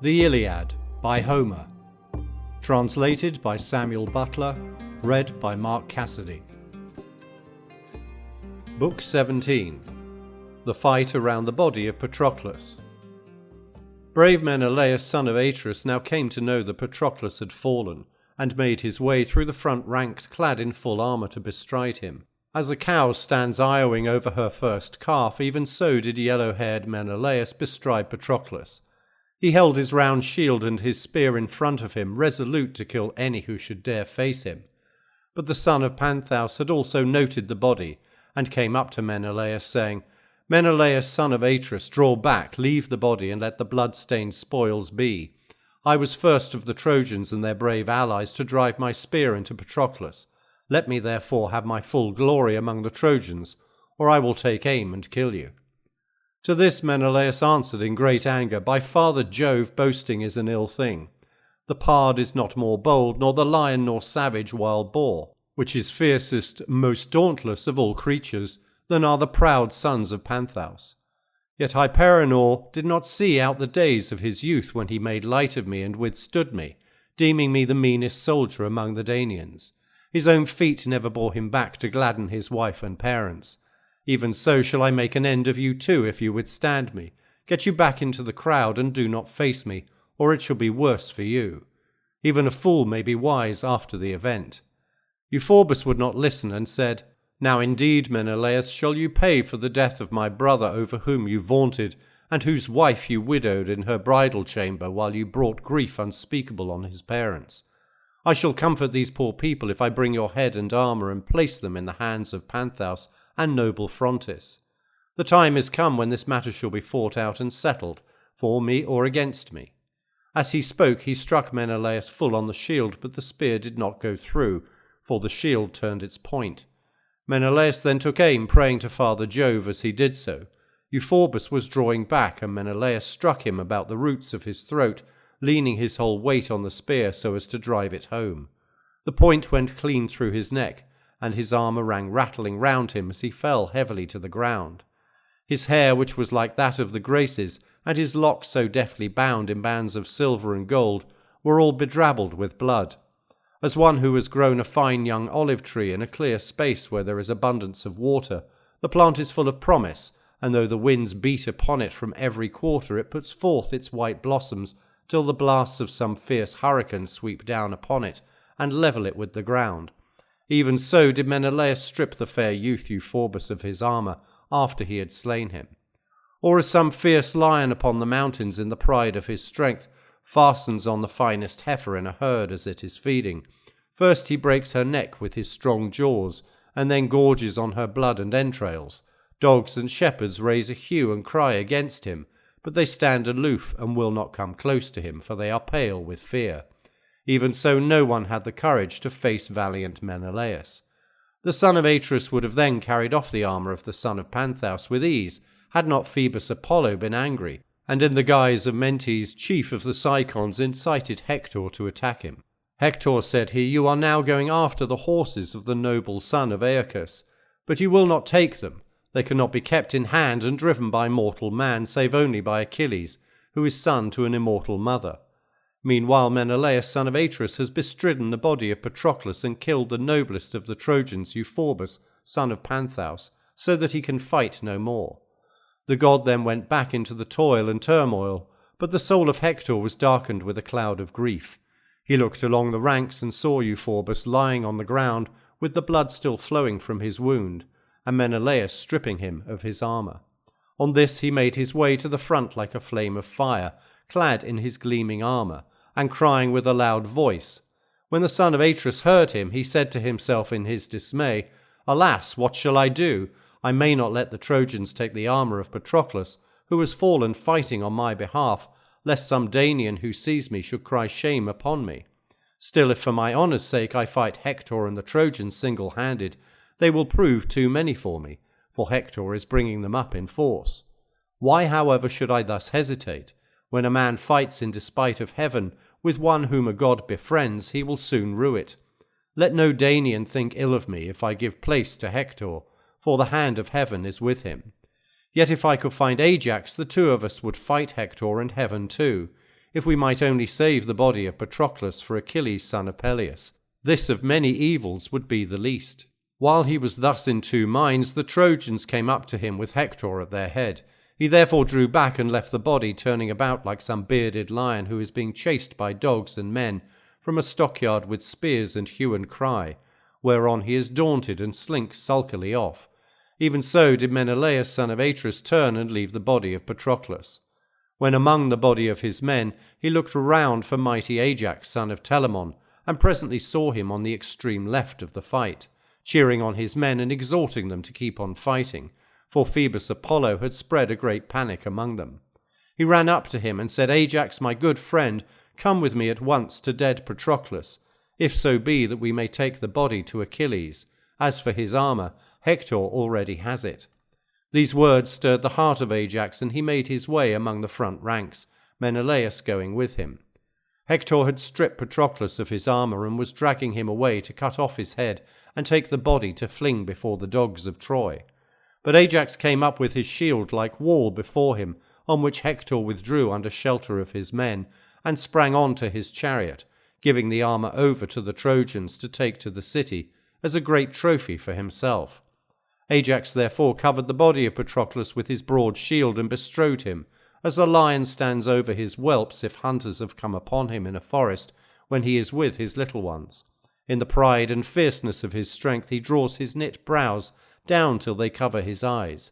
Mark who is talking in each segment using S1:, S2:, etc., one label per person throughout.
S1: The Iliad by Homer. Translated by Samuel Butler. Read by Mark Cassidy. Book 17. The Fight Around the Body of Patroclus. Brave Menelaus, son of Atreus, now came to know that Patroclus had fallen, and made his way through the front ranks clad in full armour to bestride him. As a cow stands eyeing over her first calf, even so did yellow-haired Menelaus bestride Patroclus. He held his round shield and his spear in front of him, resolute to kill any who should dare face him. But the son of Panthous had also noted the body, and came up to Menelaus, saying, "Menelaus, son of Atreus, draw back, leave the body, and let the blood-stained spoils be. I was first of the Trojans and their brave allies to drive my spear into Patroclus. Let me therefore have my full glory among the Trojans, or I will take aim and kill you." To this Menelaus answered in great anger, "By Father Jove, boasting is an ill thing. The pard is not more bold, nor the lion nor savage wild boar, which is fiercest, most dauntless of all creatures, than are the proud sons of Panthous. Yet Hyperenor did not see out the days of his youth when he made light of me and withstood me, deeming me the meanest soldier among the Danaans. His own feet never bore him back to gladden his wife and parents. Even so shall I make an end of you too if you withstand me. Get you back into the crowd and do not face me, or it shall be worse for you. Even a fool may be wise after the event." Euphorbus would not listen and said, "Now indeed, Menelaus, shall you pay for the death of my brother over whom you vaunted, and whose wife you widowed in her bridal chamber while you brought grief unspeakable on his parents. I shall comfort these poor people if I bring your head and armour and place them in the hands of Panthous and noble Phrontis. The time is come when this matter shall be fought out and settled, for me or against me." As he spoke, he struck Menelaus full on the shield, but the spear did not go through, for the shield turned its point. Menelaus then took aim, praying to Father Jove as he did so. Euphorbus was drawing back, and Menelaus struck him about the roots of his throat, leaning his whole weight on the spear so as to drive it home. The point went clean through his neck, and his armour rang rattling round him as he fell heavily to the ground. His hair, which was like that of the Graces, and his locks so deftly bound in bands of silver and gold, were all bedrabbled with blood. As one who has grown a fine young olive tree in a clear space where there is abundance of water, the plant is full of promise, and though the winds beat upon it from every quarter, it puts forth its white blossoms till the blasts of some fierce hurricane sweep down upon it and level it with the ground. Even so did Menelaus strip the fair youth Euphorbus of his armour after he had slain him. Or as some fierce lion upon the mountains in the pride of his strength fastens on the finest heifer in a herd as it is feeding. First he breaks her neck with his strong jaws, and then gorges on her blood and entrails. Dogs and shepherds raise a hue and cry against him, but they stand aloof and will not come close to him, for they are pale with fear. Even so no one had the courage to face valiant Menelaus. The son of Atreus would have then carried off the armour of the son of Panthous with ease, had not Phoebus Apollo been angry, and in the guise of Mentes, chief of the Cicons, incited Hector to attack him. "Hector," said he, "you are now going after the horses of the noble son of Aeacus, but you will not take them. They cannot be kept in hand and driven by mortal man, save only by Achilles, who is son to an immortal mother. Meanwhile Menelaus, son of Atreus, has bestridden the body of Patroclus and killed the noblest of the Trojans, Euphorbus, son of Panthous, so that he can fight no more." The god then went back into the toil and turmoil, but the soul of Hector was darkened with a cloud of grief. He looked along the ranks and saw Euphorbus lying on the ground with the blood still flowing from his wound, and Menelaus stripping him of his armour. On this he made his way to the front like a flame of fire, clad in his gleaming armour, and crying with a loud voice. When the son of Atreus heard him, he said to himself in his dismay, "Alas, what shall I do? I may not let the Trojans take the armour of Patroclus, who has fallen fighting on my behalf, lest some Danaan who sees me should cry shame upon me. Still, if for my honour's sake I fight Hector and the Trojans single-handed, they will prove too many for me, for Hector is bringing them up in force. Why, however, should I thus hesitate? When a man fights in despite of heaven with one whom a god befriends, he will soon rue it. Let no Danaan think ill of me if I give place to Hector, for the hand of heaven is with him. Yet if I could find Ajax, the two of us would fight Hector and heaven too. if we might only save the body of Patroclus for Achilles son of Peleus. This of many evils would be the least." While he was thus in two minds, the Trojans came up to him with Hector at their head. He therefore drew back and left the body turning about like some bearded lion who is being chased by dogs and men from a stockyard with spears and hue and cry, whereon he is daunted and slinks sulkily off. Even so did Menelaus son of Atreus turn and leave the body of Patroclus. When among the body of his men he looked around for mighty Ajax son of Telamon, and presently saw him on the extreme left of the fight, cheering on his men and exhorting them to keep on fighting, for Phoebus Apollo had spread a great panic among them. He ran up to him and said, "Ajax, my good friend, come with me at once to dead Patroclus, if so be that we may take the body to Achilles. As for his armour, Hector already has it." These words stirred the heart of Ajax, and he made his way among the front ranks, Menelaus going with him. Hector had stripped Patroclus of his armour and was dragging him away to cut off his head and take the body to fling before the dogs of Troy. But Ajax came up with his shield like wall before him, on which Hector withdrew under shelter of his men, and sprang on to his chariot, giving the armour over to the Trojans to take to the city as a great trophy for himself. Ajax therefore covered the body of Patroclus with his broad shield and bestrode him, as a lion stands over his whelps if hunters have come upon him in a forest when he is with his little ones. In the pride and fierceness of his strength he draws his knit brows down till they cover his eyes.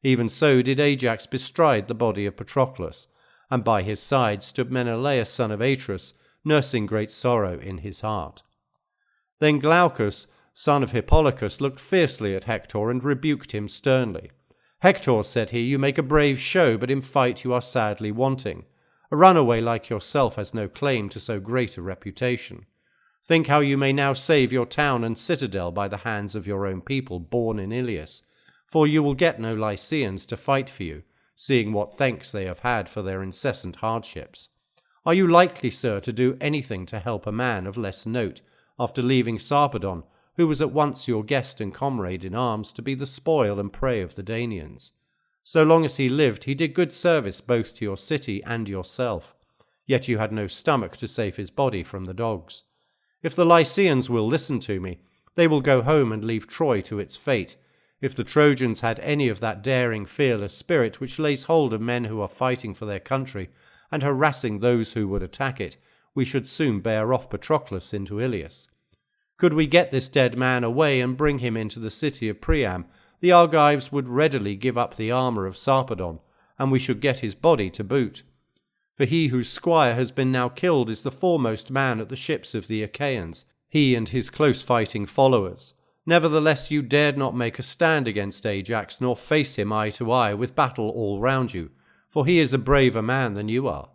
S1: Even so did Ajax bestride the body of Patroclus, and by his side stood Menelaus son of Atreus, nursing great sorrow in his heart. Then Glaucus, son of Hippolochus, looked fiercely at Hector and rebuked him sternly. "Hector," said he, "you make a brave show, but in fight you are sadly wanting. A runaway like yourself has no claim to so great a reputation. Think how you may now save your town and citadel by the hands of your own people born in Ilius, for you will get no Lycians to fight for you, seeing what thanks they have had for their incessant hardships. Are you likely, sir, to do anything to help a man of less note, after leaving Sarpedon, who was at once your guest and comrade in arms, to be the spoil and prey of the Danaans? So long as he lived, he did good service both to your city and yourself, yet you had no stomach to save his body from the dogs. If the Lycians will listen to me, they will go home and leave Troy to its fate. If the Trojans had any of that daring, fearless spirit which lays hold of men who are fighting for their country and harassing those who would attack it, we should soon bear off Patroclus into Ilius. Could we get this dead man away and bring him into the city of Priam, the Argives would readily give up the armour of Sarpedon, and we should get his body to boot. For he whose squire has been now killed is the foremost man at the ships of the Achaeans, he and his close-fighting followers. Nevertheless you dared not make a stand against Ajax, nor face him eye to eye with battle all round you, for he is a braver man than you are."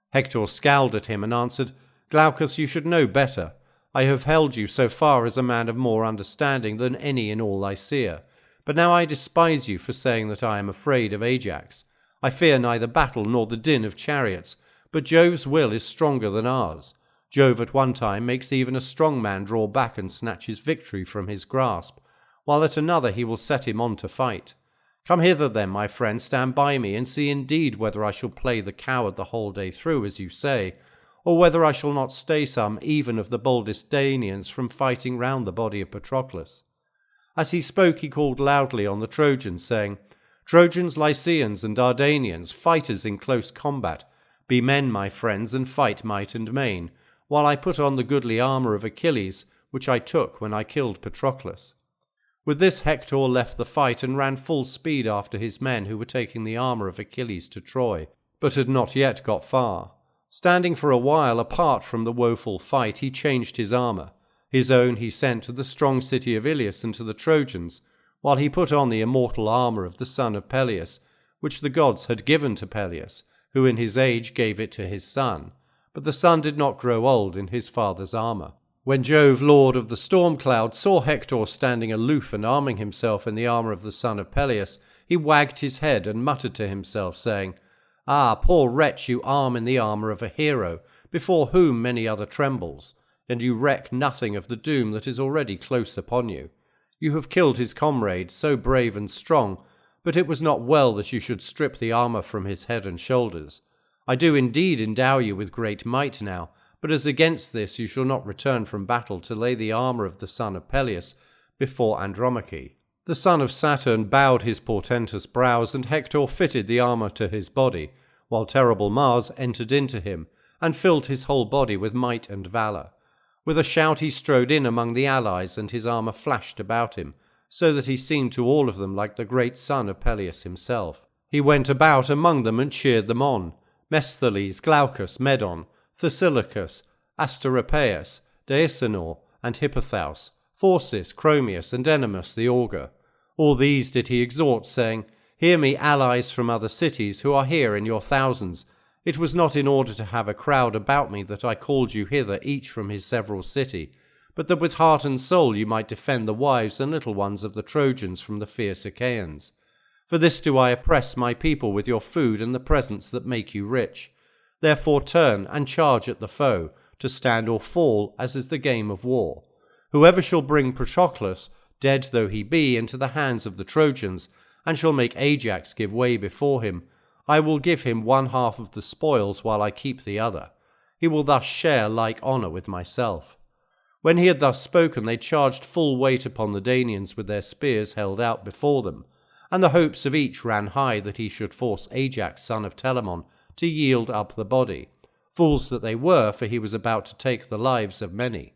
S1: Hector scowled at him and answered, "Glaucus, you should know better. I have held you so far as a man of more understanding than any in all Lycia, but now I despise you for saying that I am afraid of Ajax. I fear neither battle nor the din of chariots, but Jove's will is stronger than ours. Jove at one time makes even a strong man draw back and snatch his victory from his grasp, while at another he will set him on to fight. Come hither then, my friend, stand by me, and see indeed whether I shall play the coward the whole day through, as you say, or whether I shall not stay some even of the boldest Danaans from fighting round the body of Patroclus." As he spoke he called loudly on the Trojans, saying, "Trojans, Lycians, and Dardanians, fighters in close combat, be men, my friends, and fight might and main, while I put on the goodly armour of Achilles, which I took when I killed Patroclus." With this Hector left the fight and ran full speed after his men who were taking the armour of Achilles to Troy, but had not yet got far. Standing for a while apart from the woeful fight, he changed his armour. His own he sent to the strong city of Ilius and to the Trojans, while he put on the immortal armour of the son of Peleus, which the gods had given to Peleus, who in his age gave it to his son. But the son did not grow old in his father's armour. When Jove, lord of the storm cloud, saw Hector standing aloof and arming himself in the armour of the son of Peleus, he wagged his head and muttered to himself, saying, "Ah, poor wretch, you arm in the armour of a hero, before whom many other trembles, and you reck nothing of the doom that is already close upon you. You have killed his comrade, so brave and strong, but it was not well that you should strip the armour from his head and shoulders. I do indeed endow you with great might now, but as against this you shall not return from battle to lay the armour of the son of Peleus before Andromache. The son of Saturn bowed his portentous brows, and Hector fitted the armour to his body, while terrible Mars entered into him, and filled his whole body with might and valour. With a shout he strode in among the allies, and his armour flashed about him, so that he seemed to all of them like the great son of Peleus himself. He went about among them and cheered them on, Mesthales, Glaucus, Medon, Thesilochus, Asteropaeus, Deisenor, and Hippothous, Phorcys, Chromius, and Ennomus the augur. All these did he exhort, saying, Hear me, allies from other cities, who are here in your thousands. It was not in order to have a crowd about me that I called you hither, each from his several city, but that with heart and soul you might defend the wives and little ones of the Trojans from the fierce Achaeans. For this do I oppress my people with your food and the presents that make you rich. Therefore turn and charge at the foe, to stand or fall, as is the game of war. Whoever shall bring Patroclus, dead though he be, into the hands of the Trojans, and shall make Ajax give way before him, I will give him 1/2 of the spoils while I keep the other. He will thus share like honour with myself. When he had thus spoken, they charged full weight upon the Danaans with their spears held out before them, and the hopes of each ran high that he should force Ajax son of Telamon to yield up the body. Fools that they were, for he was about to take the lives of many.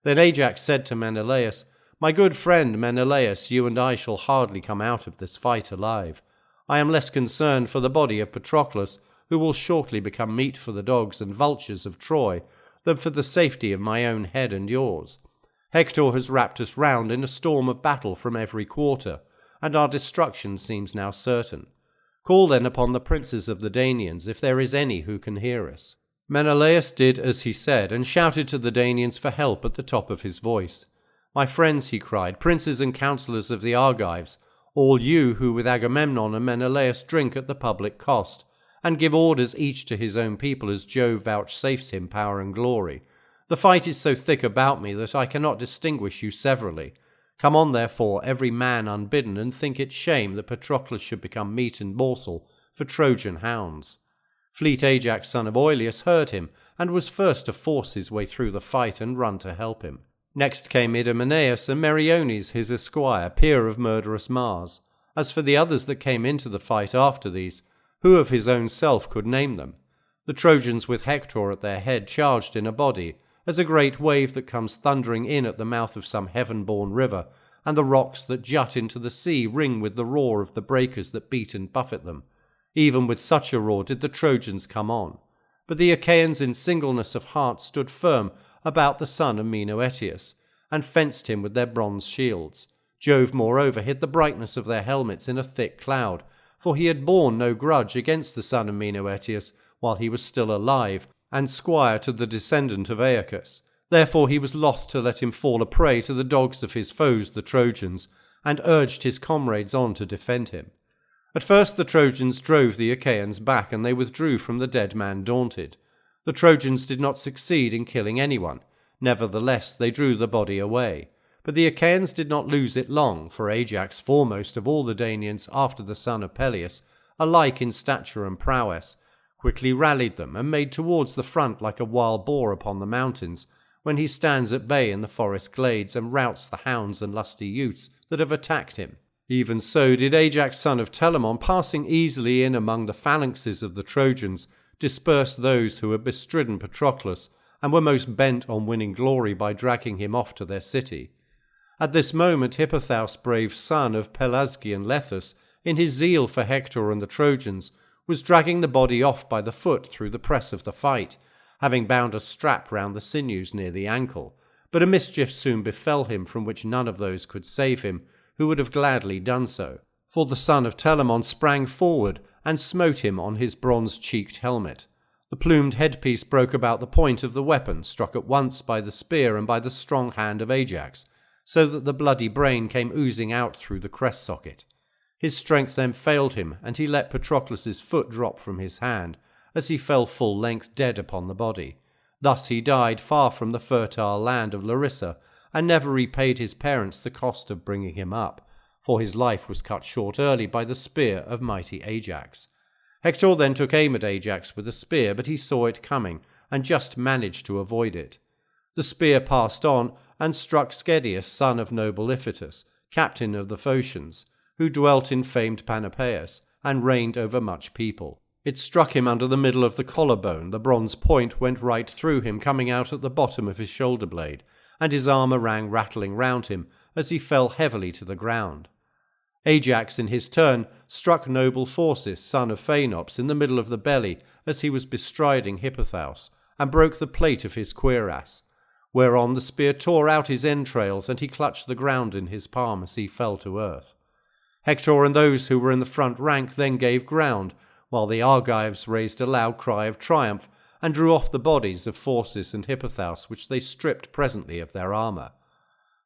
S1: Then Ajax said to Menelaus, My good friend Menelaus, you and I shall hardly come out of this fight alive. I am less concerned for the body of Patroclus, who will shortly become meat for the dogs and vultures of Troy, than for the safety of my own head and yours. Hector has wrapped us round in a storm of battle from every quarter, and our destruction seems now certain. Call then upon the princes of the Danaans, if there is any who can hear us. Menelaus did as he said, and shouted to the Danaans for help at the top of his voice. My friends, he cried, princes and counsellors of the Argives, all you who with Agamemnon and Menelaus drink at the public cost, and give orders each to his own people as Jove vouchsafes him power and glory. The fight is so thick about me that I cannot distinguish you severally. Come on, therefore, every man unbidden, and think it shame that Patroclus should become meat and morsel for Trojan hounds. Fleet Ajax son of Oileus heard him, and was first to force his way through the fight and run to help him. Next came Idomeneus and Meriones his esquire, peer of murderous Mars. As for the others that came into the fight after these, who of his own self could name them? The Trojans with Hector at their head charged in a body, as a great wave that comes thundering in at the mouth of some heaven-born river, and the rocks that jut into the sea ring with the roar of the breakers that beat and buffet them. Even with such a roar did the Trojans come on. But the Achaeans in singleness of heart stood firm about the son of Menoetius, and fenced him with their bronze shields. Jove, moreover, hid the brightness of their helmets in a thick cloud, for he had borne no grudge against the son of Menoetius while he was still alive, and squire to the descendant of Aeacus. Therefore he was loth to let him fall a prey to the dogs of his foes, the Trojans, and urged his comrades on to defend him. At first the Trojans drove the Achaeans back, and they withdrew from the dead man daunted. The Trojans did not succeed in killing anyone. Nevertheless they drew the body away. But the Achaeans did not lose it long, for Ajax, foremost of all the Danaans after the son of Peleus, alike in stature and prowess, quickly rallied them, and made towards the front like a wild boar upon the mountains, when he stands at bay in the forest glades, and routs the hounds and lusty youths that have attacked him. Even so did Ajax son of Telamon, passing easily in among the phalanxes of the Trojans, disperse those who had bestridden Patroclus, and were most bent on winning glory by dragging him off to their city. At this moment Hippothous, brave son of Pelasgian Lethus, in his zeal for Hector and the Trojans, was dragging the body off by the foot through the press of the fight, having bound a strap round the sinews near the ankle. But a mischief soon befell him from which none of those could save him, who would have gladly done so. For the son of Telamon sprang forward, and smote him on his bronze-cheeked helmet. The plumed headpiece broke about the point of the weapon, struck at once by the spear and by the strong hand of Ajax, so that the bloody brain came oozing out through the crest socket. His strength then failed him, and he let Patroclus's foot drop from his hand, as he fell full length dead upon the body. Thus he died far from the fertile land of Larissa, and never repaid his parents the cost of bringing him up, for his life was cut short early by the spear of mighty Ajax. Hector then took aim at Ajax with a spear, but he saw it coming, and just managed to avoid it. The spear passed on, and struck Schedius, son of noble Iphitus, captain of the Phocians, who dwelt in famed Panopeus, and reigned over much people. It struck him under the middle of the collarbone, the bronze point went right through him, coming out at the bottom of his shoulder blade, and his armour rang rattling round him, as he fell heavily to the ground. Ajax, in his turn, struck noble Phorcys, son of Phaenops, in the middle of the belly, as he was bestriding Hippothoos, and broke the plate of his cuirass, whereon the spear tore out his entrails, and he clutched the ground in his palm as he fell to earth. Hector and those who were in the front rank then gave ground, while the Argives raised a loud cry of triumph, and drew off the bodies of Phorcys and Hippothoos, which they stripped presently of their armour.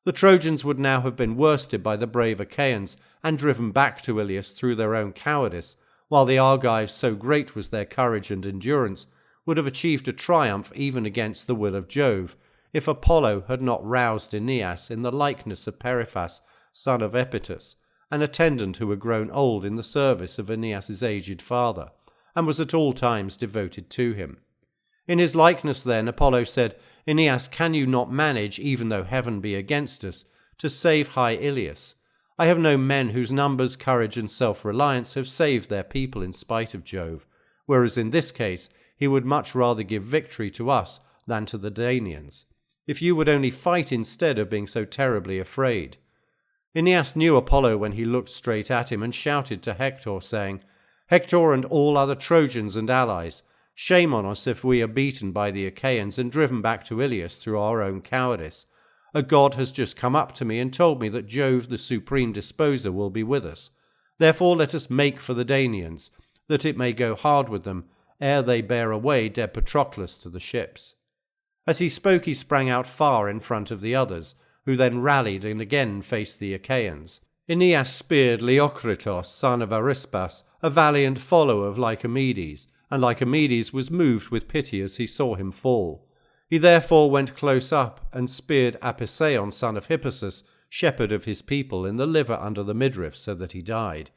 S1: The Trojans would now have been worsted by the brave Achaeans, and driven back to Ilius through their own cowardice, while the Argives, so great was their courage and endurance, would have achieved a triumph even against the will of Jove, if Apollo had not roused Aeneas in the likeness of Periphas, son of Epitus, an attendant who had grown old in the service of Aeneas's aged father, and was at all times devoted to him. In his likeness then Apollo said, "Aeneas, can you not manage, even though heaven be against us, to save high Ilius? I have known men whose numbers, courage, and self-reliance have saved their people in spite of Jove, whereas in this case he would much rather give victory to us than to the Danaans, if you would only fight instead of being so terribly afraid." Aeneas knew Apollo when he looked straight at him, and shouted to Hector, saying, "Hector and all other Trojans and allies, shame on us if we are beaten by the Achaeans and driven back to Ilius through our own cowardice. A god has just come up to me and told me that Jove, the supreme disposer, will be with us. Therefore let us make for the Danaans, that it may go hard with them, ere they bear away dead Patroclus to the ships." As he spoke he sprang out far in front of the others, who then rallied and again faced the Achaeans. Aeneas speared Leocritos, son of Arispas, a valiant follower of Lycomedes, and Lycomedes was moved with pity as he saw him fall. He therefore went close up and speared Apisaon, son of Hippasus, shepherd of his people, in the liver under the midriff, so that he died.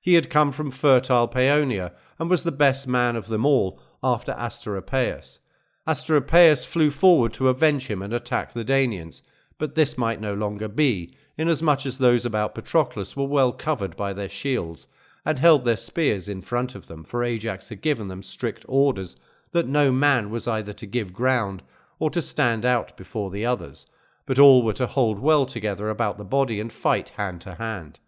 S1: He had come from fertile Paeonia, and was the best man of them all, after Asteropaeus. Asteropaeus flew forward to avenge him and attack the Danaans, but this might no longer be, inasmuch as those about Patroclus were well covered by their shields, and held their spears in front of them, for Ajax had given them strict orders that no man was either to give ground or to stand out before the others, but all were to hold well together about the body and fight hand to hand.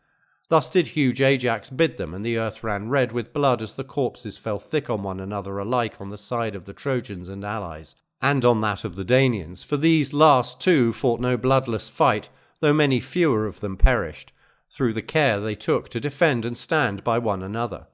S1: Thus did huge Ajax bid them, and the earth ran red with blood as the corpses fell thick on one another alike on the side of the Trojans and allies, and on that of the Danaans, for these last too fought no bloodless fight, though many fewer of them perished, through the care they took to defend and stand by one another.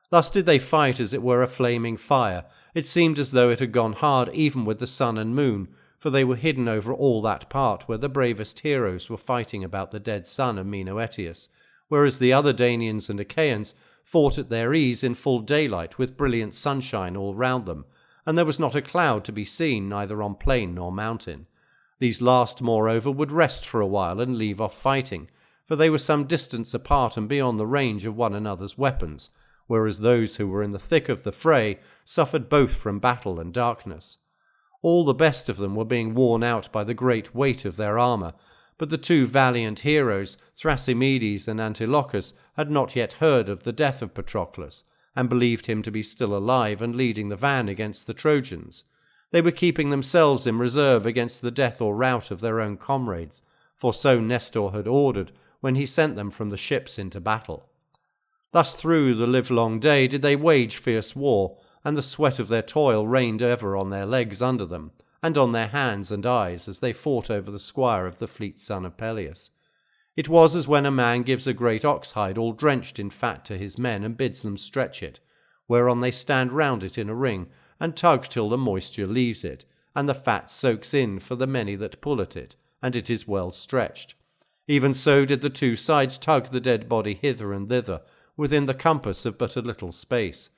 S1: Thus did they fight as it were a flaming fire. It seemed as though it had gone hard even with the sun and moon, for they were hidden over all that part where the bravest heroes were fighting about the dead son of Menoetius, whereas the other Danaans and Achaeans fought at their ease in full daylight with brilliant sunshine all round them, and there was not a cloud to be seen neither on plain nor mountain. These last, moreover, would rest for a while and leave off fighting, for they were some distance apart and beyond the range of one another's weapons, whereas those who were in the thick of the fray suffered both from battle and darkness. All the best of them were being worn out by the great weight of their armour, but the two valiant heroes, Thrasymedes and Antilochus, had not yet heard of the death of Patroclus, and believed him to be still alive and leading the van against the Trojans. They were keeping themselves in reserve against the death or rout of their own comrades, for so Nestor had ordered when he sent them from the ships into battle. Thus through the livelong day did they wage fierce war, and the sweat of their toil rained ever on their legs under them, and on their hands and eyes as they fought over the squire of the fleet son of Peleus. It was as when a man gives a great ox-hide all drenched in fat to his men and bids them stretch it, whereon they stand round it in a ring, and tug till the moisture leaves it, and the fat soaks in for the many that pull at it, and it is well stretched. Even so did the two sides tug the dead body hither and thither, within the compass of but a little space.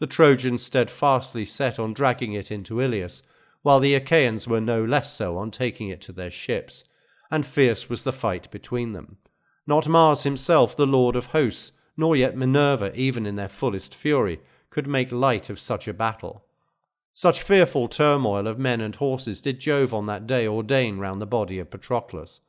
S1: The Trojans steadfastly set on dragging it into Ilius, while the Achaeans were no less so on taking it to their ships, and fierce was the fight between them. Not Mars himself, the lord of hosts, nor yet Minerva, even in their fullest fury, could make light of such a battle. Such fearful turmoil of men and horses did Jove on that day ordain round the body of Patroclus.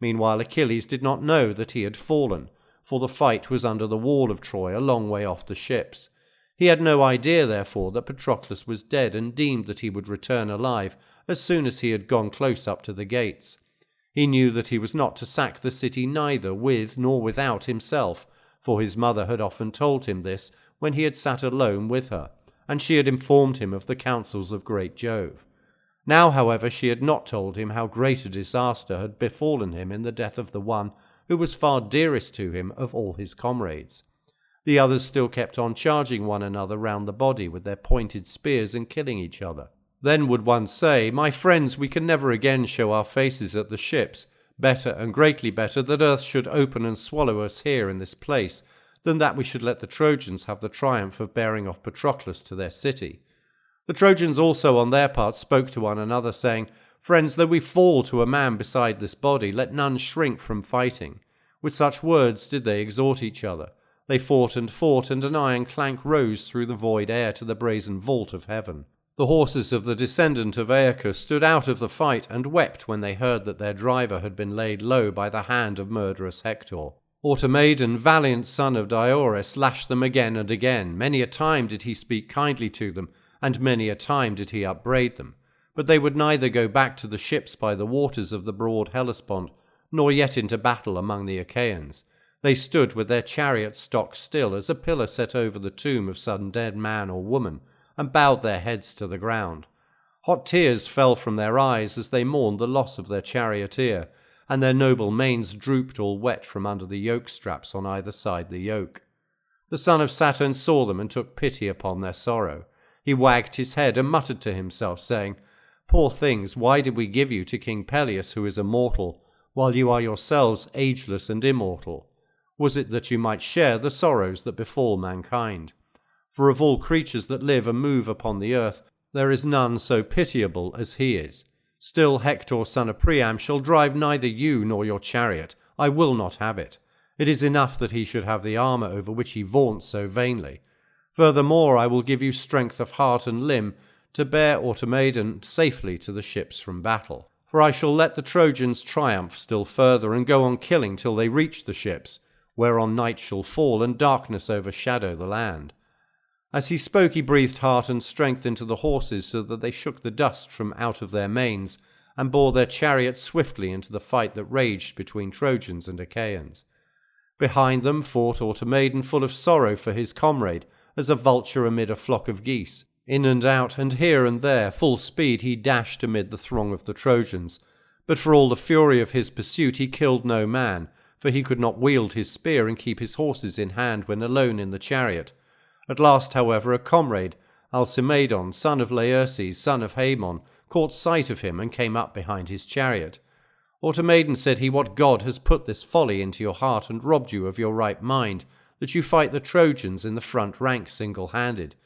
S1: Meanwhile Achilles did not know that he had fallen, for the fight was under the wall of Troy a long way off the ships. He had no idea, therefore, that Patroclus was dead, and deemed that he would return alive as soon as he had gone close up to the gates. He knew that he was not to sack the city neither with nor without himself, for his mother had often told him this when he had sat alone with her, and she had informed him of the counsels of great Jove. Now, however, she had not told him how great a disaster had befallen him in the death of the one who was far dearest to him of all his comrades. The others still kept on charging one another round the body with their pointed spears and killing each other. Then would one say, "My friends, we can never again show our faces at the ships. Better, and greatly better, that earth should open and swallow us here in this place, than that we should let the Trojans have the triumph of bearing off Patroclus to their city." The Trojans also on their part spoke to one another, saying, "Friends, though we fall to a man beside this body, let none shrink from fighting." With such words did they exhort each other. They fought, and an iron clank rose through the void air to the brazen vault of heaven. The horses of the descendant of Aeacus stood out of the fight, and wept when they heard that their driver had been laid low by the hand of murderous Hector. Automaedon, valiant son of Diores, lashed them again and again. Many a time did he speak kindly to them, and many a time did he upbraid them. But they would neither go back to the ships by the waters of the broad Hellespont, nor yet into battle among the Achaeans. They stood with their chariots stock still as a pillar set over the tomb of some dead man or woman, and bowed their heads to the ground. Hot tears fell from their eyes as they mourned the loss of their charioteer, and their noble manes drooped all wet from under the yoke straps on either side the yoke. The son of Saturn saw them and took pity upon their sorrow. He wagged his head and muttered to himself, saying, "Poor things, why did we give you to King Peleus, who is immortal, while you are yourselves ageless and immortal? Was it that you might share the sorrows that befall mankind? For of all creatures that live and move upon the earth, there is none so pitiable as he is. Still Hector, son of Priam, shall drive neither you nor your chariot. I will not have it. It is enough that he should have the armour over which he vaunts so vainly. Furthermore, I will give you strength of heart and limb to bear Automaedon safely to the ships from battle. For I shall let the Trojans triumph still further, and go on killing till they reach the ships, whereon night shall fall and darkness overshadow the land." As he spoke, he breathed heart and strength into the horses, so that they shook the dust from out of their manes, and bore their chariots swiftly into the fight that raged between Trojans and Achaeans. Behind them fought Automaedon, full of sorrow for his comrade, as a vulture amid a flock of geese. In and out, and here and there, full speed he dashed amid the throng of the Trojans. But for all the fury of his pursuit he killed no man, for he could not wield his spear and keep his horses in hand when alone in the chariot. At last, however, a comrade, Alcimaedon, son of Laerces, son of Haemon, caught sight of him and came up behind his chariot. Automaedon, said he, "What god has put this folly into your heart and robbed you of your right mind, that you fight the Trojans in the front rank single-handed?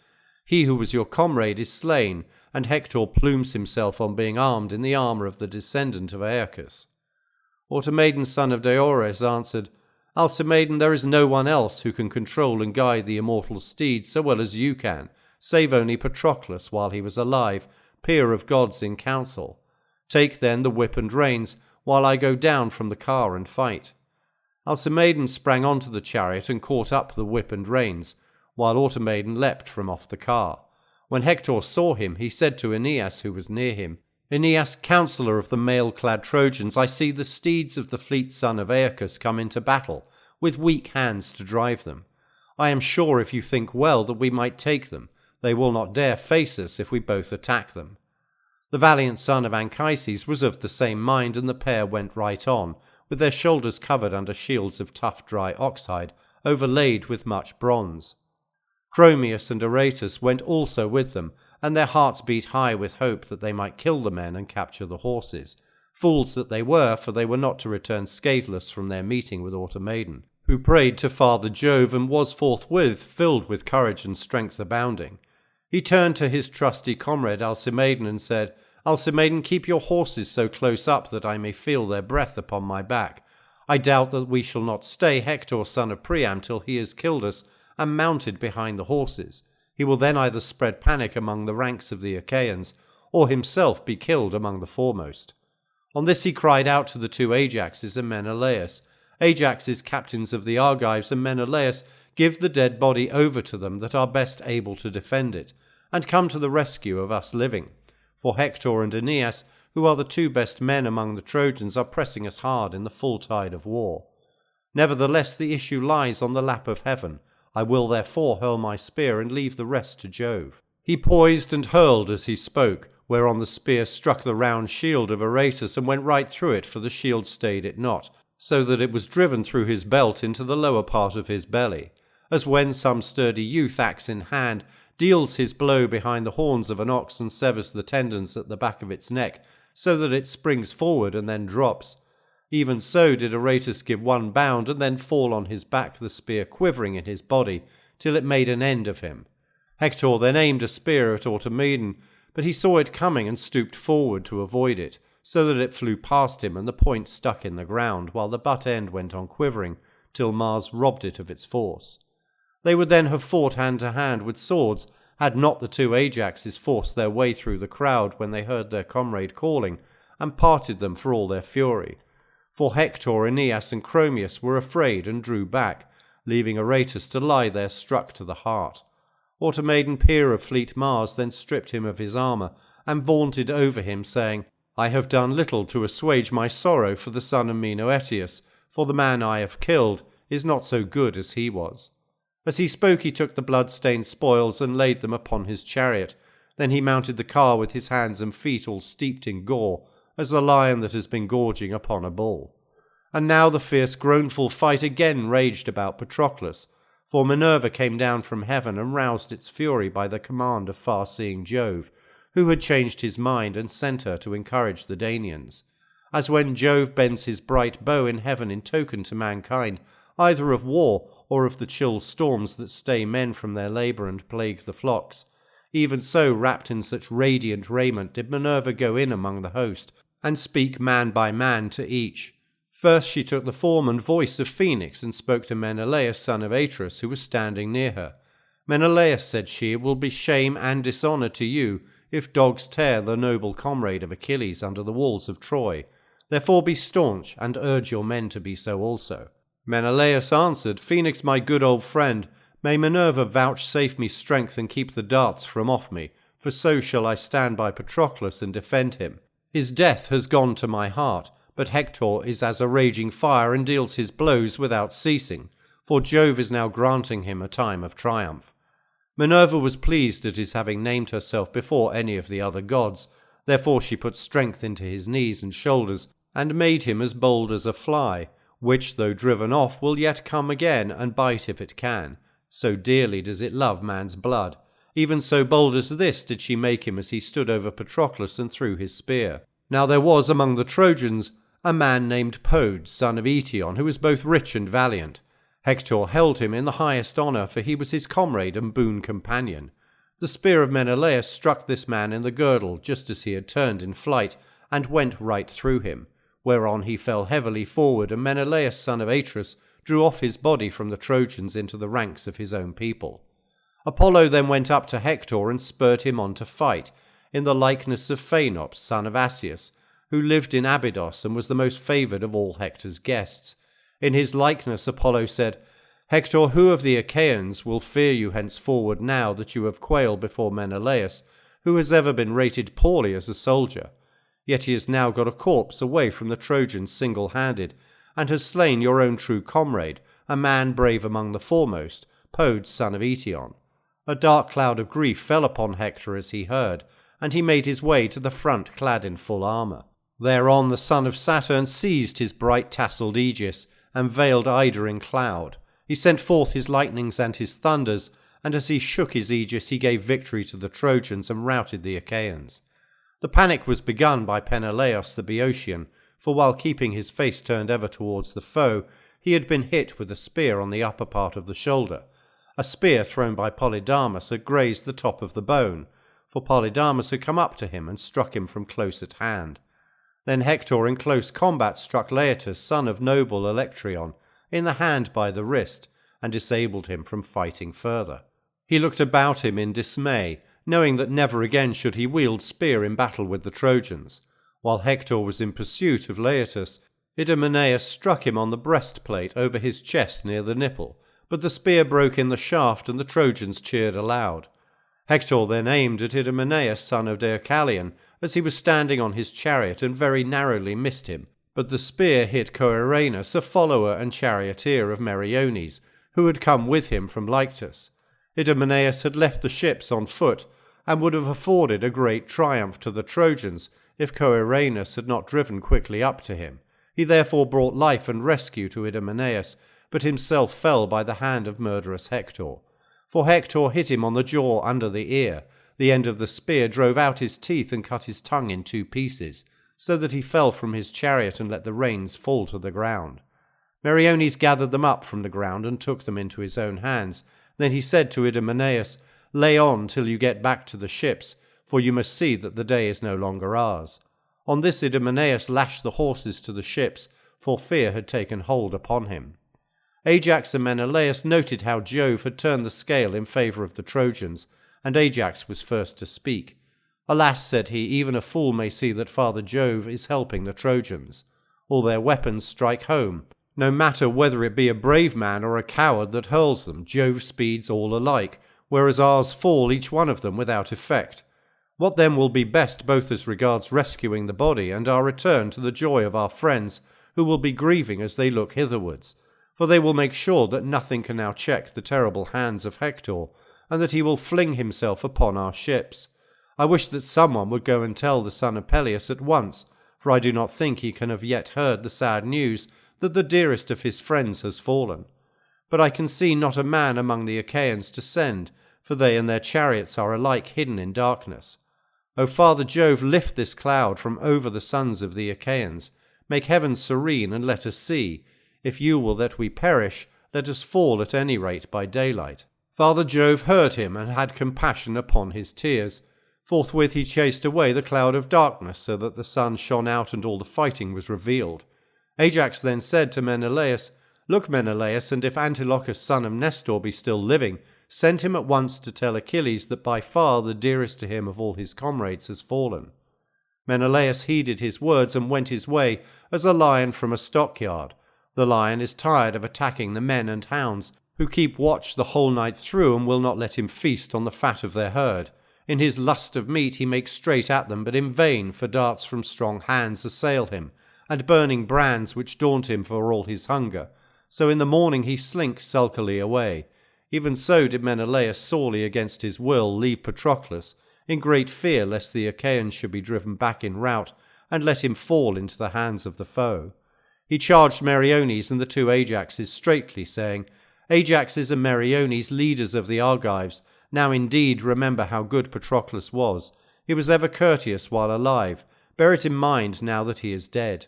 S1: He who was your comrade is slain, and Hector plumes himself on being armed in the armour of the descendant of Aeacus." Automaedon, son of Diores, answered, "Alcimaedon, there is no one else who can control and guide the immortal steeds so well as you can, save only Patroclus while he was alive, peer of gods in council. Take then the whip and reins, while I go down from the car and fight." Alcimaedon sprang onto the chariot and caught up the whip and reins, while Automaedon leapt from off the car. When Hector saw him, he said to Aeneas, who was near him, "Aeneas, counsellor of the mail-clad Trojans, I see the steeds of the fleet son of Aeacus come into battle, with weak hands to drive them. I am sure, if you think well, that we might take them. They will not dare face us if we both attack them." The valiant son of Anchises was of the same mind, and the pair went right on, with their shoulders covered under shields of tough dry oxhide, overlaid with much bronze. Chromius and Aratus went also with them, and their hearts beat high with hope that they might kill the men and capture the horses. Fools that they were, for they were not to return scatheless from their meeting with Automaedon, who prayed to Father Jove and was forthwith filled with courage and strength abounding. He turned to his trusty comrade Alcimaedon and said, "Alcimaedon, keep your horses so close up that I may feel their breath upon my back. I doubt that we shall not stay Hector, son of Priam, till he has killed us and mounted behind the horses. He will then either spread panic among the ranks of the Achaeans, or himself be killed among the foremost. On this he cried out to the two Ajaxes and Menelaus. Ajaxes, captains of the Argives, and Menelaus, give the dead body over to them that are best able to defend it, and come to the rescue of us living. For Hector and Aeneas, who are the two best men among the Trojans, are pressing us hard in the full tide of war. Nevertheless the issue lies on the lap of heaven. I will therefore hurl my spear and leave the rest to Jove." He poised and hurled as he spoke, whereon the spear struck the round shield of Aratus and went right through it, for the shield stayed it not, so that it was driven through his belt into the lower part of his belly, as when some sturdy youth, axe in hand, deals his blow behind the horns of an ox and severs the tendons at the back of its neck, so that it springs forward and then drops. Even so did Aratus give one bound and then fall on his back, the spear quivering in his body, till it made an end of him. Hector then aimed a spear at Automedon, but he saw it coming and stooped forward to avoid it, so that it flew past him and the point stuck in the ground, while the butt end went on quivering, till Mars robbed it of its force. They would then have fought hand to hand with swords, had not the two Ajaxes forced their way through the crowd when they heard their comrade calling, and parted them for all their fury. For Hector, Aeneas, and Chromius were afraid and drew back, leaving Aratus to lie there struck to the heart. Automedon, peer of fleet Mars, then stripped him of his armour, and vaunted over him, saying, "I have done little to assuage my sorrow for the son of Menoetius, for the man I have killed is not so good as he was." As he spoke he took the blood-stained spoils and laid them upon his chariot. Then he mounted the car with his hands and feet all steeped in gore, as a lion that has been gorging upon a bull. And now the fierce groanful fight again raged about Patroclus, for Minerva came down from heaven and roused its fury by the command of far-seeing Jove, who had changed his mind and sent her to encourage the Danaans. As when Jove bends his bright bow in heaven in token to mankind, either of war or of the chill storms that stay men from their labour and plague the flocks, even so, wrapped in such radiant raiment, did Minerva go in among the host, and speak man by man to each. First she took the form and voice of Phoenix, and spoke to Menelaus, son of Atreus, who was standing near her. "Menelaus," said she, "it will be shame and dishonour to you if dogs tear the noble comrade of Achilles under the walls of Troy. Therefore be staunch, and urge your men to be so also." Menelaus answered, "Phoenix, my good old friend, may Minerva vouchsafe me strength and keep the darts from off me, for so shall I stand by Patroclus and defend him. His death has gone to my heart, but Hector is as a raging fire and deals his blows without ceasing, for Jove is now granting him a time of triumph." Minerva was pleased at his having named herself before any of the other gods, therefore she put strength into his knees and shoulders, and made him as bold as a fly, which, though driven off, will yet come again and bite if it can. So dearly does it love man's blood. Even so bold as this did she make him as he stood over Patroclus and threw his spear. Now there was among the Trojans a man named Podes, son of Eetion, who was both rich and valiant. Hector held him in the highest honour, for he was his comrade and boon companion. The spear of Menelaus struck this man in the girdle just as he had turned in flight, and went right through him, whereon he fell heavily forward, and Menelaus, son of Atreus, drew off his body from the Trojans into the ranks of his own people. Apollo then went up to Hector and spurred him on to fight, in the likeness of Phaenops, son of Asius, who lived in Abydos and was the most favoured of all Hector's guests. In his likeness Apollo said, "Hector, who of the Achaeans will fear you henceforward now that you have quailed before Menelaus, who has ever been rated poorly as a soldier? Yet he has now got a corpse away from the Trojans single-handed, and has slain your own true comrade, a man brave among the foremost, Podes, son of Eetion." A dark cloud of grief fell upon Hector as he heard, and he made his way to the front clad in full armour. Thereon the son of Saturn seized his bright tasselled aegis, and veiled Ida in cloud. He sent forth his lightnings and his thunders, and as he shook his aegis he gave victory to the Trojans and routed the Achaeans. The panic was begun by Peneleos the Boeotian, for while keeping his face turned ever towards the foe, he had been hit with a spear on the upper part of the shoulder. A spear thrown by Polydamas had grazed the top of the bone, for Polydamas had come up to him and struck him from close at hand. Then Hector in close combat struck Laertes, son of noble Electreon, in the hand by the wrist, and disabled him from fighting further. He looked about him in dismay, knowing that never again should he wield spear in battle with the Trojans. While Hector was in pursuit of Laertes, Idomeneus struck him on the breastplate over his chest near the nipple, but the spear broke in the shaft and the Trojans cheered aloud. Hector then aimed at Idomeneus, son of Deucalion, as he was standing on his chariot, and very narrowly missed him, but the spear hit Coeranus, a follower and charioteer of Meriones, who had come with him from Lyctus. Idomeneus had left the ships on foot, and would have afforded a great triumph to the Trojans if Coeranus had not driven quickly up to him. He therefore brought life and rescue to Idomeneus, but himself fell by the hand of murderous Hector. For Hector hit him on the jaw under the ear. The end of the spear drove out his teeth and cut his tongue in 2 pieces, so that he fell from his chariot and let the reins fall to the ground. Meriones gathered them up from the ground and took them into his own hands. Then he said to Idomeneus, "Lay on till you get back to the ships, for you must see that the day is no longer ours." On this Idomeneus lashed the horses to the ships, for fear had taken hold upon him. Ajax and Menelaus noted how Jove had turned the scale in favour of the Trojans, and Ajax was first to speak. "Alas," said he, "even a fool may see that Father Jove is helping the Trojans. All their weapons strike home. No matter whether it be a brave man or a coward that hurls them, Jove speeds all alike, whereas ours fall each one of them without effect. What then will be best both as regards rescuing the body and our return to the joy of our friends, who will be grieving as they look hitherwards? For they will make sure that nothing can now check the terrible hands of Hector, and that he will fling himself upon our ships. I wish that someone would go and tell the son of Peleus at once, for I do not think he can have yet heard the sad news that the dearest of his friends has fallen. But I can see not a man among the Achaeans to send, for they and their chariots are alike hidden in darkness. O Father Jove, lift this cloud from over the sons of the Achaeans. Make heaven serene, and let us see. If you will that we perish, let us fall at any rate by daylight." Father Jove heard him, and had compassion upon his tears. Forthwith he chased away the cloud of darkness, so that the sun shone out and all the fighting was revealed. Ajax then said to Menelaus, "Look, Menelaus, and if Antilochus son of Nestor be still living, send him at once to tell Achilles that by far the dearest to him of all his comrades has fallen." Menelaus heeded his words and went his way as a lion from a stockyard. The lion is tired of attacking the men and hounds, who keep watch the whole night through and will not let him feast on the fat of their herd. In his lust of meat he makes straight at them, but in vain, for darts from strong hands assail him, and burning brands which daunt him for all his hunger. So in the morning he slinks sulkily away. Even so did Menelaus sorely against his will leave Patroclus, in great fear lest the Achaeans should be driven back in rout, and let him fall into the hands of the foe. He charged Meriones and the 2 Ajaxes straitly, saying, "Ajaxes and Meriones, leaders of the Argives, now indeed remember how good Patroclus was. He was ever courteous while alive. Bear it in mind now that he is dead."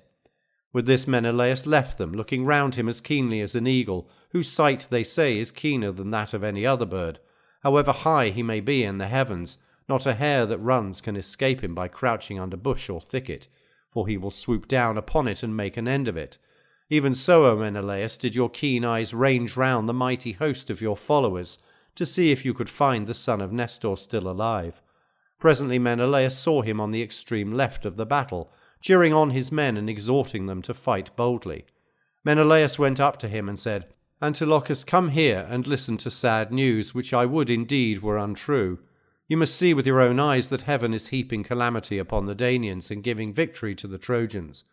S1: With this Menelaus left them, looking round him as keenly as an eagle, whose sight, they say, is keener than that of any other bird. However high he may be in the heavens, not a hare that runs can escape him by crouching under bush or thicket, for he will swoop down upon it and make an end of it. Even so, O Menelaus, did your keen eyes range round the mighty host of your followers, to see if you could find the son of Nestor still alive. Presently Menelaus saw him on the extreme left of the battle, cheering on his men and exhorting them to fight boldly. Menelaus went up to him and said, "Antilochus, come here and listen to sad news, which I would indeed were untrue. You must see with your own eyes that heaven is heaping calamity upon the Danaans and giving victory to the Trojans.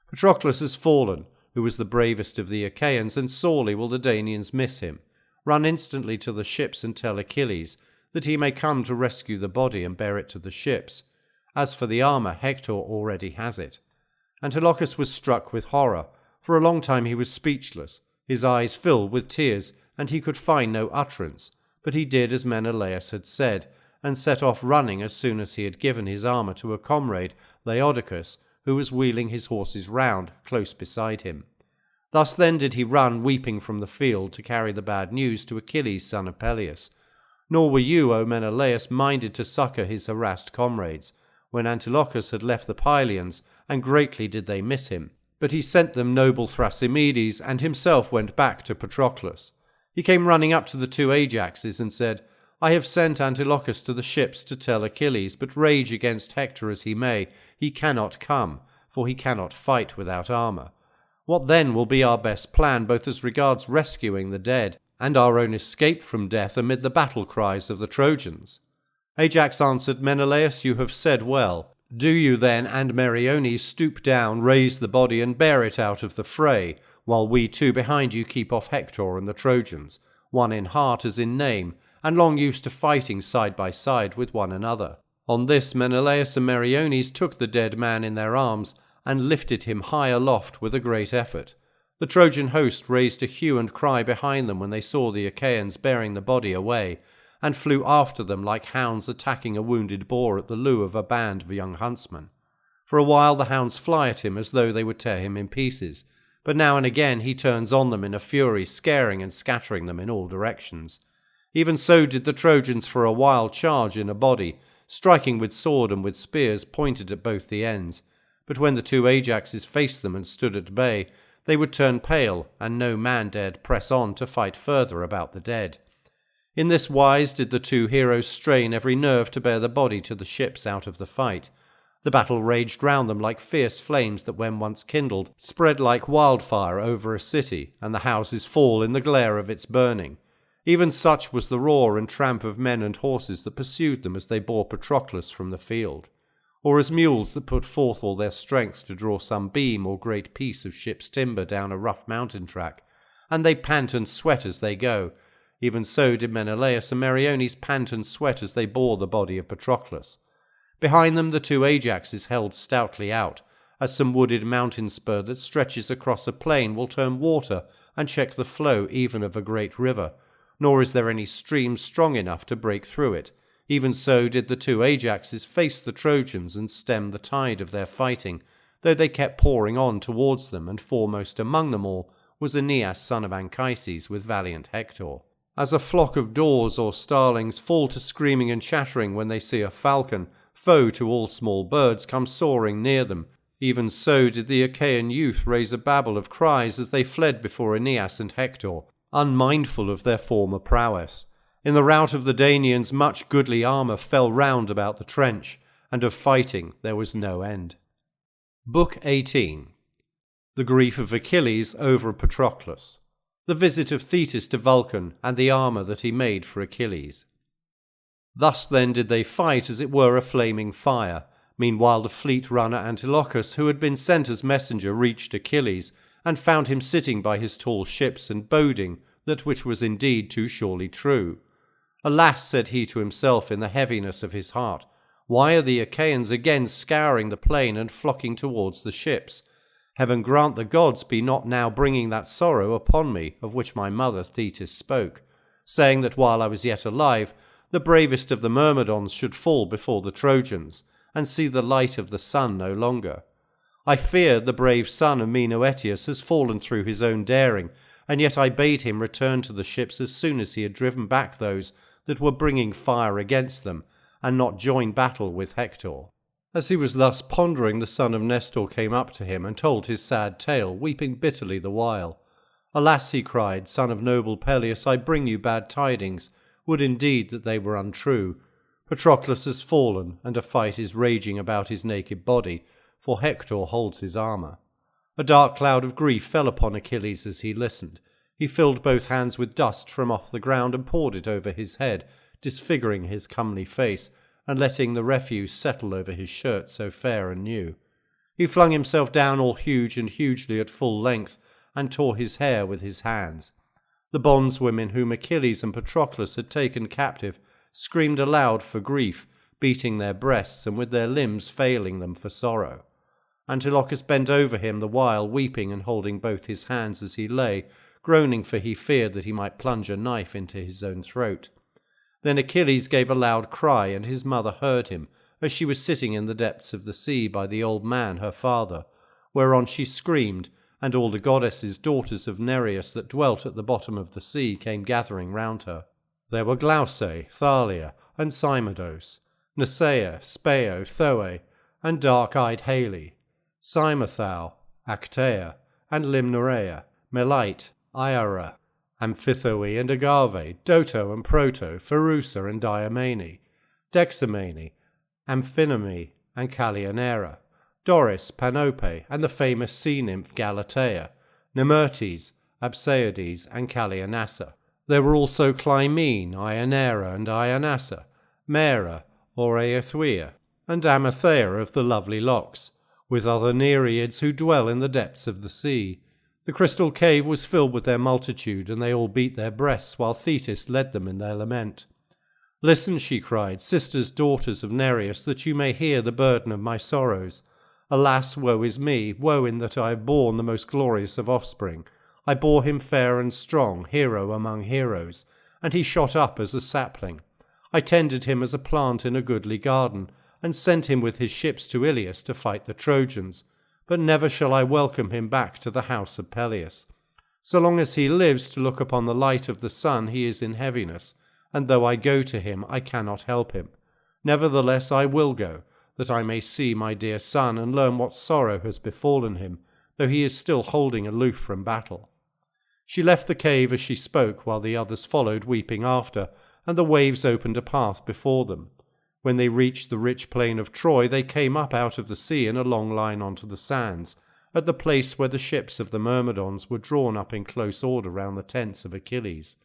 S1: Patroclus has fallen, who was the bravest of the Achaeans, and sorely will the Danaans miss him. Run instantly to the ships and tell Achilles that he may come to rescue the body and bear it to the ships. As for the armour, Hector already has it." Antilochus was struck with horror. For a long time he was speechless. His eyes filled with tears, and he could find no utterance. But he did as Menelaus had said, and set off running as soon as he had given his armour to a comrade, Laodocus, who was wheeling his horses round close beside him. Thus then did he run weeping from the field to carry the bad news to Achilles, son of Peleus. Nor were you, O Menelaus, minded to succour his harassed comrades, when Antilochus had left the Pylians, and greatly did they miss him. But he sent them noble Thrasymedes, and himself went back to Patroclus. He came running up to the 2 Ajaxes, and said, I have sent Antilochus to the ships to tell Achilles, but rage against Hector as he may, he cannot come, for he cannot fight without armour. What then will be our best plan, both as regards rescuing the dead and our own escape from death amid the battle cries of the Trojans?" Ajax answered, "Menelaus, you have said well. Do you then and Meriones stoop down, raise the body, and bear it out of the fray, while we two behind you keep off Hector and the Trojans, one in heart as in name, and long used to fighting side by side with one another." On this Menelaus and Meriones took the dead man in their arms, and lifted him high aloft with a great effort. The Trojan host raised a hue and cry behind them when they saw the Achaeans bearing the body away, and flew after them like hounds attacking a wounded boar at the loo of a band of young huntsmen. For a while the hounds fly at him as though they would tear him in pieces, but now and again he turns on them in a fury, scaring and scattering them in all directions. Even so did the Trojans for a while charge in a body, striking with sword and with spears pointed at both the ends. But when the two Ajaxes faced them and stood at bay, they would turn pale, and no man dared press on to fight further about the dead. In this wise did the two heroes strain every nerve to bear the body to the ships out of the fight. The battle raged round them like fierce flames that, when once kindled, spread like wildfire over a city, and the houses fall in the glare of its burning. Even such was the roar and tramp of men and horses that pursued them as they bore Patroclus from the field, or as mules that put forth all their strength to draw some beam or great piece of ship's timber down a rough mountain track, and they pant and sweat as they go. Even so did Menelaus and Meriones pant and sweat as they bore the body of Patroclus. Behind them the two Ajaxes held stoutly out, as some wooded mountain spur that stretches across a plain will turn water and check the flow even of a great river, nor is there any stream strong enough to break through it. Even so did the two Ajaxes face the Trojans and stem the tide of their fighting, though they kept pouring on towards them, and foremost among them all was Aeneas son of Anchises with valiant Hector. As a flock of daws or starlings fall to screaming and chattering when they see a falcon, foe to all small birds, come soaring near them, even so did the Achaean youth raise a babel of cries as they fled before Aeneas and Hector, unmindful of their former prowess. In the rout of the Danaans much goodly armour fell round about the trench, and of fighting there was no end. Book 18. The grief of Achilles over Patroclus. The visit of Thetis to Vulcan, and the armour that he made for Achilles. Thus then did they fight as it were a flaming fire. Meanwhile the fleet runner Antilochus, who had been sent as messenger, reached Achilles, and found him sitting by his tall ships and boding that which was indeed too surely true. "Alas," said he to himself in the heaviness of his heart, "why are the Achaeans again scouring the plain and flocking towards the ships? Heaven grant the gods be not now bringing that sorrow upon me of which my mother Thetis spoke, saying that while I was yet alive, the bravest of the Myrmidons should fall before the Trojans, and see the light of the sun no longer. I fear the brave son of Menoetius has fallen through his own daring, and yet I bade him return to the ships as soon as he had driven back those that were bringing fire against them, and not join battle with Hector." As he was thus pondering, the son of Nestor came up to him and told his sad tale, weeping bitterly the while. "Alas," he cried, "son of noble Peleus, I bring you bad tidings. Would indeed that they were untrue. Patroclus has fallen, and a fight is raging about his naked body, for Hector holds his armour." A dark cloud of grief fell upon Achilles as he listened. He filled both hands with dust from off the ground and poured it over his head, disfiguring his comely face, and letting the refuse settle over his shirt so fair and new. He flung himself down all huge and hugely at full length, and tore his hair with his hands. The bondswomen whom Achilles and Patroclus had taken captive screamed aloud for grief, beating their breasts and with their limbs failing them for sorrow. Antilochus bent over him the while, weeping and holding both his hands as he lay, groaning, for he feared that he might plunge a knife into his own throat. Then Achilles gave a loud cry, and his mother heard him, as she was sitting in the depths of the sea by the old man her father, whereon she screamed, and all the goddesses, daughters of Nereus, that dwelt at the bottom of the sea, came gathering round her. There were Glauce, Thalia, and Cymodos, Nasaea, Speo, Thoe, and dark-eyed Hale, Cymothau, Actaea, and Limnaea, Melite, Iara, Amphithoe and Agave, Doto and Proto, Pherusa and Diomene, Dexamene, Amphinome and Callianera, Doris, Panope, and the famous sea nymph Galatea, Nemertes, Abseides, and Callianassa. There were also Clymene, Ionera, and Ionassa, Mera, Oreithwea, and Amathea of the lovely locks, with other Nereids who dwell in the depths of the sea. The crystal cave was filled with their multitude, and they all beat their breasts, while Thetis led them in their lament. "Listen," she cried, "sisters, daughters of Nereus, that you may hear the burden of my sorrows. Alas, woe is me, woe in that I have borne the most glorious of offspring. I bore him fair and strong, hero among heroes, and he shot up as a sapling. I tended him as a plant in a goodly garden, and sent him with his ships to Ilius to fight the Trojans. But never shall I welcome him back to the house of Peleus. So long as he lives to look upon the light of the sun, he is in heaviness, and though I go to him, I cannot help him. Nevertheless I will go, that I may see my dear son and learn what sorrow has befallen him, though he is still holding aloof from battle." She left the cave as she spoke, while the others followed, weeping after, and the waves opened a path before them. When they reached the rich plain of Troy, they came up out of the sea in a long line onto the sands, at the place where the ships of the Myrmidons were drawn up in close order round the tents of Achilles.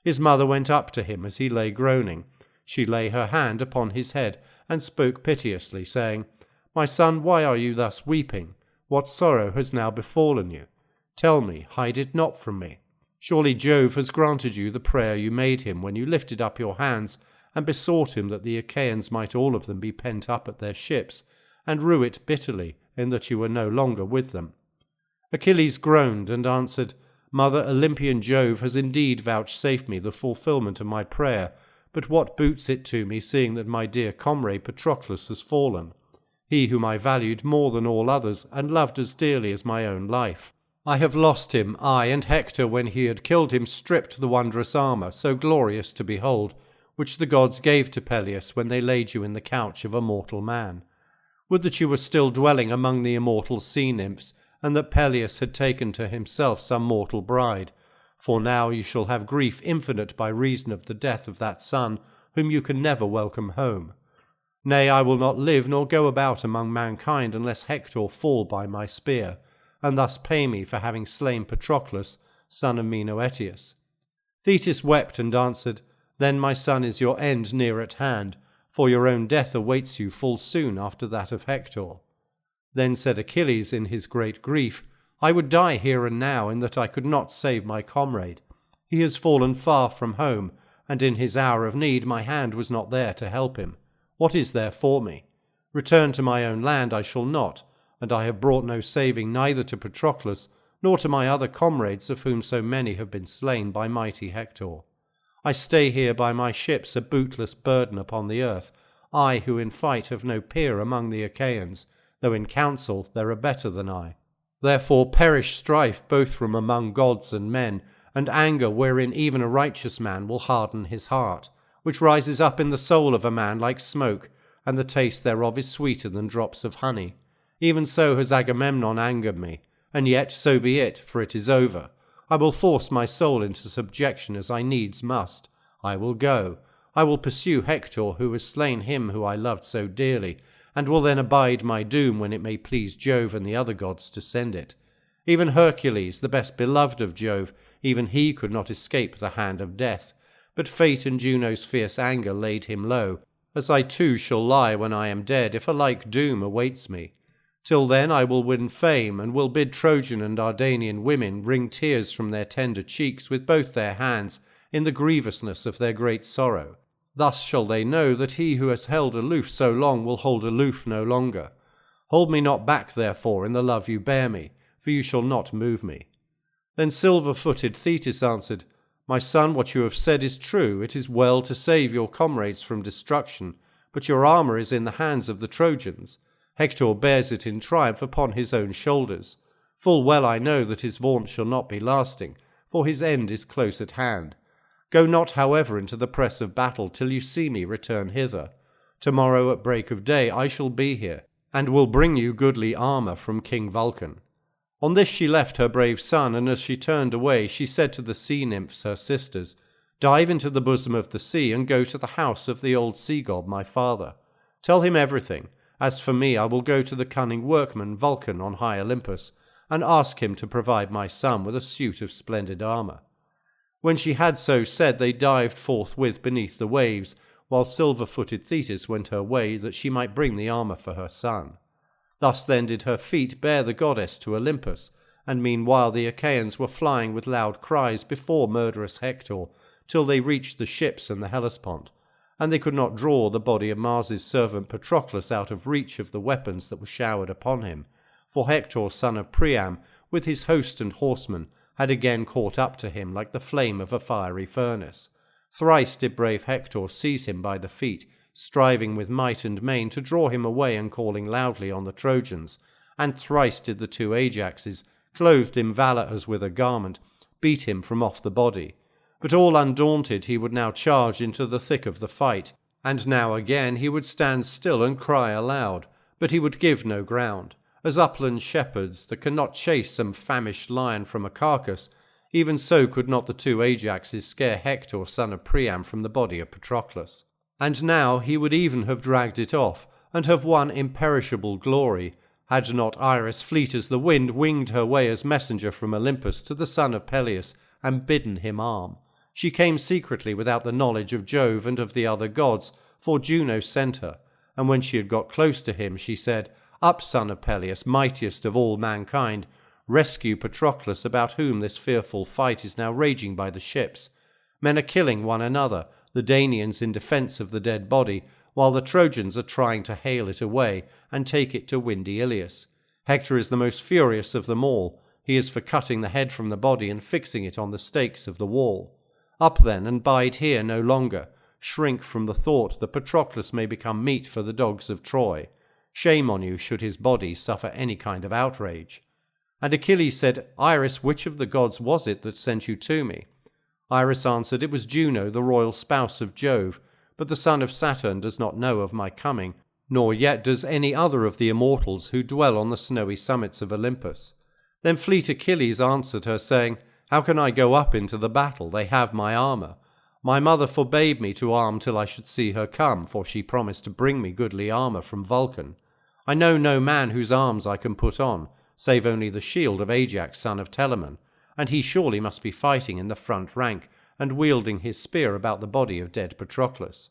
S1: His mother went up to him as he lay groaning. She lay her hand upon his head and spoke piteously, saying, "My son, why are you thus weeping? What sorrow has now befallen you? Tell me, hide it not from me. Surely Jove has granted you the prayer you made him when you lifted up your hands and besought him that the Achaeans might all of them be pent up at their ships, and rue it bitterly in that you were no longer with them." Achilles groaned and answered, "Mother, Olympian Jove has indeed vouchsafed me the fulfilment of my prayer, but what boots it to me, seeing that my dear comrade Patroclus has fallen, he whom I valued more than all others, and loved as dearly as my own life? I have lost him, I and Hector, when he had killed him, stripped the wondrous armour, so glorious to behold, which the gods gave to Peleus when they laid you in the couch of a mortal man. Would that you were still dwelling among the immortal sea nymphs, and that Peleus had taken to himself some mortal bride, for now you shall have grief infinite by reason of the death of that son, whom you can never welcome home. Nay, I will not live nor go about among mankind unless Hector fall by my spear, and thus pay me for having slain Patroclus, son of Menoetius." Thetis wept and answered, "Then, my son, is your end near at hand, for your own death awaits you full soon after that of Hector." Then said Achilles in his great grief, "I would die here and now, in that I could not save my comrade. He has fallen far from home, and in his hour of need my hand was not there to help him. What is there for me? Return to my own land I shall not, and I have brought no saving neither to Patroclus nor to my other comrades, of whom so many have been slain by mighty Hector. I stay here by my ships, a bootless burden upon the earth, I who in fight have no peer among the Achaeans, though in counsel there are better than I. Therefore perish strife both from among gods and men, and anger wherein even a righteous man will harden his heart, which rises up in the soul of a man like smoke, and the taste thereof is sweeter than drops of honey. Even so has Agamemnon angered me, and yet so be it, for it is over. I will force my soul into subjection as I needs must. I will go. I will pursue Hector, who has slain him who I loved so dearly, and will then abide my doom when it may please Jove and the other gods to send it. Even Hercules, the best beloved of Jove, even he could not escape the hand of death, but fate and Juno's fierce anger laid him low, as I too shall lie when I am dead, if a like doom awaits me. Till then I will win fame, and will bid Trojan and Dardanian women wring tears from their tender cheeks with both their hands in the grievousness of their great sorrow. Thus shall they know that he who has held aloof so long will hold aloof no longer. Hold me not back, therefore, in the love you bear me, for you shall not move me." Then silver-footed Thetis answered, "My son, what you have said is true. It is well to save your comrades from destruction, but your armour is in the hands of the Trojans. Hector bears it in triumph upon his own shoulders. Full well I know that his vaunt shall not be lasting, for his end is close at hand. Go not, however, into the press of battle till you see me return hither. Tomorrow at break of day I shall be here, and will bring you goodly armour from King Vulcan." On this she left her brave son, and as she turned away, she said to the sea nymphs, her sisters, "Dive into the bosom of the sea and go to the house of the old sea god, my father. Tell him everything. As for me, I will go to the cunning workman Vulcan on high Olympus, and ask him to provide my son with a suit of splendid armour." When she had so said, they dived forthwith beneath the waves, while silver-footed Thetis went her way, that she might bring the armour for her son. Thus then did her feet bear the goddess to Olympus, and meanwhile the Achaeans were flying with loud cries before murderous Hector, till they reached the ships and the Hellespont, and they could not draw the body of Mars's servant Patroclus out of reach of the weapons that were showered upon him, for Hector, son of Priam, with his host and horsemen, had again caught up to him like the flame of a fiery furnace. Thrice did brave Hector seize him by the feet, striving with might and main to draw him away and calling loudly on the Trojans, and thrice did the two Ajaxes, clothed in valour as with a garment, beat him from off the body. But all undaunted he would now charge into the thick of the fight, and now again he would stand still and cry aloud, but he would give no ground. As upland shepherds that cannot chase some famished lion from a carcass, even so could not the two Ajaxes scare Hector, son of Priam, from the body of Patroclus. And now he would even have dragged it off, and have won imperishable glory, had not Iris, fleet as the wind, winged her way as messenger from Olympus to the son of Peleus, and bidden him arm. She came secretly without the knowledge of Jove and of the other gods, for Juno sent her, and when she had got close to him, she said, "Up, son of Peleus, mightiest of all mankind, rescue Patroclus, about whom this fearful fight is now raging by the ships. Men are killing one another, the Danaans in defence of the dead body, while the Trojans are trying to hale it away and take it to windy Ilius. Hector is the most furious of them all. He is for cutting the head from the body and fixing it on the stakes of the wall. Up then, and bide here no longer. Shrink from the thought that Patroclus may become meat for the dogs of Troy. Shame on you should his body suffer any kind of outrage." And Achilles said, "Iris, which of the gods was it that sent you to me?" Iris answered, "It was Juno, the royal spouse of Jove, but the son of Saturn does not know of my coming, nor yet does any other of the immortals who dwell on the snowy summits of Olympus." Then fleet Achilles answered her, saying, "How can I go up into the battle? They have my armour. My mother forbade me to arm till I should see her come, for she promised to bring me goodly armour from Vulcan. I know no man whose arms I can put on, save only the shield of Ajax, son of Telamon, and he surely must be fighting in the front rank, and wielding his spear about the body of dead Patroclus."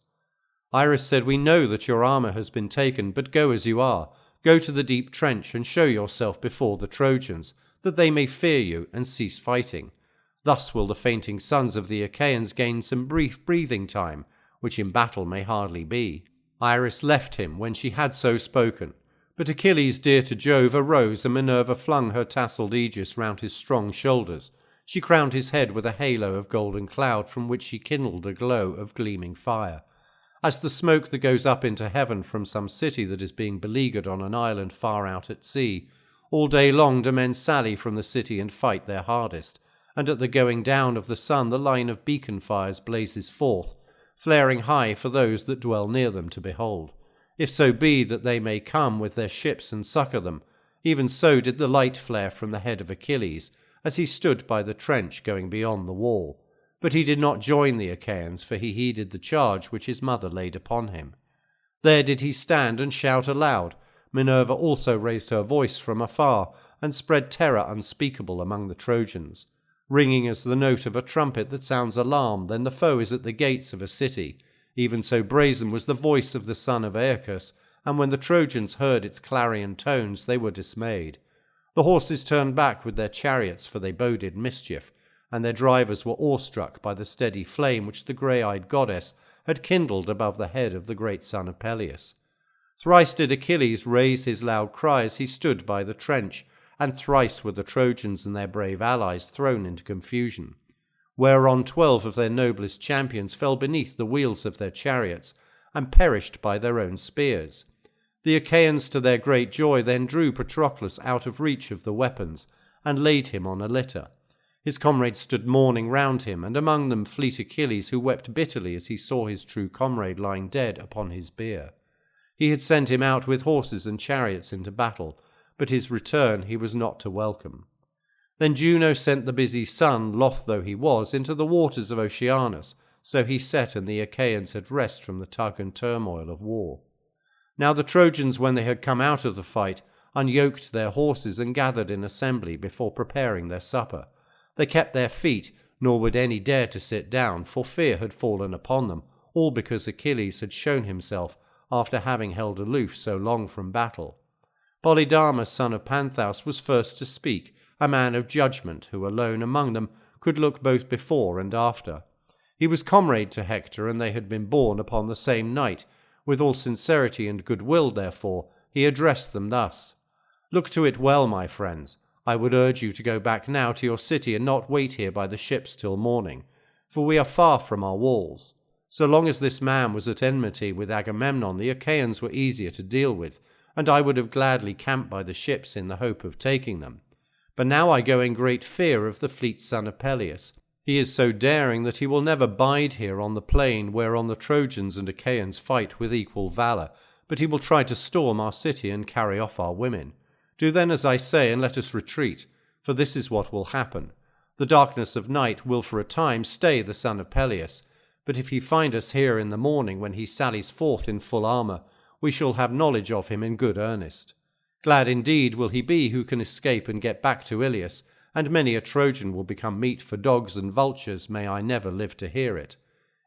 S1: Iris said, "We know that your armour has been taken, but go as you are. Go to the deep trench and show yourself before the Trojans, that they may fear you and cease fighting. Thus will the fainting sons of the Achaeans gain some brief breathing time, which in battle may hardly be." Iris left him when she had so spoken. But Achilles, dear to Jove, arose, and Minerva flung her tasselled aegis round his strong shoulders. She crowned his head with a halo of golden cloud, from which she kindled a glow of gleaming fire. As the smoke that goes up into heaven from some city that is being beleaguered on an island far out at sea, all day long do men sally from the city and fight their hardest, and at the going down of the sun the line of beacon fires blazes forth, flaring high for those that dwell near them to behold. If so be that they may come with their ships and succour them, even so did the light flare from the head of Achilles, as he stood by the trench going beyond the wall. But he did not join the Achaeans, for he heeded the charge which his mother laid upon him. There did he stand and shout aloud. Minerva also raised her voice from afar, and spread terror unspeakable among the Trojans. Ringing as the note of a trumpet that sounds alarm, then the foe is at the gates of a city. Even so brazen was the voice of the son of Aeacus, and when the Trojans heard its clarion tones, they were dismayed. The horses turned back with their chariots, for they boded mischief, and their drivers were awestruck by the steady flame which the grey-eyed goddess had kindled above the head of the great son of Peleus. Thrice did Achilles raise his loud cry as he stood by the trench, and thrice were the Trojans and their brave allies thrown into confusion, whereon 12 of their noblest champions fell beneath the wheels of their chariots, and perished by their own spears. The Achaeans, to their great joy, then drew Patroclus out of reach of the weapons, and laid him on a litter. His comrades stood mourning round him, and among them fleet Achilles, who wept bitterly as he saw his true comrade lying dead upon his bier. He had sent him out with horses and chariots into battle, but his return he was not to welcome. Then Juno sent the busy sun, loth though he was, into the waters of Oceanus, so he set and the Achaeans had rest from the tug and turmoil of war. Now the Trojans, when they had come out of the fight, unyoked their horses and gathered in assembly before preparing their supper. They kept their feet, nor would any dare to sit down, for fear had fallen upon them, all because Achilles had shown himself after having held aloof so long from battle. Polydamas, son of Panthous, was first to speak, a man of judgment, who alone among them could look both before and after. He was comrade to Hector, and they had been born upon the same night. With all sincerity and goodwill, therefore, he addressed them thus: "Look to it well, my friends. I would urge you to go back now to your city and not wait here by the ships till morning, for we are far from our walls. So long as this man was at enmity with Agamemnon, the Achaeans were easier to deal with, and I would have gladly camped by the ships in the hope of taking them. But now I go in great fear of the fleet son of Peleus. He is so daring that he will never bide here on the plain whereon the Trojans and Achaeans fight with equal valour, but he will try to storm our city and carry off our women. Do then as I say, and let us retreat, for this is what will happen. The darkness of night will for a time stay the son of Peleus, but if he find us here in the morning when he sallies forth in full armour, we shall have knowledge of him in good earnest. Glad indeed will he be who can escape and get back to Ilius, and many a Trojan will become meat for dogs and vultures, may I never live to hear it.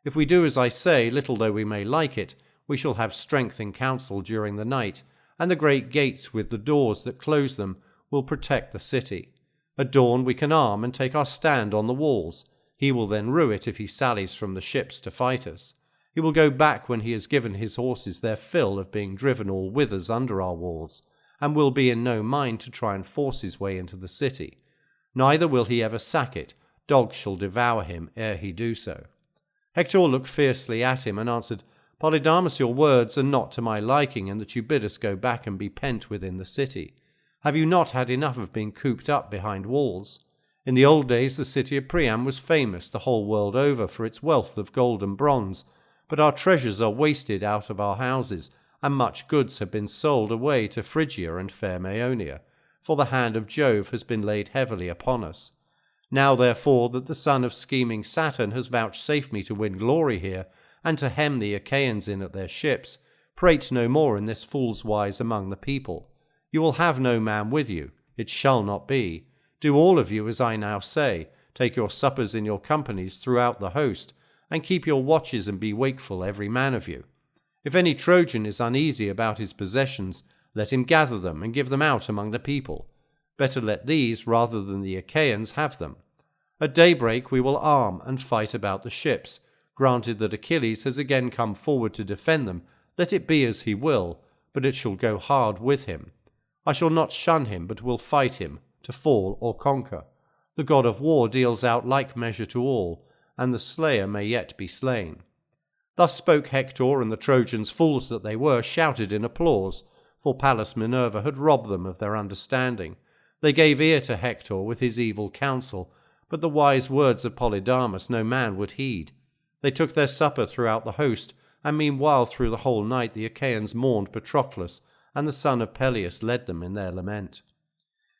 S1: If we do as I say, little though we may like it, we shall have strength in council during the night, and the great gates with the doors that close them will protect the city. At dawn we can arm and take our stand on the walls. He will then rue it if he sallies from the ships to fight us. He will go back when he has given his horses their fill of being driven all withers under our walls, and will be in no mind to try and force his way into the city. Neither will he ever sack it. Dogs shall devour him ere he do so." Hector looked fiercely at him and answered, "Polydamas, your words are not to my liking, in that you bid us go back and be pent within the city. Have you not had enough of being cooped up behind walls? In the old days the city of Priam was famous the whole world over for its wealth of gold and bronze, but our treasures are wasted out of our houses, and much goods have been sold away to Phrygia and fair Maeonia, for the hand of Jove has been laid heavily upon us. Now, therefore, that the son of scheming Saturn has vouchsafed me to win glory here, and to hem the Achaeans in at their ships, prate no more in this fool's wise among the people. You will have no man with you. It shall not be. Do all of you as I now say. Take your suppers in your companies throughout the host, and keep your watches and be wakeful every man of you. If any Trojan is uneasy about his possessions, let him gather them and give them out among the people. Better let these, rather than the Achaeans, have them. At daybreak we will arm and fight about the ships. Granted that Achilles has again come forward to defend them, let it be as he will, but it shall go hard with him. I shall not shun him, but will fight him, to fall or conquer. The god of war deals out like measure to all, and the slayer may yet be slain." Thus spoke Hector, and the Trojans, fools that they were, shouted in applause, for Pallas Minerva had robbed them of their understanding. They gave ear to Hector with his evil counsel, but the wise words of Polydamas no man would heed. They took their supper throughout the host, and meanwhile through the whole night the Achaeans mourned Patroclus, and the son of Peleus led them in their lament.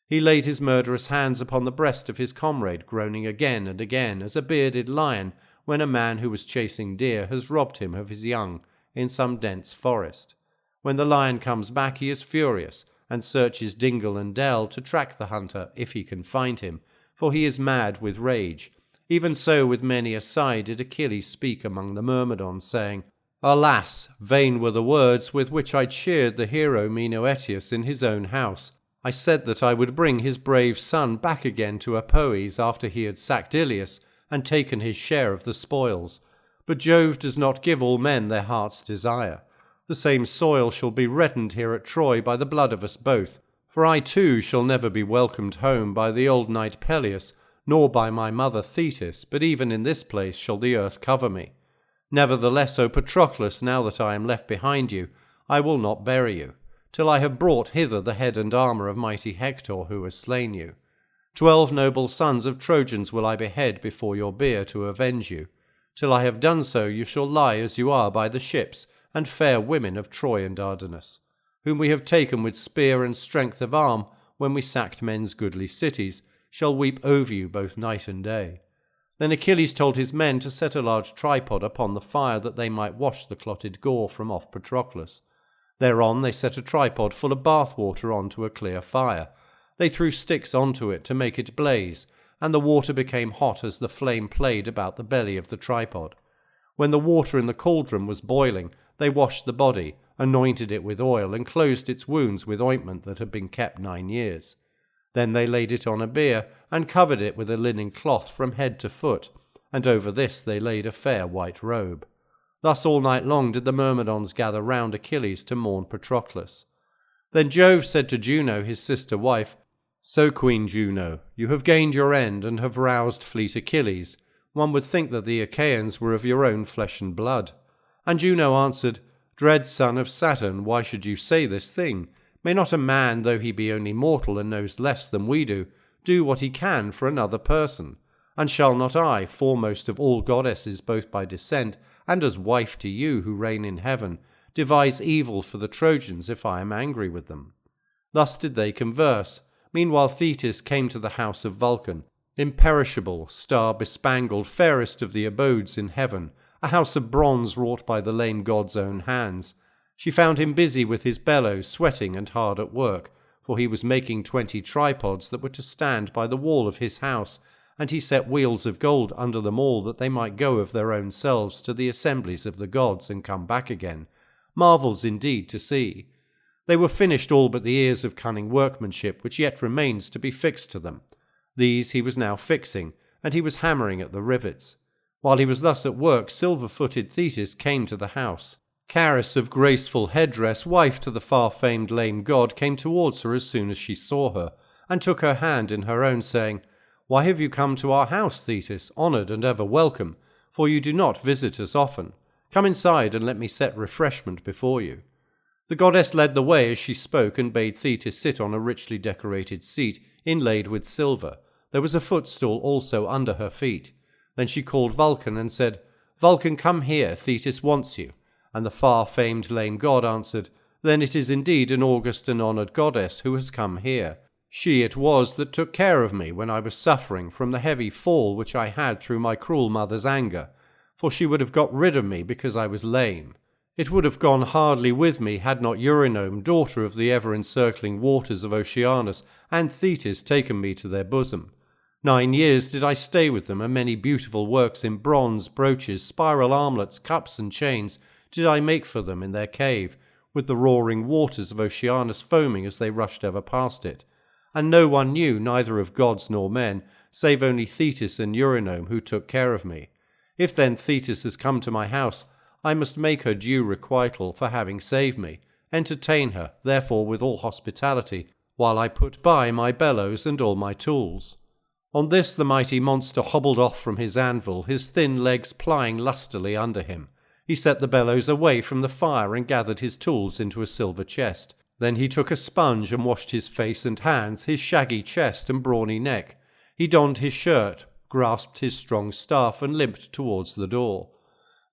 S1: He laid his murderous hands upon the breast of his comrade, groaning again and again, as a bearded lion, when a man who was chasing deer has robbed him of his young in some dense forest. When the lion comes back he is furious, and searches dingle and dell to track the hunter if he can find him, for he is mad with rage. Even so with many a sigh did Achilles speak among the Myrmidons, saying, "Alas, vain were the words with which I cheered the hero Menoetius in his own house. I said that I would bring his brave son back again to Apoes after he had sacked Ilius and taken his share of the spoils. But Jove does not give all men their heart's desire. The same soil shall be reddened here at Troy by the blood of us both, for I too shall never be welcomed home by the old knight Peleus, nor by my mother Thetis, but even in this place shall the earth cover me. Nevertheless, O Patroclus, now that I am left behind you, I will not bury you, till I have brought hither the head and armour of mighty Hector, who has slain you. 12 noble sons of Trojans will I behead before your bier to avenge you. Till I have done so, you shall lie as you are by the ships, and fair women of Troy and Dardanus. whom we have taken with spear and strength of arm when we sacked men's goodly cities, shall weep over you both night and day. Then Achilles told his men to set a large tripod upon the fire that they might wash the clotted gore from off Patroclus. Thereon they set a tripod full of bath water onto a clear fire. They threw sticks onto it to make it blaze, and the water became hot as the flame played about the belly of the tripod. When the water in the cauldron was boiling, they washed the body, anointed it with oil, and closed its wounds with ointment that had been kept 9 years. Then they laid it on a bier, and covered it with a linen cloth from head to foot, and over this they laid a fair white robe. Thus all night long did the Myrmidons gather round Achilles to mourn Patroclus. Then Jove said to Juno, his sister wife, "So, Queen Juno, you have gained your end, and have roused fleet Achilles. One would think that the Achaeans were of your own flesh and blood." And Juno answered, "Dread son of Saturn, why should you say this thing? May not a man, though he be only mortal and knows less than we do what he can for another person? And shall not I, foremost of all goddesses both by descent and as wife to you who reign in heaven, devise evil for the Trojans if I am angry with them?" Thus did they converse. Meanwhile Thetis came to the house of Vulcan, imperishable, star-bespangled, fairest of the abodes in heaven, a house of bronze wrought by the lame god's own hands. She found him busy with his bellows, sweating and hard at work, for he was making 20 tripods that were to stand by the wall of his house, and he set wheels of gold under them all that they might go of their own selves to the assemblies of the gods and come back again. Marvels indeed to see. They were finished all but the ears of cunning workmanship, which yet remains to be fixed to them. These he was now fixing, and he was hammering at the rivets. While he was thus at work, silver-footed Thetis came to the house. Charis of graceful headdress, wife to the far-famed lame god, came towards her as soon as she saw her, and took her hand in her own, saying, "Why have you come to our house, Thetis, honoured and ever welcome? For you do not visit us often. Come inside and let me set refreshment before you." The goddess led the way as she spoke, and bade Thetis sit on a richly decorated seat, inlaid with silver. There was a footstool also under her feet. Then she called Vulcan and said, "Vulcan, come here, Thetis wants you." And the far-famed lame god answered, "Then it is indeed an august and honoured goddess who has come here. She it was that took care of me when I was suffering from the heavy fall which I had through my cruel mother's anger, for she would have got rid of me because I was lame. It would have gone hardly with me had not Eurynome, daughter of the ever-encircling waters of Oceanus, and Thetis taken me to their bosom. 9 years did I stay with them, and many beautiful works in bronze, brooches, spiral armlets, cups and chains did I make for them in their cave, with the roaring waters of Oceanus foaming as they rushed ever past it. And no one knew, neither of gods nor men, save only Thetis and Eurynome, who took care of me. If then Thetis has come to my house, I must make her due requital for having saved me, entertain her, therefore, with all hospitality, while I put by my bellows and all my tools." On this the mighty monster hobbled off from his anvil, his thin legs plying lustily under him. He set the bellows away from the fire and gathered his tools into a silver chest. Then he took a sponge and washed his face and hands, his shaggy chest and brawny neck. He donned his shirt, grasped his strong staff, and limped towards the door.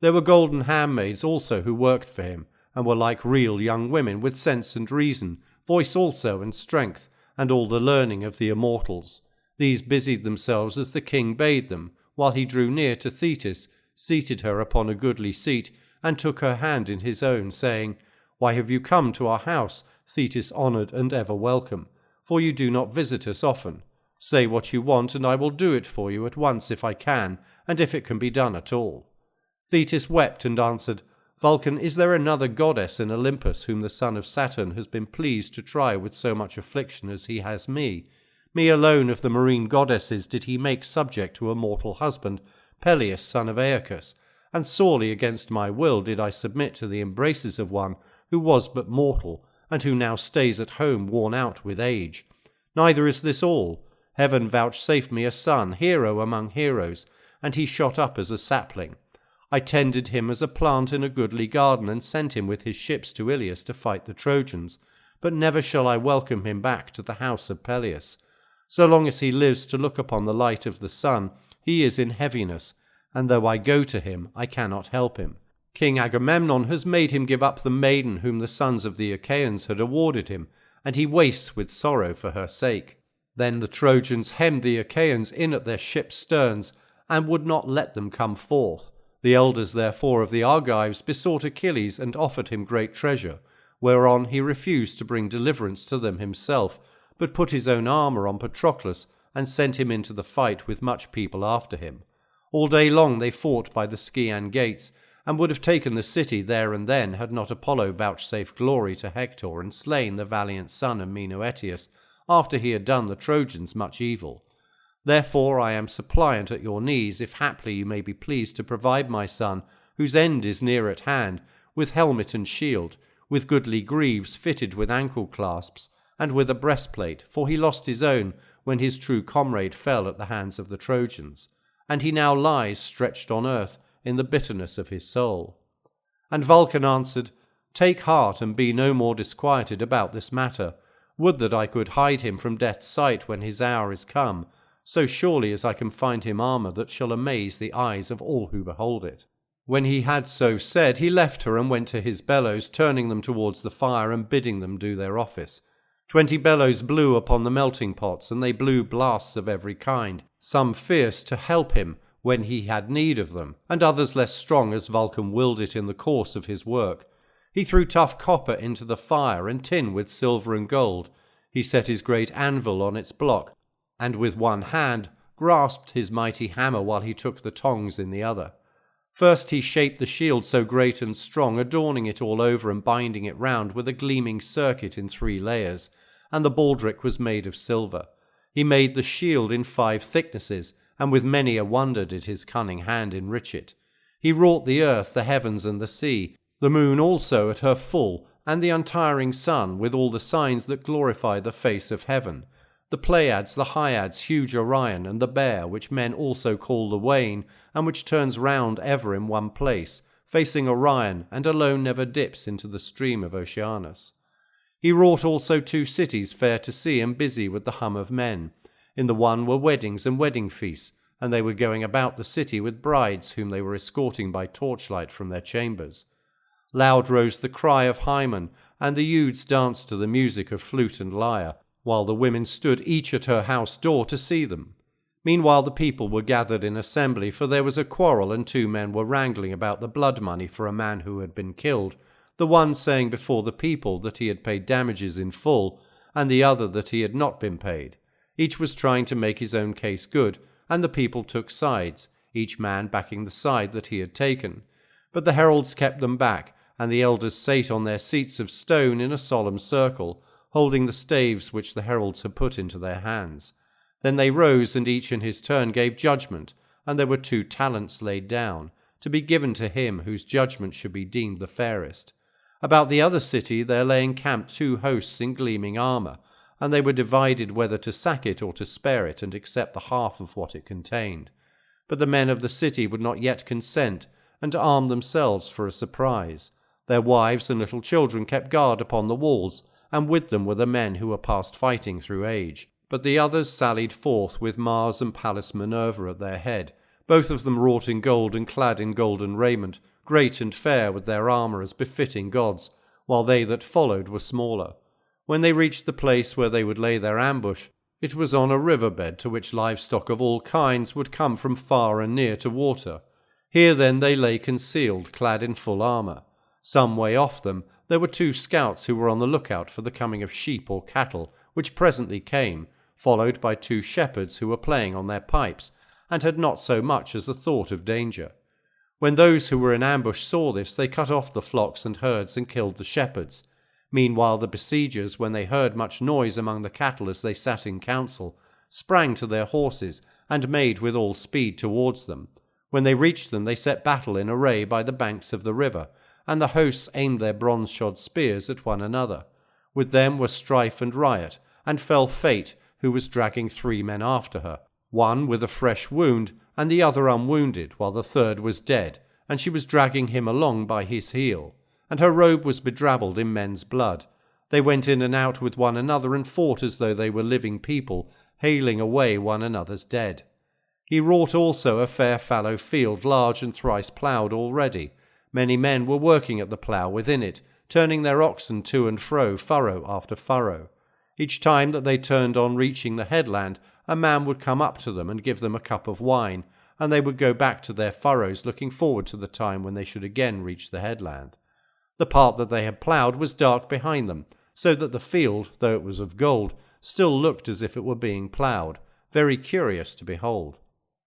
S1: There were golden handmaids also who worked for him, and were like real young women, with sense and reason, voice also and strength, and all the learning of the immortals. These busied themselves as the king bade them, while he drew near to Thetis, seated her upon a goodly seat, and took her hand in his own, saying, "Why have you come to our house, Thetis honoured and ever welcome? For you do not visit us often. Say what you want, and I will do it for you at once if I can, and if it can be done at all." Thetis wept and answered, "Vulcan, is there another goddess in Olympus whom the son of Saturn has been pleased to try with so much affliction as he has me? Me alone of the marine goddesses did he make subject to a mortal husband, Peleus, son of Aeacus, and sorely against my will did I submit to the embraces of one who was but mortal, and who now stays at home worn out with age. Neither is this all. Heaven vouchsafed me a son, hero among heroes, and he shot up as a sapling. I tended him as a plant in a goodly garden, and sent him with his ships to Ilius to fight the Trojans, but never shall I welcome him back to the house of Peleus. So long as he lives to look upon the light of the sun, he is in heaviness, and though I go to him, I cannot help him. King Agamemnon has made him give up the maiden whom the sons of the Achaeans had awarded him, and he wastes with sorrow for her sake. Then the Trojans hemmed the Achaeans in at their ships' sterns, and would not let them come forth. The elders therefore of the Argives besought Achilles and offered him great treasure, whereon he refused to bring deliverance to them himself, but put his own armour on Patroclus, and sent him into the fight with much people after him. All day long they fought by the Scaean gates, and would have taken the city there and then had not Apollo vouchsafed glory to Hector and slain the valiant son of Menoetius, after he had done the Trojans much evil. Therefore I am suppliant at your knees, if haply you may be pleased to provide my son, whose end is near at hand, with helmet and shield, with goodly greaves fitted with ankle clasps, and with a breastplate, for he lost his own when his true comrade fell at the hands of the Trojans, and he now lies stretched on earth in the bitterness of his soul. And Vulcan answered, Take heart and be no more disquieted about this matter. Would that I could hide him from death's sight when his hour is come, so surely as I can find him armour that shall amaze the eyes of all who behold it. When he had so said, he left her and went to his bellows, turning them towards the fire and bidding them do their office. 20 bellows blew upon the melting pots, and they blew blasts of every kind, some fierce to help him when he had need of them, and others less strong as Vulcan willed it in the course of his work. He threw tough copper into the fire, and tin with silver and gold. He set his great anvil on its block, and with one hand grasped his mighty hammer while he took the tongs in the other. First he shaped the shield so great and strong, adorning it all over and binding it round with a gleaming circuit in 3 layers, and the baldric was made of silver. He made the shield in 5 thicknesses, and with many a wonder did his cunning hand enrich it. He wrought the earth, the heavens, and the sea, the moon also at her full, and the untiring sun, with all the signs that glorify the face of heaven, the Pleiades, the Hyads, huge Orion, and the Bear, which men also call the Wain, and which turns round ever in one place, facing Orion, and alone never dips into the stream of Oceanus. He wrought also 2 cities fair to see and busy with the hum of men. In the one were weddings and wedding feasts, and they were going about the city with brides whom they were escorting by torchlight from their chambers. Loud rose the cry of Hymen, and the youths danced to the music of flute and lyre, while the women stood each at her house door to see them. Meanwhile the people were gathered in assembly, for there was a quarrel, and 2 men were wrangling about the blood money for a man who had been killed, the one saying before the people that he had paid damages in full, and the other that he had not been paid. Each was trying to make his own case good, and the people took sides, each man backing the side that he had taken. But the heralds kept them back, and the elders sate on their seats of stone in a solemn circle, holding the staves which the heralds had put into their hands. Then they rose, and each in his turn gave judgment, and there were 2 talents laid down, to be given to him whose judgment should be deemed the fairest. About the other city there lay encamped 2 hosts in gleaming armour, and they were divided whether to sack it or to spare it and accept the half of what it contained. But the men of the city would not yet consent, and armed themselves for a surprise. Their wives and little children kept guard upon the walls, and with them were the men who were past fighting through age. But the others sallied forth with Mars and Pallas Minerva at their head, both of them wrought in gold and clad in golden raiment, great and fair with their armour as befitting gods, while they that followed were smaller. When they reached the place where they would lay their ambush, it was on a river-bed to which livestock of all kinds would come from far and near to water. Here then they lay concealed, clad in full armour. Some way off them there were 2 scouts who were on the lookout for the coming of sheep or cattle, which presently came, followed by 2 shepherds who were playing on their pipes, and had not so much as a thought of danger. When those who were in ambush saw this, they cut off the flocks and herds and killed the shepherds. Meanwhile the besiegers, when they heard much noise among the cattle as they sat in council, sprang to their horses, and made with all speed towards them. When they reached them, they set battle in array by the banks of the river, and the hosts aimed their bronze-shod spears at one another. With them were strife and riot, and fell Fate, who was dragging 3 men after her, one with a fresh wound, and the other unwounded, while the third was dead, and she was dragging him along by his heel, and her robe was bedrabbled in men's blood. They went in and out with one another, and fought as though they were living people, haling away one another's dead. He wrought also a fair fallow field, large and thrice ploughed already, Many men were working at the plough within it, turning their oxen to and fro, furrow after furrow. Each time that they turned on reaching the headland, a man would come up to them and give them a cup of wine, and they would go back to their furrows, looking forward to the time when they should again reach the headland. The part that they had ploughed was dark behind them, so that the field, though it was of gold, still looked as if it were being ploughed, very curious to behold.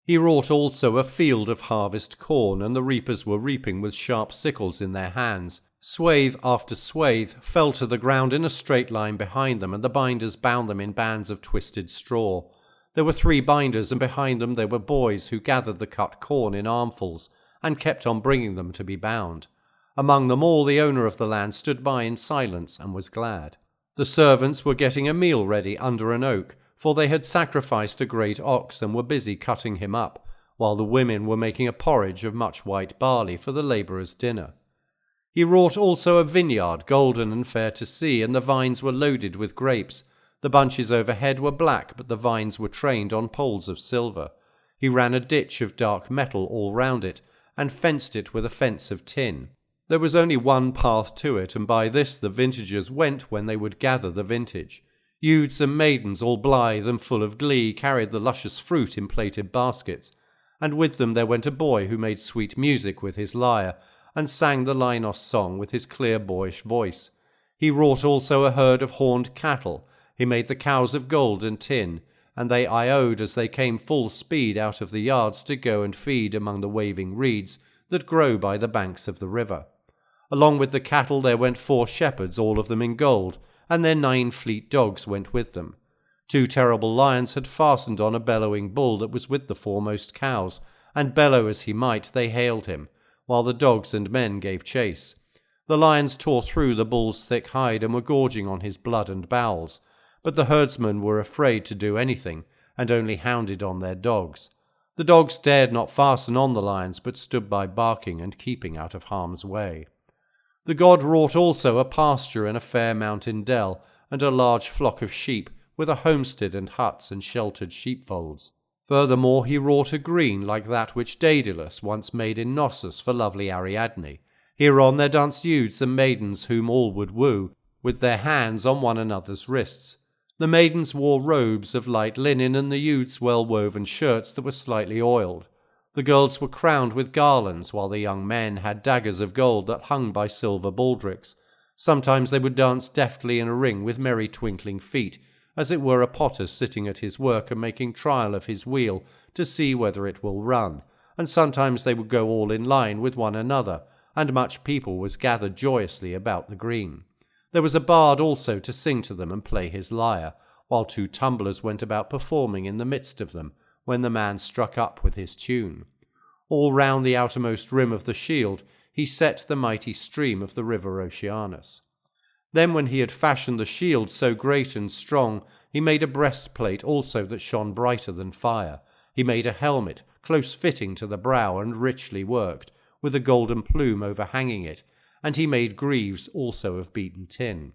S1: He wrought also a field of harvest corn, and the reapers were reaping with sharp sickles in their hands. Swathe after swathe fell to the ground in a straight line behind them, and the binders bound them in bands of twisted straw. There were 3 binders, and behind them there were boys who gathered the cut corn in armfuls, and kept on bringing them to be bound. Among them all the owner of the land stood by in silence, and was glad. The servants were getting a meal ready under an oak, for they had sacrificed a great ox, and were busy cutting him up, while the women were making a porridge of much white barley for the labourers' dinner. He wrought also a vineyard, golden and fair to see, and the vines were loaded with grapes. The bunches overhead were black, but the vines were trained on poles of silver. He ran a ditch of dark metal all round it, and fenced it with a fence of tin. There was only one path to it, and by this the vintagers went when they would gather the vintage. Youths and maidens, all blithe and full of glee, carried the luscious fruit in plated baskets, and with them there went a boy who made sweet music with his lyre, and sang the Linos song with his clear boyish voice. He wrought also a herd of horned cattle. He made the cows of gold and tin, and they iowed as they came full speed out of the yards to go and feed among the waving reeds that grow by the banks of the river. Along with the cattle there went 4 shepherds, all of them in gold, and their 9 fleet dogs went with them. 2 terrible lions had fastened on a bellowing bull that was with the foremost cows, and bellow as he might, they hailed him, while the dogs and men gave chase. The lions tore through the bull's thick hide and were gorging on his blood and bowels, but the herdsmen were afraid to do anything, and only hounded on their dogs. The dogs dared not fasten on the lions, but stood by barking and keeping out of harm's way. The god wrought also a pasture in a fair mountain dell, and a large flock of sheep, with a homestead and huts and sheltered sheepfolds. Furthermore he wrought a green like that which Daedalus once made in Knossos for lovely Ariadne. Hereon there danced youths and maidens whom all would woo, with their hands on one another's wrists. The maidens wore robes of light linen, and the youths well-woven shirts that were slightly oiled. The girls were crowned with garlands, while the young men had daggers of gold that hung by silver baldricks. Sometimes they would dance deftly in a ring with merry twinkling feet, as it were a potter sitting at his work and making trial of his wheel to see whether it will run, and sometimes they would go all in line with one another, and much people was gathered joyously about the green. There was a bard also to sing to them and play his lyre, while 2 tumblers went about performing in the midst of them, when the man struck up with his tune. All round the outermost rim of the shield he set the mighty stream of the river Oceanus. Then when he had fashioned the shield so great and strong, he made a breastplate also that shone brighter than fire. He made a helmet, close-fitting to the brow and richly worked, with a golden plume overhanging it, and he made greaves also of beaten tin.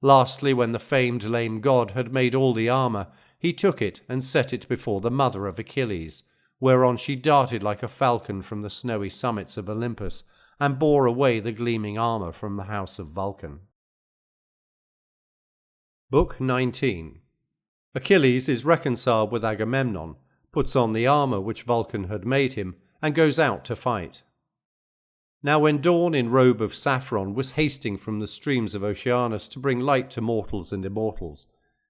S1: Lastly, when the famed lame god had made all the armour, he took it and set it before the mother of Achilles, whereon she darted like a falcon from the snowy summits of Olympus, and bore away the gleaming armour from the house of Vulcan. Book 19. Achilles is reconciled with Agamemnon, puts on the armour which Vulcan had made him, and goes out to fight. Now when Dawn in robe of saffron was hasting from the streams of Oceanus to bring light to mortals and immortals,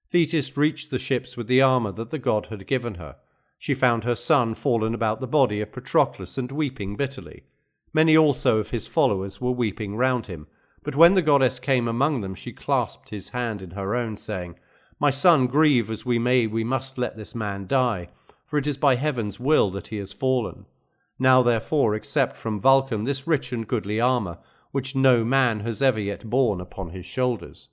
S1: Thetis reached the ships with the armour that the god had given her. She found her son fallen about the body of Patroclus and weeping bitterly. Many also of his followers were weeping round him, but when the goddess came among them she clasped his hand in her own, saying, "My son, grieve as we may, we must let this man die, for it is by heaven's will that he has fallen. Now therefore accept from Vulcan this rich and goodly armour, which no man has ever yet borne upon his shoulders."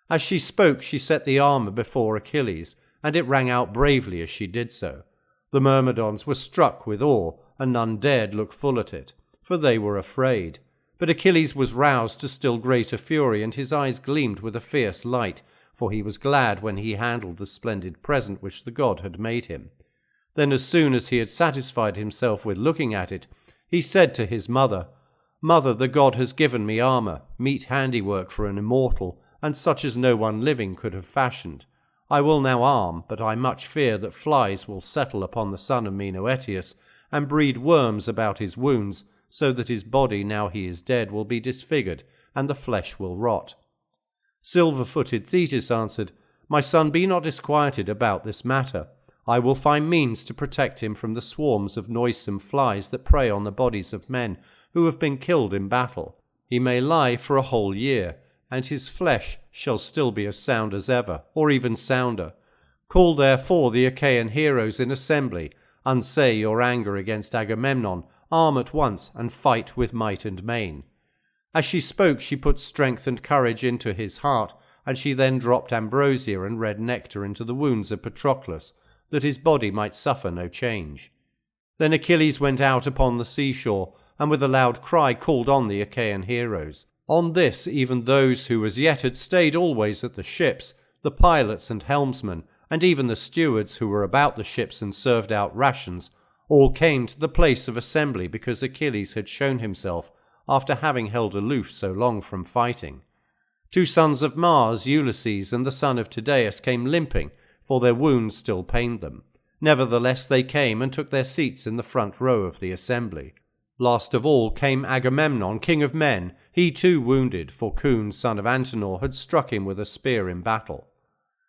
S1: As she spoke she set the armour before Achilles, and it rang out bravely as she did so. The Myrmidons were struck with awe, and none dared look full at it, for they were afraid. But Achilles was roused to still greater fury, and his eyes gleamed with a fierce light, for he was glad when he handled the splendid present which the god had made him. Then as soon as he had satisfied himself with looking at it, he said to his mother, Mother, the god has given me armour, meet handiwork for an immortal, and such as no one living could have fashioned. I will now arm, but I much fear that flies will settle upon the son of Menoetius, and breed worms about his wounds, so that his body, now he is dead, will be disfigured, and the flesh will rot. Silver-footed Thetis answered, My son, be not disquieted about this matter. I will find means to protect him from the swarms of noisome flies that prey on the bodies of men who have been killed in battle. He may lie for a whole year, and his flesh shall still be as sound as ever, or even sounder. Call therefore the Achaean heroes in assembly, unsay your anger against Agamemnon, arm at once, and fight with might and main. As she spoke, she put strength and courage into his heart, and she then dropped ambrosia and red nectar into the wounds of Patroclus, that his body might suffer no change. Then Achilles went out upon the seashore, and with a loud cry called on the Achaean heroes. On this even those who as yet had stayed always at the ships, the pilots and helmsmen, and even the stewards who were about the ships and served out rations, all came to the place of assembly because Achilles had shown himself, after having held aloof so long from fighting. 2 sons of Mars, Ulysses and the son of Tydeus, came limping, for their wounds still pained them. Nevertheless they came and took their seats in the front row of the assembly. Last of all came Agamemnon, king of men, he too wounded, for Coon, son of Antenor, had struck him with a spear in battle.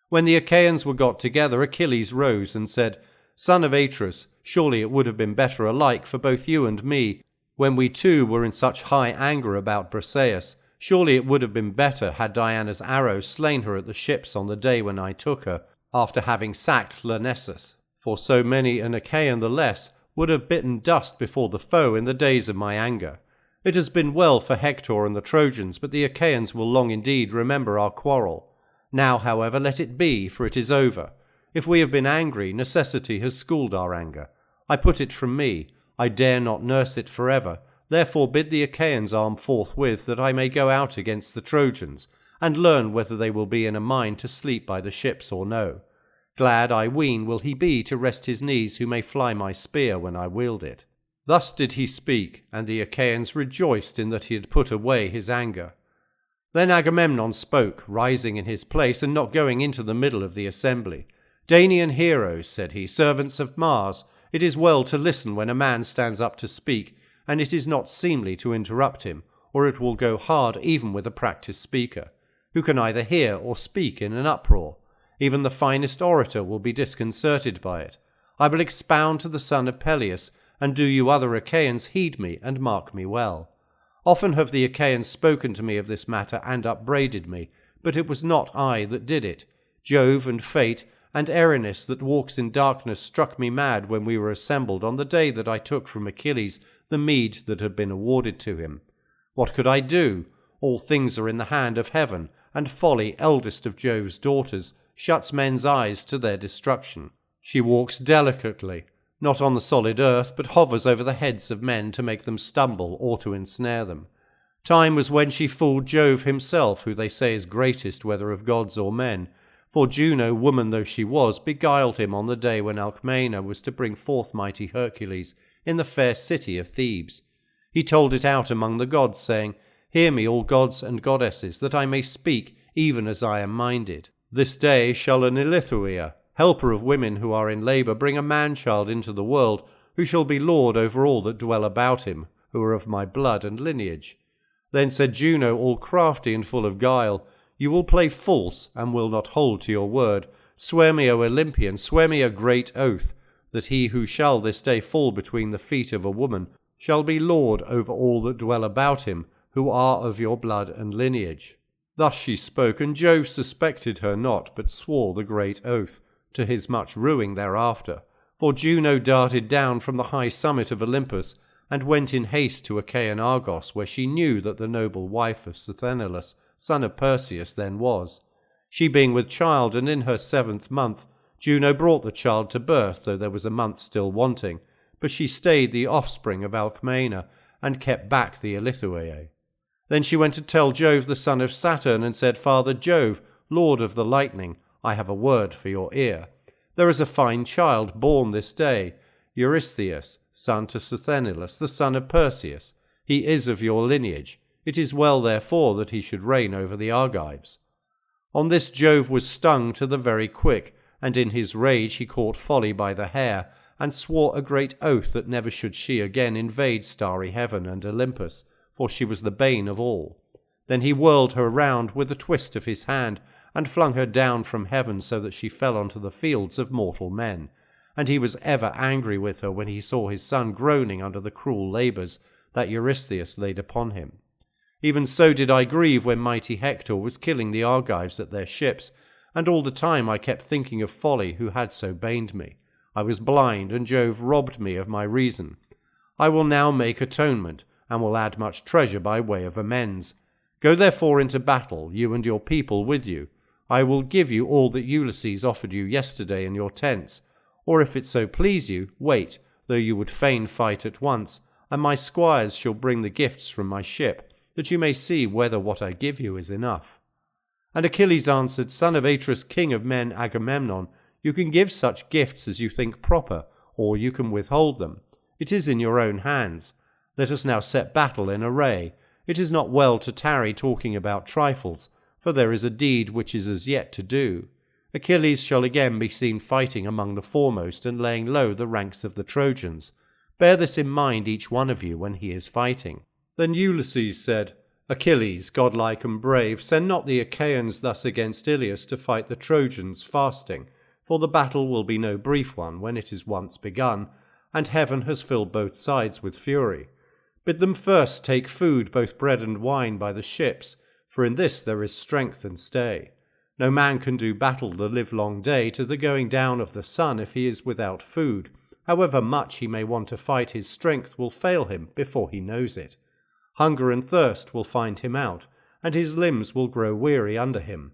S1: When the Achaeans were got together, Achilles rose and said, Son of Atreus, surely it would have been better alike for both you and me, when we too were in such high anger about Briseis. Surely it would have been better had Diana's arrow slain her at the ships on the day when I took her, after having sacked Lyrnessus, for so many an Achaean the less would have bitten dust before the foe in the days of my anger. It has been well for Hector and the Trojans, but the Achaeans will long indeed remember our quarrel. Now, however, let it be, for it is over. If we have been angry, necessity has schooled our anger. I put it from me. I dare not nurse it forever. Therefore bid the Achaeans arm forthwith, that I may go out against the Trojans, and learn whether they will be in a mind to sleep by the ships or no. Glad, I ween, will he be to rest his knees who may fly my spear when I wield it. Thus did he speak, and the Achaeans rejoiced in that he had put away his anger. Then Agamemnon spoke, rising in his place and not going into the middle of the assembly. Danaan heroes, said he, servants of Mars, it is well to listen when a man stands up to speak, and it is not seemly to interrupt him, or it will go hard even with a practised speaker, who can either hear or speak in an uproar. Even the finest orator will be disconcerted by it. I will expound to the son of Peleus, and do you other Achaeans heed me and mark me well. Often have the Achaeans spoken to me of this matter and upbraided me, but it was not I that did it. Jove and fate and Erinnys that walks in darkness struck me mad when we were assembled on the day that I took from Achilles the meed that had been awarded to him. What could I do? All things are in the hand of heaven, and Folly, eldest of Jove's daughters, shuts men's eyes to their destruction. She walks delicately, not on the solid earth, but hovers over the heads of men to make them stumble or to ensnare them. Time was when she fooled Jove himself, who they say is greatest whether of gods or men. For Juno, woman though she was, beguiled him on the day when Alcmena was to bring forth mighty Hercules in the fair city of Thebes. He told it out among the gods, saying, Hear me, all gods and goddesses, that I may speak even as I am minded. This day shall an Ilithuia, helper of women who are in labour, bring a man-child into the world, who shall be lord over all that dwell about him, who are of my blood and lineage. Then said Juno, all crafty and full of guile, You will play false, and will not hold to your word. Swear me, O Olympian, swear me a great oath, that he who shall this day fall between the feet of a woman shall be lord over all that dwell about him, who are of your blood and lineage. Thus she spoke, and Jove suspected her not, but swore the great oath, to his much ruing thereafter. For Juno darted down from the high summit of Olympus, and went in haste to Achaean Argos, where she knew that the noble wife of Sthenelus, son of Perseus, then was. She being with child, and in her 7th month, Juno brought the child to birth, though there was a month still wanting, but she stayed the offspring of Alcmena, and kept back the Ilithuiae. Then she went to tell Jove the son of Saturn, and said, Father Jove, lord of the lightning, I have a word for your ear. There is a fine child born this day, Eurystheus, son to Sthenelus, the son of Perseus. He is of your lineage. It is well, therefore, that he should reign over the Argives." On this Jove was stung to the very quick, and in his rage he caught Folly by the hair, and swore a great oath that never should she again invade starry heaven and Olympus, for she was the bane of all. Then he whirled her round with a twist of his hand, and flung her down from heaven so that she fell onto the fields of mortal men. And he was ever angry with her when he saw his son groaning under the cruel labours that Eurystheus laid upon him. Even so did I grieve when mighty Hector was killing the Argives at their ships, and all the time I kept thinking of Folly, who had so baned me. I was blind, and Jove robbed me of my reason. I will now make atonement, and will add much treasure by way of amends. Go therefore into battle, you and your people with you. I will give you all that Ulysses offered you yesterday in your tents. Or if it so please you, wait, though you would fain fight at once, and my squires shall bring the gifts from my ship, that you may see whether what I give you is enough." And Achilles answered, "Son of Atreus, king of men, Agamemnon, you can give such gifts as you think proper, or you can withhold them. It is in your own hands. Let us now set battle in array. It is not well to tarry talking about trifles, for there is a deed which is as yet to do. Achilles shall again be seen fighting among the foremost and laying low the ranks of the Trojans. Bear this in mind, each one of you, when he is fighting." Then Ulysses said, "Achilles, godlike and brave, send not the Achaeans thus against Ilius to fight the Trojans fasting, for the battle will be no brief one when it is once begun, and heaven has filled both sides with fury. Bid them first take food, both bread and wine, by the ships, for in this there is strength and stay. No man can do battle the livelong day to the going down of the sun if he is without food. However much he may want to fight, his strength will fail him before he knows it. Hunger and thirst will find him out, and his limbs will grow weary under him.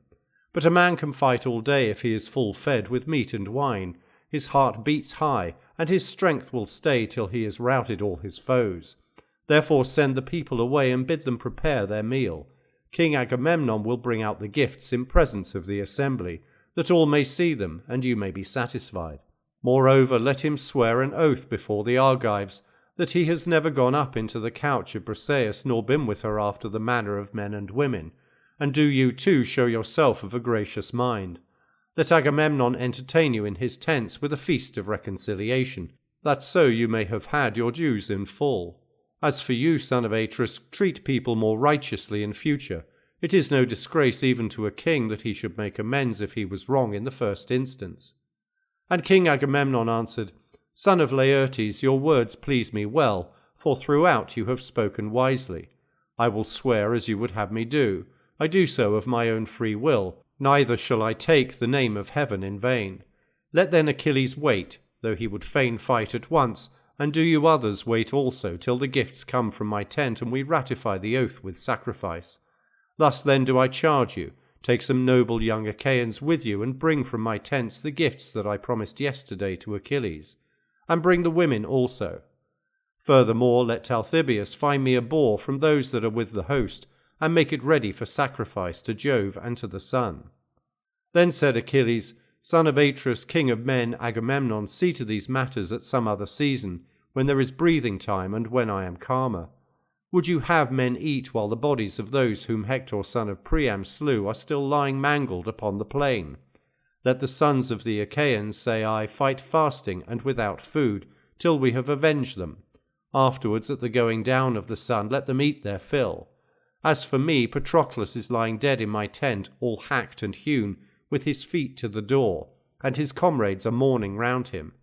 S1: But a man can fight all day if he is full fed with meat and wine. His heart beats high, and his strength will stay till he has routed all his foes. Therefore send the people away and bid them prepare their meal. King Agamemnon will bring out the gifts in presence of the assembly, that all may see them, and you may be satisfied. Moreover, let him swear an oath before the Argives, that he has never gone up into the couch of Briseis, nor been with her after the manner of men and women. And do you too show yourself of a gracious mind. Let Agamemnon entertain you in his tents with a feast of reconciliation, that so you may have had your dues in full. As for you, son of Atreus, treat people more righteously in future. It is no disgrace even to a king that he should make amends if he was wrong in the first instance." And King Agamemnon answered, "Son of Laertes, your words please me well, for throughout you have spoken wisely. I will swear as you would have me do. I do so of my own free will, neither shall I take the name of heaven in vain. Let then Achilles wait, though he would fain fight at once, and do you others wait also till the gifts come from my tent and we ratify the oath with sacrifice. Thus then do I charge you, take some noble young Achaeans with you and bring from my tents the gifts that I promised yesterday to Achilles, and bring the women also. Furthermore, let Talthybius find me a boar from those that are with the host, and make it ready for sacrifice to Jove and to the sun." Then said Achilles, "Son of Atreus, king of men, Agamemnon, see to these matters at some other season, when there is breathing time and when I am calmer. Would you have men eat while the bodies of those whom Hector son of Priam slew are still lying mangled upon the plain? Let the sons of the Achaeans, say I, fight fasting and without food, till we have avenged them. Afterwards, at the going down of the sun, let them eat their fill. As for me, Patroclus is lying dead in my tent, all hacked and hewn, with his feet to the door, and his comrades are mourning round him.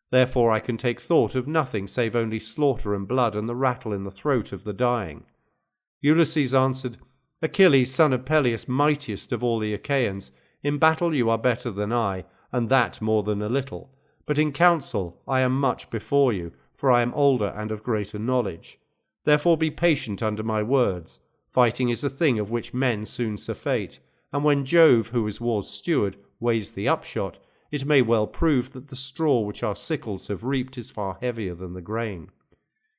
S1: Therefore I can take thought of nothing save only slaughter and blood and the rattle in the throat of the dying." Ulysses answered, "Achilles, son of Peleus, mightiest of all the Achaeans, in battle you are better than I, and that more than a little. But in council I am much before you, for I am older and of greater knowledge. Therefore be patient under my words. Fighting is a thing of which men soon surfeit, and when Jove, who is war's steward, weighs the upshot, it may well prove that the straw which our sickles have reaped is far heavier than the grain.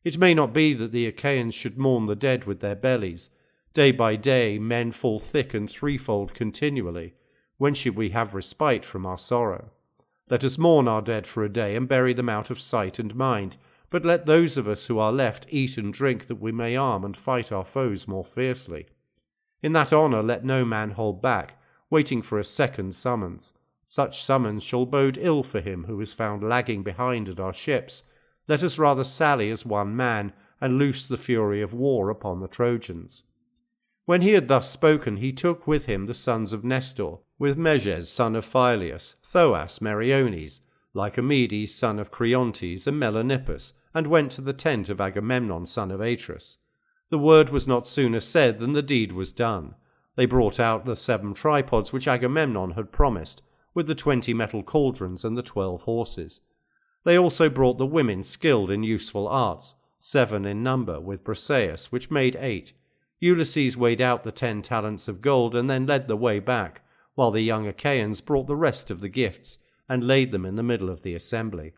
S1: It may not be that the Achaeans should mourn the dead with their bellies. Day by day men fall thick and threefold continually. When should we have respite from our sorrow? Let us mourn our dead for a day and bury them out of sight and mind, but let those of us who are left eat and drink, that we may arm and fight our foes more fiercely. In that honour let no man hold back, waiting for a second summons. Such summons shall bode ill for him who is found lagging behind at our ships. Let us rather sally as one man, and loose the fury of war upon the Trojans." When he had thus spoken, he took with him the sons of Nestor, with Meges son of Phyleus, Thoas, Meriones, Lycomedes son of Creontes, and Melanippus, and went to the tent of Agamemnon son of Atreus. The word was not sooner said than the deed was done. They brought out the 7 tripods which Agamemnon had promised, with the 20 metal cauldrons and the 12 horses. They also brought the women skilled in useful arts, 7 in number, with Briseis, which made 8. Ulysses weighed out the 10 talents of gold and then led the way back, while the young Achaeans brought the rest of the gifts and laid them in the middle of the assembly.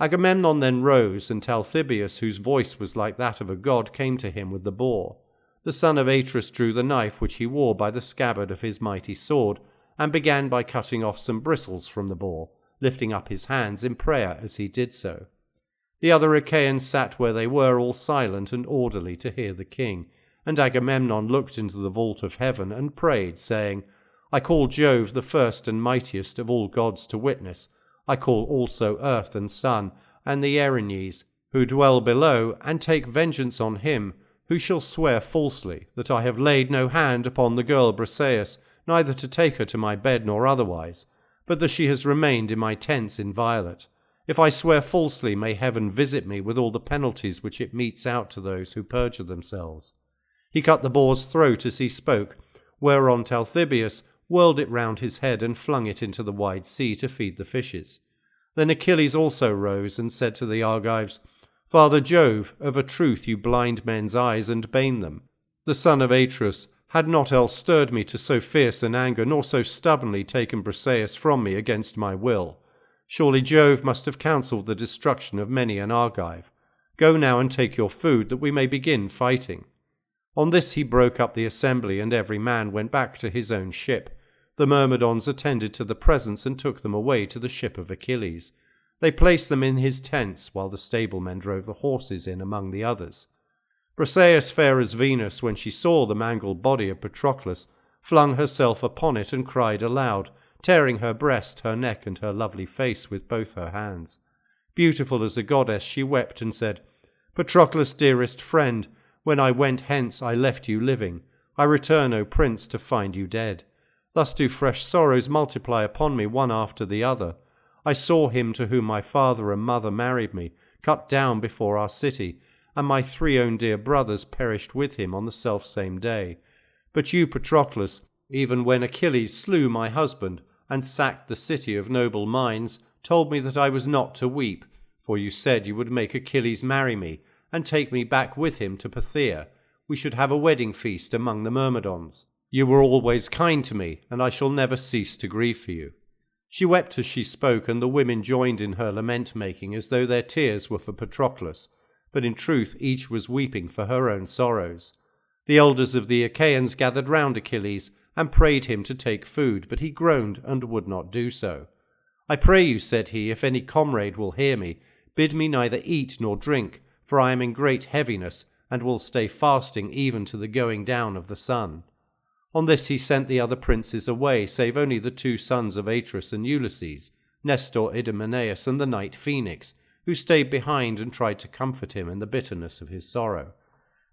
S1: Agamemnon then rose, and Talthybius, whose voice was like that of a god, came to him with the boar. The son of Atreus drew the knife which he wore by the scabbard of his mighty sword, and began by cutting off some bristles from the boar, lifting up his hands in prayer as he did so. The other Achaeans sat where they were, all silent and orderly, to hear the king, and Agamemnon looked into the vault of heaven and prayed, saying, "I call Jove, the first and mightiest of all gods, to witness. I call also earth and sun, and the Erinyes, who dwell below, and take vengeance on him who shall swear falsely that I have laid no hand upon the girl Briseis, neither to take her to my bed nor otherwise, but that she has remained in my tents inviolate. If I swear falsely, may heaven visit me with all the penalties which it metes out to those who perjure themselves." He cut the boar's throat as he spoke, whereon Talthybius whirled it round his head and flung it into the wide sea to feed the fishes. Then Achilles also rose and said to the Argives, "Father Jove, of a truth you blind men's eyes and bane them. The son of Atreus had not else stirred me to so fierce an anger, nor so stubbornly taken Briseis from me against my will. Surely Jove must have counselled the destruction of many an Argive. Go now and take your food, that we may begin fighting." On this he broke up the assembly, and every man went back to his own ship. The Myrmidons attended to the presents and took them away to the ship of Achilles. They placed them in his tents, while the stablemen drove the horses in among the others. Briseis, fair as Venus, when she saw the mangled body of Patroclus, flung herself upon it and cried aloud, tearing her breast, her neck, and her lovely face with both her hands. Beautiful as a goddess, she wept and said, "Patroclus, dearest friend, when I went hence I left you living. I return, O prince, to find you dead. Thus do fresh sorrows multiply upon me one after the other. I saw him to whom my father and mother married me, cut down before our city, and my 3 own dear brothers perished with him on the selfsame day. But you, Patroclus, even when Achilles slew my husband and sacked the city of noble minds, told me that I was not to weep, for you said you would make Achilles marry me, and take me back with him to Phthia. We should have a wedding feast among the Myrmidons. You were always kind to me, and I shall never cease to grieve for you." She wept as she spoke, and the women joined in her lament-making as though their tears were for Patroclus, but in truth each was weeping for her own sorrows. The elders of the Achaeans gathered round Achilles and prayed him to take food, but he groaned and would not do so. "I pray you," said he, "if any comrade will hear me, bid me neither eat nor drink, for I am in great heaviness, and will stay fasting even to the going down of the sun." On this he sent the other princes away, save only the 2 sons of Atreus and Ulysses, Nestor, Idomeneus, and the knight Phoenix, who stayed behind and tried to comfort him in the bitterness of his sorrow.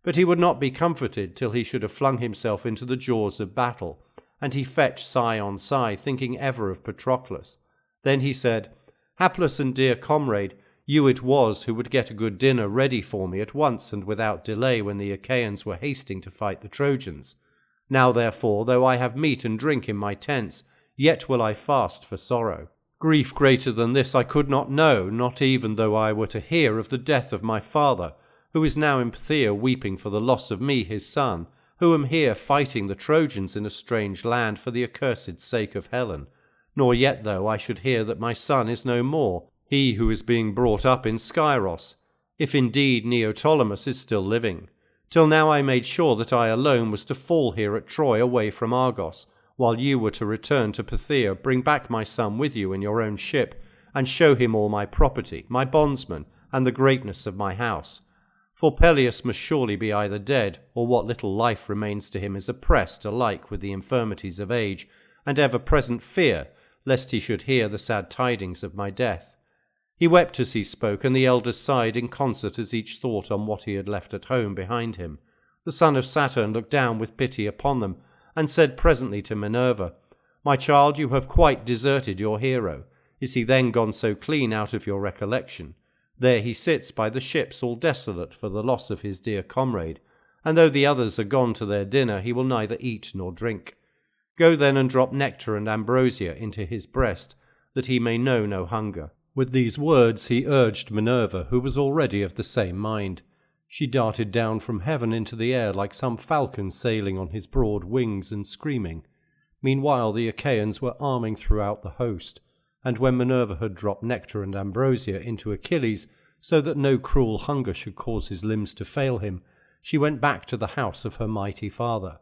S1: But he would not be comforted till he should have flung himself into the jaws of battle, and he fetched sigh on sigh, thinking ever of Patroclus. Then he said, "Hapless and dear comrade, you it was who would get a good dinner ready for me at once and without delay when the Achaeans were hasting to fight the Trojans. Now therefore, though I have meat and drink in my tents, yet will I fast for sorrow. Grief greater than this I could not know, not even though I were to hear of the death of my father, who is now in Phthia weeping for the loss of me his son, who am here fighting the Trojans in a strange land for the accursed sake of Helen. Nor yet though I should hear that my son is no more, he who is being brought up in Skyros, if indeed Neoptolemus is still living. Till now I made sure that I alone was to fall here at Troy away from Argos, while you were to return to Phthia, bring back my son with you in your own ship, and show him all my property, my bondsmen, and the greatness of my house. For Peleus must surely be either dead, or what little life remains to him is oppressed alike with the infirmities of age, and ever-present fear, lest he should hear the sad tidings of my death. He wept as he spoke, and the elders sighed in concert as each thought on what he had left at home behind him. The son of Saturn looked down with pity upon them, and said presently to Minerva, "My child, you have quite deserted your hero. Is he then gone so clean out of your recollection? There he sits by the ships all desolate for the loss of his dear comrade, and though the others are gone to their dinner, he will neither eat nor drink. Go then and drop nectar and ambrosia into his breast, that he may know no hunger." With these words he urged Minerva, who was already of the same mind. She darted down from heaven into the air like some falcon sailing on his broad wings and screaming. Meanwhile the Achaeans were arming throughout the host, and when Minerva had dropped nectar and ambrosia into Achilles, so that no cruel hunger should cause his limbs to fail him, she went back to the house of her mighty father.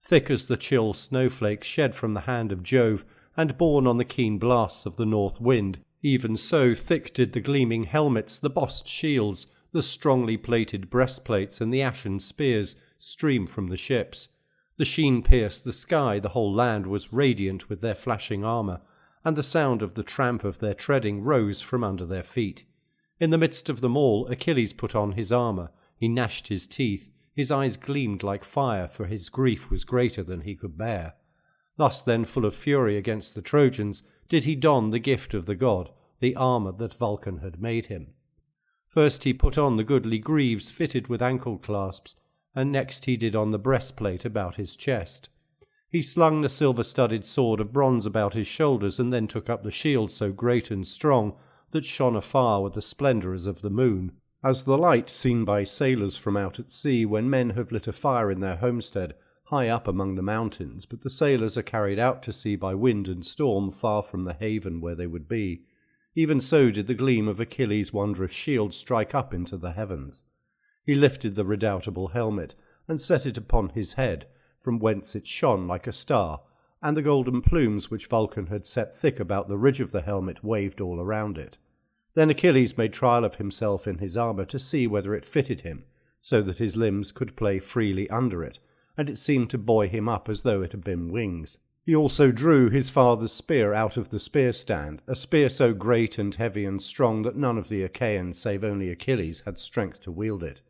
S1: Thick as the chill snowflakes shed from the hand of Jove, and borne on the keen blasts of the north wind, even so thick did the gleaming helmets, the bossed shields, the strongly plated breastplates, and the ashen spears stream from the ships. The sheen pierced the sky, the whole land was radiant with their flashing armour, and the sound of the tramp of their treading rose from under their feet. In the midst of them all Achilles put on his armour, he gnashed his teeth, his eyes gleamed like fire, for his grief was greater than he could bear. Thus then, full of fury against the Trojans, did he don the gift of the god, the armour that Vulcan had made him. First he put on the goodly greaves fitted with ankle clasps, and next he did on the breastplate about his chest. He slung the silver-studded sword of bronze about his shoulders, and then took up the shield so great and strong that shone afar with the splendour as of the moon, as the light seen by sailors from out at sea when men have lit a fire in their homestead high up among the mountains, but the sailors are carried out to sea by wind and storm far from the haven where they would be. Even so did the gleam of Achilles' wondrous shield strike up into the heavens. He lifted the redoubtable helmet, and set it upon his head, from whence it shone like a star, and the golden plumes which Vulcan had set thick about the ridge of the helmet waved all around it. Then Achilles made trial of himself in his armour to see whether it fitted him, so that his limbs could play freely under it, and it seemed to buoy him up as though it had been wings. He also drew his father's spear out of the spear stand, a spear so great and heavy and strong that none of the Achaeans save only Achilles had strength to wield it.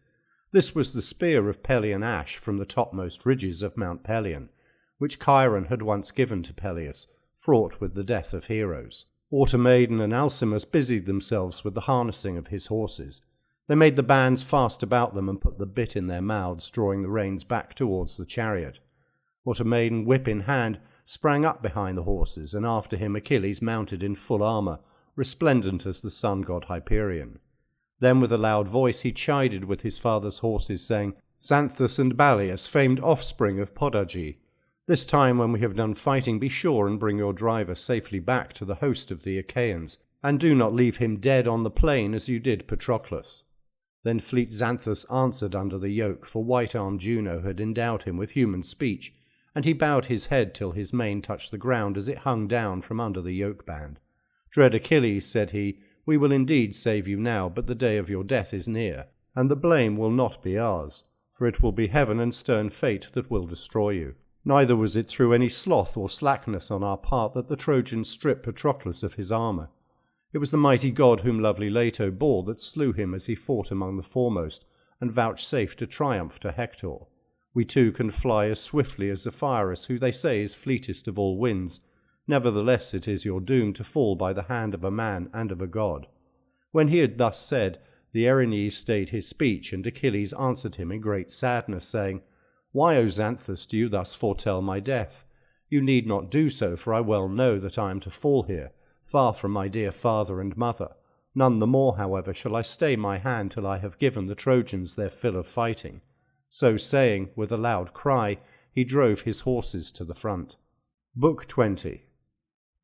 S1: This was the spear of Pelian ash from the topmost ridges of Mount Pelion, which Chiron had once given to Peleus, fraught with the death of heroes. Automaedon and Alcimus busied themselves with the harnessing of his horses. They made the bands fast about them and put the bit in their mouths, drawing the reins back towards the chariot. Automaedon, whip in hand, sprang up behind the horses, and after him Achilles mounted in full armour, resplendent as the sun-god Hyperion. Then with a loud voice he chided with his father's horses, saying, "Xanthus and Balius, famed offspring of Podarge, this time when we have done fighting, be sure and bring your driver safely back to the host of the Achaeans, and do not leave him dead on the plain as you did Patroclus." Then fleet Xanthus answered under the yoke, for white-armed Juno had endowed him with human speech, and he bowed his head till his mane touched the ground as it hung down from under the yoke-band. "Dread Achilles," said he, "we will indeed save you now, but the day of your death is near, and the blame will not be ours, for it will be heaven and stern fate that will destroy you. Neither was it through any sloth or slackness on our part that the Trojans stripped Patroclus of his armour. It was the mighty god whom lovely Leto bore that slew him as he fought among the foremost, and vouchsafed a triumph to Hector. We too can fly as swiftly as Zephyrus, who they say is fleetest of all winds. Nevertheless it is your doom to fall by the hand of a man and of a god." When he had thus said, the Erinyes stayed his speech, and Achilles answered him in great sadness, saying, "Why, O Xanthus, do you thus foretell my death? You need not do so, for I well know that I am to fall here, far from my dear father and mother. None the more, however, shall I stay my hand till I have given the Trojans their fill of fighting." So saying, with a loud cry, he drove his horses to the front. Book 20.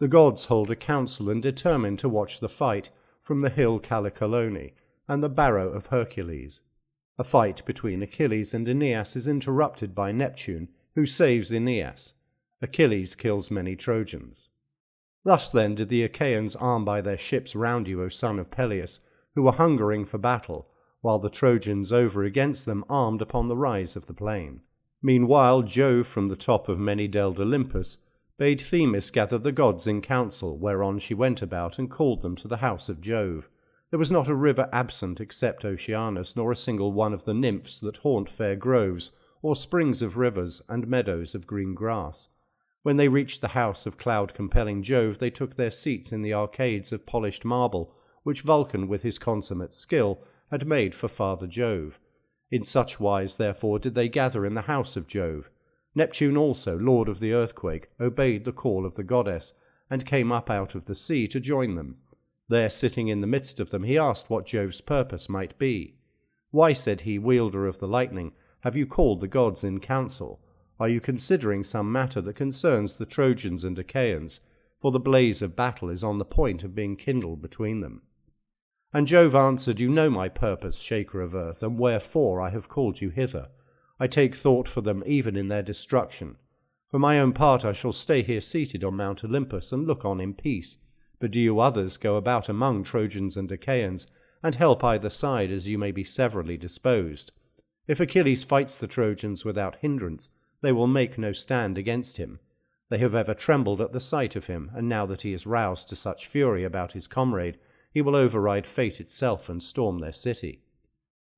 S1: The gods hold a council and determine to watch the fight from the hill Calicalone and the barrow of Hercules. A fight between Achilles and Aeneas is interrupted by Neptune, who saves Aeneas. Achilles kills many Trojans. Thus then did the Achaeans arm by their ships round you, O son of Peleus, who were hungering for battle, while the Trojans over against them armed upon the rise of the plain. Meanwhile Jove from the top of many-delled Olympus bade Themis gather the gods in council, whereon she went about and called them to the house of Jove. There was not a river absent except Oceanus, nor a single one of the nymphs that haunt fair groves, or springs of rivers, and meadows of green grass. When they reached the house of cloud-compelling Jove, they took their seats in the arcades of polished marble, which Vulcan with his consummate skill had made for Father Jove. In such wise, therefore, did they gather in the house of Jove. Neptune also, lord of the earthquake, obeyed the call of the goddess, and came up out of the sea to join them. There, sitting in the midst of them, he asked what Jove's purpose might be. "Why," said he, wielder of the lightning, "have you called the gods in council? Are you considering some matter that concerns the Trojans and Achaeans? For the blaze of battle is on the point of being kindled between them." And Jove answered, "You know my purpose, shaker of earth, and wherefore I have called you hither. I take thought for them even in their destruction. For my own part I shall stay here seated on Mount Olympus and look on in peace, but do you others go about among Trojans and Achaeans, and help either side as you may be severally disposed. If Achilles fights the Trojans without hindrance, they will make no stand against him. They have ever trembled at the sight of him, and now that he is roused to such fury about his comrade, he will override fate itself and storm their city."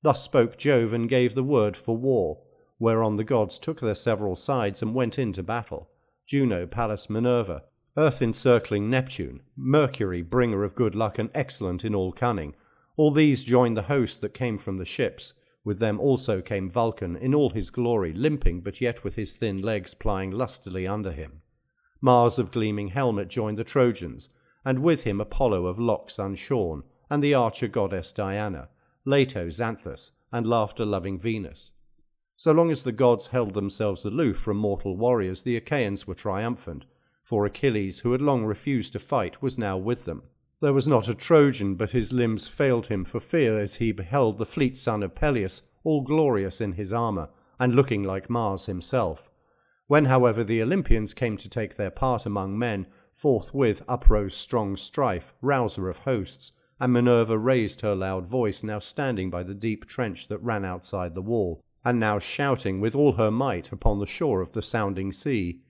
S1: Thus spoke Jove, and gave the word for war, whereon the gods took their several sides and went into battle. Juno, Pallas, Minerva, earth-encircling Neptune, Mercury, bringer of good luck and excellent in all cunning, all these joined the host that came from the ships. With them also came Vulcan in all his glory, limping, but yet with his thin legs plying lustily under him. Mars of gleaming helmet joined the Trojans, and with him Apollo of locks unshorn, and the archer goddess Diana, Leto, Xanthus, and laughter-loving Venus. So long as the gods held themselves aloof from mortal warriors, the Achaeans were triumphant, for Achilles, who had long refused to fight, was now with them. There was not a Trojan but his limbs failed him for fear as he beheld the fleet son of Peleus, all glorious in his armour, and looking like Mars himself. When, however, the Olympians came to take their part among men, forthwith uprose strong strife, rouser of hosts, and Minerva raised her loud voice, now standing by the deep trench that ran outside the wall, and now shouting with all her might upon the shore of the sounding sea.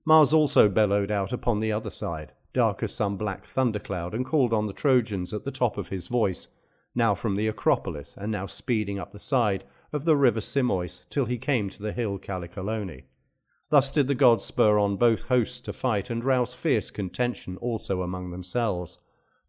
S1: Mars also bellowed out upon the other side, dark as some black thundercloud, and called on the Trojans at the top of his voice, now from the Acropolis, and now speeding up the side of the river Simois, till he came to the hill Calicalone. Thus did the gods spur on both hosts to fight, and rouse fierce contention also among themselves.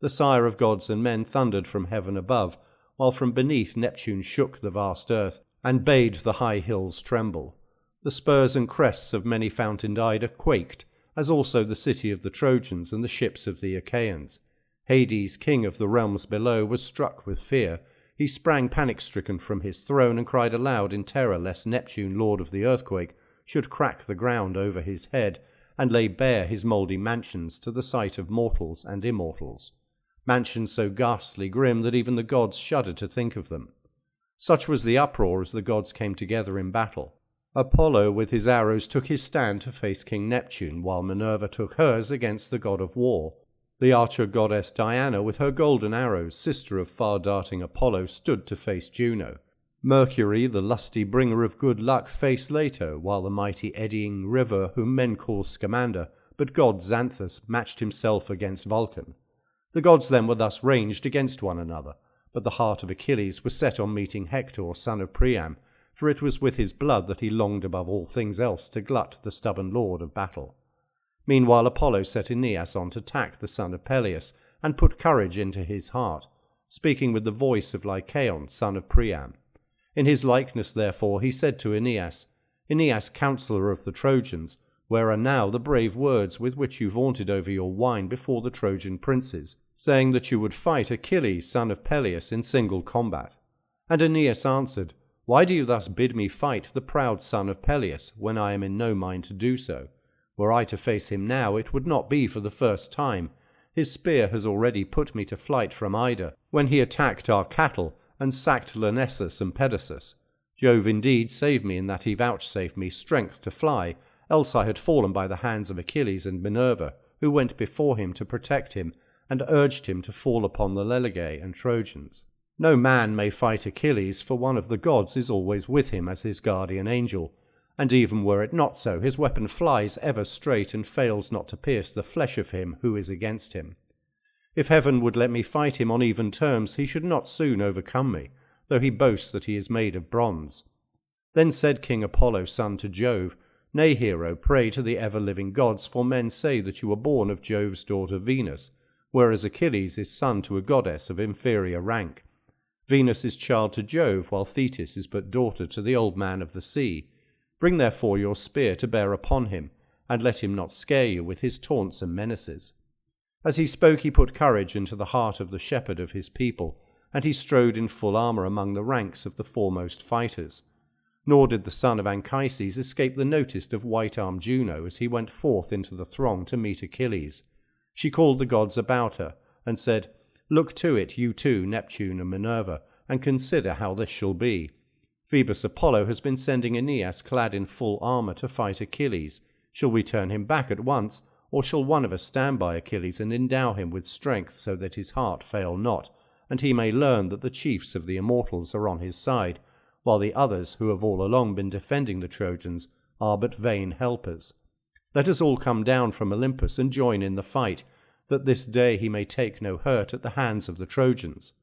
S1: The sire of gods and men thundered from heaven above, while from beneath Neptune shook the vast earth, and bade the high hills tremble. The spurs and crests of many fountained Ida quaked, as also the city of the Trojans and the ships of the Achaeans. Hades, king of the realms below, was struck with fear. He sprang panic-stricken from his throne and cried aloud in terror lest Neptune, lord of the earthquake, should crack the ground over his head and lay bare his mouldy mansions to the sight of mortals and immortals. Mansions so ghastly grim that even the gods shuddered to think of them. Such was the uproar as the gods came together in battle. Apollo with his arrows took his stand to face King Neptune, while Minerva took hers against the god of war. The archer goddess Diana with her golden arrows, sister of far-darting Apollo, stood to face Juno. Mercury, the lusty bringer of good luck, faced Leto, while the mighty eddying river, whom men call Scamander, but god Xanthus, matched himself against Vulcan. The gods then were thus ranged against one another, but the heart of Achilles was set on meeting Hector, son of Priam, for it was with his blood that he longed above all things else to glut the stubborn lord of battle. Meanwhile Apollo set Aeneas on to tack the son of Peleus, and put courage into his heart, speaking with the voice of Lycaon, son of Priam. In his likeness, therefore, he said to Aeneas, "Aeneas, counsellor of the Trojans, where are now the brave words with which you vaunted over your wine before the Trojan princes, saying that you would fight Achilles, son of Peleus, in single combat?" And Aeneas answered, "Why do you thus bid me fight the proud son of Peleus, when I am in no mind to do so? Were I to face him now, it would not be for the first time. His spear has already put me to flight from Ida, when he attacked our cattle, and sacked Lyrnessus and Pedasus. Jove indeed saved me in that he vouchsafed me strength to fly, else I had fallen by the hands of Achilles and Minerva, who went before him to protect him, and urged him to fall upon the Lelegae and Trojans. No man may fight Achilles, for one of the gods is always with him as his guardian angel, and even were it not so, his weapon flies ever straight and fails not to pierce the flesh of him who is against him. If heaven would let me fight him on even terms, he should not soon overcome me, though he boasts that he is made of bronze. Then said King Apollo, son to Jove, Nay, hero, pray to the ever-living gods, for men say that you were born of Jove's daughter Venus, whereas Achilles is son to a goddess of inferior rank. Venus is child to Jove, while Thetis is but daughter to the old man of the sea. Bring therefore your spear to bear upon him, and let him not scare you with his taunts and menaces. As he spoke, he put courage into the heart of the shepherd of his people, and he strode in full armour among the ranks of the foremost fighters. Nor did the son of Anchises escape the notice of white-armed Juno as he went forth into the throng to meet Achilles. She called the gods about her, and said, Look to it, you two, Neptune and Minerva, and consider how this shall be. Phoebus Apollo has been sending Aeneas clad in full armour to fight Achilles. Shall we turn him back at once, or shall one of us stand by Achilles and endow him with strength so that his heart fail not, and he may learn that the chiefs of the immortals are on his side, while the others, who have all along been defending the Trojans, are but vain helpers? Let us all come down from Olympus and join in the fight, that this day he may take no hurt at the hands of the Trojans.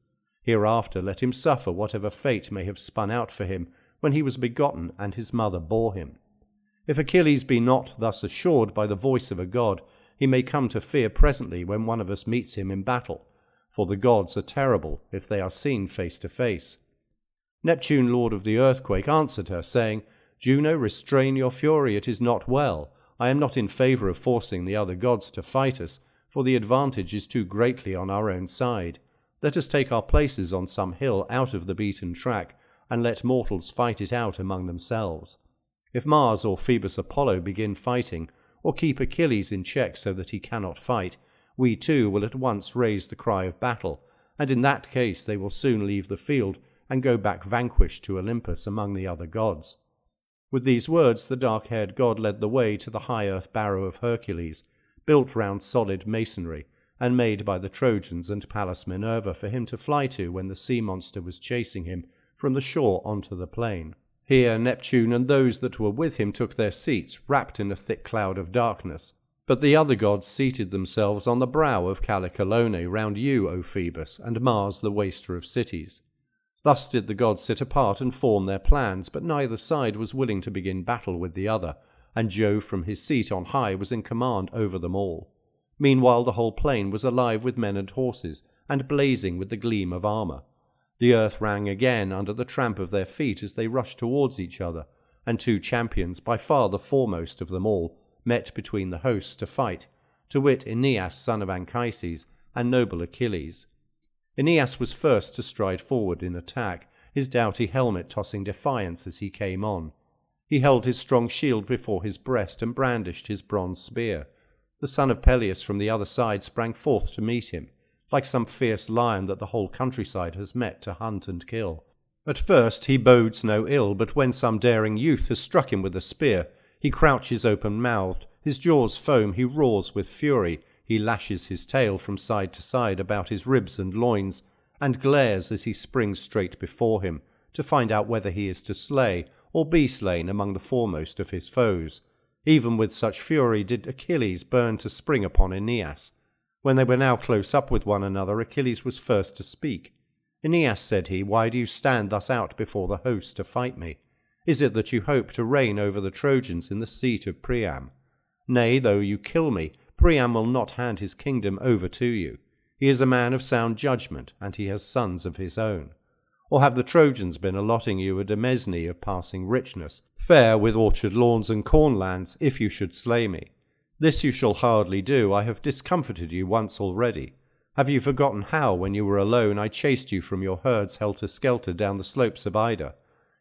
S1: Hereafter let him suffer whatever fate may have spun out for him when he was begotten and his mother bore him. If Achilles be not thus assured by the voice of a god, he may come to fear presently when one of us meets him in battle, for the gods are terrible if they are seen face to face. Neptune, lord of the earthquake, answered her, saying, Juno, restrain your fury, it is not well. I am not in favour of forcing the other gods to fight us, for the advantage is too greatly on our own side. Let us take our places on some hill out of the beaten track, and let mortals fight it out among themselves. If Mars or Phoebus Apollo begin fighting, or keep Achilles in check so that he cannot fight, we too will at once raise the cry of battle, and in that case they will soon leave the field and go back vanquished to Olympus among the other gods. With these words the dark-haired god led the way to the high earth barrow of Hercules, built round solid masonry, and made by the Trojans and Pallas Minerva for him to fly to when the sea monster was chasing him from the shore onto the plain. Here Neptune and those that were with him took their seats, wrapped in a thick cloud of darkness. But the other gods seated themselves on the brow of Callicolone round you, O Phoebus, and Mars the waster of cities. Thus did the gods sit apart and form their plans, but neither side was willing to begin battle with the other, and Jove from his seat on high was in command over them all. Meanwhile the whole plain was alive with men and horses, and blazing with the gleam of armour. The earth rang again under the tramp of their feet as they rushed towards each other, and two champions, by far the foremost of them all, met between the hosts to fight, to wit Aeneas son of Anchises, and noble Achilles. Aeneas was first to stride forward in attack, his doughty helmet tossing defiance as he came on. He held his strong shield before his breast and brandished his bronze spear. The son of Peleus from the other side sprang forth to meet him, like some fierce lion that the whole countryside has met to hunt and kill. At first he bodes no ill, but when some daring youth has struck him with a spear, he crouches open-mouthed, his jaws foam, he roars with fury, he lashes his tail from side to side about his ribs and loins, and glares as he springs straight before him, to find out whether he is to slay or be slain among the foremost of his foes. Even with such fury did Achilles burn to spring upon Aeneas. When they were now close up with one another, Achilles was first to speak. Aeneas, said he, why do you stand thus out before the host to fight me? Is it that you hope to reign over the Trojans in the seat of Priam? Nay, though you kill me, Priam will not hand his kingdom over to you. He is a man of sound judgment, and he has sons of his own. Or have the Trojans been allotting you a demesne of passing richness, fair with orchard lawns and cornlands, if you should slay me? This you shall hardly do. I have discomfited you once already. Have you forgotten how, when you were alone, I chased you from your herds helter-skelter down the slopes of Ida?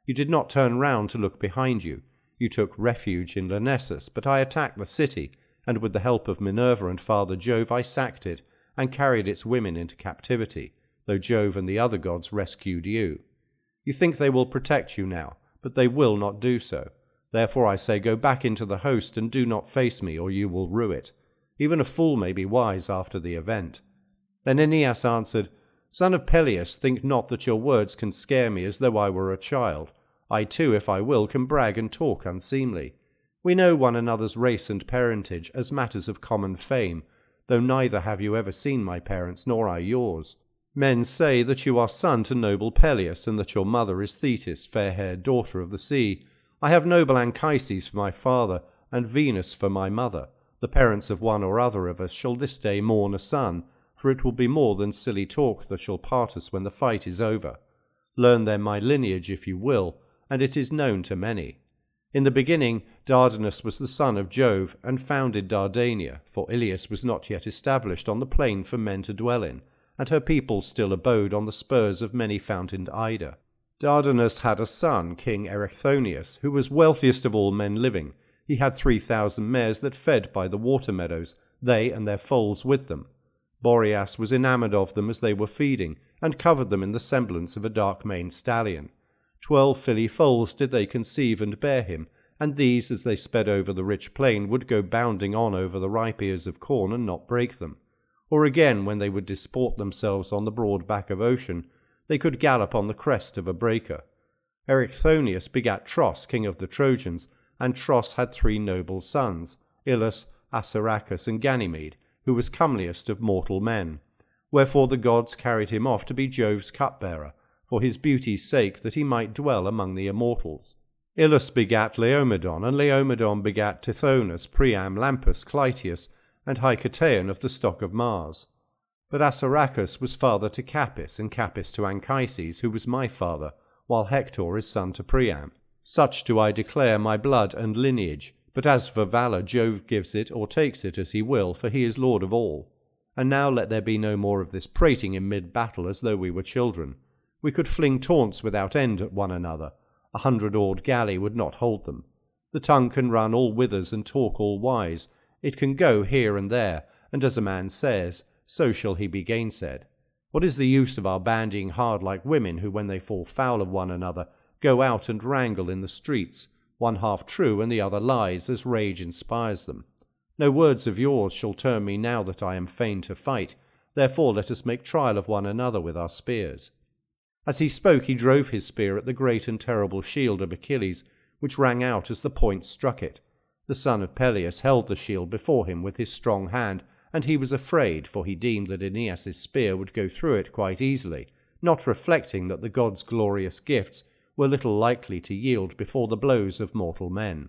S1: You did not turn round to look behind you. You took refuge in Lyrnessus, but I attacked the city, and with the help of Minerva and Father Jove I sacked it, and carried its women into captivity, though Jove and the other gods rescued you. You think they will protect you now, but they will not do so. Therefore I say, go back into the host and do not face me, or you will rue it. Even a fool may be wise after the event. Then Aeneas answered, Son of Peleus, think not that your words can scare me as though I were a child. I too, if I will, can brag and talk unseemly. We know one another's race and parentage as matters of common fame, though neither have you ever seen my parents nor I yours. Men say that you are son to noble Peleus, and that your mother is Thetis, fair-haired daughter of the sea. I have noble Anchises for my father, and Venus for my mother. The parents of one or other of us shall this day mourn a son, for it will be more than silly talk that shall part us when the fight is over. Learn then my lineage if you will, and it is known to many. In the beginning Dardanus was the son of Jove, and founded Dardania, for Ilias was not yet established on the plain for men to dwell in, and her people still abode on the spurs of many-fountained Ida. Dardanus had a son, King Erychthonius, who was wealthiest of all men living. He had 3,000 mares that fed by the water meadows, they and their foals with them. Boreas was enamoured of them as they were feeding, and covered them in the semblance of a dark-maned stallion. 12 filly foals did they conceive and bear him, and these, as they sped over the rich plain, would go bounding on over the ripe ears of corn and not break them. Or again, when they would disport themselves on the broad back of ocean, they could gallop on the crest of a breaker. Erychthonius begat Tros, king of the Trojans, and Tros had 3 noble sons, Ilus, Assaracus, and Ganymede, who was comeliest of mortal men. Wherefore the gods carried him off to be Jove's cupbearer, for his beauty's sake, that he might dwell among the immortals. Ilus begat Laomedon, and Laomedon begat Tithonus, Priam, Lampus, Clytius, and Hicetaon of the stock of Mars. But Assaracus was father to Capys, and Capys to Anchises, who was my father, while Hector is son to Priam. Such do I declare my blood and lineage, but as for valour, Jove gives it or takes it as he will, for he is lord of all. And now let there be no more of this prating in mid-battle as though we were children. We could fling taunts without end at one another. 100-oared galley would not hold them. The tongue can run all withers and talk all wise. It can go here and there, and as a man says, so shall he be gainsaid. What is the use of our bandying hard like women who, when they fall foul of one another, go out and wrangle in the streets, one half true and the other lies, as rage inspires them? No words of yours shall turn me now that I am fain to fight, therefore let us make trial of one another with our spears. As he spoke he drove his spear at the great and terrible shield of Achilles, which rang out as the point struck it. The son of Peleus held the shield before him with his strong hand, and he was afraid, for he deemed that Aeneas's spear would go through it quite easily, not reflecting that the gods' glorious gifts were little likely to yield before the blows of mortal men.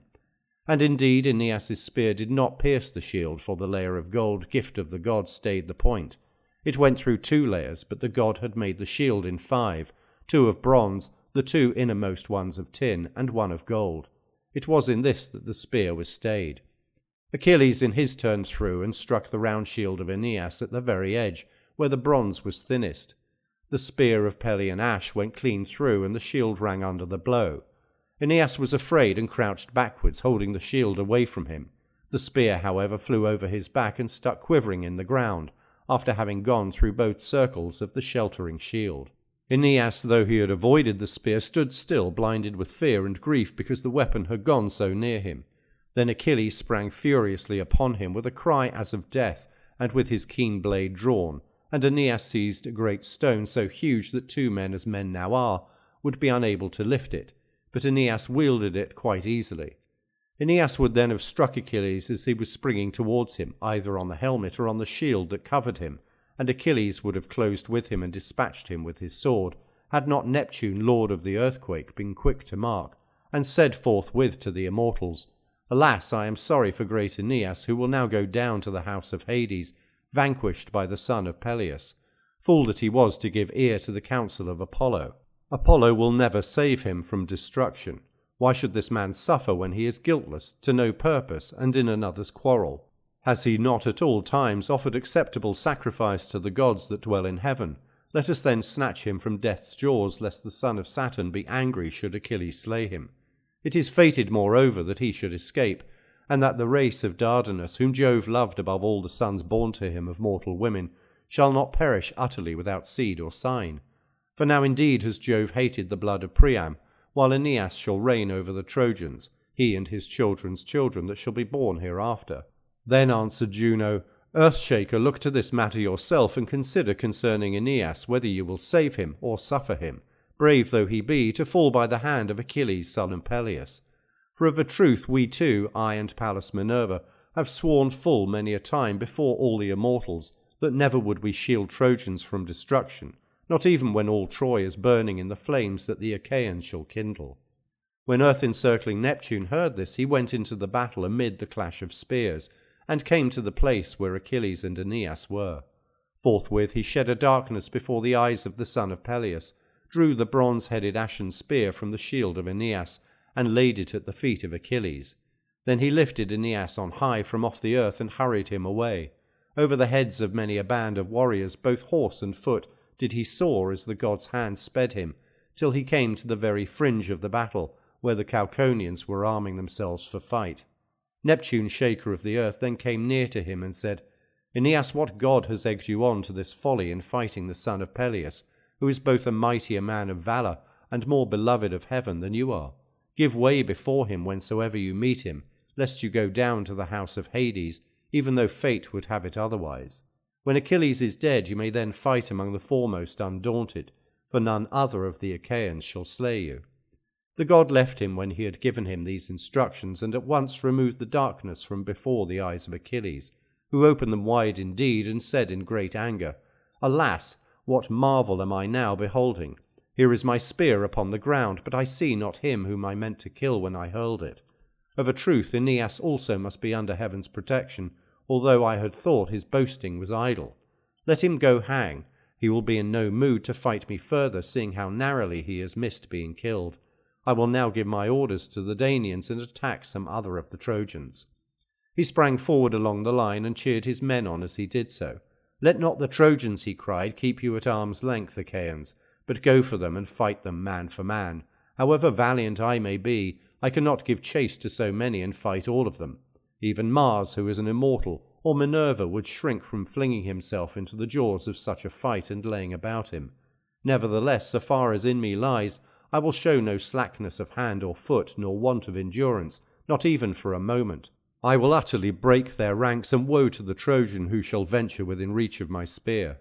S1: And indeed Aeneas's spear did not pierce the shield, for the layer of gold, gift of the gods, stayed the point. It went through 2 layers, but the god had made the shield in 5, 2 of bronze, the 2 innermost ones of tin, and 1 of gold. It was in this that the spear was stayed. Achilles in his turn threw, and struck the round shield of Aeneas at the very edge, where the bronze was thinnest. The spear of Pelian ash went clean through, and the shield rang under the blow. Aeneas was afraid and crouched backwards, holding the shield away from him. The spear, however, flew over his back and stuck quivering in the ground, after having gone through both circles of the sheltering shield. Aeneas, though he had avoided the spear, stood still, blinded with fear and grief because the weapon had gone so near him. Then Achilles sprang furiously upon him with a cry as of death, and with his keen blade drawn, and Aeneas seized a great stone so huge that 2 men, as men now are, would be unable to lift it, but Aeneas wielded it quite easily. Aeneas would then have struck Achilles as he was springing towards him, either on the helmet or on the shield that covered him, and Achilles would have closed with him and dispatched him with his sword, had not Neptune, lord of the earthquake, been quick to mark, and said forthwith to the immortals, Alas, I am sorry for great Aeneas, who will now go down to the house of Hades, vanquished by the son of Peleus. Fool that he was to give ear to the counsel of Apollo. Apollo will never save him from destruction. Why should this man suffer when he is guiltless, to no purpose, and in another's quarrel? Has he not at all times offered acceptable sacrifice to the gods that dwell in heaven? Let us then snatch him from death's jaws, lest the son of Saturn be angry should Achilles slay him. It is fated, moreover, that he should escape, and that the race of Dardanus, whom Jove loved above all the sons born to him of mortal women, shall not perish utterly without seed or sign. For now indeed has Jove hated the blood of Priam, while Aeneas shall reign over the Trojans, he and his children's children that shall be born hereafter. Then answered Juno, Earthshaker, look to this matter yourself, and consider concerning Aeneas whether you will save him or suffer him, brave though he be, to fall by the hand of Achilles son of Peleus. For of a truth we two, I and Pallas Minerva, have sworn full many a time before all the immortals that never would we shield Trojans from destruction, not even when all Troy is burning in the flames that the Achaeans shall kindle. When earth-encircling Neptune heard this, he went into the battle amid the clash of spears, and came to the place where Achilles and Aeneas were. Forthwith he shed a darkness before the eyes of the son of Peleus, drew the bronze-headed ashen spear from the shield of Aeneas, and laid it at the feet of Achilles. Then he lifted Aeneas on high from off the earth and hurried him away. Over the heads of many a band of warriors, both horse and foot, did he soar as the god's hand sped him, till he came to the very fringe of the battle, where the Cauconians were arming themselves for fight. Neptune, shaker of the earth, then came near to him and said, Aeneas, what god has egged you on to this folly in fighting the son of Peleus, who is both a mightier man of valour and more beloved of heaven than you are? Give way before him whensoever you meet him, lest you go down to the house of Hades, even though fate would have it otherwise. When Achilles is dead, you may then fight among the foremost undaunted, for none other of the Achaeans shall slay you. The god left him when he had given him these instructions, and at once removed the darkness from before the eyes of Achilles, who opened them wide indeed, and said in great anger, Alas, what marvel am I now beholding? Here is my spear upon the ground, but I see not him whom I meant to kill when I hurled it. Of a truth, Aeneas also must be under heaven's protection, although I had thought his boasting was idle. Let him go hang. He will be in no mood to fight me further, seeing how narrowly he has missed being killed. I will now give my orders to the Danaans and attack some other of the Trojans. He sprang forward along the line and cheered his men on as he did so. Let not the Trojans, he cried, keep you at arm's length, Achaeans, but go for them and fight them man for man. However valiant I may be, I cannot give chase to so many and fight all of them. Even Mars, who is an immortal, or Minerva, would shrink from flinging himself into the jaws of such a fight and laying about him. Nevertheless, so far as in me lies, I will show no slackness of hand or foot, nor want of endurance, not even for a moment. I will utterly break their ranks, and woe to the Trojan who shall venture within reach of my spear.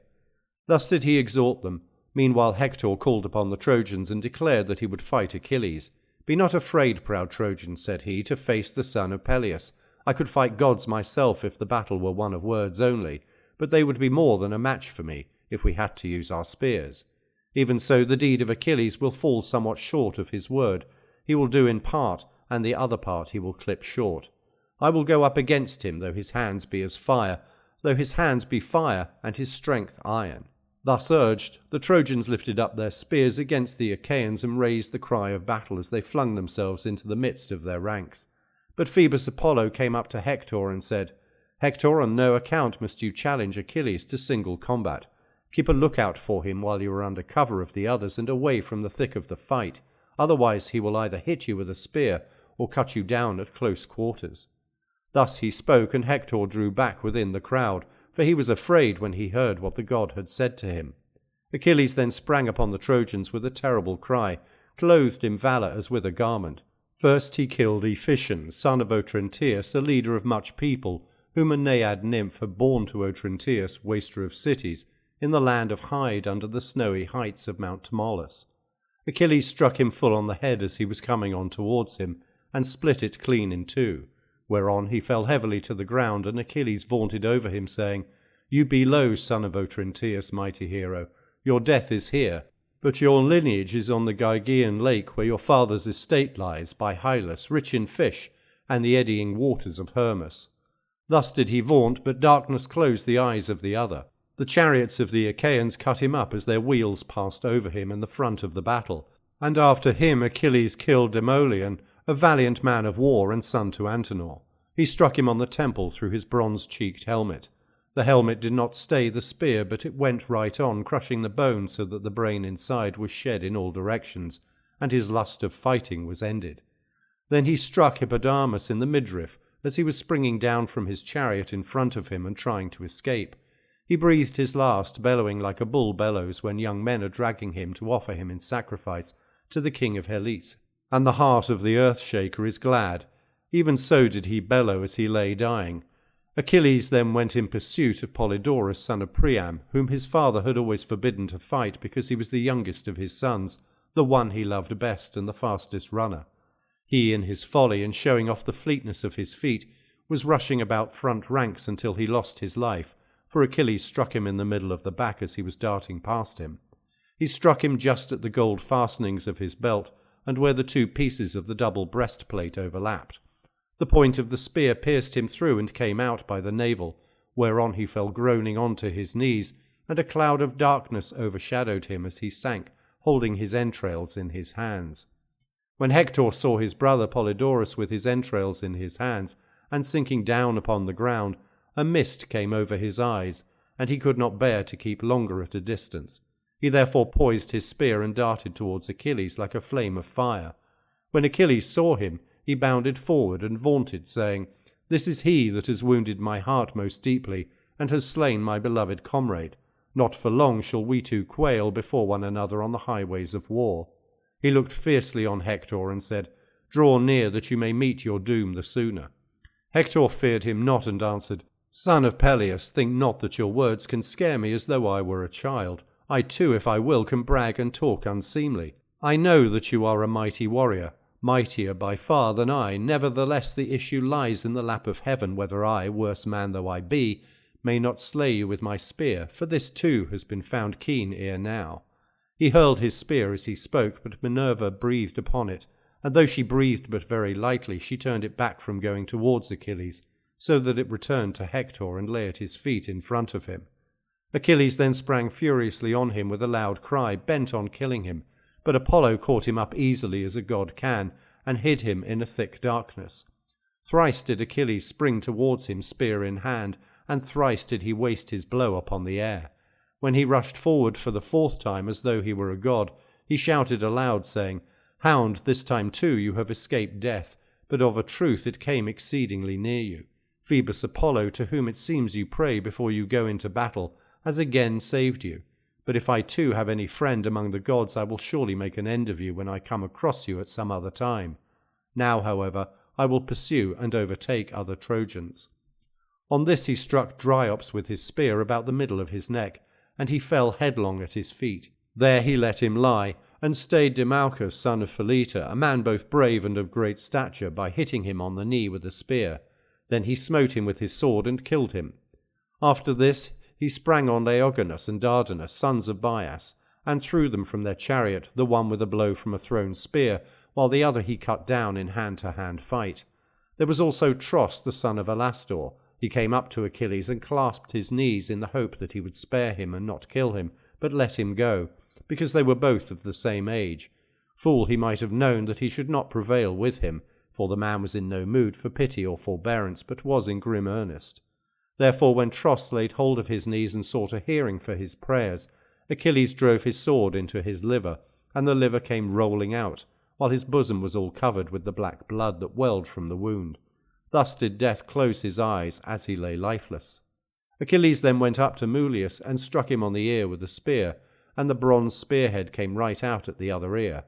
S1: Thus did he exhort them. Meanwhile Hector called upon the Trojans and declared that he would fight Achilles. Be not afraid, proud Trojans, said he, to face the son of Peleus. I could fight gods myself if the battle were one of words only, but they would be more than a match for me, if we had to use our spears. Even so, the deed of Achilles will fall somewhat short of his word. He will do in part, and the other part he will clip short. I will go up against him, though his hands be as fire, and his strength iron. Thus urged, the Trojans lifted up their spears against the Achaeans and raised the cry of battle as they flung themselves into the midst of their ranks. But Phoebus Apollo came up to Hector and said, Hector, on no account must you challenge Achilles to single combat. Keep a lookout for him while you are under cover of the others and away from the thick of the fight. Otherwise he will either hit you with a spear or cut you down at close quarters. Thus he spoke, and Hector drew back within the crowd, for he was afraid when he heard what the god had said to him. Achilles then sprang upon the Trojans with a terrible cry, clothed in valour as with a garment. First he killed Ephesian, son of Otrynteus, a leader of much people, whom a Naiad nymph had borne to Otrynteus, waster of cities, in the land of Hyde under the snowy heights of Mount Tmolus. Achilles struck him full on the head as he was coming on towards him, and split it clean in two, whereon he fell heavily to the ground, and Achilles vaunted over him, saying, You be low, son of Otrynteus, mighty hero, your death is here, but your lineage is on the Gygaean lake, where your father's estate lies, by Hylas, rich in fish, and the eddying waters of Hermus. Thus did he vaunt, but darkness closed the eyes of the other. The chariots of the Achaeans cut him up as their wheels passed over him in the front of the battle, and after him Achilles killed Demoleon, a valiant man of war and son to Antenor. He struck him on the temple through his bronze-cheeked helmet. The helmet did not stay the spear, but it went right on, crushing the bone so that the brain inside was shed in all directions, and his lust of fighting was ended. Then he struck Hippodamus in the midriff as he was springing down from his chariot in front of him and trying to escape. He breathed his last, bellowing like a bull bellows when young men are dragging him to offer him in sacrifice to the king of Hellas, and the heart of the Earthshaker is glad. Even so did he bellow as he lay dying. Achilles then went in pursuit of Polydorus, son of Priam, whom his father had always forbidden to fight because he was the youngest of his sons, the one he loved best and the fastest runner. He, in his folly and showing off the fleetness of his feet, was rushing about front ranks until he lost his life, for Achilles struck him in the middle of the back as he was darting past him. He struck him just at the gold fastenings of his belt, and where the two pieces of the double breastplate overlapped. The point of the spear pierced him through and came out by the navel, whereon he fell groaning on to his knees, and a cloud of darkness overshadowed him as he sank, holding his entrails in his hands. When Hector saw his brother Polydorus with his entrails in his hands, and sinking down upon the ground, a mist came over his eyes, and he could not bear to keep longer at a distance. He therefore poised his spear and darted towards Achilles like a flame of fire. When Achilles saw him, he bounded forward and vaunted, saying, "This is he that has wounded my heart most deeply, and has slain my beloved comrade. Not for long shall we two quail before one another on the highways of war." He looked fiercely on Hector and said, "Draw near, that you may meet your doom the sooner." Hector feared him not, and answered, "Son of Peleus, think not that your words can scare me as though I were a child. I too, if I will, can brag and talk unseemly. I know that you are a mighty warrior, mightier by far than I. Nevertheless the issue lies in the lap of heaven, whether I, worse man though I be, may not slay you with my spear, for this too has been found keen ere now." He hurled his spear as he spoke, but Minerva breathed upon it, and though she breathed but very lightly, she turned it back from going towards Achilles, so that it returned to Hector and lay at his feet in front of him. Achilles then sprang furiously on him with a loud cry, bent on killing him, but Apollo caught him up easily as a god can, and hid him in a thick darkness. Thrice did Achilles spring towards him, spear in hand, and thrice did he waste his blow upon the air. When he rushed forward for the fourth time as though he were a god, he shouted aloud, saying, "Hound, this time too you have escaped death, but of a truth it came exceedingly near you. Phoebus Apollo, to whom it seems you pray before you go into battle, has again saved you. But if I too have any friend among the gods, I will surely make an end of you when I come across you at some other time. Now, however, I will pursue and overtake other Trojans." On this he struck Dryops with his spear about the middle of his neck, and he fell headlong at his feet. There he let him lie, and stayed Demouchus, son of Philetor, a man both brave and of great stature, by hitting him on the knee with a spear. Then he smote him with his sword and killed him. After this he sprang on Laogonus and Dardanus, sons of Bias, and threw them from their chariot, the one with a blow from a thrown spear, while the other he cut down in hand-to-hand fight. There was also Tros, the son of Alastor. He came up to Achilles and clasped his knees in the hope that he would spare him and not kill him, but let him go, because they were both of the same age. Fool he might have known that he should not prevail with him, for the man was in no mood for pity or forbearance, but was in grim earnest. Therefore when Tros laid hold of his knees and sought a hearing for his prayers, Achilles drove his sword into his liver, and the liver came rolling out, while his bosom was all covered with the black blood that welled from the wound. Thus did death close his eyes as he lay lifeless. Achilles then went up to Mulius and struck him on the ear with a spear, and the bronze spearhead came right out at the other ear.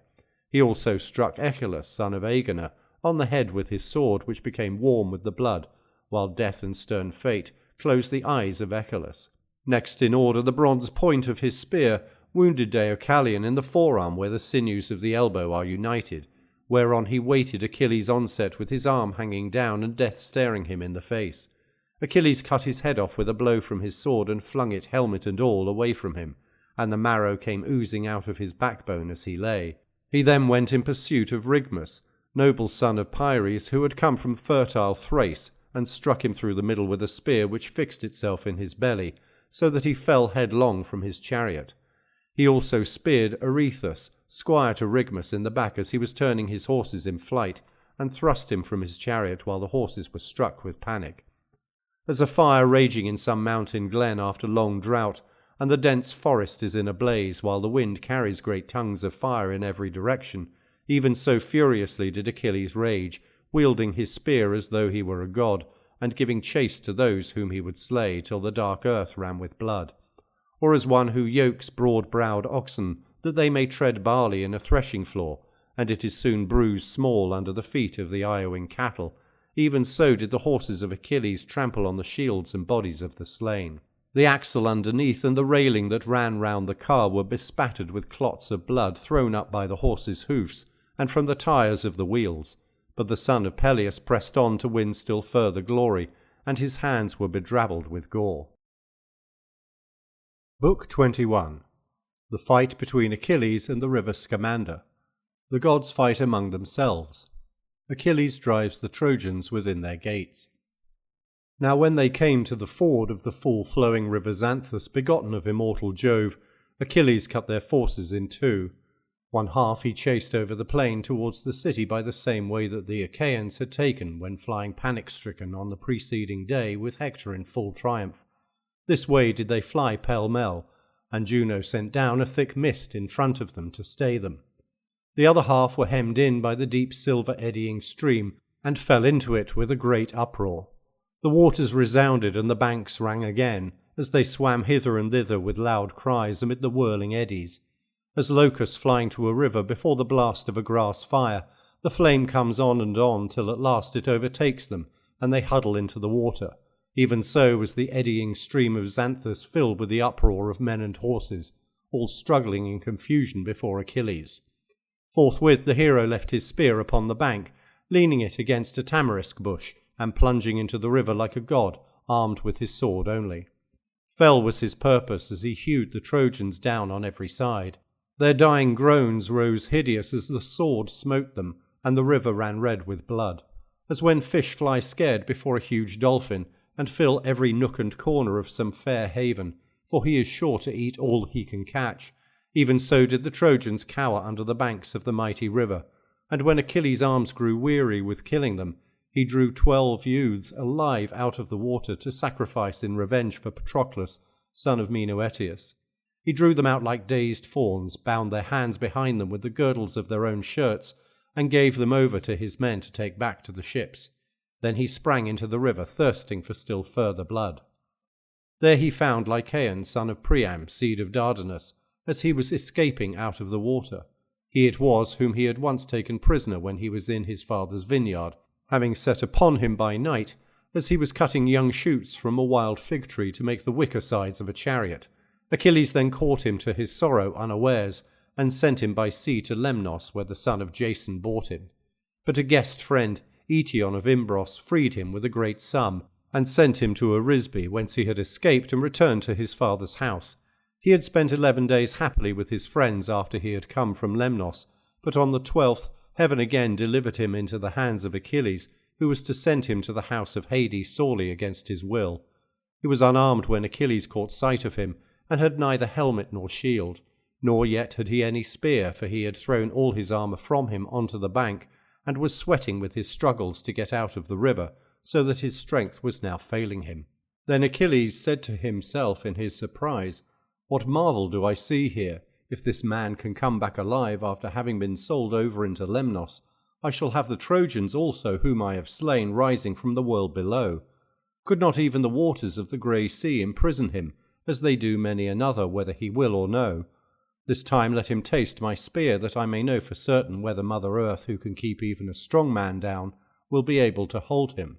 S1: He also struck Achilles, son of Agenor, on the head with his sword, which became warm with the blood, while death and stern fate closed the eyes of Achilles. Next in order, the bronze point of his spear wounded Deucalion in the forearm where the sinews of the elbow are united, whereon he waited Achilles' onset with his arm hanging down and death staring him in the face. Achilles cut his head off with a blow from his sword and flung it, helmet and all, away from him, and the marrow came oozing out of his backbone as he lay. He then went in pursuit of Rigmus, noble son of Pyres, who had come from fertile Thrace, and struck him through the middle with a spear which fixed itself in his belly, so that he fell headlong from his chariot. He also speared Areithus, squire to Rigmus, in the back as he was turning his horses in flight, and thrust him from his chariot while the horses were struck with panic. As a fire raging in some mountain glen after long drought, and the dense forest is in a blaze, while the wind carries great tongues of fire in every direction, even so furiously did Achilles rage, wielding his spear as though he were a god, and giving chase to those whom he would slay till the dark earth ran with blood. Or as one who yokes broad-browed oxen, that they may tread barley in a threshing floor, and it is soon bruised small under the feet of the Iowing cattle, even so did the horses of Achilles trample on the shields and bodies of the slain. The axle underneath and the railing that ran round the car were bespattered with clots of blood thrown up by the horses' hoofs and from the tyres of the wheels. But the son of Peleus pressed on to win still further glory, and his hands were bedrabbled with gore. Book 21. The fight between Achilles and the river Scamander. The gods fight among themselves. Achilles drives the Trojans within their gates. Now when they came to the ford of the full-flowing river Xanthus, begotten of immortal Jove, Achilles cut their forces in two. One half he chased over the plain towards the city by the same way that the Achaeans had taken when flying panic-stricken on the preceding day with Hector in full triumph. This way did they fly pell-mell, and Juno sent down a thick mist in front of them to stay them. The other half were hemmed in by the deep silver eddying stream, and fell into it with a great uproar. The waters resounded and the banks rang again, as they swam hither and thither with loud cries amid the whirling eddies. As locusts flying to a river before the blast of a grass fire, the flame comes on till at last it overtakes them, and they huddle into the water. Even so was the eddying stream of Xanthus filled with the uproar of men and horses, all struggling in confusion before Achilles. Forthwith the hero left his spear upon the bank, leaning it against a tamarisk bush, and plunging into the river like a god, armed with his sword only. Fell was his purpose as he hewed the Trojans down on every side. Their dying groans rose hideous as the sword smote them, and the river ran red with blood, as when fish fly scared before a huge dolphin, and fill every nook and corner of some fair haven, for he is sure to eat all he can catch. Even so did the Trojans cower under the banks of the mighty river, and when Achilles' arms grew weary with killing them, he drew 12 youths alive out of the water to sacrifice in revenge for Patroclus, son of Menoetius. He drew them out like dazed fawns, bound their hands behind them with the girdles of their own shirts, and gave them over to his men to take back to the ships. Then he sprang into the river, thirsting for still further blood. There he found Lycaon, son of Priam, seed of Dardanus, as he was escaping out of the water. He it was whom he had once taken prisoner when he was in his father's vineyard, having set upon him by night, as he was cutting young shoots from a wild fig tree to make the wicker sides of a chariot. Achilles then caught him to his sorrow unawares, and sent him by sea to Lemnos, where the son of Jason bought him. But a guest friend, Eetion of Imbros, freed him with a great sum, and sent him to Arisbe, whence he had escaped, and returned to his father's house. He had spent 11 days happily with his friends after he had come from Lemnos, but on the 12th heaven again delivered him into the hands of Achilles, who was to send him to the house of Hades sorely against his will. He was unarmed when Achilles caught sight of him, and had neither helmet nor shield, nor yet had he any spear, for he had thrown all his armour from him onto the bank, and was sweating with his struggles to get out of the river, so that his strength was now failing him. Then Achilles said to himself in his surprise, "What marvel do I see here? If this man can come back alive after having been sold over into Lemnos, I shall have the Trojans also whom I have slain rising from the world below. Could not even the waters of the grey sea imprison him, as they do many another, whether he will or no? This time let him taste my spear, that I may know for certain whether Mother Earth, who can keep even a strong man down, will be able to hold him,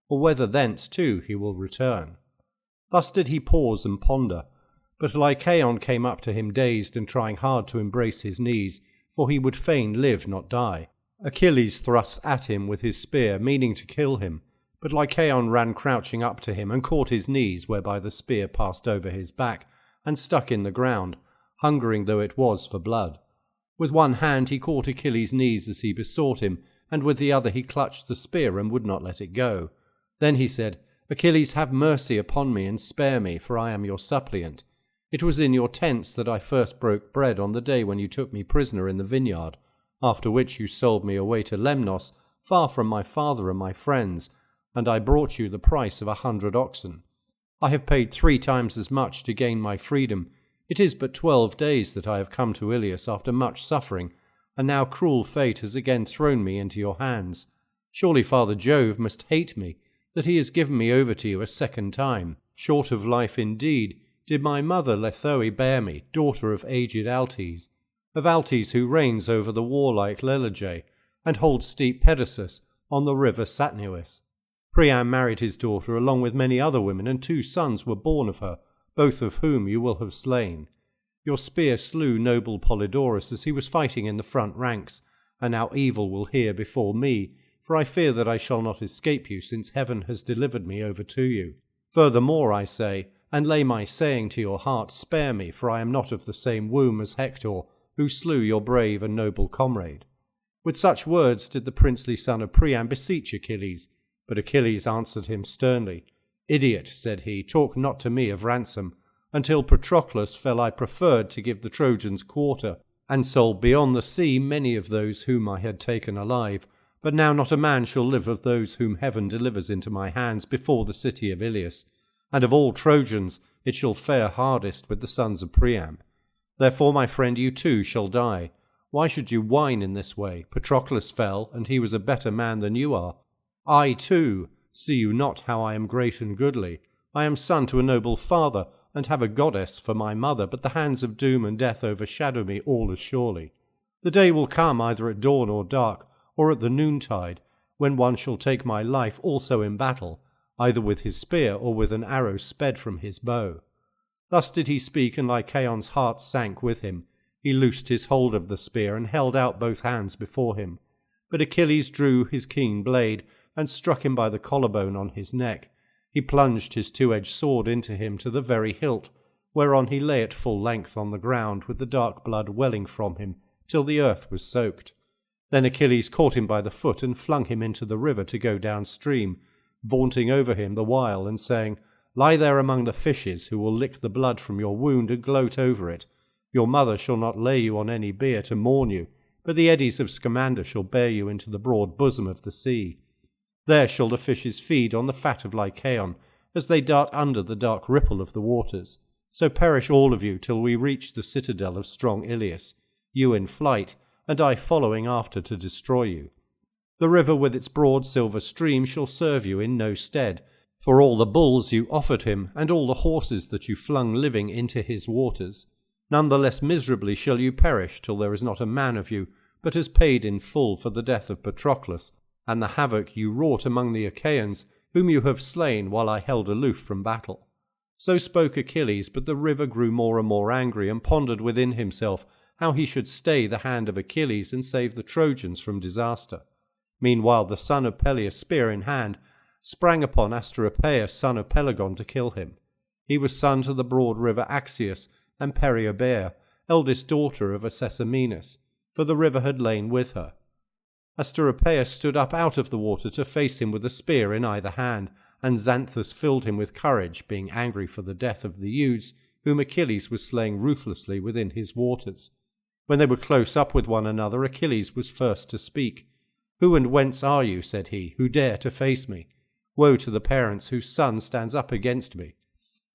S1: or whether thence too he will return." Thus did he pause and ponder, but Lycaon came up to him dazed and trying hard to embrace his knees, for he would fain live, not die. Achilles thrust at him with his spear, meaning to kill him, but Lycaon ran crouching up to him and caught his knees, whereby the spear passed over his back and stuck in the ground, hungering though it was for blood. With one hand he caught Achilles' knees as he besought him, and with the other he clutched the spear and would not let it go. Then he said, "Achilles, have mercy upon me and spare me, for I am your suppliant. It was in your tents that I first broke bread on the day when you took me prisoner in the vineyard, after which you sold me away to Lemnos, far from my father and my friends, and I brought you the price of 100 oxen. I have paid 3 times as much to gain my freedom. It is but 12 days that I have come to Ilias after much suffering, and now cruel fate has again thrown me into your hands. Surely Father Jove must hate me, that he has given me over to you a second time. Short of life indeed did my mother Lethoe bear me, daughter of aged Altes, who reigns over the warlike Lelajae, and holds steep Pedasus on the river Satnuis. Priam married his daughter along with many other women, and 2 sons were born of her, both of whom you will have slain. Your spear slew noble Polydorus as he was fighting in the front ranks, and now evil will here befall me, for I fear that I shall not escape you, since heaven has delivered me over to you. Furthermore, I say, and lay my saying to your heart, spare me, for I am not of the same womb as Hector, who slew your brave and noble comrade. With such words did the princely son of Priam beseech Achilles, but Achilles answered him sternly. Idiot, said he, talk not to me of ransom. Until Patroclus fell I preferred to give the Trojans quarter, and sold beyond the sea many of those whom I had taken alive. But now not a man shall live of those whom heaven delivers into my hands before the city of Ilius, and of all Trojans it shall fare hardest with the sons of Priam. Therefore, my friend, you too shall die. Why should you whine in this way? Patroclus fell, and he was a better man than you are. I too, see you not how I am great and goodly? I am son to a noble father, and have a goddess for my mother, but the hands of doom and death overshadow me all as surely. The day will come either at dawn or dark, or at the noontide, when one shall take my life also in battle, either with his spear or with an arrow sped from his bow. Thus did he speak, and Lycaon's heart sank with him. He loosed his hold of the spear, and held out both hands before him. But Achilles drew his keen blade, and struck him by the collarbone on his neck. He plunged his 2-edged sword into him to the very hilt, whereon he lay at full length on the ground, with the dark blood welling from him, till the earth was soaked. Then Achilles caught him by the foot, and flung him into the river to go downstream, vaunting over him the while, and saying, Lie there among the fishes, who will lick the blood from your wound and gloat over it. Your mother shall not lay you on any bier to mourn you, but the eddies of Scamander shall bear you into the broad bosom of the sea. There shall the fishes feed on the fat of Lycaon, as they dart under the dark ripple of the waters. So perish all of you till we reach the citadel of strong Ilius, you in flight, and I following after to destroy you. The river with its broad silver stream shall serve you in no stead, for all the bulls you offered him, and all the horses that you flung living into his waters. None the less miserably shall you perish till there is not a man of you, but has paid in full for the death of Patroclus, and the havoc you wrought among the Achaeans, whom you have slain while I held aloof from battle. So spoke Achilles, but the river grew more and more angry, and pondered within himself how he should stay the hand of Achilles and save the Trojans from disaster. Meanwhile the son of Peleus, spear in hand, sprang upon Asteropaeus, son of Pelagon, to kill him. He was son to the broad river Axius and Periobaea, eldest daughter of Acesamenus, for the river had lain with her. Asteropaeus stood up out of the water to face him with a spear in either hand, and Xanthus filled him with courage, being angry for the death of the youths whom Achilles was slaying ruthlessly within his waters. When they were close up with one another, Achilles was first to speak. Who and whence are you, said he, who dare to face me? Woe to the parents whose son stands up against me.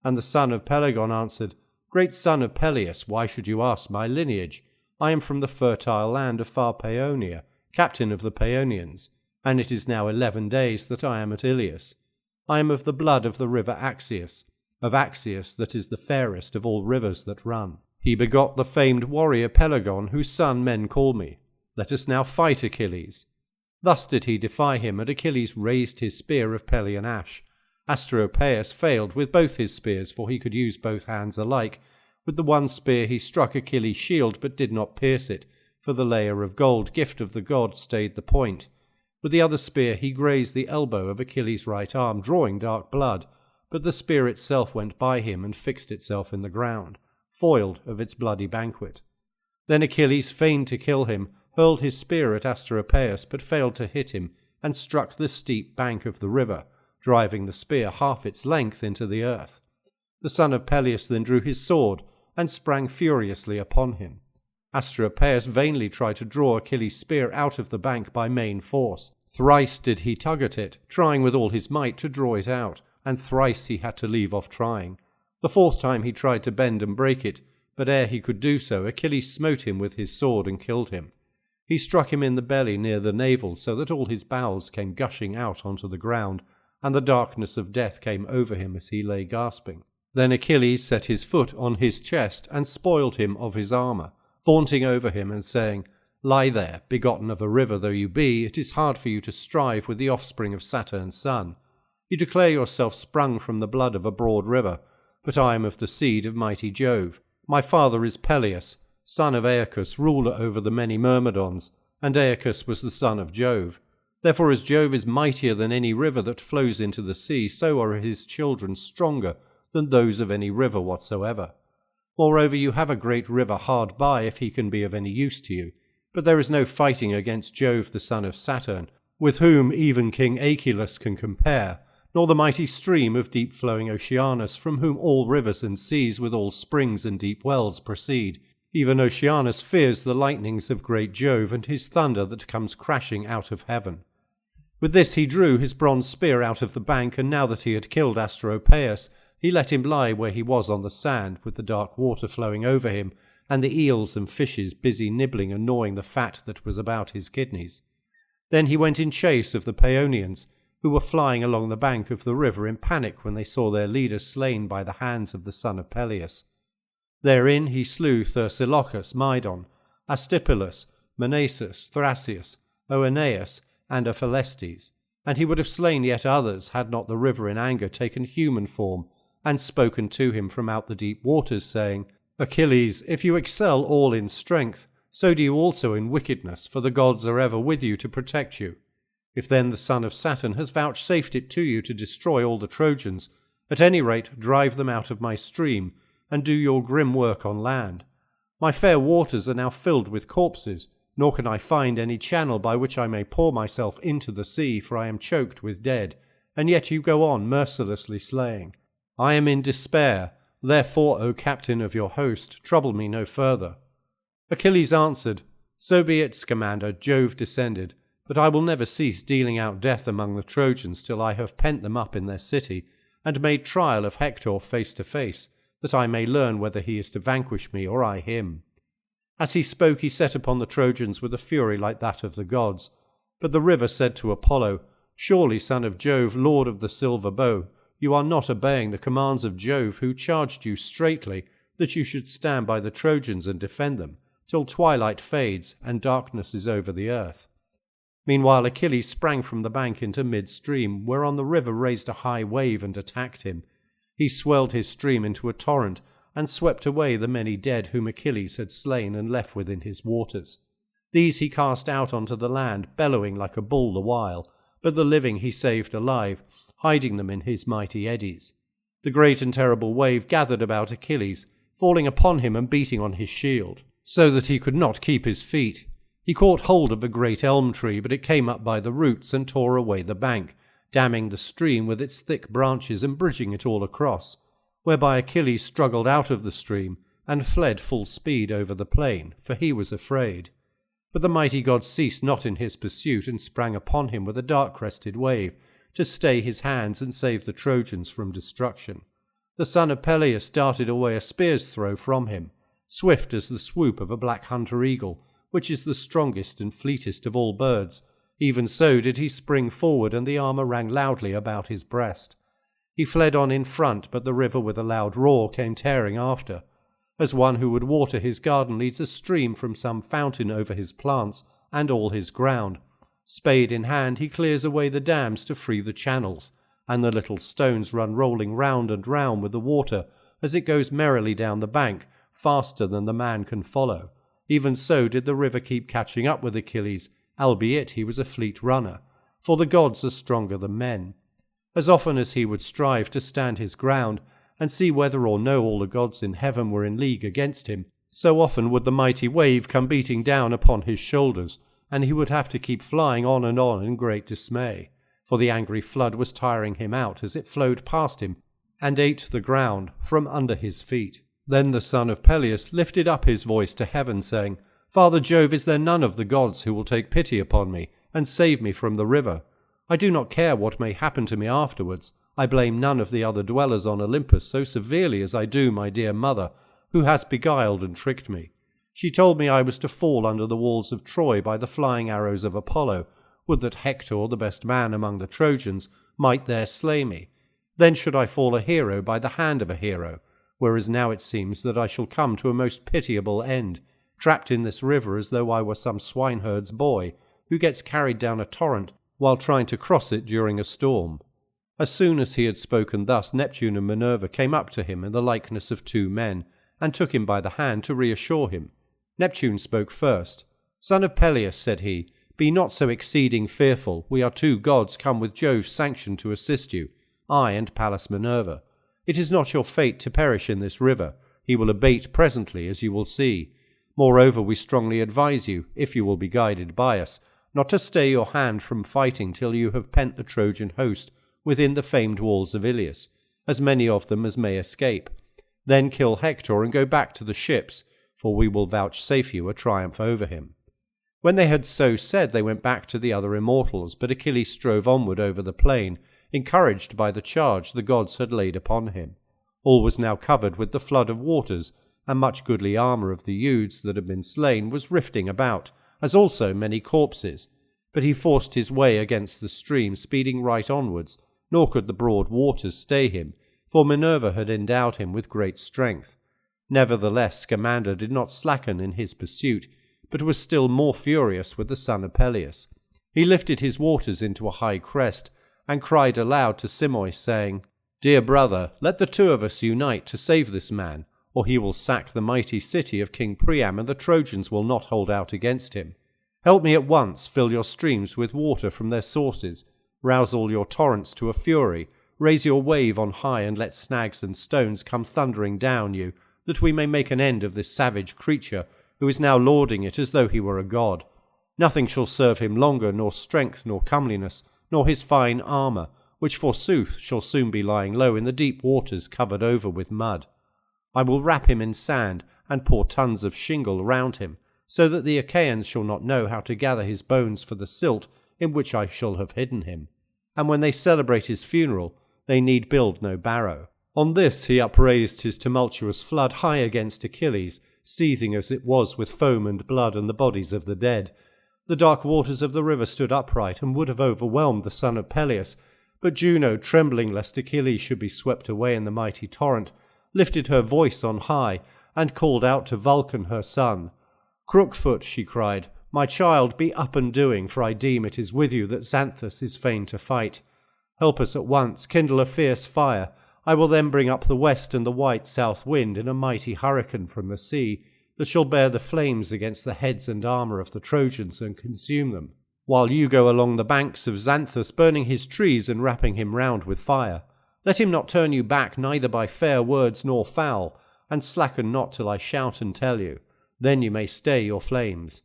S1: And the son of Pelagon answered, Great son of Peleus, why should you ask my lineage? I am from the fertile land of far Paeonia, captain of the Paeonians, and it is now 11 days that I am at Ilius. I am of the blood of the river Axius, of Axius that is the fairest of all rivers that run. He begot the famed warrior Pelagon, whose son men call me. Let us now fight, Achilles. Thus did he defy him, and Achilles raised his spear of Pelian ash. Asteropaeus failed with both his spears, for he could use both hands alike. With the one spear he struck Achilles' shield, but did not pierce it, for the layer of gold, gift of the god, stayed the point. With the other spear he grazed the elbow of Achilles' right arm, drawing dark blood, but the spear itself went by him and fixed itself in the ground, foiled of its bloody banquet. Then Achilles feigned to kill him, hurled his spear at Asteropaeus, but failed to hit him, and struck the steep bank of the river, driving the spear half its length into the earth. The son of Peleus then drew his sword, and sprang furiously upon him. Asteropaeus vainly tried to draw Achilles' spear out of the bank by main force. Thrice did he tug at it, trying with all his might to draw it out, and thrice he had to leave off trying. The 4th time he tried to bend and break it, but ere he could do so, Achilles smote him with his sword and killed him. He struck him in the belly near the navel, so that all his bowels came gushing out onto the ground, and the darkness of death came over him as he lay gasping. Then Achilles set his foot on his chest, and spoiled him of his armour, vaunting over him and saying, Lie there, begotten of a river though you be, it is hard for you to strive with the offspring of Saturn's son. You declare yourself sprung from the blood of a broad river, but I am of the seed of mighty Jove. My father is Peleus, son of Aeacus, ruler over the many Myrmidons, and Aeacus was the son of Jove. Therefore as Jove is mightier than any river that flows into the sea, so are his children stronger than those of any river whatsoever. Moreover, you have a great river hard by if he can be of any use to you, but there is no fighting against Jove the son of Saturn, with whom even King Achilles can compare, nor the mighty stream of deep-flowing Oceanus, from whom all rivers and seas with all springs and deep wells proceed. Even Oceanus fears the lightnings of great Jove and his thunder that comes crashing out of heaven. With this he drew his bronze spear out of the bank, and now that he had killed Asteropaeus, he let him lie where he was on the sand, with the dark water flowing over him, and the eels and fishes busy nibbling and gnawing the fat that was about his kidneys. Then he went in chase of the Paeonians, who were flying along the bank of the river in panic when they saw their leader slain by the hands of the son of Peleus. Therein he slew Thursilochus, Mydon, Astypilus, Manassas, Thracius, Oeneus, and Ophelestes, and he would have slain yet others had not the river in anger taken human form, and spoken to him from out the deep waters, saying, Achilles, if you excel all in strength, so do you also in wickedness, for the gods are ever with you to protect you. If then the son of Saturn has vouchsafed it to you to destroy all the Trojans, at any rate drive them out of my stream, and do your grim work on land. My fair waters are now filled with corpses, nor can I find any channel by which I may pour myself into the sea, for I am choked with dead, and yet you go on mercilessly slaying. I am in despair, therefore, O captain of your host, trouble me no further. Achilles answered, So be it, Scamander, Jove descended, but I will never cease dealing out death among the Trojans till I have pent them up in their city, and made trial of Hector face to face, that I may learn whether he is to vanquish me or I him. As he spoke, he set upon the Trojans with a fury like that of the gods. But the river said to Apollo, Surely, son of Jove, lord of the silver bow, you are not obeying the commands of Jove, who charged you straitly that you should stand by the Trojans and defend them, till twilight fades and darkness is over the earth. Meanwhile Achilles sprang from the bank into mid-stream, whereon the river raised a high wave and attacked him. He swelled his stream into a torrent, and swept away the many dead whom Achilles had slain and left within his waters. These he cast out onto the land, bellowing like a bull the while, but the living he saved alive, hiding them in his mighty eddies. The great and terrible wave gathered about Achilles, falling upon him and beating on his shield, so that he could not keep his feet. He caught hold of a great elm tree, but it came up by the roots and tore away the bank, damming the stream with its thick branches and bridging it all across, whereby Achilles struggled out of the stream and fled full speed over the plain, for he was afraid. But the mighty god ceased not in his pursuit, and sprang upon him with a dark-crested wave, to stay his hands and save the Trojans from destruction. The son of Peleus darted away a spear's throw from him, swift as the swoop of a black hunter-eagle, which is the strongest and fleetest of all birds. Even so did he spring forward, and the armour rang loudly about his breast. He fled on in front, but the river with a loud roar came tearing after. As one who would water his garden leads a stream from some fountain over his plants and all his ground. Spade in hand he clears away the dams to free the channels, and the little stones run rolling round and round with the water as it goes merrily down the bank, faster than the man can follow. Even so did the river keep catching up with Achilles, albeit he was a fleet runner, for the gods are stronger than men. As often as he would strive to stand his ground, and see whether or no all the gods in heaven were in league against him, so often would the mighty wave come beating down upon his shoulders, and he would have to keep flying on and on in great dismay, for the angry flood was tiring him out as it flowed past him, and ate the ground from under his feet. Then the son of Peleus lifted up his voice to heaven, saying, Father Jove, is there none of the gods who will take pity upon me, and save me from the river? I do not care what may happen to me afterwards. I blame none of the other dwellers on Olympus so severely as I do my dear mother, who has beguiled and tricked me. She told me I was to fall under the walls of Troy by the flying arrows of Apollo. Would that Hector, the best man among the Trojans, might there slay me. Then should I fall a hero by the hand of a hero, whereas now it seems that I shall come to a most pitiable end, trapped in this river as though I were some swineherd's boy, who gets carried down a torrent while trying to cross it during a storm. As soon as he had spoken thus, Neptune and Minerva came up to him in the likeness of two men, and took him by the hand to reassure him. Neptune spoke first. "Son of Peleus," said he, "be not so exceeding fearful. We are two gods come with Jove's sanction to assist you, I and Pallas Minerva. It is not your fate to perish in this river. He will abate presently, as you will see. Moreover, we strongly advise you, if you will be guided by us, not to stay your hand from fighting till you have pent the Trojan host within the famed walls of Ilius, as many of them as may escape. Then kill Hector and go back to the ships, for we will vouchsafe you a triumph over him." When they had so said, they went back to the other immortals, but Achilles strove onward over the plain, encouraged by the charge the gods had laid upon him. All was now covered with the flood of waters, and much goodly armour of the youths that had been slain was rifting about, as also many corpses. But he forced his way against the stream, speeding right onwards, nor could the broad waters stay him, for Minerva had endowed him with great strength. Nevertheless, Scamander did not slacken in his pursuit, but was still more furious with the son of Peleus. He lifted his waters into a high crest, and cried aloud to Simois, saying, "Dear brother, let the two of us unite to save this man, or he will sack the mighty city of King Priam, and the Trojans will not hold out against him. Help me at once, fill your streams with water from their sources, rouse all your torrents to a fury, raise your wave on high, and let snags and stones come thundering down you, that we may make an end of this savage creature, who is now lording it as though he were a god. Nothing shall serve him longer, nor strength, nor comeliness, nor his fine armour, which forsooth shall soon be lying low in the deep waters covered over with mud. I will wrap him in sand, and pour tons of shingle round him, so that the Achaeans shall not know how to gather his bones for the silt in which I shall have hidden him. And when they celebrate his funeral, they need build no barrow." On this he upraised his tumultuous flood high against Achilles, seething as it was with foam and blood and the bodies of the dead. The dark waters of the river stood upright and would have overwhelmed the son of Peleus, but Juno, trembling lest Achilles should be swept away in the mighty torrent, lifted her voice on high, and called out to Vulcan her son. "Crookfoot," she cried, "my child, be up and doing, for I deem it is with you that Xanthus is fain to fight. Help us at once, kindle a fierce fire. I will then bring up the west and the white south wind in a mighty hurricane from the sea, that shall bear the flames against the heads and armour of the Trojans and consume them, while you go along the banks of Xanthus, burning his trees and wrapping him round with fire. Let him not turn you back neither by fair words nor foul, and slacken not till I shout and tell you. Then you may stay your flames."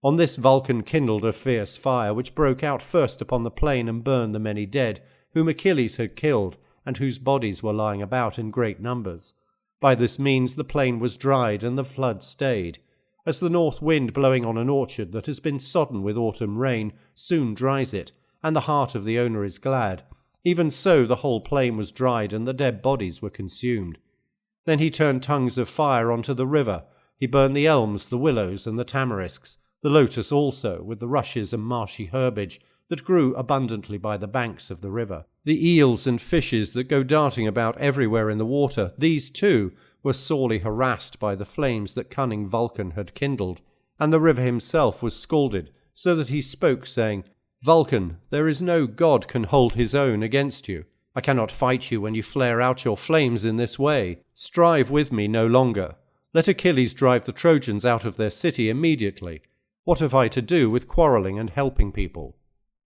S1: On this Vulcan kindled a fierce fire, which broke out first upon the plain and burned the many dead, whom Achilles had killed, and whose bodies were lying about in great numbers. By this means the plain was dried and the flood stayed. As the north wind blowing on an orchard that has been sodden with autumn rain soon dries it, and the heart of the owner is glad, even so the whole plain was dried and the dead bodies were consumed. Then he turned tongues of fire onto the river. He burned the elms, the willows, and the tamarisks, the lotus also, with the rushes and marshy herbage that grew abundantly by the banks of the river. The eels and fishes that go darting about everywhere in the water, these too were sorely harassed by the flames that cunning Vulcan had kindled, and the river himself was scalded, so that he spoke, saying, "Vulcan, there is no god can hold his own against you. I cannot fight you when you flare out your flames in this way. Strive with me no longer. Let Achilles drive the Trojans out of their city immediately. What have I to do with quarrelling and helping people?"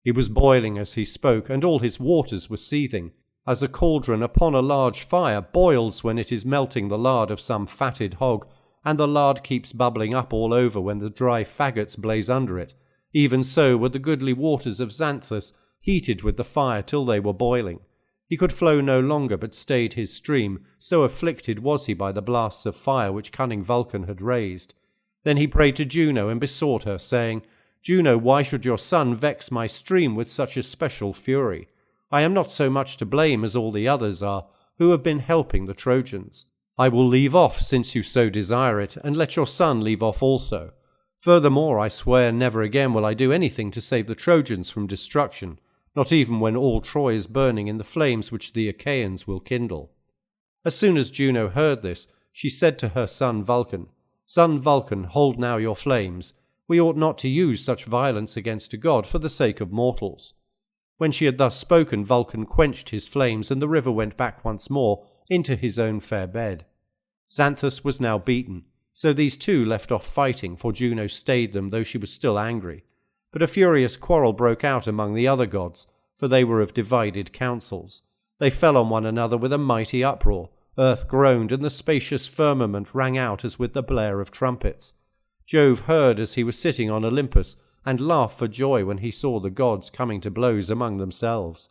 S1: He was boiling as he spoke, and all his waters were seething, as a cauldron upon a large fire boils when it is melting the lard of some fatted hog, and the lard keeps bubbling up all over when the dry faggots blaze under it. Even so were the goodly waters of Xanthus heated with the fire till they were boiling. He could flow no longer, but stayed his stream, so afflicted was he by the blasts of fire which cunning Vulcan had raised. Then he prayed to Juno and besought her, saying, "Juno, why should your son vex my stream with such especial fury? I am not so much to blame as all the others are, who have been helping the Trojans. I will leave off, since you so desire it, and let your son leave off also. Furthermore, I swear never again will I do anything to save the Trojans from destruction, not even when all Troy is burning in the flames which the Achaeans will kindle." As soon as Juno heard this, she said to her son Vulcan, "Son Vulcan, hold now your flames. We ought not to use such violence against a god for the sake of mortals." When she had thus spoken, Vulcan quenched his flames, and the river went back once more into his own fair bed. Xanthus was now beaten, so these two left off fighting, for Juno stayed them, though she was still angry. But a furious quarrel broke out among the other gods, for they were of divided counsels. They fell on one another with a mighty uproar. Earth groaned, and the spacious firmament rang out as with the blare of trumpets. Jove heard as he was sitting on Olympus, and laughed for joy when he saw the gods coming to blows among themselves.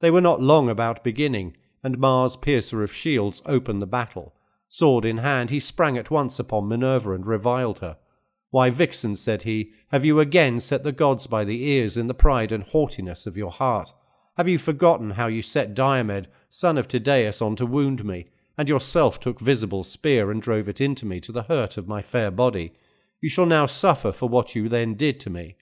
S1: They were not long about beginning, and Mars, piercer of shields, opened the battle. Sword in hand, he sprang at once upon Minerva and reviled her. "Why, vixen," said he, "have you again set the gods by the ears in the pride and haughtiness of your heart? Have you forgotten how you set Diomed, son of Tydeus, on to wound me, and yourself took visible spear and drove it into me to the hurt of my fair body? You shall now suffer for what you then did to me."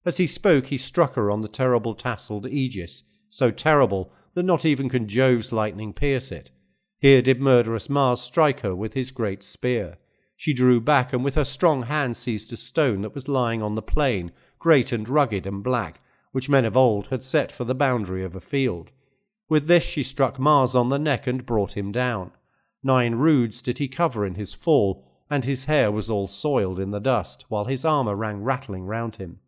S1: As he spoke, he struck her on the terrible tasselled aegis, so terrible that not even can Jove's lightning pierce it. Here did murderous Mars strike her with his great spear. She drew back, and with her strong hand seized a stone that was lying on the plain, great and rugged and black, which men of old had set for the boundary of a field. With this she struck Mars on the neck and brought him down. 9 roods did he cover in his fall, and his hair was all soiled in the dust, while his armour rang rattling round him.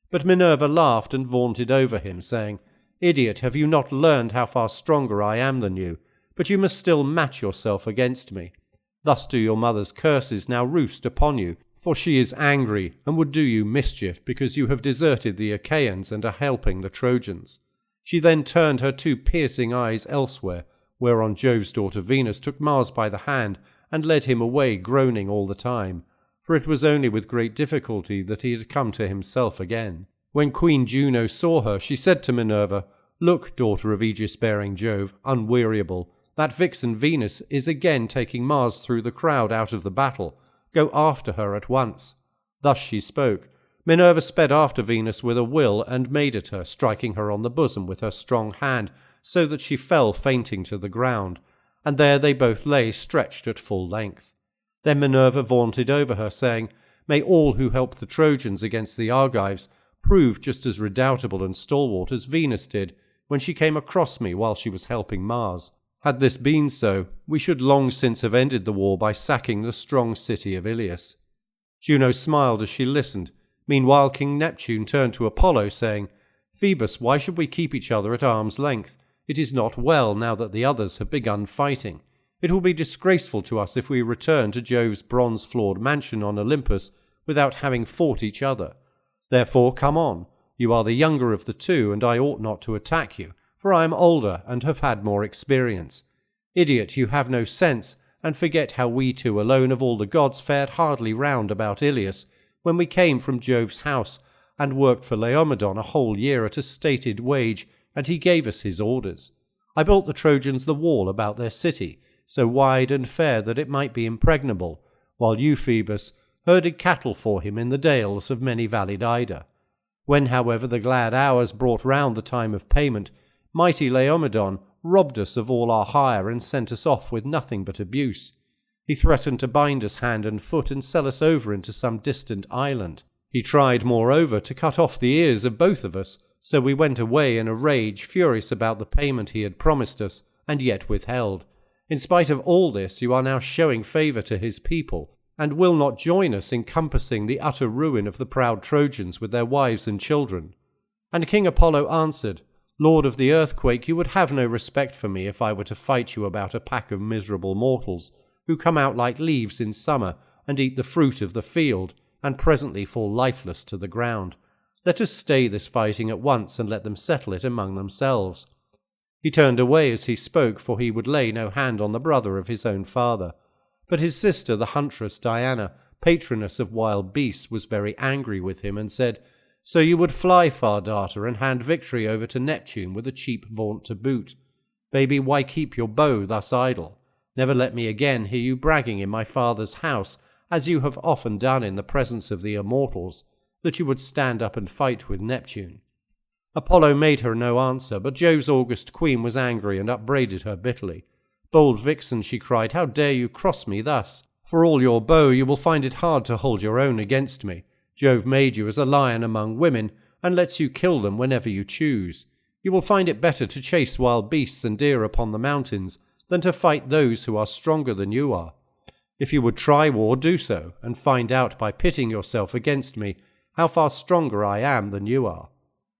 S1: But Minerva laughed and vaunted over him, saying, "Idiot, have you not learned how far stronger I am than you? But you must still match yourself against me. Thus do your mother's curses now roost upon you, for she is angry, and would do you mischief, because you have deserted the Achaeans and are helping the Trojans." She then turned her 2 piercing eyes elsewhere, whereon Jove's daughter Venus took Mars by the hand, and led him away, groaning all the time, for it was only with great difficulty that he had come to himself again. When Queen Juno saw her, she said to Minerva, "Look, daughter of aegis-bearing Jove, unweariable, that vixen Venus is again taking Mars through the crowd out of the battle. Go after her at once." Thus she spoke. Minerva sped after Venus with a will, and made at her, striking her on the bosom with her strong hand, so that she fell fainting to the ground, and there they both lay stretched at full length. Then Minerva vaunted over her, saying, "May all who help the Trojans against the Argives prove just as redoubtable and stalwart as Venus did when she came across me while she was helping Mars. Had this been so, we should long since have ended the war by sacking the strong city of Ilias." Juno smiled as she listened. Meanwhile King Neptune turned to Apollo, saying, "Phoebus, why should we keep each other at arm's length? It is not well now that the others have begun fighting. It will be disgraceful to us if we return to Jove's bronze-floored mansion on Olympus without having fought each other. Therefore come on. You are the younger of the two, and I ought not to attack you, for I am older and have had more experience. Idiot, you have no sense, and forget how we two alone of all the gods fared hardly round about Ilias, when we came from Jove's house, and worked for Laomedon a whole year at a stated wage, and he gave us his orders. I built the Trojans the wall about their city, so wide and fair that it might be impregnable, while you, Phoebus, herded cattle for him in the dales of many-valleyed Ida. When, however, the glad hours brought round the time of payment, mighty Laomedon robbed us of all our hire and sent us off with nothing but abuse. He threatened to bind us hand and foot and sell us over into some distant island. He tried, moreover, to cut off the ears of both of us, so we went away in a rage, furious about the payment he had promised us, and yet withheld. In spite of all this, you are now showing favour to his people, and will not join us in compassing the utter ruin of the proud Trojans with their wives and children." And King Apollo answered, "Lord of the earthquake, you would have no respect for me if I were to fight you about a pack of miserable mortals, who come out like leaves in summer and eat the fruit of the field, and presently fall lifeless to the ground. Let us stay this fighting at once, and let them settle it among themselves." He turned away as he spoke, for he would lay no hand on the brother of his own father. But his sister, the huntress Diana, patroness of wild beasts, was very angry with him, and said, "So you would fly, far darter, and hand victory over to Neptune with a cheap vaunt to boot? Baby, why keep your bow thus idle? Never let me again hear you bragging in my father's house, as you have often done in the presence of the immortals, that you would stand up and fight with Neptune." Apollo made her no answer, but Jove's august queen was angry and upbraided her bitterly. "Bold vixen," she cried, "how dare you cross me thus? For all your bow, you will find it hard to hold your own against me. Jove made you as a lion among women, and lets you kill them whenever you choose. You will find it better to chase wild beasts and deer upon the mountains than to fight those who are stronger than you are. If you would try war, do so, and find out by pitting yourself against me how far stronger I am than you are."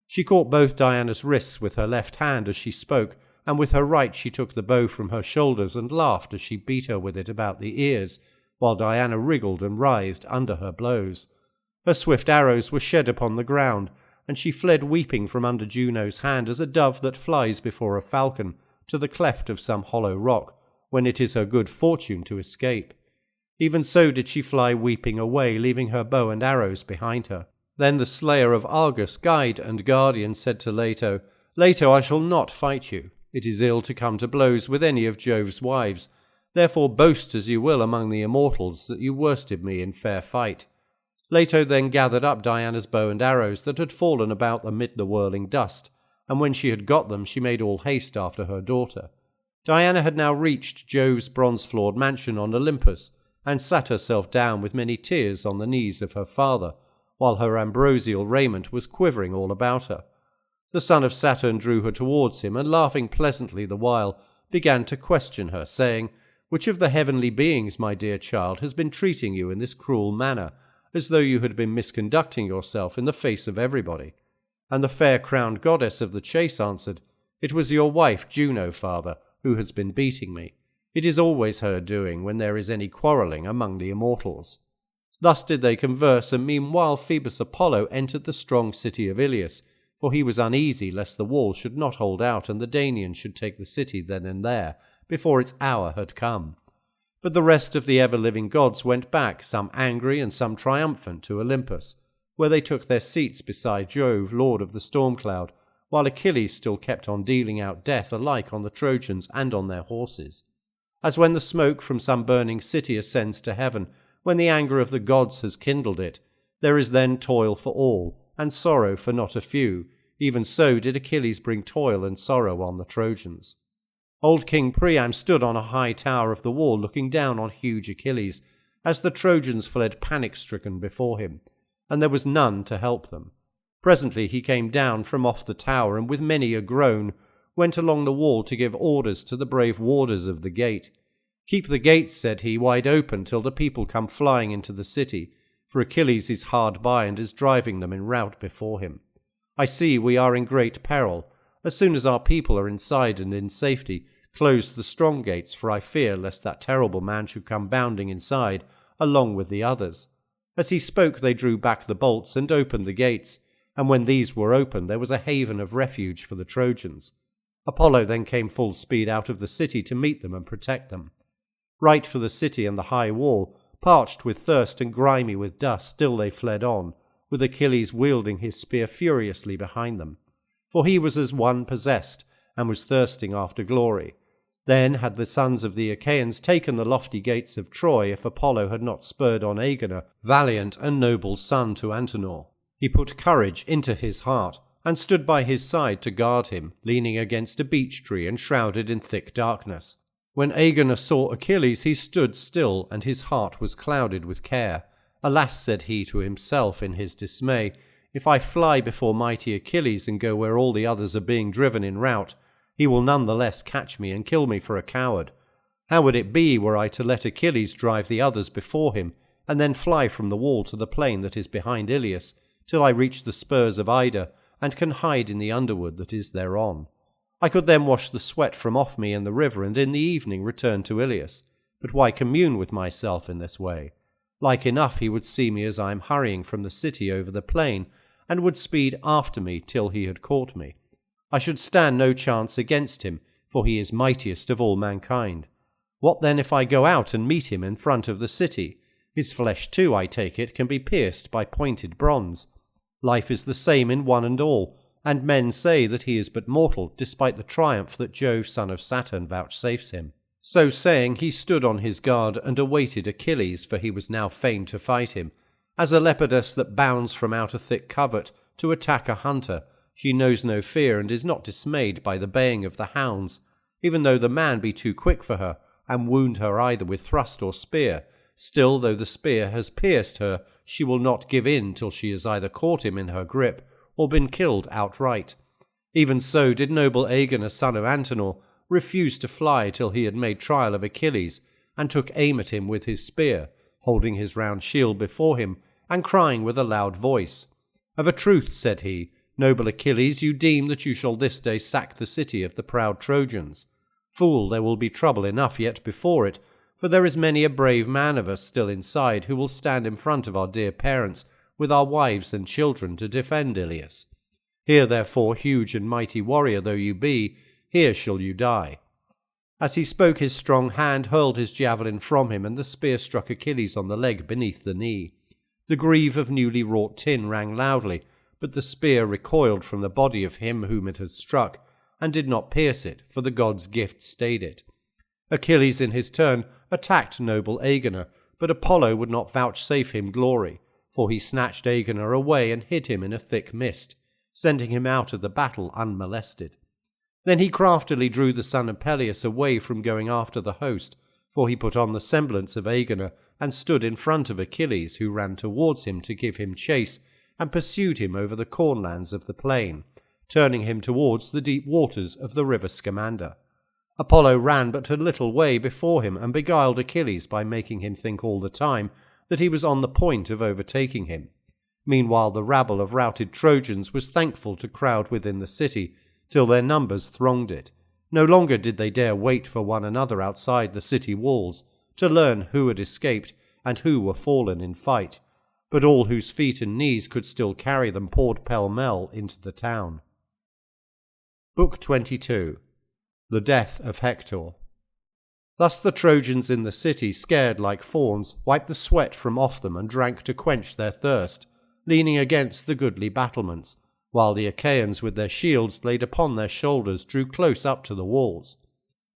S1: She caught both Diana's wrists with her left hand as she spoke, and with her right she took the bow from her shoulders and laughed as she beat her with it about the ears, while Diana wriggled and writhed under her blows. Her swift arrows were shed upon the ground, and she fled weeping from under Juno's hand as a dove that flies before a falcon to the cleft of some hollow rock, when it is her good fortune to escape. Even so did she fly weeping away, leaving her bow and arrows behind her. Then the slayer of Argus, guide and guardian, said to Leto, "Leto, I shall not fight you. It is ill to come to blows with any of Jove's wives. Therefore boast as you will among the immortals that you worsted me in fair fight." Leto then gathered up Diana's bow and arrows that had fallen about amid the whirling dust, and when she had got them she made all haste after her daughter. Diana had now reached Jove's bronze-floored mansion on Olympus, and sat herself down with many tears on the knees of her father, while her ambrosial raiment was quivering all about her. The son of Saturn drew her towards him, and laughing pleasantly the while, began to question her, saying, "Which of the heavenly beings, my dear child, has been treating you in this cruel manner, as though you had been misconducting yourself in the face of everybody?" And the fair-crowned goddess of the chase answered, "It was your wife Juno, father, who has been beating me. It is always her doing when there is any quarrelling among the immortals." Thus did they converse, and meanwhile Phoebus Apollo entered the strong city of Ilius, for he was uneasy lest the wall should not hold out and the Danaans should take the city then and there, before its hour had come. But the rest of the ever-living gods went back, some angry and some triumphant, to Olympus, where they took their seats beside Jove, lord of the storm cloud, while Achilles still kept on dealing out death alike on the Trojans and on their horses. As when the smoke from some burning city ascends to heaven, when the anger of the gods has kindled it, there is then toil for all, and sorrow for not a few. Even so did Achilles bring toil and sorrow on the Trojans. Old King Priam stood on a high tower of the wall looking down on huge Achilles, as the Trojans fled panic-stricken before him, and there was none to help them. Presently he came down from off the tower, and with many a groan went along the wall to give orders to the brave warders of the gate. "Keep the gates," said he, "wide open till the people come flying into the city, for Achilles is hard by and is driving them in rout before him. I see we are in great peril. As soon as our people are inside and in safety, close the strong gates, for I fear lest that terrible man should come bounding inside, along with the others." As he spoke they drew back the bolts and opened the gates, and when these were opened there was a haven of refuge for the Trojans. Apollo then came full speed out of the city to meet them and protect them. Right for the city and the high wall, parched with thirst and grimy with dust, still they fled on, with Achilles wielding his spear furiously behind them. For he was as one possessed, and was thirsting after glory. Then had the sons of the Achaeans taken the lofty gates of Troy, if Apollo had not spurred on Agenor, valiant and noble son to Antenor. He put courage into his heart, and stood by his side to guard him, leaning against a beech tree and shrouded in thick darkness. When Agenor saw Achilles, he stood still, and his heart was clouded with care. "Alas," said he to himself in his dismay, "if I fly before mighty Achilles and go where all the others are being driven in rout, he will none the less catch me and kill me for a coward. How would it be were I to let Achilles drive the others before him, and then fly from the wall to the plain that is behind Ilius, till I reach the spurs of Ida, and can hide in the underwood that is thereon? I could then wash the sweat from off me in the river, and in the evening return to Ilius. But why commune with myself in this way? Like enough he would see me as I am hurrying from the city over the plain, and would speed after me till he had caught me. I should stand no chance against him, for he is mightiest of all mankind. What then if I go out and meet him in front of the city? His flesh too, I take it, can be pierced by pointed bronze. Life is the same in one and all, and men say that he is but mortal, despite the triumph that Jove, son of Saturn, vouchsafes him." So saying, he stood on his guard and awaited Achilles, for he was now fain to fight him. As a leopardess that bounds from out a thick covert to attack a hunter, she knows no fear and is not dismayed by the baying of the hounds, even though the man be too quick for her, and wound her either with thrust or spear. Still, though the spear has pierced her, she will not give in till she has either caught him in her grip, or been killed outright. Even so did noble Aegon, son of Antenor, refuse to fly till he had made trial of Achilles, and took aim at him with his spear, holding his round shield before him, and crying with a loud voice. Of a truth, said he, noble Achilles, you deem that you shall this day sack the city of the proud Trojans. Fool, there will be trouble enough yet before it, for there is many a brave man of us still inside who will stand in front of our dear parents with our wives and children to defend Ilias. Here, therefore, huge and mighty warrior though you be, here shall you die. As he spoke, his strong hand hurled his javelin from him, and the spear struck Achilles on the leg beneath the knee. The greave of newly wrought tin rang loudly, but the spear recoiled from the body of him whom it had struck, and did not pierce it, for the god's gift stayed it. Achilles in his turn attacked noble Aegon, but Apollo would not vouchsafe him glory, for he snatched Aegon away and hid him in a thick mist, sending him out of the battle unmolested. Then he craftily drew the son of Peleus away from going after the host, for he put on the semblance of Aegon, and stood in front of Achilles, who ran towards him to give him chase, and pursued him over the cornlands of the plain, turning him towards the deep waters of the river Scamander. Apollo ran but a little way before him, and beguiled Achilles by making him think all the time that he was on the point of overtaking him. Meanwhile the rabble of routed Trojans was thankful to crowd within the city, till their numbers thronged it. No longer did they dare wait for one another outside the city walls, to learn who had escaped and who were fallen in fight, but all whose feet and knees could still carry them poured pell-mell into the town. Book 22. The Death of Hector. Thus the Trojans in the city, scared like fawns, wiped the sweat from off them and drank to quench their thirst, leaning against the goodly battlements, while the Achaeans with their shields laid upon their shoulders drew close up to the walls.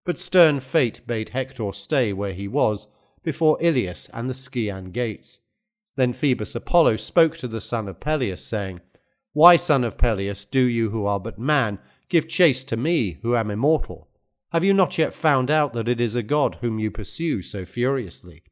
S1: But stern fate bade Hector stay where he was, before Ilias and the Scaean gates. Then Phoebus Apollo spoke to the son of Peleus, saying, Why, son of Peleus, do you who are but man give chase to me who am immortal? Have you not yet found out that it is a god whom you pursue so furiously?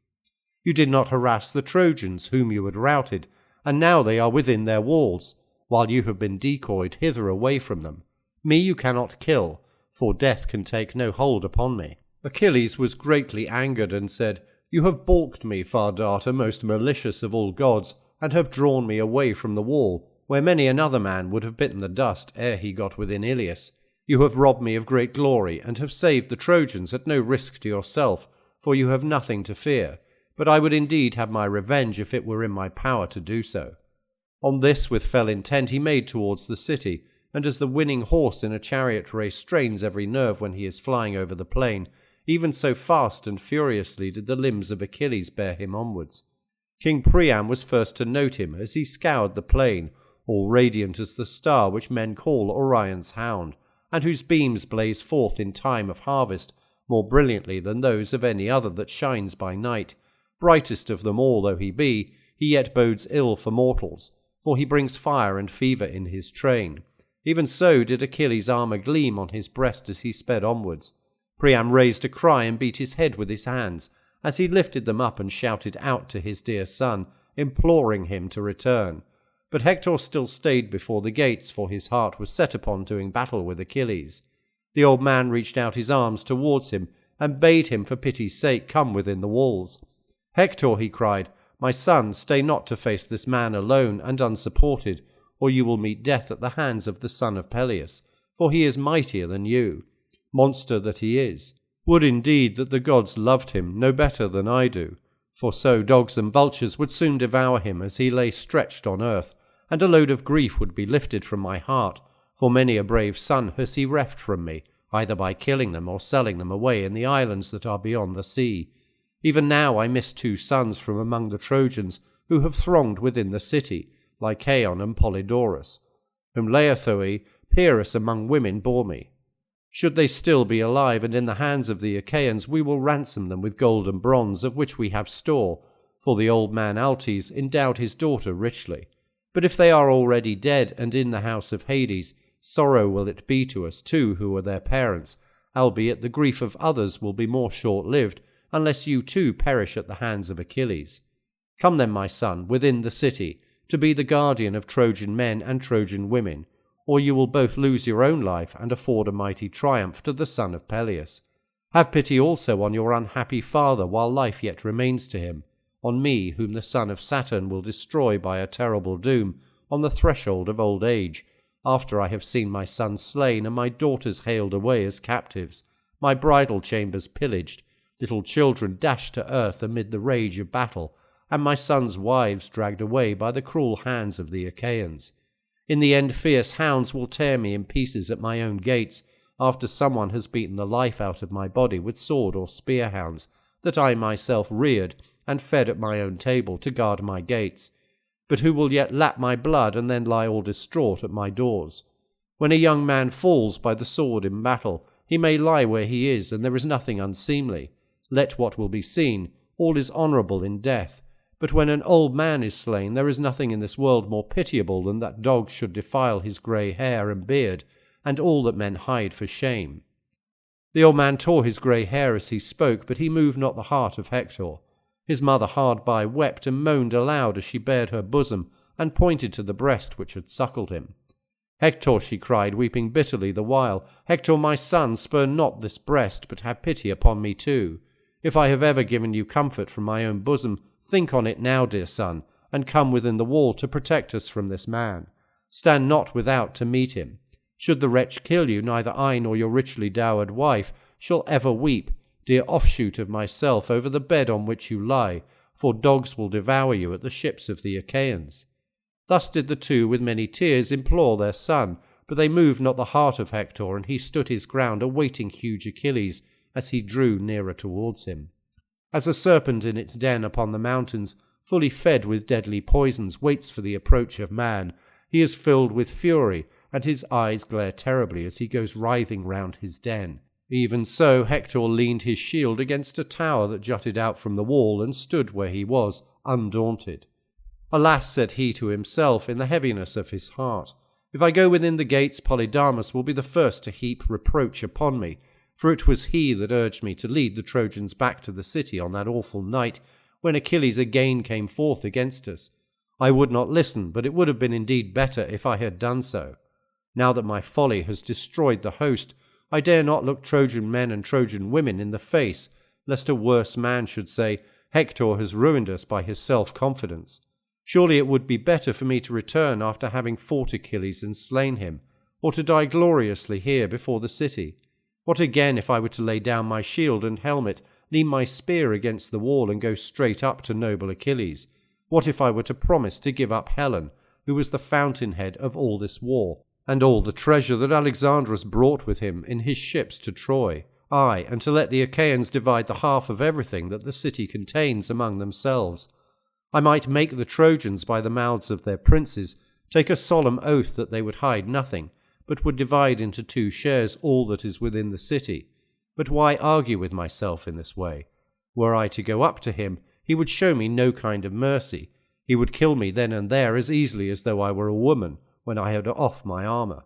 S1: You did not harass the Trojans whom you had routed, and now they are within their walls, while you have been decoyed hither away from them. Me you cannot kill, for death can take no hold upon me. Achilles was greatly angered and said, You have balked me, Far Darter, most malicious of all gods, and have drawn me away from the wall, where many another man would have bitten the dust ere he got within Ilias. You have robbed me of great glory, and have saved the Trojans at no risk to yourself, for you have nothing to fear, but I would indeed have my revenge if it were in my power to do so. On this, with fell intent, he made towards the city, and as the winning horse in a chariot race strains every nerve when he is flying over the plain, even so fast and furiously did the limbs of Achilles bear him onwards. King Priam was first to note him as he scoured the plain, all radiant as the star which men call Orion's hound, and whose beams blaze forth in time of harvest more brilliantly than those of any other that shines by night. Brightest of them all though he be, he yet bodes ill for mortals, for he brings fire and fever in his train. Even so did Achilles' armour gleam on his breast as he sped onwards. Priam raised a cry and beat his head with his hands, as he lifted them up and shouted out to his dear son, imploring him to return. But Hector still stayed before the gates, for his heart was set upon doing battle with Achilles. The old man reached out his arms towards him, and bade him for pity's sake come within the walls. Hector, he cried, My son, stay not to face this man alone and unsupported, or you will meet death at the hands of the son of Peleus, for he is mightier than you. Monster that he is! Would indeed that the gods loved him no better than I do, for so dogs and vultures would soon devour him as he lay stretched on earth, and a load of grief would be lifted from my heart, for many a brave son has he reft from me, either by killing them or selling them away in the islands that are beyond the sea. Even now I miss 2 sons from among the Trojans, who have thronged within the city, Lycaon and Polydorus, whom Laerthoe, peeress among women, bore me. Should they still be alive and in the hands of the Achaeans, we will ransom them with gold and bronze, of which we have store, for the old man Altes endowed his daughter richly. But if they are already dead and in the house of Hades, sorrow will it be to us too who are their parents, albeit the grief of others will be more short-lived, unless you too perish at the hands of Achilles. Come then, my son, within the city, to be the guardian of Trojan men and Trojan women, or you will both lose your own life and afford a mighty triumph to the son of Peleus. Have pity also on your unhappy father while life yet remains to him, on me whom the son of Saturn will destroy by a terrible doom on the threshold of old age, after I have seen my sons slain and my daughters haled away as captives, my bridal chambers pillaged, little children dashed to earth amid the rage of battle, and my sons' wives dragged away by the cruel hands of the Achaeans. In the end fierce hounds will tear me in pieces at my own gates, after someone has beaten the life out of my body with sword or spear hounds, that I myself reared and fed at my own table to guard my gates, but who will yet lap my blood and then lie all distraught at my doors. When a young man falls by the sword in battle, he may lie where he is, and there is nothing unseemly. Let what will be seen, all is honourable in death. But when an old man is slain, there is nothing in this world more pitiable than that dogs should defile his grey hair and beard, and all that men hide for shame. The old man tore his grey hair as he spoke, but he moved not the heart of Hector. His mother hard by wept and moaned aloud as she bared her bosom and pointed to the breast which had suckled him. Hector, she cried, weeping bitterly the while, Hector, my son, spurn not this breast, but have pity upon me too. If I have ever given you comfort from my own bosom, think on it now, dear son, and come within the wall to protect us from this man. Stand not without to meet him. Should the wretch kill you, neither I nor your richly dowered wife shall ever weep, dear offshoot of myself, over the bed on which you lie, for dogs will devour you at the ships of the Achaeans. Thus did the two with many tears implore their son, but they moved not the heart of Hector, and he stood his ground awaiting huge Achilles as he drew nearer towards him. As a serpent in its den upon the mountains, fully fed with deadly poisons, waits for the approach of man, he is filled with fury, and his eyes glare terribly as he goes writhing round his den. Even so Hector leaned his shield against a tower that jutted out from the wall, and stood where he was, undaunted. Alas, said he to himself in the heaviness of his heart, if I go within the gates, Polydamas will be the first to heap reproach upon me, for it was he that urged me to lead the Trojans back to the city on that awful night when Achilles again came forth against us. I would not listen, but it would have been indeed better if I had done so. Now that my folly has destroyed the host, I dare not look Trojan men and Trojan women in the face, lest a worse man should say, Hector has ruined us by his self-confidence. Surely it would be better for me to return after having fought Achilles and slain him, or to die gloriously here before the city. What again if I were to lay down my shield and helmet, lean my spear against the wall, and go straight up to noble Achilles? What if I were to promise to give up Helen, who was the fountainhead of all this war, and all the treasure that Alexandrus brought with him in his ships to Troy, ay, and to let the Achaeans divide the half of everything that the city contains among themselves? I might make the Trojans, by the mouths of their princes, take a solemn oath that they would hide nothing, but would divide into 2 shares all that is within the city. But why argue with myself in this way? Were I to go up to him, he would show me no kind of mercy. He would kill me then and there as easily as though I were a woman, when I had off my armour.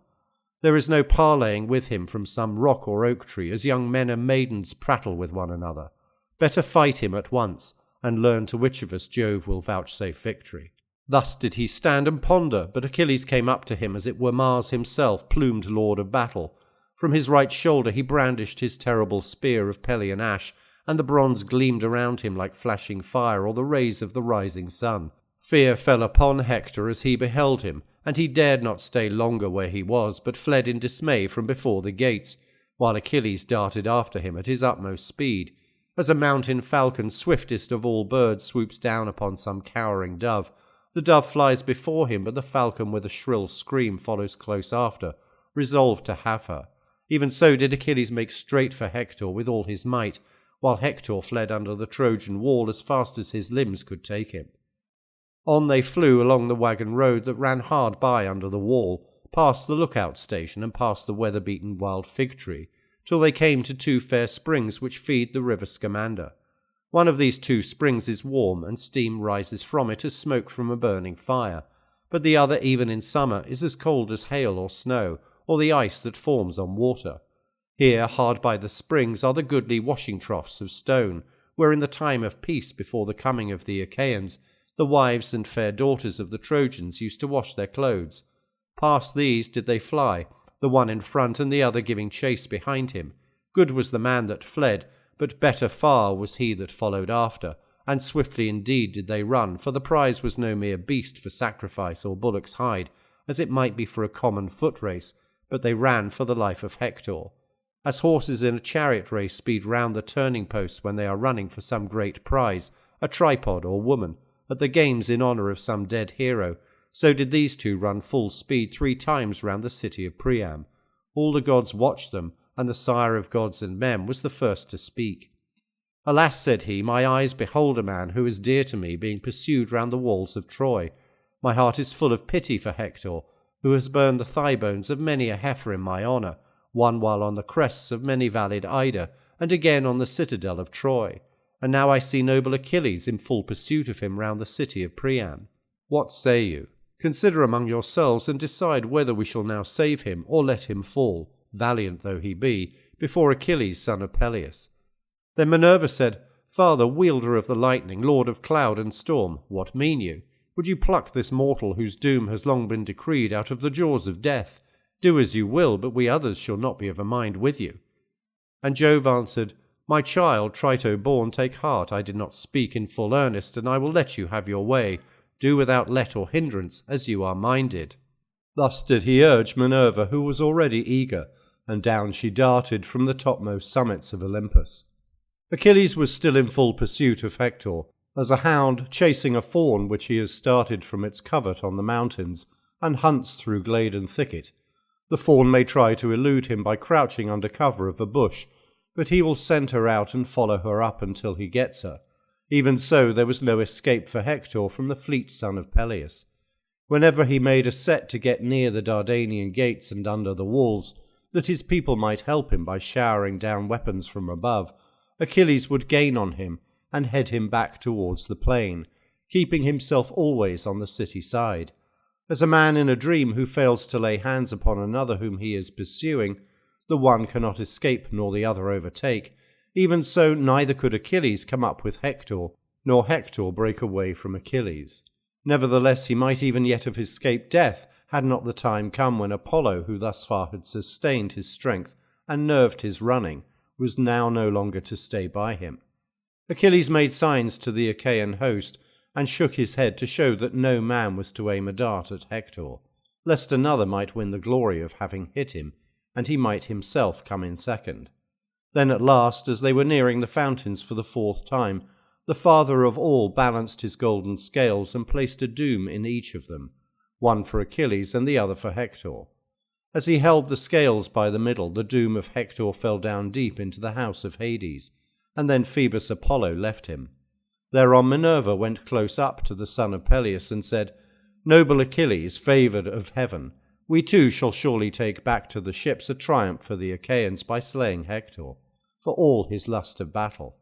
S1: There is no parleying with him from some rock or oak tree, as young men and maidens prattle with one another. Better fight him at once, and learn to which of us Jove will vouchsafe victory. Thus did he stand and ponder, but Achilles came up to him as it were Mars himself, plumed lord of battle. From his right shoulder he brandished his terrible spear of Pelian ash, and the bronze gleamed around him like flashing fire or the rays of the rising sun. Fear fell upon Hector as he beheld him, and he dared not stay longer where he was, but fled in dismay from before the gates, while Achilles darted after him at his utmost speed. As a mountain falcon, swiftest of all birds, swoops down upon some cowering dove, the dove flies before him, but the falcon with a shrill scream follows close after, resolved to have her. Even so did Achilles make straight for Hector with all his might, while Hector fled under the Trojan wall as fast as his limbs could take him. On they flew along the wagon road that ran hard by under the wall, past the lookout station and past the weather-beaten wild fig tree, till they came to 2 fair springs which feed the river Scamander. One of these 2 springs is warm, and steam rises from it as smoke from a burning fire, but the other, even in summer, is as cold as hail or snow, or the ice that forms on water. Here, hard by the springs, are the goodly washing troughs of stone, where in the time of peace before the coming of the Achaeans, the wives and fair daughters of the Trojans used to wash their clothes. Past these did they fly, the one in front and the other giving chase behind him. Good was the man that fled, but better far was he that followed after, and swiftly indeed did they run, for the prize was no mere beast for sacrifice or bullock's hide, as it might be for a common foot race, but they ran for the life of Hector. As horses in a chariot race speed round the turning posts when they are running for some great prize, a tripod or woman, at the games in honour of some dead hero, so did these two run full speed 3 times round the city of Priam. All the gods watched them, and the sire of gods and men was the first to speak. Alas, said he, my eyes behold a man who is dear to me being pursued round the walls of Troy. My heart is full of pity for Hector, who has burned the thigh bones of many a heifer in my honour, one while on the crests of many valleyed Ida, and again on the citadel of Troy. And now I see noble Achilles in full pursuit of him round the city of Priam. What say you? Consider among yourselves and decide whether we shall now save him or let him fall, valiant though he be, before Achilles, son of Peleus. Then Minerva said, Father, wielder of the lightning, lord of cloud and storm, what mean you? Would you pluck this mortal whose doom has long been decreed out of the jaws of death? Do as you will, but we others shall not be of a mind with you. And Jove answered, My child, Trito-born, take heart, I did not speak in full earnest, and I will let you have your way. Do without let or hindrance, as you are minded. Thus did he urge Minerva, who was already eager, and down she darted from the topmost summits of Olympus. Achilles was still in full pursuit of Hector, as a hound chasing a fawn which he has started from its covert on the mountains, and hunts through glade and thicket. The fawn may try to elude him by crouching under cover of a bush, but he will scent her out and follow her up until he gets her. Even so, there was no escape for Hector from the fleet son of Peleus. Whenever he made a set to get near the Dardanian gates and under the walls, that his people might help him by showering down weapons from above, Achilles would gain on him and head him back towards the plain, keeping himself always on the city side. As a man in a dream who fails to lay hands upon another whom he is pursuing, the one cannot escape nor the other overtake, even so neither could Achilles come up with Hector, nor Hector break away from Achilles. Nevertheless he might even yet have escaped death, had not the time come when Apollo, who thus far had sustained his strength and nerved his running, was now no longer to stay by him. Achilles made signs to the Achaean host, and shook his head to show that no man was to aim a dart at Hector, lest another might win the glory of having hit him, and he might himself come in second. Then at last, as they were nearing the fountains for the 4th time, the father of all balanced his golden scales and placed a doom in each of them, one for Achilles and the other for Hector. As he held the scales by the middle, the doom of Hector fell down deep into the house of Hades, and then Phoebus Apollo left him. Thereon Minerva went close up to the son of Peleus and said, Noble Achilles, favoured of heaven, we too shall surely take back to the ships a triumph for the Achaeans by slaying Hector, for all his lust of battle.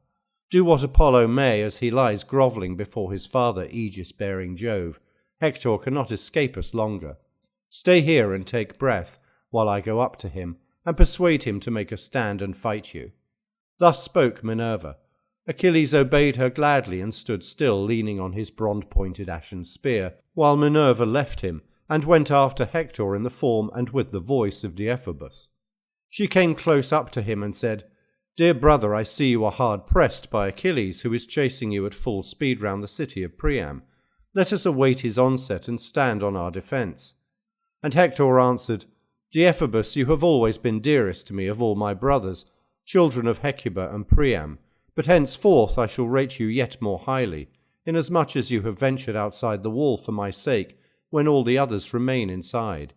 S1: Do what Apollo may as he lies grovelling before his father Aegis-bearing Jove, Hector cannot escape us longer. Stay here and take breath, while I go up to him, and persuade him to make a stand and fight you. Thus spoke Minerva. Achilles obeyed her gladly and stood still, leaning on his bronze-pointed ashen spear, while Minerva left him, and went after Hector in the form and with the voice of Deiphobus. She came close up to him and said, Dear brother, I see you are hard pressed by Achilles, who is chasing you at full speed round the city of Priam. Let us await his onset and stand on our defence. And Hector answered, Deiphobus, you have always been dearest to me of all my brothers, children of Hecuba and Priam, but henceforth I shall rate you yet more highly, inasmuch as you have ventured outside the wall for my sake, when all the others remain inside.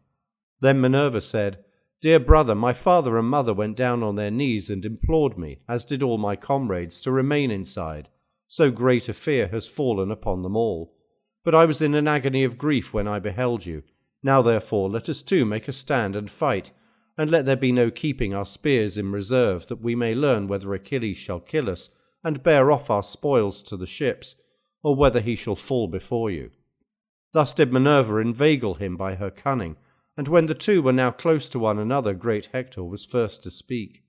S1: Then Minerva said, Dear brother, my father and mother went down on their knees and implored me, as did all my comrades, to remain inside. So great a fear has fallen upon them all. But I was in an agony of grief when I beheld you. Now therefore let us too make a stand and fight, and let there be no keeping our spears in reserve, that we may learn whether Achilles shall kill us, and bear off our spoils to the ships, or whether he shall fall before you. Thus did Minerva inveigle him by her cunning, and when the two were now close to one another, great Hector was first to speak.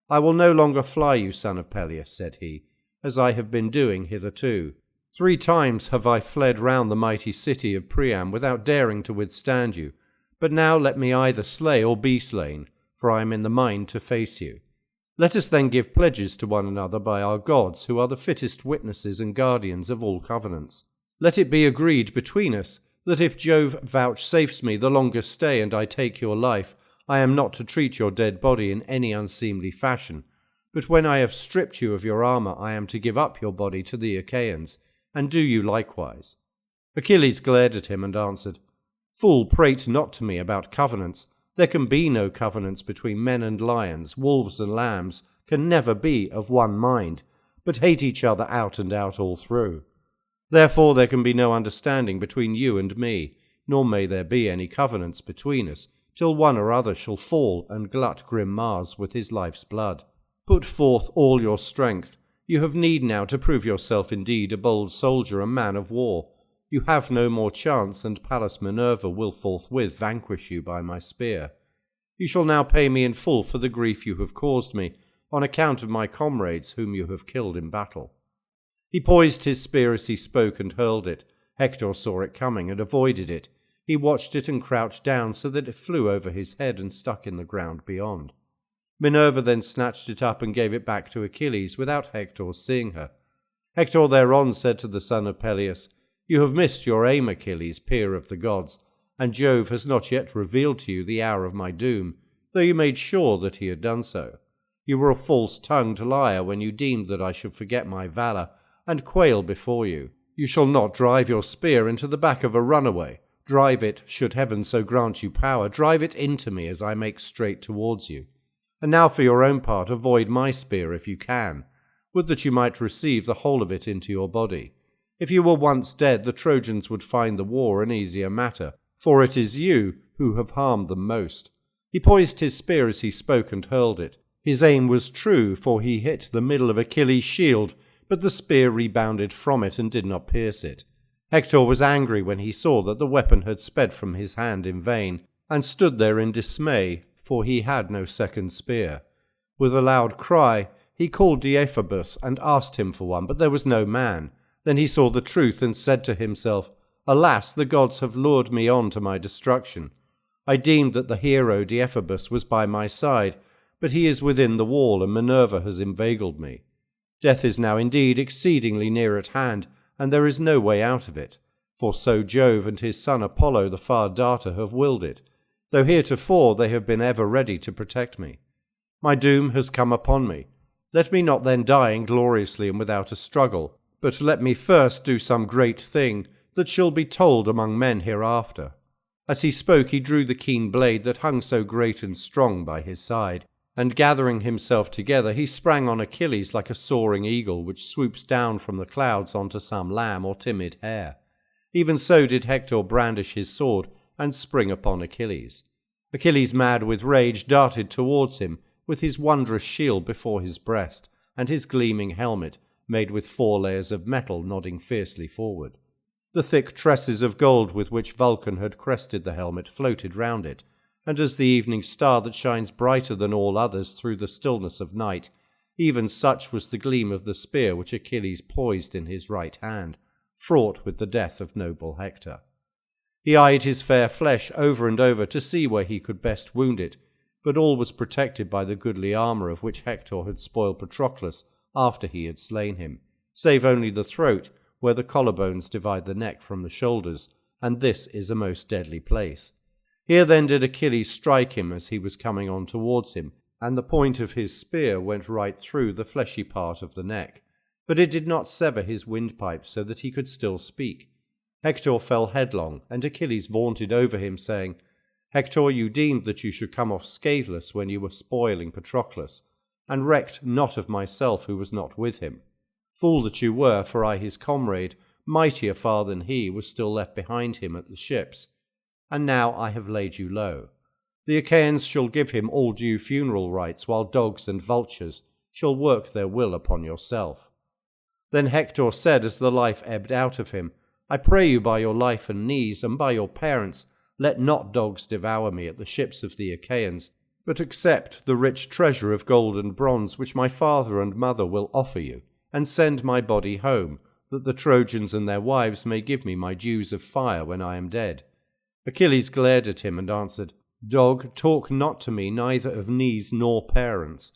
S1: I will no longer fly you, son of Peleus, said he, as I have been doing hitherto. 3 times have I fled round the mighty city of Priam without daring to withstand you, But now let me either slay or be slain, for I am in the mind to face you. Let us then give pledges to one another by our gods, who are the fittest witnesses and guardians of all covenants. Let it be agreed between us that if Jove vouchsafes me the longest stay and I take your life, I am not to treat your dead body in any unseemly fashion, but when I have stripped you of your armour, I am to give up your body to the Achaeans, and do you likewise. Achilles glared at him and answered, Fool, prate not to me about covenants. There can be no covenants between men and lions. Wolves and lambs can never be of one mind, but hate each other out and out all through. Therefore there can be no understanding between you and me, nor may there be any covenants between us, till one or other shall fall and glut grim Mars with his life's blood. Put forth all your strength. You have need now to prove yourself indeed a bold soldier, a man of war. You have no more chance, and Pallas Minerva will forthwith vanquish you by my spear. You shall now pay me in full for the grief you have caused me, on account of my comrades whom you have killed in battle. He poised his spear as he spoke and hurled it. Hector saw it coming and avoided it. He watched it and crouched down so that it flew over his head and stuck in the ground beyond. Minerva then snatched it up and gave it back to Achilles without Hector seeing her. Hector thereon said to the son of Peleus, You have missed your aim, Achilles, peer of the gods, and Jove has not yet revealed to you the hour of my doom, though you made sure that he had done so. You were a false-tongued liar when you deemed that I should forget my valour and quail before you. You shall not drive your spear into the back of a runaway. Drive it, should heaven so grant you power, drive it into me as I make straight towards you. And now for your own part, avoid my spear if you can. Would that you might receive the whole of it into your body. If you were once dead, the Trojans would find the war an easier matter, for it is you who have harmed them most. He poised his spear as he spoke and hurled it. His aim was true, for he hit the middle of Achilles' shield, but the spear rebounded from it and did not pierce it. Hector was angry when he saw that the weapon had sped from his hand in vain, and stood there in dismay, for he had no second spear. With a loud cry, he called Deiphobus and asked him for one, but there was no man. Then he saw the truth and said to himself, Alas, the gods have lured me on to my destruction. I deemed that the hero Deiphobus was by my side, but he is within the wall, and Minerva has inveigled me. Death is now indeed exceedingly near at hand, and there is no way out of it, for so Jove and his son Apollo the far darter have willed it, though heretofore they have been ever ready to protect me. My doom has come upon me. Let me not then die ingloriously and without a struggle, but let me first do some great thing that shall be told among men hereafter. As he spoke, he drew the keen blade that hung so great and strong by his side, and gathering himself together, he sprang on Achilles like a soaring eagle which swoops down from the clouds onto some lamb or timid hare. Even so did Hector brandish his sword and spring upon Achilles. Achilles, mad with rage, darted towards him, with his wondrous shield before his breast, and his gleaming helmet, made with 4 layers of metal, nodding fiercely forward. The thick tresses of gold with which Vulcan had crested the helmet floated round it, and as the evening star that shines brighter than all others through the stillness of night, even such was the gleam of the spear which Achilles poised in his right hand, fraught with the death of noble Hector. He eyed his fair flesh over and over to see where he could best wound it, but all was protected by the goodly armour of which Hector had spoiled Patroclus after he had slain him, save only the throat, where the collarbones divide the neck from the shoulders, and this is a most deadly place. Here then did Achilles strike him as he was coming on towards him, and the point of his spear went right through the fleshy part of the neck, but it did not sever his windpipe so that he could still speak. Hector fell headlong, and Achilles vaunted over him, saying, Hector, you deemed that you should come off scatheless when you were spoiling Patroclus, and recked not of myself who was not with him. Fool that you were, for I his comrade, mightier far than he, was still left behind him at the ships. And now I have laid you low. The Achaeans shall give him all due funeral rites, while dogs and vultures shall work their will upon yourself. Then Hector said, as the life ebbed out of him, I pray you by your life and knees, and by your parents, let not dogs devour me at the ships of the Achaeans, but accept the rich treasure of gold and bronze which my father and mother will offer you, and send my body home, that the Trojans and their wives may give me my dues of fire when I am dead. Achilles glared at him and answered, "Dog, talk not to me neither of knees nor parents.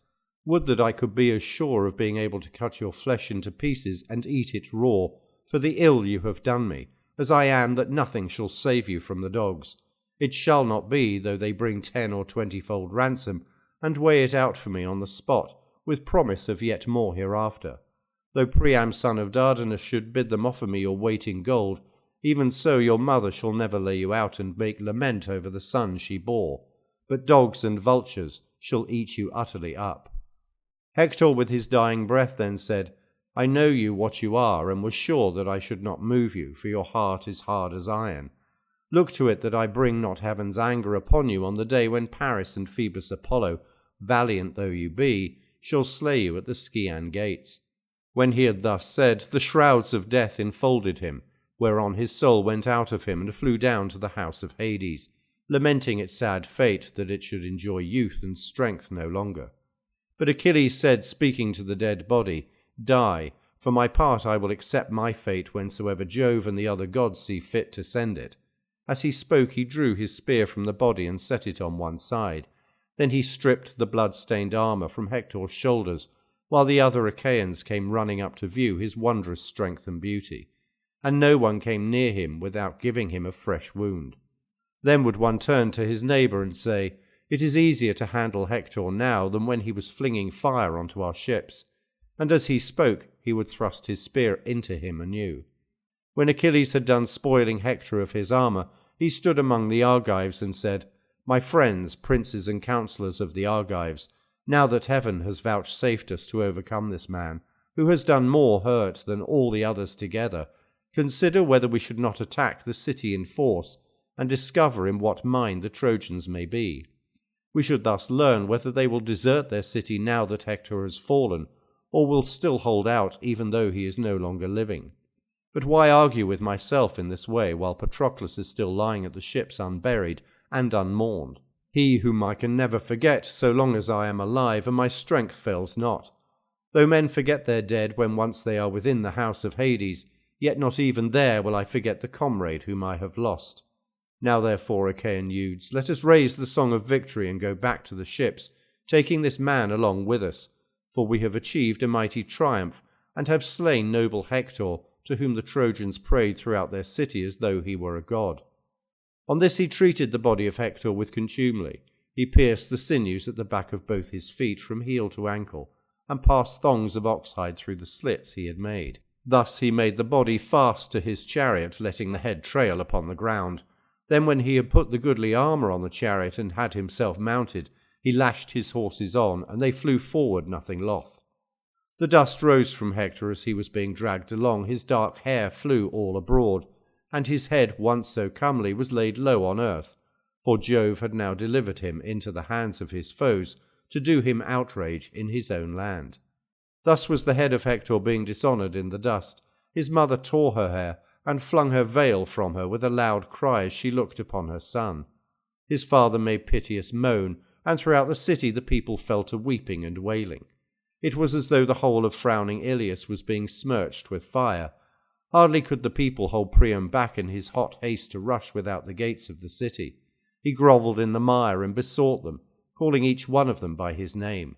S1: Would that I could be as sure of being able to cut your flesh into pieces and eat it raw, for the ill you have done me, as I am that nothing shall save you from the dogs. It shall not be, though they bring 10 or 20-fold ransom, and weigh it out for me on the spot, with promise of yet more hereafter. Though Priam son of Dardanus should bid them offer me your weight in gold, even so your mother shall never lay you out and make lament over the son she bore, but dogs and vultures shall eat you utterly up." Hector with his dying breath then said, "I know you what you are, and was sure that I should not move you, for your heart is hard as iron. Look to it that I bring not heaven's anger upon you on the day when Paris and Phoebus Apollo, valiant though you be, shall slay you at the Scaean gates." When he had thus said, the shrouds of death enfolded him, whereon his soul went out of him and flew down to the house of Hades, lamenting its sad fate that it should enjoy youth and strength no longer. But Achilles said, speaking to the dead body, "Die, for my part I will accept my fate whensoever Jove and the other gods see fit to send it." As he spoke he drew his spear from the body and set it on one side. Then he stripped the blood-stained armour from Hector's shoulders, while the other Achaeans came running up to view his wondrous strength and beauty, and no one came near him without giving him a fresh wound. Then would one turn to his neighbour and say, "It is easier to handle Hector now than when he was flinging fire onto our ships," and as he spoke he would thrust his spear into him anew. When Achilles had done spoiling Hector of his armour, he stood among the Argives and said, "My friends, princes and counsellors of the Argives, now that heaven has vouchsafed us to overcome this man, who has done more hurt than all the others together, consider whether we should not attack the city in force, and discover in what mind the Trojans may be. We should thus learn whether they will desert their city now that Hector has fallen, or will still hold out even though he is no longer living. But why argue with myself in this way while Patroclus is still lying at the ships unburied and unmourned? He whom I can never forget so long as I am alive and my strength fails not. Though men forget their dead when once they are within the house of Hades, yet not even there will I forget the comrade whom I have lost. Now therefore, Achaean youths, let us raise the song of victory and go back to the ships, taking this man along with us, for we have achieved a mighty triumph, and have slain noble Hector, to whom the Trojans prayed throughout their city as though he were a god." On this he treated the body of Hector with contumely. He pierced the sinews at the back of both his feet from heel to ankle, and passed thongs of oxhide through the slits he had made. Thus he made the body fast to his chariot, letting the head trail upon the ground. Then when he had put the goodly armour on the chariot and had himself mounted, he lashed his horses on, and they flew forward nothing loth. The dust rose from Hector as he was being dragged along, his dark hair flew all abroad, and his head, once so comely, was laid low on earth, for Jove had now delivered him into the hands of his foes to do him outrage in his own land. Thus was the head of Hector being dishonoured in the dust. His mother tore her hair, and flung her veil from her with a loud cry as she looked upon her son. His father made piteous moan, and throughout the city the people fell to weeping and wailing. It was as though the whole of frowning Ilias was being smirched with fire. Hardly could the people hold Priam back in his hot haste to rush without the gates of the city. He grovelled in the mire and besought them, calling each one of them by his name.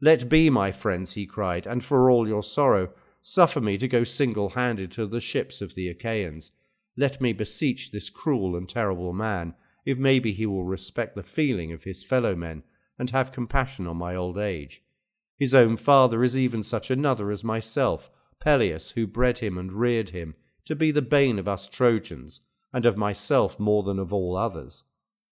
S1: "Let be, my friends," he cried, "and for all your sorrow, suffer me to go single-handed to the ships of the Achaeans. Let me beseech this cruel and terrible man, if maybe he will respect the feeling of his fellow-men, and have compassion on my old age. His own father is even such another as myself, Peleus, who bred him and reared him, to be the bane of us Trojans, and of myself more than of all others.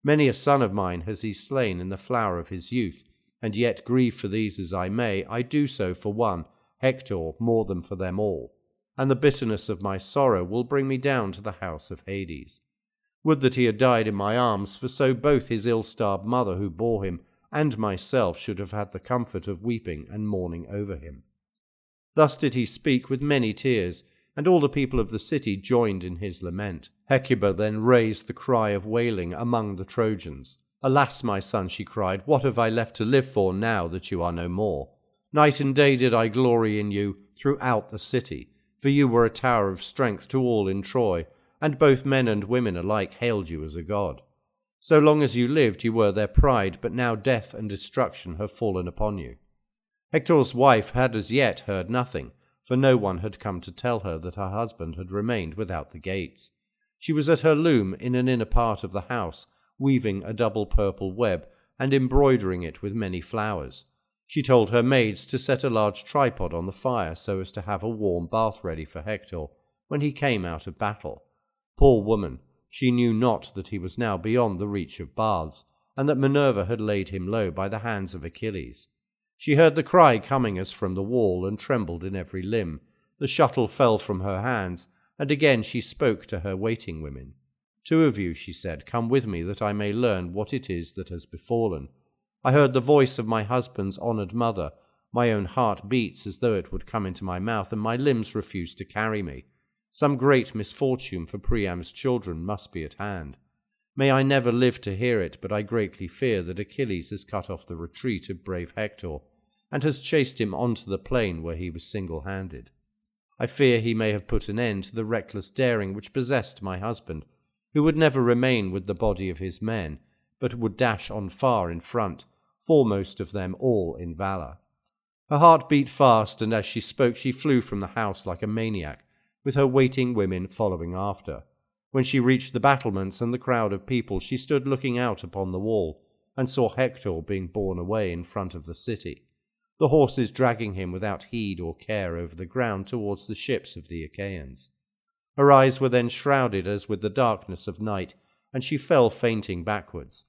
S1: Many a son of mine has he slain in the flower of his youth, and yet grieve for these as I may, I do so for one, Hector, more than for them all, and the bitterness of my sorrow will bring me down to the house of Hades. Would that he had died in my arms, for so both his ill-starred mother who bore him and myself should have had the comfort of weeping and mourning over him." Thus did he speak with many tears, and all the people of the city joined in his lament. Hecuba then raised the cry of wailing among the Trojans. "Alas, my son," she cried, "what have I left to live for now that you are no more? Night and day did I glory in you throughout the city, for you were a tower of strength to all in Troy, and both men and women alike hailed you as a god. So long as you lived, you were their pride, but now death and destruction have fallen upon you." Hector's wife had as yet heard nothing, for no one had come to tell her that her husband had remained without the gates. She was at her loom in an inner part of the house, weaving a double purple web and embroidering it with many flowers. She told her maids to set a large tripod on the fire so as to have a warm bath ready for Hector when he came out of battle. Poor woman, she knew not that he was now beyond the reach of baths, and that Minerva had laid him low by the hands of Achilles. She heard the cry coming as from the wall, and trembled in every limb. The shuttle fell from her hands, and again she spoke to her waiting women. "Two of you," she said, "come with me, that I may learn what it is that has befallen. I heard the voice of my husband's honoured mother. My own heart beats as though it would come into my mouth, and my limbs refuse to carry me. Some great misfortune for Priam's children must be at hand. May I never live to hear it, but I greatly fear that Achilles has cut off the retreat of brave Hector, and has chased him onto the plain where he was single-handed. I fear he may have put an end to the reckless daring which possessed my husband, who would never remain with the body of his men, but would dash on far in front, foremost of them all in valour." Her heart beat fast, and as she spoke she flew from the house like a maniac, with her waiting women following after. When she reached the battlements and the crowd of people, she stood looking out upon the wall, and saw Hector being borne away in front of the city, the horses dragging him without heed or care over the ground towards the ships of the Achaeans. Her eyes were then shrouded as with the darkness of night, and she fell fainting backwards.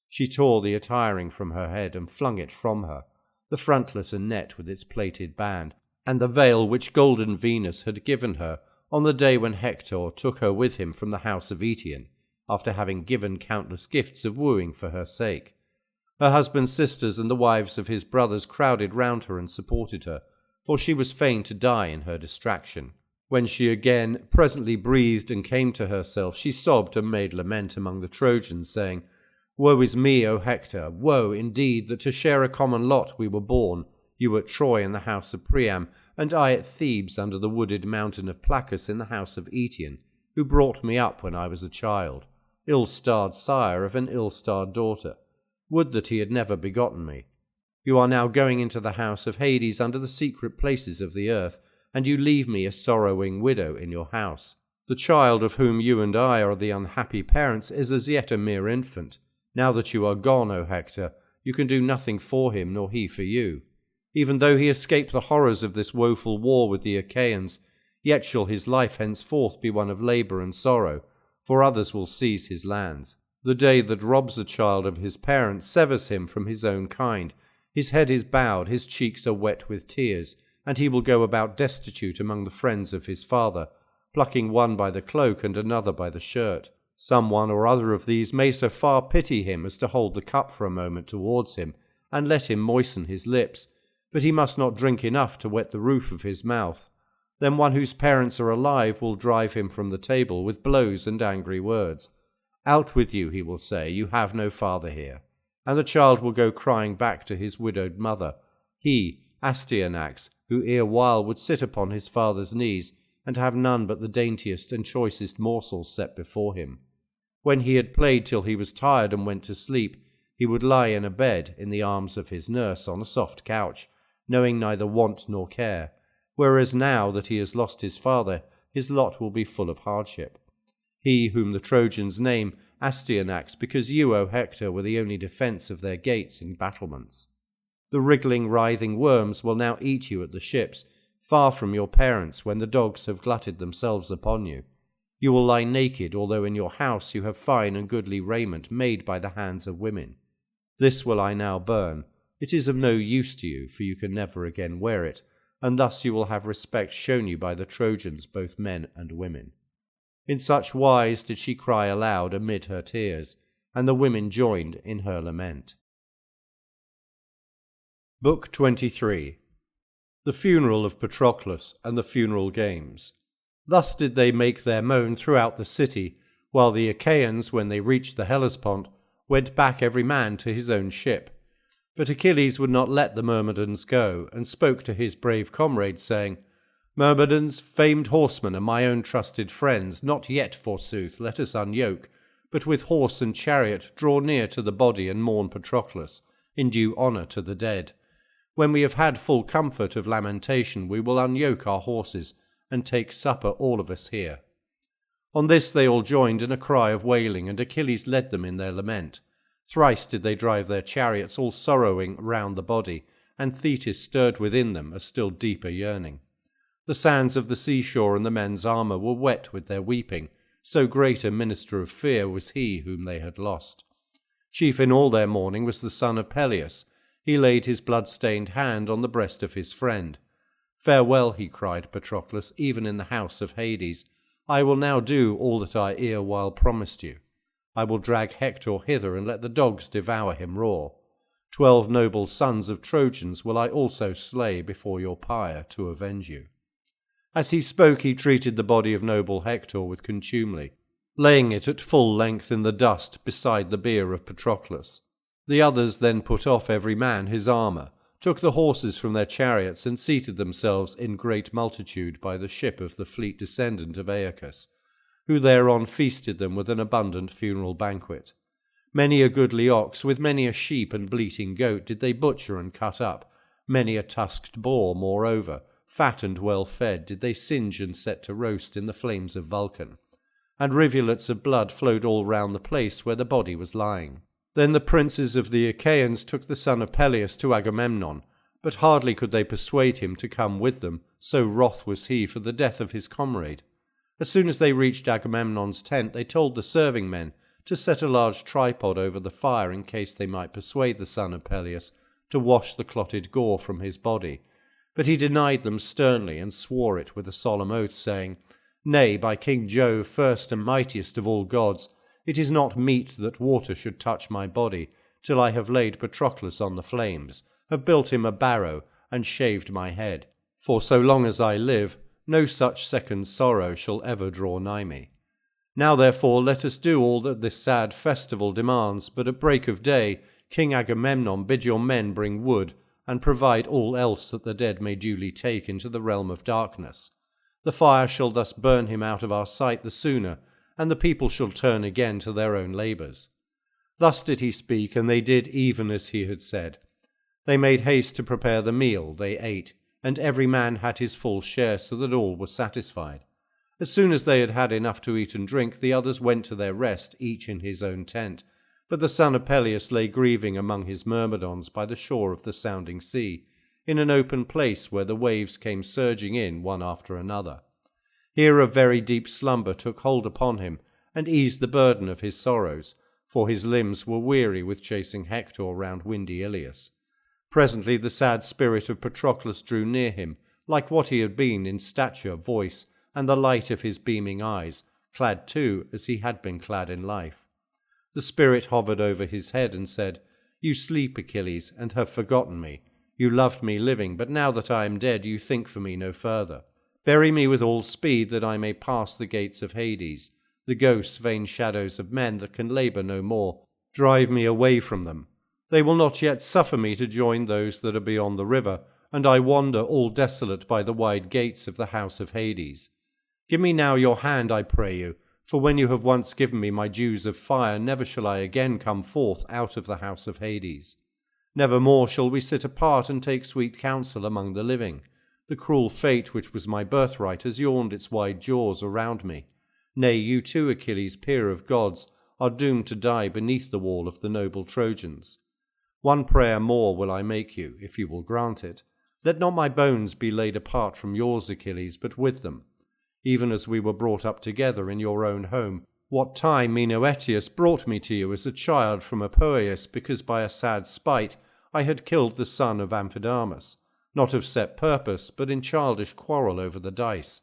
S1: She tore the attiring from her head and flung it from her, the frontlet and net with its plaited band, and the veil which golden Venus had given her on the day when Hector took her with him from the house of Iliad, after having given countless gifts of wooing for her sake. Her husband's sisters and the wives of his brothers crowded round her and supported her, for she was fain to die in her distraction. When she again presently breathed and came to herself, she sobbed and made lament among the Trojans, saying, "Woe is me, O Hector! Woe, indeed, that to share a common lot we were born, you at Troy in the house of Priam, and I at Thebes under the wooded mountain of Placus in the house of Iliad, who brought me up when I was a child, ill-starred sire of an ill-starred daughter. Would that he had never begotten me. You are now going into the house of Hades under the secret places of the earth, and you leave me a sorrowing widow in your house. The child of whom you and I are the unhappy parents is as yet a mere infant. Now that you are gone, O Hector, you can do nothing for him, nor he for you. Even though he escape the horrors of this woeful war with the Achaeans, yet shall his life henceforth be one of labour and sorrow, for others will seize his lands. The day that robs a child of his parents severs him from his own kind. His head is bowed, his cheeks are wet with tears, and he will go about destitute among the friends of his father, plucking one by the cloak and another by the shirt. Some one or other of these may so far pity him as to hold the cup for a moment towards him, and let him moisten his lips, but he must not drink enough to wet the roof of his mouth. Then one whose parents are alive will drive him from the table with blows and angry words. Out with you, he will say, you have no father here. And the child will go crying back to his widowed mother. He, Astyanax, who erewhile would sit upon his father's knees, and have none but the daintiest and choicest morsels set before him. When he had played till he was tired and went to sleep, he would lie in a bed in the arms of his nurse on a soft couch, knowing neither want nor care, whereas now that he has lost his father, his lot will be full of hardship. He whom the Trojans name Astyanax, because you, O Hector, were the only defence of their gates and battlements. The wriggling, writhing worms will now eat you at the ships, far from your parents, when the dogs have glutted themselves upon you. You will lie naked, although in your house you have fine and goodly raiment made by the hands of women. This will I now burn. It is of no use to you, for you can never again wear it, and thus you will have respect shown you by the Trojans, both men and women." In such wise did she cry aloud amid her tears, and the women joined in her lament. Book 23. The Funeral of Patroclus and the Funeral Games. Thus did they make their moan throughout the city, while the Achaeans, when they reached the Hellespont, went back every man to his own ship. But Achilles would not let the Myrmidons go, and spoke to his brave comrades, saying, Myrmidons, famed horsemen, and my own trusted friends, not yet, forsooth, let us unyoke, but with horse and chariot draw near to the body and mourn Patroclus, in due honour to the dead. When we have had full comfort of lamentation, we will unyoke our horses, and take supper all of us here. On this they all joined in a cry of wailing, and Achilles led them in their lament. Thrice did they drive their chariots, all sorrowing round the body, and Thetis stirred within them a still deeper yearning. The sands of the seashore and the men's armour were wet with their weeping, so great a minister of fear was he whom they had lost. Chief in all their mourning was the son of Peleus. He laid his blood-stained hand on the breast of his friend. Farewell, he cried, Patroclus, even in the house of Hades. I will now do all that I erewhile promised you. I will drag Hector hither and let the dogs devour him raw. 12 noble sons of Trojans will I also slay before your pyre to avenge you. As he spoke, he treated the body of noble Hector with contumely, laying it at full length in the dust beside the bier of Patroclus. The others then put off every man his armour, took the horses from their chariots, and seated themselves in great multitude by the ship of the fleet descendant of Aeacus, who thereon feasted them with an abundant funeral banquet. Many a goodly ox, with many a sheep and bleating goat, did they butcher and cut up. Many a tusked boar, moreover, fat and well fed, did they singe and set to roast in the flames of Vulcan. And rivulets of blood flowed all round the place where the body was lying. Then the princes of the Achaeans took the son of Peleus to Agamemnon, but hardly could they persuade him to come with them, so wroth was he for the death of his comrade. As soon as they reached Agamemnon's tent, they told the serving men to set a large tripod over the fire in case they might persuade the son of Peleus to wash the clotted gore from his body. But he denied them sternly and swore it with a solemn oath, saying, Nay, by King Jove, first and mightiest of all gods, it is not meet that water should touch my body, till I have laid Patroclus on the flames, have built him a barrow, and shaved my head. For so long as I live, no such second sorrow shall ever draw nigh me. Now therefore let us do all that this sad festival demands, but at break of day, King Agamemnon, bid your men bring wood, and provide all else that the dead may duly take into the realm of darkness. The fire shall thus burn him out of our sight the sooner, and the people shall turn again to their own labours. Thus did he speak, and they did even as he had said. They made haste to prepare the meal, they ate, and every man had his full share, so that all were satisfied. As soon as they had had enough to eat and drink, the others went to their rest, each in his own tent. But the son of Peleus lay grieving among his myrmidons by the shore of the sounding sea, in an open place where the waves came surging in one after another. Here a very deep slumber took hold upon him, and eased the burden of his sorrows, for his limbs were weary with chasing Hector round windy Ilias. Presently the sad spirit of Patroclus drew near him, like what he had been in stature, voice, and the light of his beaming eyes, clad too as he had been clad in life. The spirit hovered over his head and said, You sleep, Achilles, and have forgotten me. You loved me living, but now that I am dead you think for me no further. Bury me with all speed, that I may pass the gates of Hades. The ghosts, vain shadows of men that can labour no more, drive me away from them. They will not yet suffer me to join those that are beyond the river, and I wander all desolate by the wide gates of the house of Hades. Give me now your hand, I pray you, for when you have once given me my dues of fire, never shall I again come forth out of the house of Hades. Never more shall we sit apart and take sweet counsel among the living. The cruel fate which was my birthright has yawned its wide jaws around me. Nay, you too, Achilles, peer of gods, are doomed to die beneath the wall of the noble Trojans. One prayer more will I make you, if you will grant it. Let not my bones be laid apart from yours, Achilles, but with them. Even as we were brought up together in your own home, what time Menoetius brought me to you as a child from Apoeus, because by a sad spite I had killed the son of Amphidamas, not of set purpose, but in childish quarrel over the dice.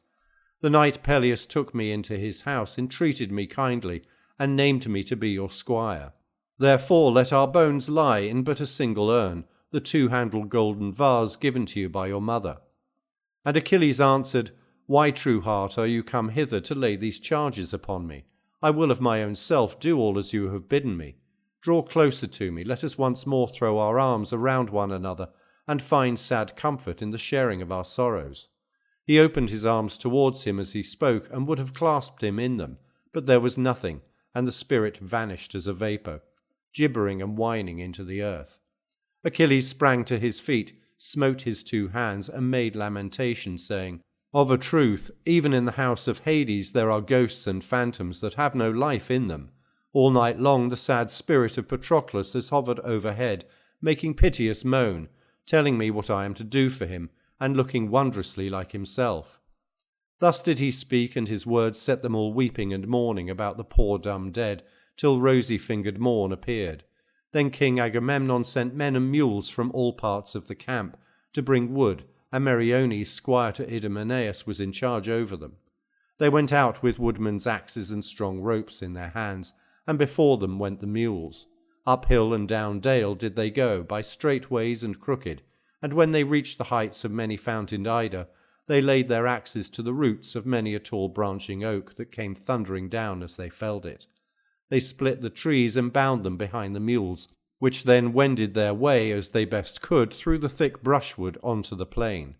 S1: The night Peleus took me into his house, entreated me kindly, and named me to be your squire. Therefore let our bones lie in but a single urn, the 2-handled golden vase given to you by your mother. And Achilles answered, Why, true heart, are you come hither to lay these charges upon me? I will of my own self do all as you have bidden me. Draw closer to me, let us once more throw our arms around one another, and find sad comfort in the sharing of our sorrows. He opened his arms towards him as he spoke, and would have clasped him in them, but there was nothing, and the spirit vanished as a vapour, gibbering and whining into the earth. Achilles sprang to his feet, smote his 2 hands, and made lamentation, saying, "Of a truth, even in the house of Hades there are ghosts and phantoms that have no life in them. All night long the sad spirit of Patroclus has hovered overhead, making piteous moan, telling me what I am to do for him, and looking wondrously like himself." Thus did he speak, and his words set them all weeping and mourning about the poor dumb dead, till rosy-fingered morn appeared. Then King Agamemnon sent men and mules from all parts of the camp to bring wood, and Meriones, squire to Idomeneus, was in charge over them. They went out with woodmen's axes and strong ropes in their hands, and before them went the mules. Up hill and down dale did they go, by straight ways and crooked, and when they reached the heights of many-fountained Ida, they laid their axes to the roots of many a tall branching oak that came thundering down as they felled it. They split the trees and bound them behind the mules, which then wended their way as they best could through the thick brushwood onto the plain.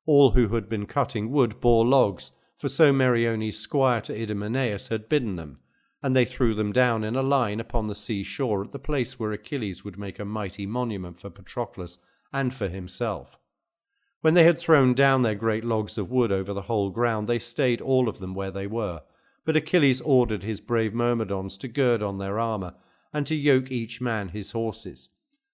S1: All who had been cutting wood bore logs, for so Meriones, squire to Idomeneus, had bidden them, and they threw them down in a line upon the sea shore at the place where Achilles would make a mighty monument for Patroclus and for himself. When they had thrown down their great logs of wood over the whole ground, they stayed all of them where they were, but Achilles ordered his brave Myrmidons to gird on their armour, and to yoke each man his horses.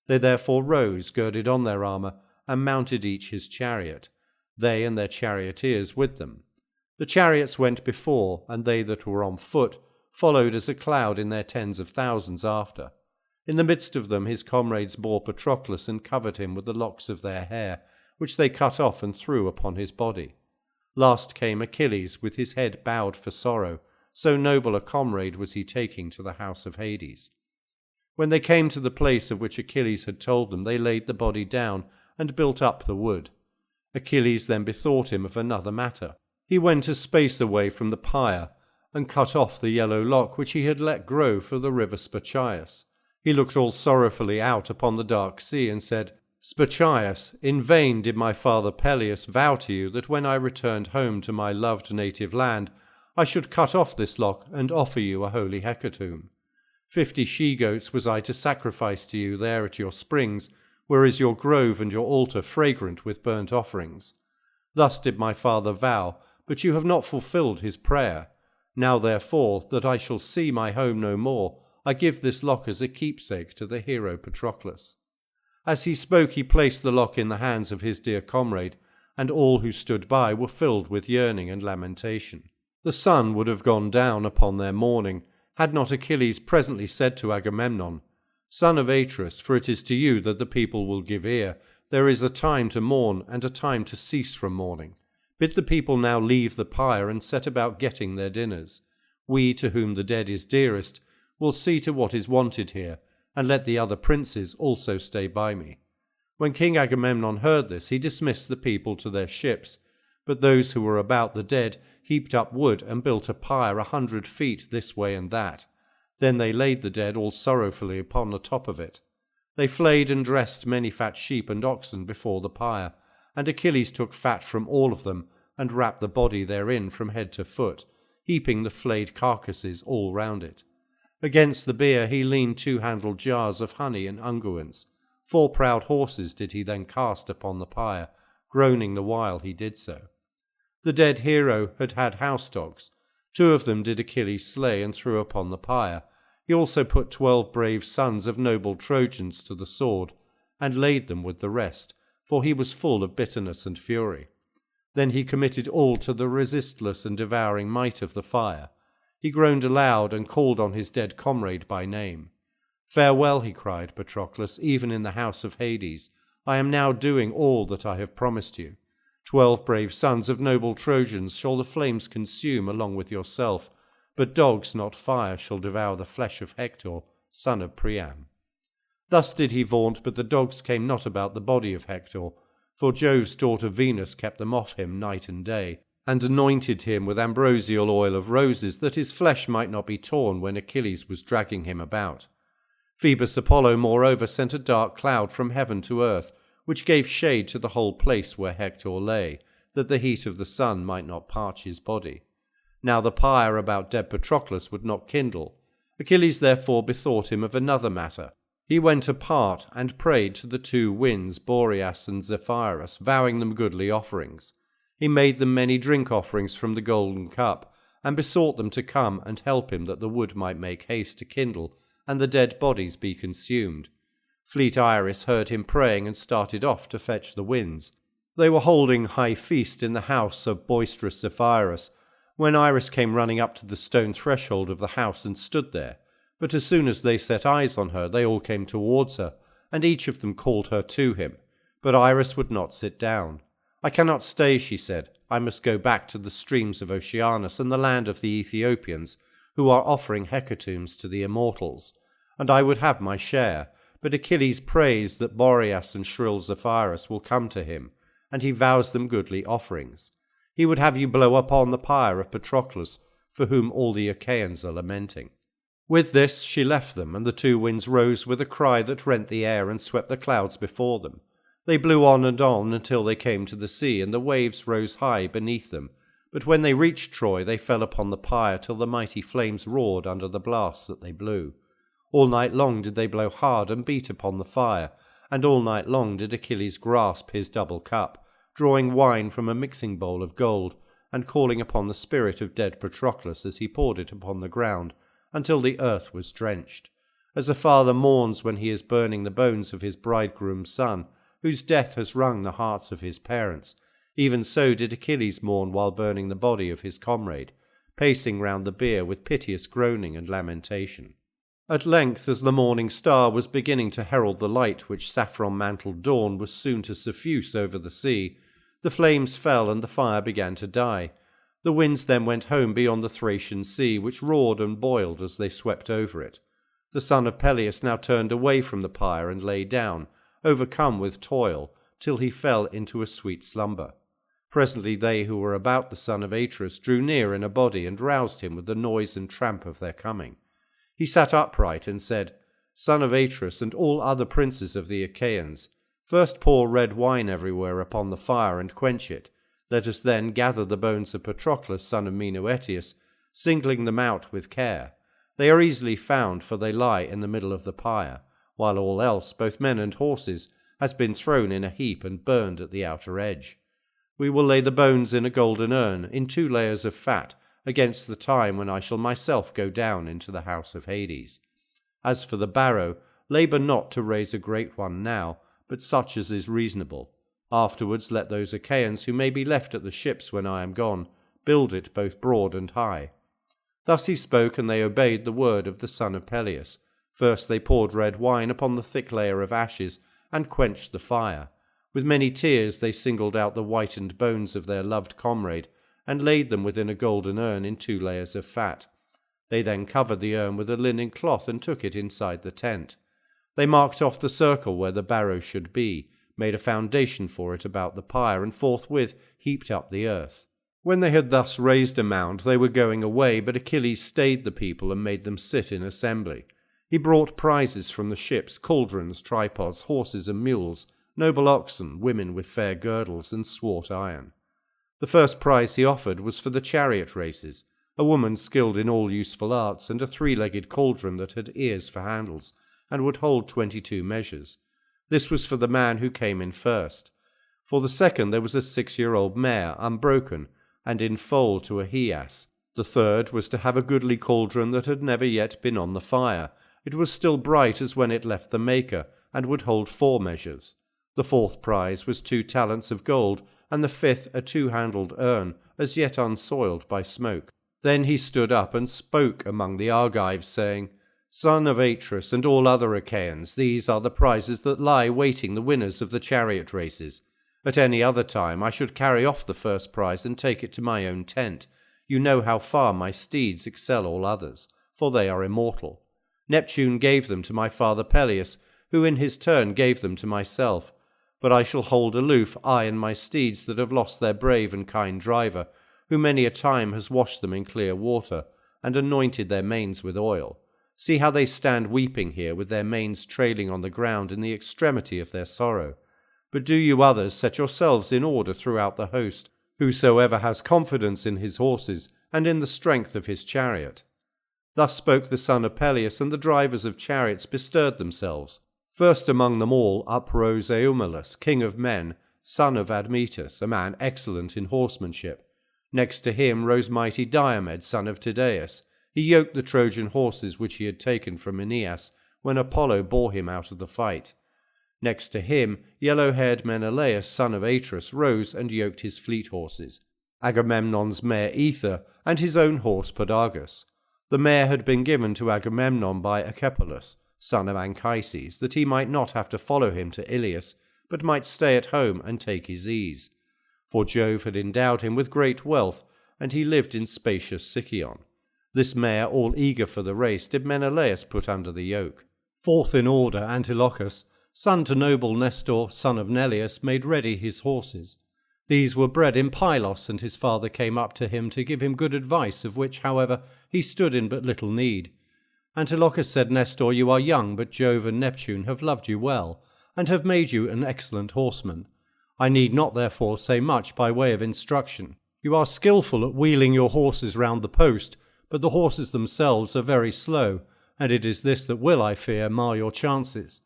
S1: They therefore rose, girded on their armour, and mounted each his chariot, they and their charioteers with them. The chariots went before, and they that were on foot followed as a cloud in their tens of thousands after. In the midst of them his comrades bore Patroclus and covered him with the locks of their hair, which they cut off and threw upon his body. Last came Achilles, with his head bowed for sorrow, so noble a comrade was he taking to the house of Hades. When they came to the place of which Achilles had told them, they laid the body down and built up the wood. Achilles then bethought him of another matter. He went a space away from the pyre, and cut off the yellow lock which he had let grow for the river Spachius. He looked all sorrowfully out upon the dark sea, and said, "Spachius, in vain did my father Peleus vow to you that when I returned home to my loved native land, I should cut off this lock and offer you a holy hecatomb. 50 she-goats was I to sacrifice to you there at your springs, where is your grove and your altar fragrant with burnt offerings. Thus did my father vow, but you have not fulfilled his prayer. Now therefore, that I shall see my home no more, I give this lock as a keepsake to the hero Patroclus." As he spoke, he placed the lock in the hands of his dear comrade, and all who stood by were filled with yearning and lamentation. The sun would have gone down upon their mourning, had not Achilles presently said to Agamemnon, "Son of Atreus, for it is to you that the people will give ear, there is a time to mourn and a time to cease from mourning. Bid the people now leave the pyre and set about getting their dinners. We, to whom the dead is dearest, will see to what is wanted here, and let the other princes also stay by me." When King Agamemnon heard this, he dismissed the people to their ships, but those who were about the dead heaped up wood and built a pyre 100 feet this way and that. Then they laid the dead all sorrowfully upon the top of it. They flayed and dressed many fat sheep and oxen before the pyre, and Achilles took fat from all of them, and wrapped the body therein from head to foot, heaping the flayed carcasses all round it. Against the bier he leaned 2-handled jars of honey and unguents. 4 proud horses did he then cast upon the pyre, groaning the while he did so. The dead hero had had house dogs. 2 of them did Achilles slay and threw upon the pyre. He also put 12 brave sons of noble Trojans to the sword, and laid them with the rest, for he was full of bitterness and fury. Then he committed all to the resistless and devouring might of the fire. He groaned aloud and called on his dead comrade by name. "Farewell," he cried, "Patroclus, even in the house of Hades. I am now doing all that I have promised you. 12 brave sons of noble Trojans shall the flames consume along with yourself, but dogs, not fire, shall devour the flesh of Hector, son of Priam." Thus did he vaunt, but the dogs came not about the body of Hector, for Jove's daughter Venus kept them off him night and day, and anointed him with ambrosial oil of roses, that his flesh might not be torn when Achilles was dragging him about. Phoebus Apollo moreover sent a dark cloud from heaven to earth, which gave shade to the whole place where Hector lay, that the heat of the sun might not parch his body. Now the pyre about dead Patroclus would not kindle. Achilles therefore bethought him of another matter. He went apart and prayed to the two winds, Boreas and Zephyrus, vowing them goodly offerings. He made them many drink offerings from the golden cup, and besought them to come and help him that the wood might make haste to kindle, and the dead bodies be consumed. Fleet Iris heard him praying and started off to fetch the winds. They were holding high feast in the house of boisterous Zephyrus, when Iris came running up to the stone threshold of the house and stood there. But as soon as they set eyes on her, they all came towards her, and each of them called her to him. But Iris would not sit down. "I cannot stay," she said. "I must go back to the streams of Oceanus and the land of the Ethiopians, who are offering hecatombs to the immortals. And I would have my share, but Achilles prays that Boreas and shrill Zephyrus will come to him, and he vows them goodly offerings. He would have you blow upon the pyre of Patroclus, for whom all the Achaeans are lamenting." With this she left them, and the two winds rose with a cry that rent the air and swept the clouds before them. They blew on and on until they came to the sea, and the waves rose high beneath them. But when they reached Troy, they fell upon the pyre till the mighty flames roared under the blasts that they blew. All night long did they blow hard and beat upon the fire, and all night long did Achilles grasp his double cup, drawing wine from a mixing bowl of gold, and calling upon the spirit of dead Patroclus as he poured it upon the ground, until the earth was drenched. As a father mourns when he is burning the bones of his bridegroom's son, whose death has wrung the hearts of his parents, even so did Achilles mourn while burning the body of his comrade, pacing round the bier with piteous groaning and lamentation. At length, as the morning star was beginning to herald the light which saffron-mantled dawn was soon to suffuse over the sea, the flames fell and the fire began to die. The winds then went home beyond the Thracian sea, which roared and boiled as they swept over it. The son of Peleus now turned away from the pyre and lay down, overcome with toil, till he fell into a sweet slumber. Presently they who were about the son of Atreus drew near in a body and roused him with the noise and tramp of their coming. He sat upright and said, "Son of Atreus and all other princes of the Achaeans, first pour red wine everywhere upon the fire and quench it. Let us then gather the bones of Patroclus, son of Menoetius, singling them out with care. They are easily found, for they lie in the middle of the pyre, while all else, both men and horses, has been thrown in a heap and burned at the outer edge. We will lay the bones in a golden urn, in 2 layers of fat, against the time when I shall myself go down into the house of Hades. As for the barrow, labour not to raise a great one now, but such as is reasonable. Afterwards let those Achaeans who may be left at the ships when I am gone build it both broad and high." Thus he spoke, and they obeyed the word of the son of Peleus. First they poured red wine upon the thick layer of ashes, and quenched the fire. With many tears they singled out the whitened bones of their loved comrade, and laid them within a golden urn in 2 layers of fat. They then covered the urn with a linen cloth and took it inside the tent. They marked off the circle where the barrow should be, made a foundation for it about the pyre, and forthwith heaped up the earth. When they had thus raised a mound, they were going away, but Achilles stayed the people and made them sit in assembly. He brought prizes from the ships, cauldrons, tripods, horses and mules, noble oxen, women with fair girdles, and swart iron. The first prize he offered was for the chariot races, a woman skilled in all useful arts, and a 3-legged cauldron that had ears for handles, and would hold 22 measures. This was for the man who came in first. For the second there was a 6-year-old mare, unbroken, and in foal to a he-ass. The third was to have a goodly cauldron that had never yet been on the fire. It was still bright as when it left the maker, and would hold 4 measures. The fourth prize was 2 talents of gold, and the fifth a 2-handled urn, as yet unsoiled by smoke. Then he stood up and spoke among the Argives, saying, "Son of Atreus and all other Achaeans, these are the prizes that lie waiting the winners of the chariot races. At any other time I should carry off the first prize and take it to my own tent. You know how far my steeds excel all others, for they are immortal. Neptune gave them to my father Peleus, who in his turn gave them to myself. But I shall hold aloof, I and my steeds that have lost their brave and kind driver, who many a time has washed them in clear water, and anointed their manes with oil. See how they stand weeping here, with their manes trailing on the ground in the extremity of their sorrow. But do you others set yourselves in order throughout the host. whosoever has confidence in his horses and in the strength of his chariot. Thus spoke the son of Peleus, and the drivers of chariots bestirred themselves. First among them all uprose Eumelus, king of men, son of Admetus, a man excellent in horsemanship. Next to him rose mighty Diomed, son of Tydeus. He yoked the Trojan horses which he had taken from Aeneas when Apollo bore him out of the fight. Next to him, yellow-haired Menelaus, son of Atreus, rose and yoked his fleet horses, Agamemnon's mare Aether, and his own horse Podargus. The mare had been given to Agamemnon by Achilles, son of Anchises, that he might not have to follow him to Ilias, but might stay at home and take his ease. For Jove had endowed him with great wealth, and he lived in spacious Sicyon. This mare, all eager for the race, did Menelaus put under the yoke. Fourth in order, Antilochus, son to noble Nestor, son of Neleus, made ready his horses. These were bred in Pylos, and his father came up to him to give him good advice, of which, however, he stood in but little need. Antilochus said, Nestor, you are young, but Jove and Neptune have loved you well, and have made you an excellent horseman. I need not, therefore, say much by way of instruction. You are skilful at wheeling your horses round the post, but the horses themselves are very slow, and it is this that will, I fear, mar your chances.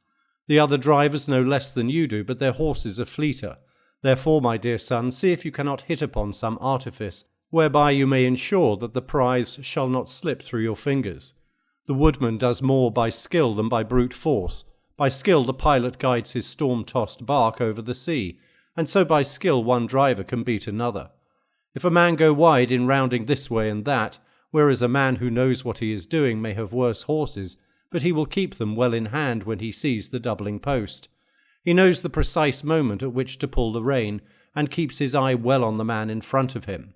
S1: The other drivers know less than you do, but their horses are fleeter. Therefore, my dear son, see if you cannot hit upon some artifice, whereby you may ensure that the prize shall not slip through your fingers. The woodman does more by skill than by brute force. By skill the pilot guides his storm-tossed bark over the sea, and so by skill one driver can beat another. If a man go wide in rounding this way and that, whereas a man who knows what he is doing may have worse horses, but he will keep them well in hand when he sees the doubling post. He knows the precise moment at which to pull the rein, and keeps his eye well on the man in front of him.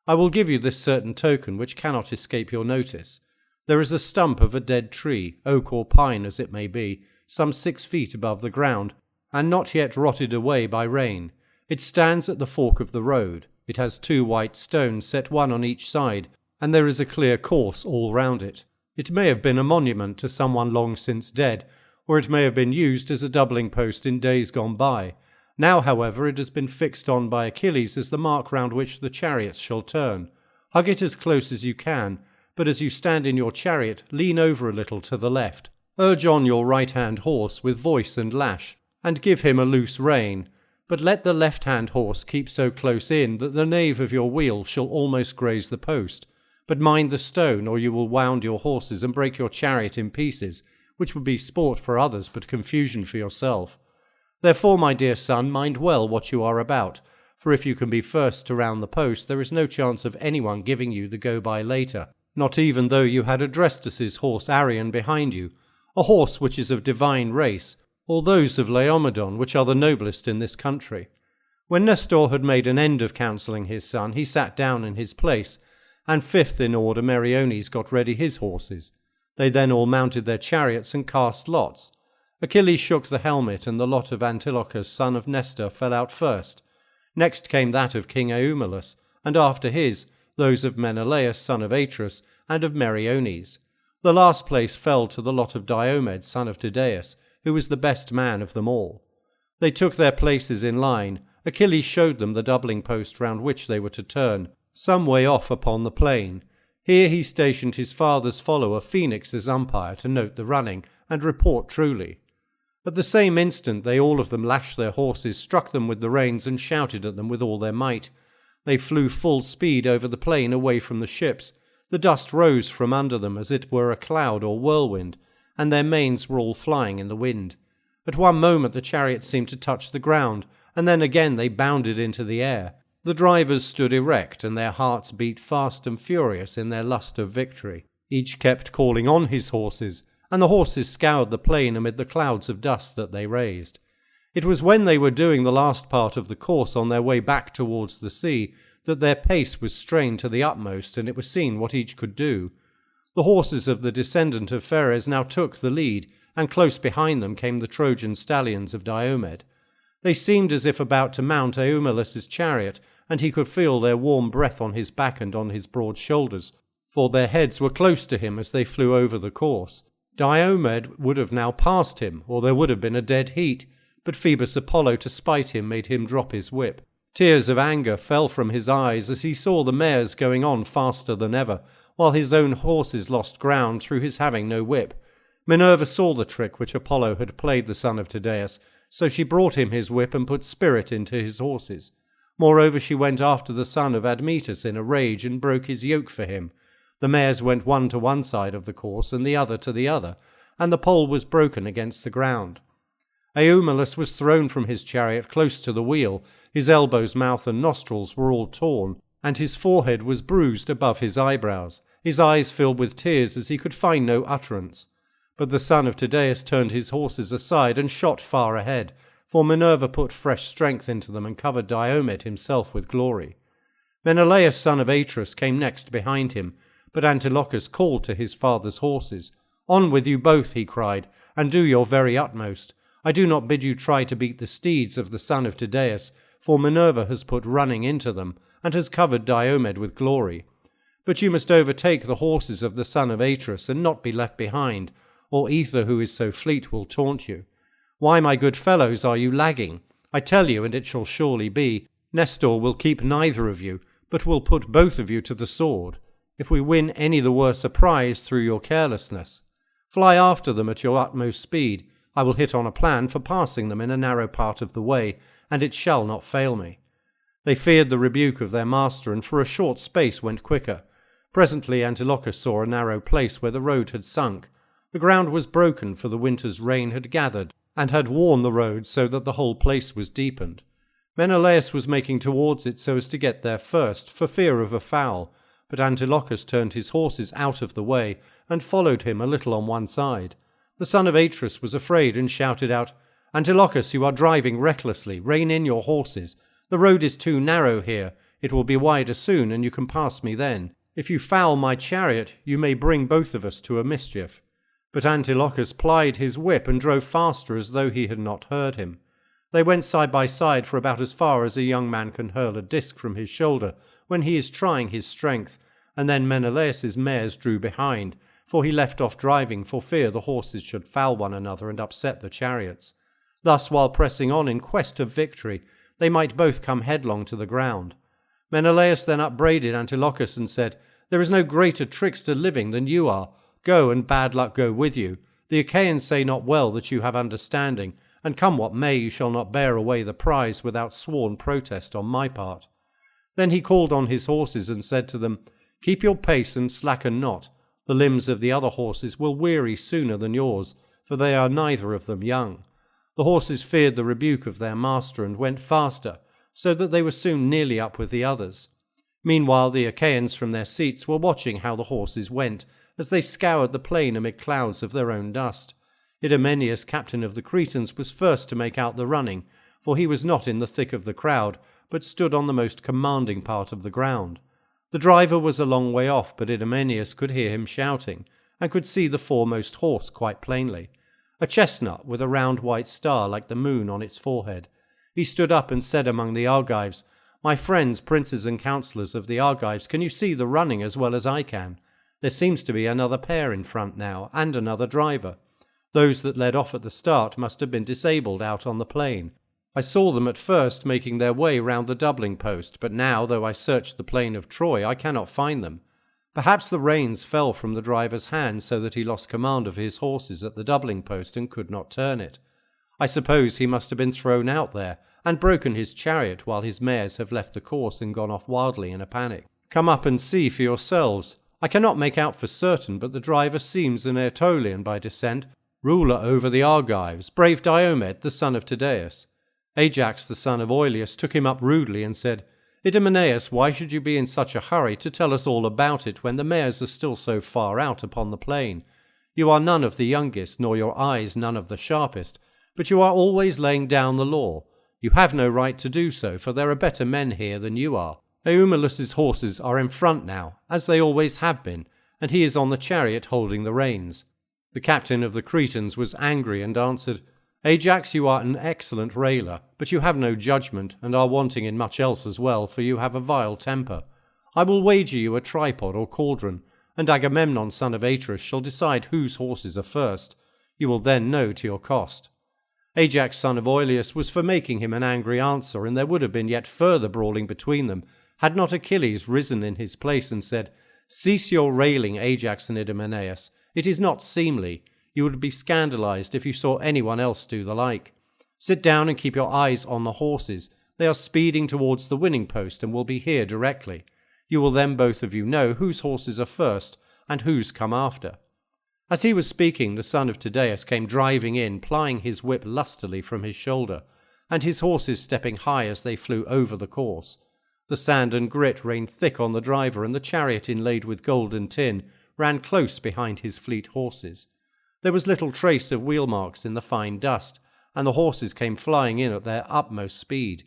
S1: I will give you this certain token which cannot escape your notice. There is a stump of a dead tree, oak or pine as it may be, some 6 feet above the ground, and not yet rotted away by rain. It stands at the fork of the road. It has 2 white stones set one on each side, and there is a clear course all round it. It may have been a monument to someone long since dead, or it may have been used as a doubling post in days gone by. Now, however, it has been fixed on by Achilles as the mark round which the chariots shall turn. Hug it as close as you can, but as you stand in your chariot, lean over a little to the left. Urge on your right-hand horse with voice and lash, and give him a loose rein, but let the left-hand horse keep so close in that the nave of your wheel shall almost graze the post. But mind the stone, or you will wound your horses and break your chariot in pieces, which would be sport for others, but confusion for yourself. Therefore, my dear son, mind well what you are about, for if you can be first to round the post, there is no chance of anyone giving you the go-by later, not even though you had Adrestus's horse Arion behind you, a horse which is of divine race, or those of Laomedon, which are the noblest in this country. When Nestor had made an end of counselling his son, he sat down in his place, and fifth in order Meriones got ready his horses. They then all mounted their chariots and cast lots. Achilles shook the helmet, and the lot of Antilochus son of Nestor fell out first. Next came that of King Eumelus, and after his, those of Menelaus son of Atreus, and of Meriones. The last place fell to the lot of Diomed son of Tydeus, who was the best man of them all. They took their places in line. Achilles showed them the doubling post round which they were to turn, some way off upon the plain. Here he stationed his father's follower Phoenix as umpire to note the running, and report truly. At the same instant they all of them lashed their horses, struck them with the reins, and shouted at them with all their might. They flew full speed over the plain away from the ships. The dust rose from under them as it were a cloud or whirlwind, and their manes were all flying in the wind. At one moment the chariots seemed to touch the ground, and then again they bounded into the air. The drivers stood erect, and their hearts beat fast and furious in their lust of victory. Each kept calling on his horses, and the horses scoured the plain amid the clouds of dust that they raised. It was when they were doing the last part of the course on their way back towards the sea that their pace was strained to the utmost, and it was seen what each could do. The horses of the descendant of Pheres now took the lead, and close behind them came the Trojan stallions of Diomed. They seemed as if about to mount Eumelus' chariot, and he could feel their warm breath on his back and on his broad shoulders, for their heads were close to him as they flew over the course. Diomed would have now passed him, or there would have been a dead heat, but Phoebus Apollo, to spite him, made him drop his whip. Tears of anger fell from his eyes as he saw the mares going on faster than ever, while his own horses lost ground through his having no whip. Minerva saw the trick which Apollo had played the son of Tydeus, so she brought him his whip and put spirit into his horses. Moreover, she went after the son of Admetus in a rage and broke his yoke for him. The mares went one to one side of the course and the other to the other, and the pole was broken against the ground. Eumelus was thrown from his chariot close to the wheel. His elbows, mouth, and nostrils were all torn, and his forehead was bruised above his eyebrows. His eyes filled with tears as he could find no utterance. But the son of Tydeus turned his horses aside and shot far ahead, for Minerva put fresh strength into them and covered Diomed himself with glory. Menelaus son of Atreus came next behind him, but Antilochus called to his father's horses. "On with you both," he cried, "and do your very utmost. I do not bid you try to beat the steeds of the son of Tydeus, for Minerva has put running into them, and has covered Diomed with glory. But you must overtake the horses of the son of Atreus, and not be left behind, or Aether, who is so fleet, will taunt you. Why, my good fellows, are you lagging? I tell you, and it shall surely be, Nestor will keep neither of you, but will put both of you to the sword, if we win any the worse a prize through your carelessness. Fly after them at your utmost speed. I will hit on a plan for passing them in a narrow part of the way, and it shall not fail me." They feared the rebuke of their master, and for a short space went quicker. Presently Antilochus saw a narrow place where the road had sunk. The ground was broken, for the winter's rain had gathered, and had worn the road so that the whole place was deepened. Menelaus was making towards it so as to get there first, for fear of a foul, but Antilochus turned his horses out of the way, and followed him a little on one side. The son of Atreus was afraid, and shouted out, "Antilochus, you are driving recklessly. Rein in your horses. The road is too narrow here. It will be wider soon, and you can pass me then. If you foul my chariot, you may bring both of us to a mischief." But Antilochus plied his whip and drove faster as though he had not heard him. They went side by side for about as far as a young man can hurl a disc from his shoulder when he is trying his strength, and then Menelaus's mares drew behind, for he left off driving for fear the horses should foul one another and upset the chariots. Thus, while pressing on in quest of victory, they might both come headlong to the ground. Menelaus then upbraided Antilochus and said, "There is no greater trickster living than you are. Go, and bad luck go with you. The Achaeans say not well that you have understanding, and come what may, you shall not bear away the prize without sworn protest on my part." Then he called on his horses and said to them, "Keep your pace and slacken not. The limbs of the other horses will weary sooner than yours, for they are neither of them young." The horses feared the rebuke of their master and went faster, so that they were soon nearly up with the others. Meanwhile the Achaeans from their seats were watching how the horses went, as they scoured the plain amid clouds of their own dust. Idomeneus, captain of the Cretans, was first to make out the running, for he was not in the thick of the crowd, but stood on the most commanding part of the ground. The driver was a long way off, but Idomeneus could hear him shouting, and could see the foremost horse quite plainly, a chestnut with a round white star like the moon on its forehead. He stood up and said among the Argives, "My friends, princes and counsellors of the Argives, can you see the running as well as I can? There seems to be another pair in front now, and another driver. Those that led off at the start must have been disabled out on the plain. I saw them at first making their way round the doubling post, but now, though I searched the plain of Troy, I cannot find them. Perhaps the reins fell from the driver's hand so that he lost command of his horses at the doubling post and could not turn it. I suppose he must have been thrown out there, and broken his chariot while his mares have left the course and gone off wildly in a panic. Come up and see for yourselves. I cannot make out for certain, but the driver seems an Aetolian by descent, ruler over the Argives, brave Diomed, the son of Tydeus. Ajax, the son of Oileus, took him up rudely and said, "Idomeneus, why should you be in such a hurry to tell us all about it when the mares are still so far out upon the plain? You are none of the youngest, nor your eyes none of the sharpest, but you are always laying down the law. You have no right to do so, for there are better men here than you are. Eumelus's horses are in front now, as they always have been, and he is on the chariot holding the reins." The captain of the Cretans was angry and answered, "Ajax, you are an excellent railer, but you have no judgment, and are wanting in much else as well, for you have a vile temper. I will wager you a tripod or cauldron, and Agamemnon son of Atreus shall decide whose horses are first. You will then know to your cost." Ajax son of Oileus was for making him an angry answer, and there would have been yet further brawling between them, had not Achilles risen in his place and said, "Cease your railing, Ajax and Idomeneus. It is not seemly. You would be scandalized if you saw anyone else do the like. Sit down and keep your eyes on the horses. They are speeding towards the winning post and will be here directly. You will then both of you know whose horses are first and whose come after." As he was speaking, the son of Tydeus came driving in, plying his whip lustily from his shoulder, and his horses stepping high as they flew over the course. The sand and grit rained thick on the driver, and the chariot inlaid with gold and tin ran close behind his fleet horses. There was little trace of wheel marks in the fine dust, and the horses came flying in at their utmost speed.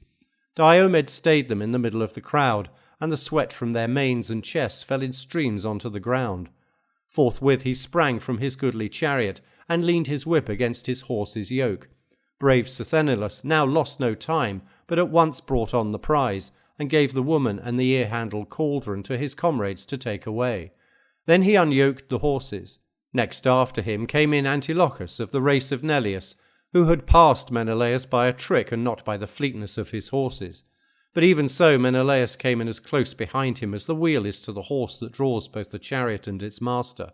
S1: Diomed stayed them in the middle of the crowd, and the sweat from their manes and chests fell in streams onto the ground. Forthwith he sprang from his goodly chariot, and leaned his whip against his horse's yoke. Brave Sthenelus now lost no time, but at once brought on the prize, and gave the woman and the ear-handled cauldron to his comrades to take away. Then he unyoked the horses. Next after him came in Antilochus of the race of Neleus, who had passed Menelaus by a trick and not by the fleetness of his horses. But even so Menelaus came in as close behind him as the wheel is to the horse that draws both the chariot and its master.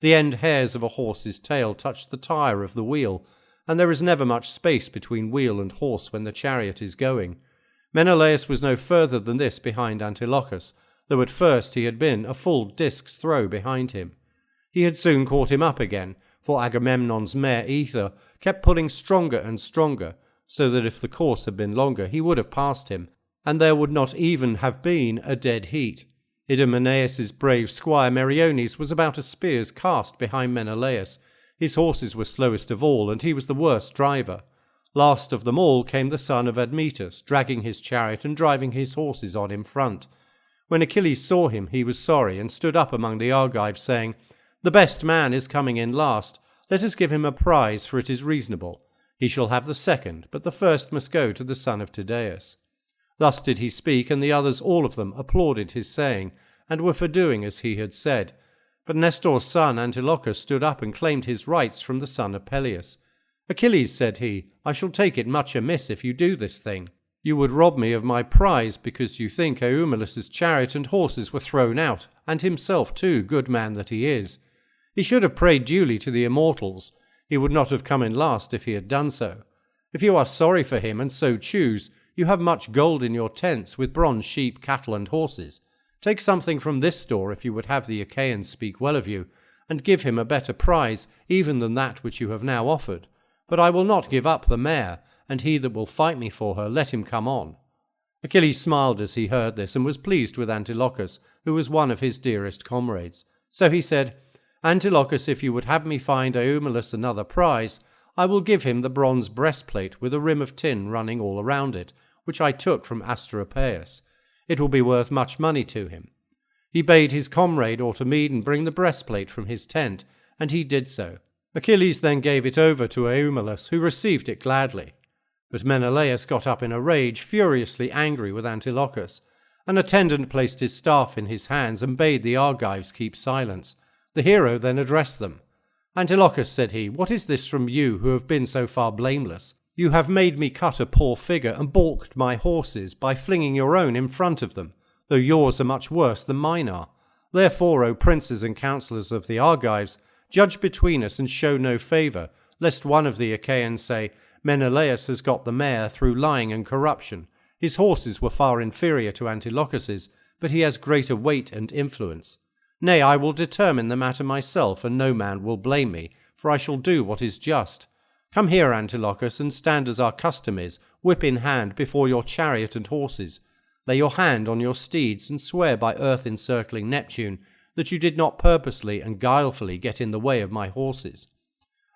S1: The end hairs of a horse's tail touch the tire of the wheel, and there is never much space between wheel and horse when the chariot is going. Menelaus was no further than this behind Antilochus, though at first he had been a full disc's throw behind him. He had soon caught him up again, for Agamemnon's mare Aether kept pulling stronger and stronger, so that if the course had been longer he would have passed him, and there would not even have been a dead heat. Idomeneus's brave squire Meriones was about a spear's cast behind Menelaus. His horses were slowest of all, and he was the worst driver. Last of them all came the son of Admetus, dragging his chariot and driving his horses on in front. When Achilles saw him, he was sorry, and stood up among the Argives, saying, "The best man is coming in last. Let us give him a prize, for it is reasonable. He shall have the second, but the first must go to the son of Tydeus." Thus did he speak, and the others all of them applauded his saying, and were for doing as he had said. But Nestor's son Antilochus stood up and claimed his rights from the son of Peleus. "Achilles," said he, "I shall take it much amiss if you do this thing. You would rob me of my prize because you think Eumelus' chariot and horses were thrown out, and himself too, good man that he is. He should have prayed duly to the immortals. He would not have come in last if he had done so. If you are sorry for him, and so choose, you have much gold in your tents, with bronze sheep, cattle, and horses. Take something from this store if you would have the Achaeans speak well of you, and give him a better prize even than that which you have now offered. But I will not give up the mare, and he that will fight me for her, let him come on." Achilles smiled as he heard this, and was pleased with Antilochus, who was one of his dearest comrades. So he said, "Antilochus, if you would have me find Eumelus another prize, I will give him the bronze breastplate with a rim of tin running all around it, which I took from Asteropaeus. It will be worth much money to him." He bade his comrade Automedon bring the breastplate from his tent, and he did so. Achilles then gave it over to Eumelus, who received it gladly. But Menelaus got up in a rage, furiously angry with Antilochus. An attendant placed his staff in his hands and bade the Argives keep silence. The hero then addressed them. "Antilochus," said he, "what is this from you who have been so far blameless? You have made me cut a poor figure and balked my horses by flinging your own in front of them, though yours are much worse than mine are. Therefore, O princes and counsellors of the Argives, judge between us and show no favour, lest one of the Achaeans say, 'Menelaus has got the mare through lying and corruption. His horses were far inferior to Antilochus's, but he has greater weight and influence.' Nay, I will determine the matter myself, and no man will blame me, for I shall do what is just. Come here, Antilochus, and stand as our custom is, whip in hand, before your chariot and horses. Lay your hand on your steeds, and swear by earth-encircling Neptune that you did not purposely and guilefully get in the way of my horses."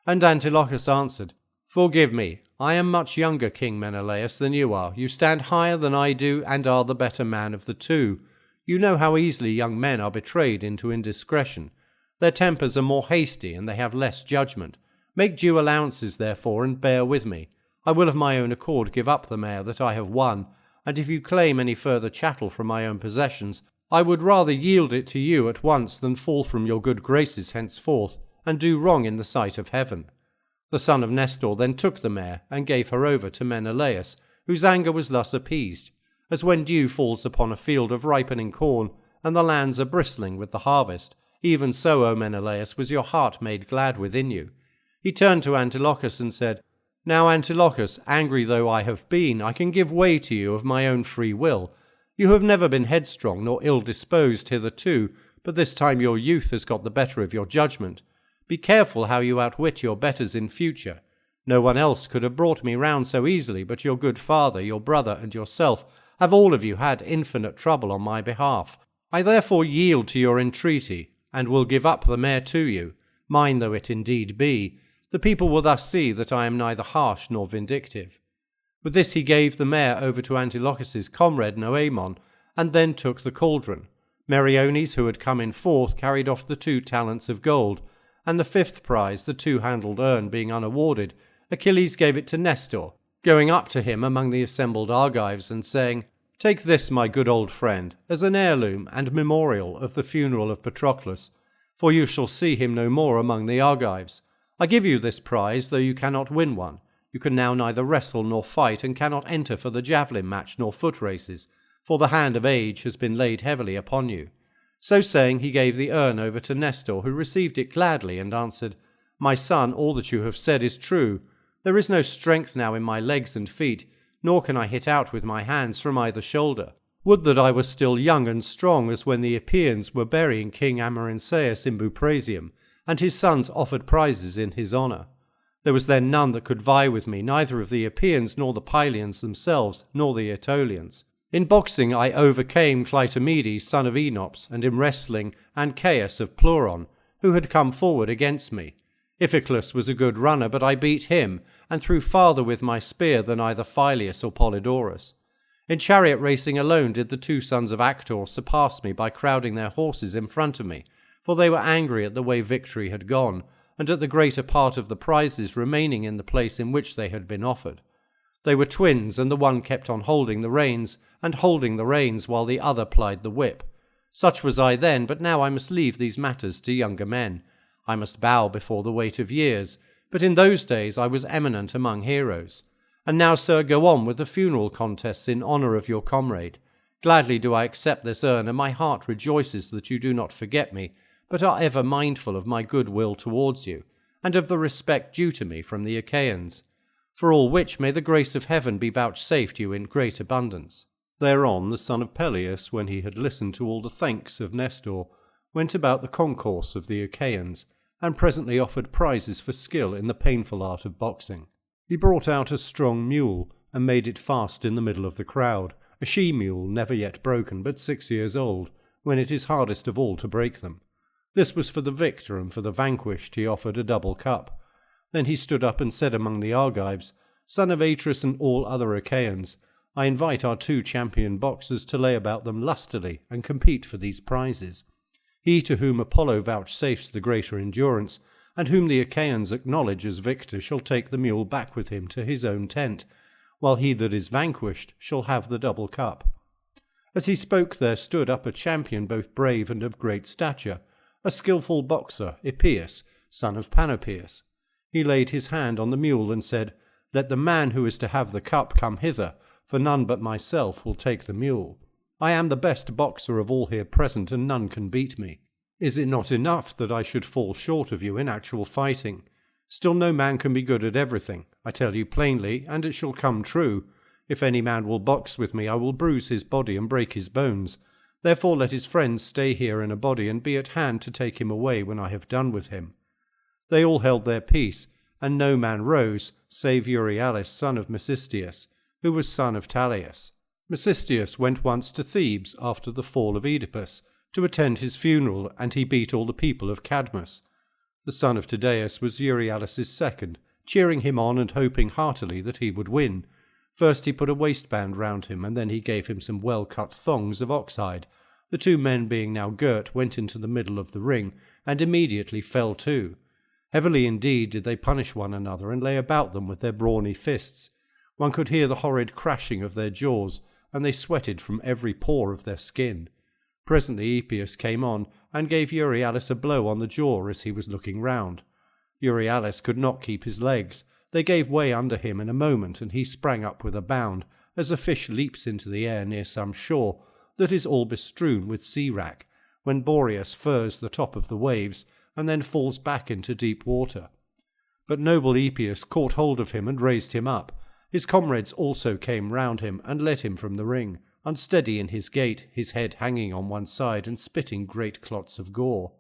S1: And Antilochus answered, "Forgive me, I am much younger, King Menelaus, than you are. You stand higher than I do, and are the better man of the two. You know how easily young men are betrayed into indiscretion. Their tempers are more hasty, and they have less judgment. Make due allowances, therefore, and bear with me. I will of my own accord give up the mare that I have won, and if you claim any further chattel from my own possessions, I would rather yield it to you at once than fall from your good graces henceforth, and do wrong in the sight of heaven." The son of Nestor then took the mare and gave her over to Menelaus, whose anger was thus appeased, as when dew falls upon a field of ripening corn, and the lands are bristling with the harvest, even so, O Menelaus, was your heart made glad within you. He turned to Antilochus and said, Now, Antilochus, angry though I have been, I can give way to you of my own free will. You have never been headstrong nor ill-disposed hitherto, but this time your youth has got the better of your judgment. Be careful how you outwit your betters in future. No one else could have brought me round so easily, but your good father, your brother, and yourself have all of you had infinite trouble on my behalf. I therefore yield to your entreaty, and will give up the mare to you, mine though it indeed be. The people will thus see that I am neither harsh nor vindictive. With this he gave the mare over to Antilochus's comrade Noemon, and then took the cauldron. Meriones, who had come in fourth, carried off the 2 talents of gold, and the 5th prize, the 2-handled urn, being unawarded, Achilles gave it to Nestor, going up to him among the assembled Argives and saying, Take this, my good old friend, as an heirloom and memorial of the funeral of Patroclus, for you shall see him no more among the Argives. I give you this prize, though you cannot win one. You can now neither wrestle nor fight, and cannot enter for the javelin match nor foot races, for the hand of age has been laid heavily upon you. So saying, he gave the urn over to Nestor, who received it gladly, and answered, My son, all that you have said is true. There is no strength now in my legs and feet, nor can I hit out with my hands from either shoulder. Would that I were still young and strong, as when the Epeans were burying King Amarynceus in Buprasium, and his sons offered prizes in his honour. There was then none that could vie with me, neither of the Epeans, nor the Pylians themselves, nor the Aetolians. In boxing I overcame Clytomedes, son of Enops, and in wrestling Ancaeus of Pleuron, who had come forward against me. Iphiclus was a good runner, but I beat him, and threw farther with my spear than either Phyleus or Polydorus. In chariot racing alone did the 2 sons of Actor surpass me by crowding their horses in front of me, for they were angry at the way victory had gone, and at the greater part of the prizes remaining in the place in which they had been offered. They were twins, and the one kept on holding the reins, and holding the reins while the other plied the whip. Such was I then, but now I must leave these matters to younger men. I must bow before the weight of years, but in those days I was eminent among heroes. And now, sir, go on with the funeral contests in honour of your comrade. Gladly do I accept this urn, and my heart rejoices that you do not forget me, but are ever mindful of my good will towards you, and of the respect due to me from the Achaeans. For all which may the grace of heaven be vouchsafed you in great abundance. Thereon the son of Peleus, when he had listened to all the thanks of Nestor, went about the concourse of the Achaeans, and presently offered prizes for skill in the painful art of boxing. He brought out a strong mule, and made it fast in the middle of the crowd, a she-mule never yet broken, but 6 years old, when it is hardest of all to break them. This was for the victor, and for the vanquished he offered a double cup. Then he stood up and said among the Argives, Son of Atreus and all other Achaeans, I invite our 2 champion boxers to lay about them lustily and compete for these prizes. He to whom Apollo vouchsafes the greater endurance, and whom the Achaeans acknowledge as victor, shall take the mule back with him to his own tent, while he that is vanquished shall have the double cup. As he spoke there stood up a champion both brave and of great stature, a skilful boxer, Epeus, son of Panopeus. He laid his hand on the mule and said, Let the man who is to have the cup come hither, for none but myself will take the mule. I am the best boxer of all here present, and none can beat me. Is it not enough that I should fall short of you in actual fighting? Still no man can be good at everything. I tell you plainly, and it shall come true. If any man will box with me, I will bruise his body and break his bones. Therefore let his friends stay here in a body, and be at hand to take him away when I have done with him. They all held their peace, and no man rose, save Euryalus, son of Mecisteus, who was son of Talius. Mecisteus went once to Thebes after the fall of Oedipus, to attend his funeral, and he beat all the people of Cadmus. The son of Tydeus was Euryalus' second, cheering him on and hoping heartily that he would win. First he put a waistband round him, and then he gave him some well-cut thongs of oxhide. The 2 men being now girt, went into the middle of the ring, and immediately fell to. Heavily indeed did they punish one another, and lay about them with their brawny fists. One could hear the horrid crashing of their jaws, and they sweated from every pore of their skin. Presently Epeus came on, and gave Euryalus a blow on the jaw as he was looking round. Euryalus could not keep his legs. They gave way under him in a moment, and he sprang up with a bound, as a fish leaps into the air near some shore that is all bestrewn with sea-wrack, when Boreas furs the top of the waves, and then falls back into deep water. But noble Epeus caught hold of him and raised him up. His comrades also came round him and led him from the ring, unsteady in his gait, his head hanging on one side and spitting great clots of gore.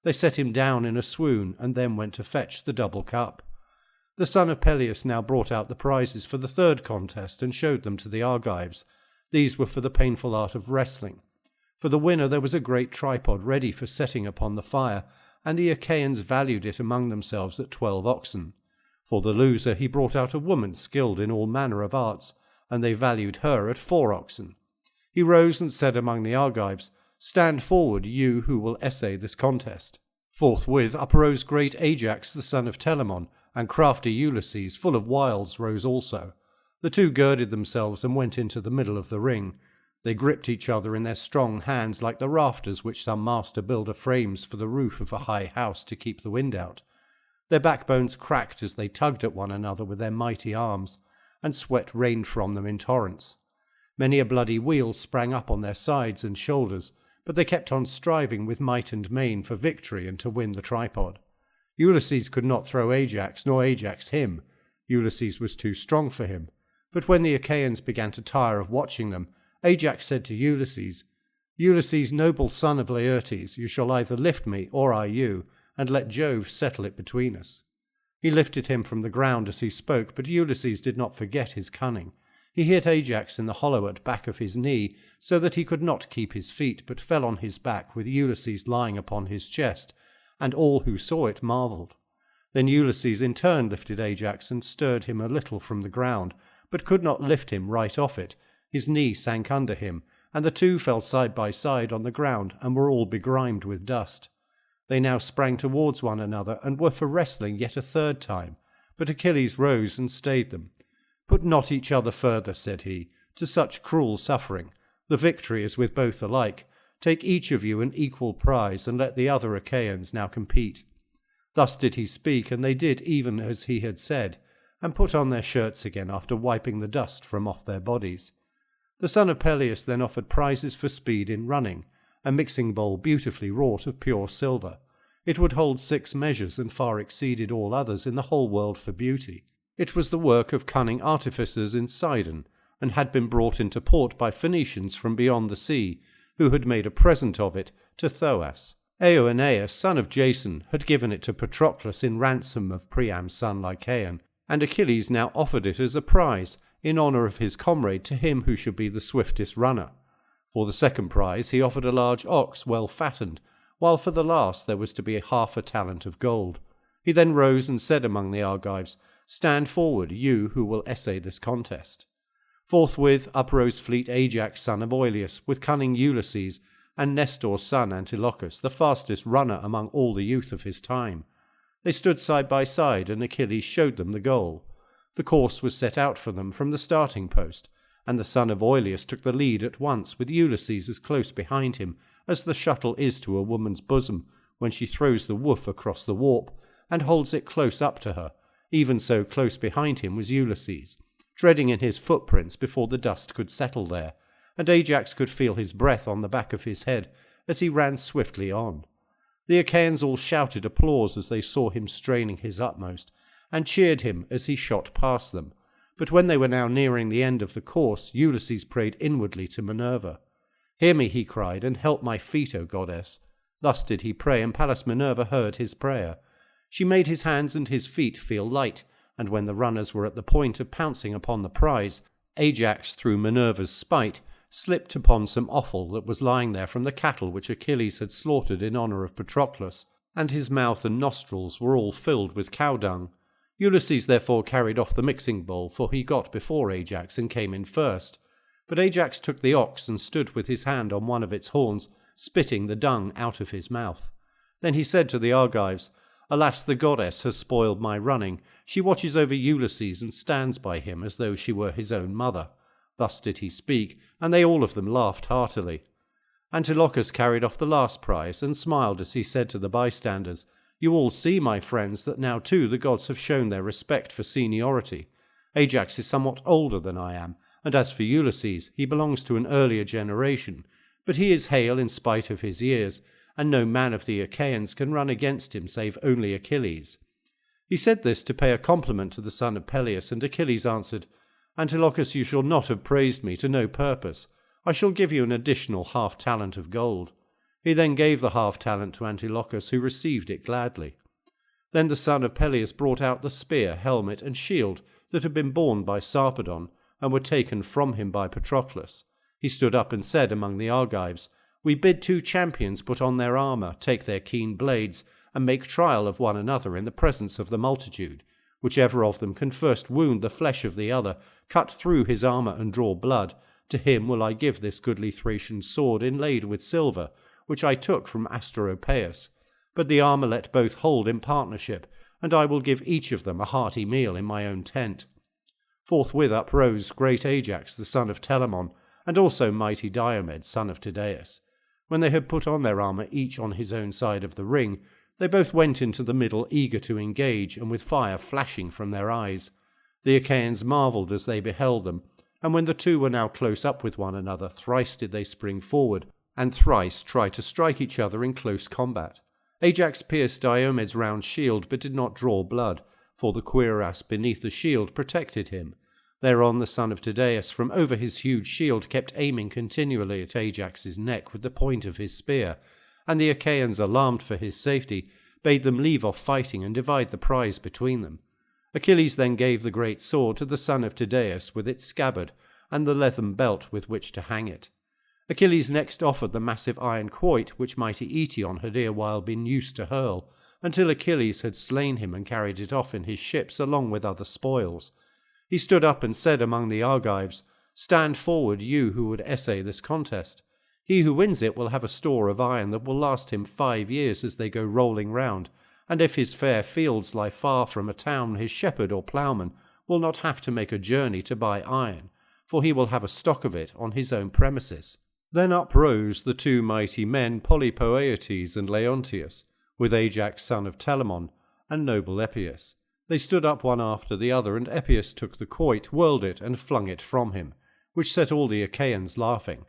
S1: They set him down in a swoon, and then went to fetch the double cup. The son of Peleus now brought out the prizes for the third contest and showed them to the Argives. These were for the painful art of wrestling. For the winner there was a great tripod ready for setting upon the fire, and the Achaeans valued it among themselves at 12 oxen. For the loser he brought out a woman skilled in all manner of arts, and they valued her at 4 oxen. He rose and said among the Argives, "Stand forward, you who will essay this contest." Forthwith uprose great Ajax the son of Telamon, and crafty Ulysses, full of wiles, rose also. The two girded themselves and went into the middle of the ring. They gripped each other in their strong hands like the rafters which some master builder frames for the roof of a high house to keep the wind out. Their backbones cracked as they tugged at one another with their mighty arms, and sweat rained from them in torrents. Many a bloody weal sprang up on their sides and shoulders, but they kept on striving with might and main for victory and to win the tripod. Ulysses could not throw Ajax, nor Ajax him. Ulysses was too strong for him. But when the Achaeans began to tire of watching them, Ajax said to Ulysses, "Ulysses, noble son of Laertes, you shall either lift me, or I you, and let Jove settle it between us." He lifted him from the ground as he spoke, but Ulysses did not forget his cunning. He hit Ajax in the hollow at back of his knee, so that he could not keep his feet, but fell on his back with Ulysses lying upon his chest, and all who saw it marvelled. Then Ulysses in turn lifted Ajax and stirred him a little from the ground, but could not lift him right off it. His knee sank under him, and the two fell side by side on the ground, and were all begrimed with dust. They now sprang towards one another, and were for wrestling yet a third time, but Achilles rose and stayed them. "Put not each other further," said he, "to such cruel suffering. The victory is with both alike. Take each of you an equal prize, and let the other Achaeans now compete." Thus did he speak, and they did even as he had said, and put on their shirts again after wiping the dust from off their bodies. The son of Peleus then offered prizes for speed in running, a mixing bowl beautifully wrought of pure silver. It would hold 6 measures, and far exceeded all others in the whole world for beauty. It was the work of cunning artificers in Sidon, and had been brought into port by Phoenicians from beyond the sea, who had made a present of it to Thoas. Aeneas, son of Jason, had given it to Patroclus in ransom of Priam's son Lycaon, and Achilles now offered it as a prize, in honour of his comrade, to him who should be the swiftest runner. For the second prize he offered a large ox well fattened, while for the last there was to be 1/2 a talent of gold. He then rose and said among the Argives, "Stand forward, you who will essay this contest." Forthwith uprose fleet Ajax son of Oileus, with cunning Ulysses, and Nestor's son Antilochus, the fastest runner among all the youth of his time. They stood side by side, and Achilles showed them the goal. The course was set out for them from the starting post, and the son of Oileus took the lead at once, with Ulysses as close behind him as the shuttle is to a woman's bosom when she throws the woof across the warp, and holds it close up to her. Even so close behind him was Ulysses, treading in his footprints before the dust could settle there, and Ajax could feel his breath on the back of his head as he ran swiftly on. The Achaeans all shouted applause as they saw him straining his utmost, and cheered him as he shot past them. But when they were now nearing the end of the course, Ulysses prayed inwardly to Minerva. "Hear me," he cried, "and help my feet, O goddess." Thus did he pray, and Pallas Minerva heard his prayer. She made his hands and his feet feel light, and when the runners were at the point of pouncing upon the prize, Ajax, through Minerva's spite, slipped upon some offal that was lying there from the cattle which Achilles had slaughtered in honour of Patroclus, and his mouth and nostrils were all filled with cow dung. Ulysses therefore carried off the mixing bowl, for he got before Ajax and came in first. But Ajax took the ox and stood with his hand on one of its horns, spitting the dung out of his mouth. Then he said to the Argives, "Alas, the goddess has spoiled my running. She watches over Ulysses and stands by him as though she were his own mother." Thus did he speak, and they all of them laughed heartily. Antilochus carried off the last prize, and smiled as he said to the bystanders, You all see, my friends, that now too the gods have shown their respect for seniority. Ajax is somewhat older than I am, and as for Ulysses, he belongs to an earlier generation, but he is hale in spite of his years, and no man of the Achaeans can run against him save only Achilles." He said this to pay a compliment to the son of Peleus, and Achilles answered, "Antilochus, you shall not have praised me to no purpose. I shall give you an additional half-talent of gold." He then gave the half-talent to Antilochus, who received it gladly. Then the son of Peleus brought out the spear, helmet, and shield that had been borne by Sarpedon, and were taken from him by Patroclus. He stood up and said among the Argives, "We bid 2 champions put on their armour, take their keen blades, and make trial of one another in the presence of the multitude. Whichever of them can first wound the flesh of the other, cut through his armour and draw blood, to him will I give this goodly Thracian sword inlaid with silver, which I took from Asteropaeus. But the armour let both hold in partnership, and I will give each of them a hearty meal in my own tent." Forthwith uprose great Ajax the son of Telamon, and also mighty Diomed son of Tydeus. When they had put on their armour each on his own side of the ring, they both went into the middle eager to engage, and with fire flashing from their eyes. The Achaeans marvelled as they beheld them, and when the two were now close up with one another, thrice did they spring forward, and thrice try to strike each other in close combat. Ajax pierced Diomed's round shield, but did not draw blood, for the cuirass beneath the shield protected him. Thereon the son of Tydeus from over his huge shield kept aiming continually at Ajax's neck with the point of his spear, and the Achaeans, alarmed for his safety, bade them leave off fighting and divide the prize between them. Achilles then gave the great sword to the son of Tydeus with its scabbard, and the leathern belt with which to hang it. Achilles next offered the massive iron quoit which mighty Eetion had erewhile been used to hurl, until Achilles had slain him and carried it off in his ships along with other spoils. He stood up and said among the Argives, "Stand forward, you who would essay this contest. He who wins it will have a store of iron that will last him 5 years as they go rolling round, and if his fair fields lie far from a town, his shepherd or ploughman will not have to make a journey to buy iron, for he will have a stock of it on his own premises." Then uprose the 2 mighty men, Polypoetes and Leonteus, with Ajax son of Telamon, and noble Epeius. They stood up one after the other, and Epeius took the quoit, whirled it, and flung it from him, which set all the Achaeans laughing.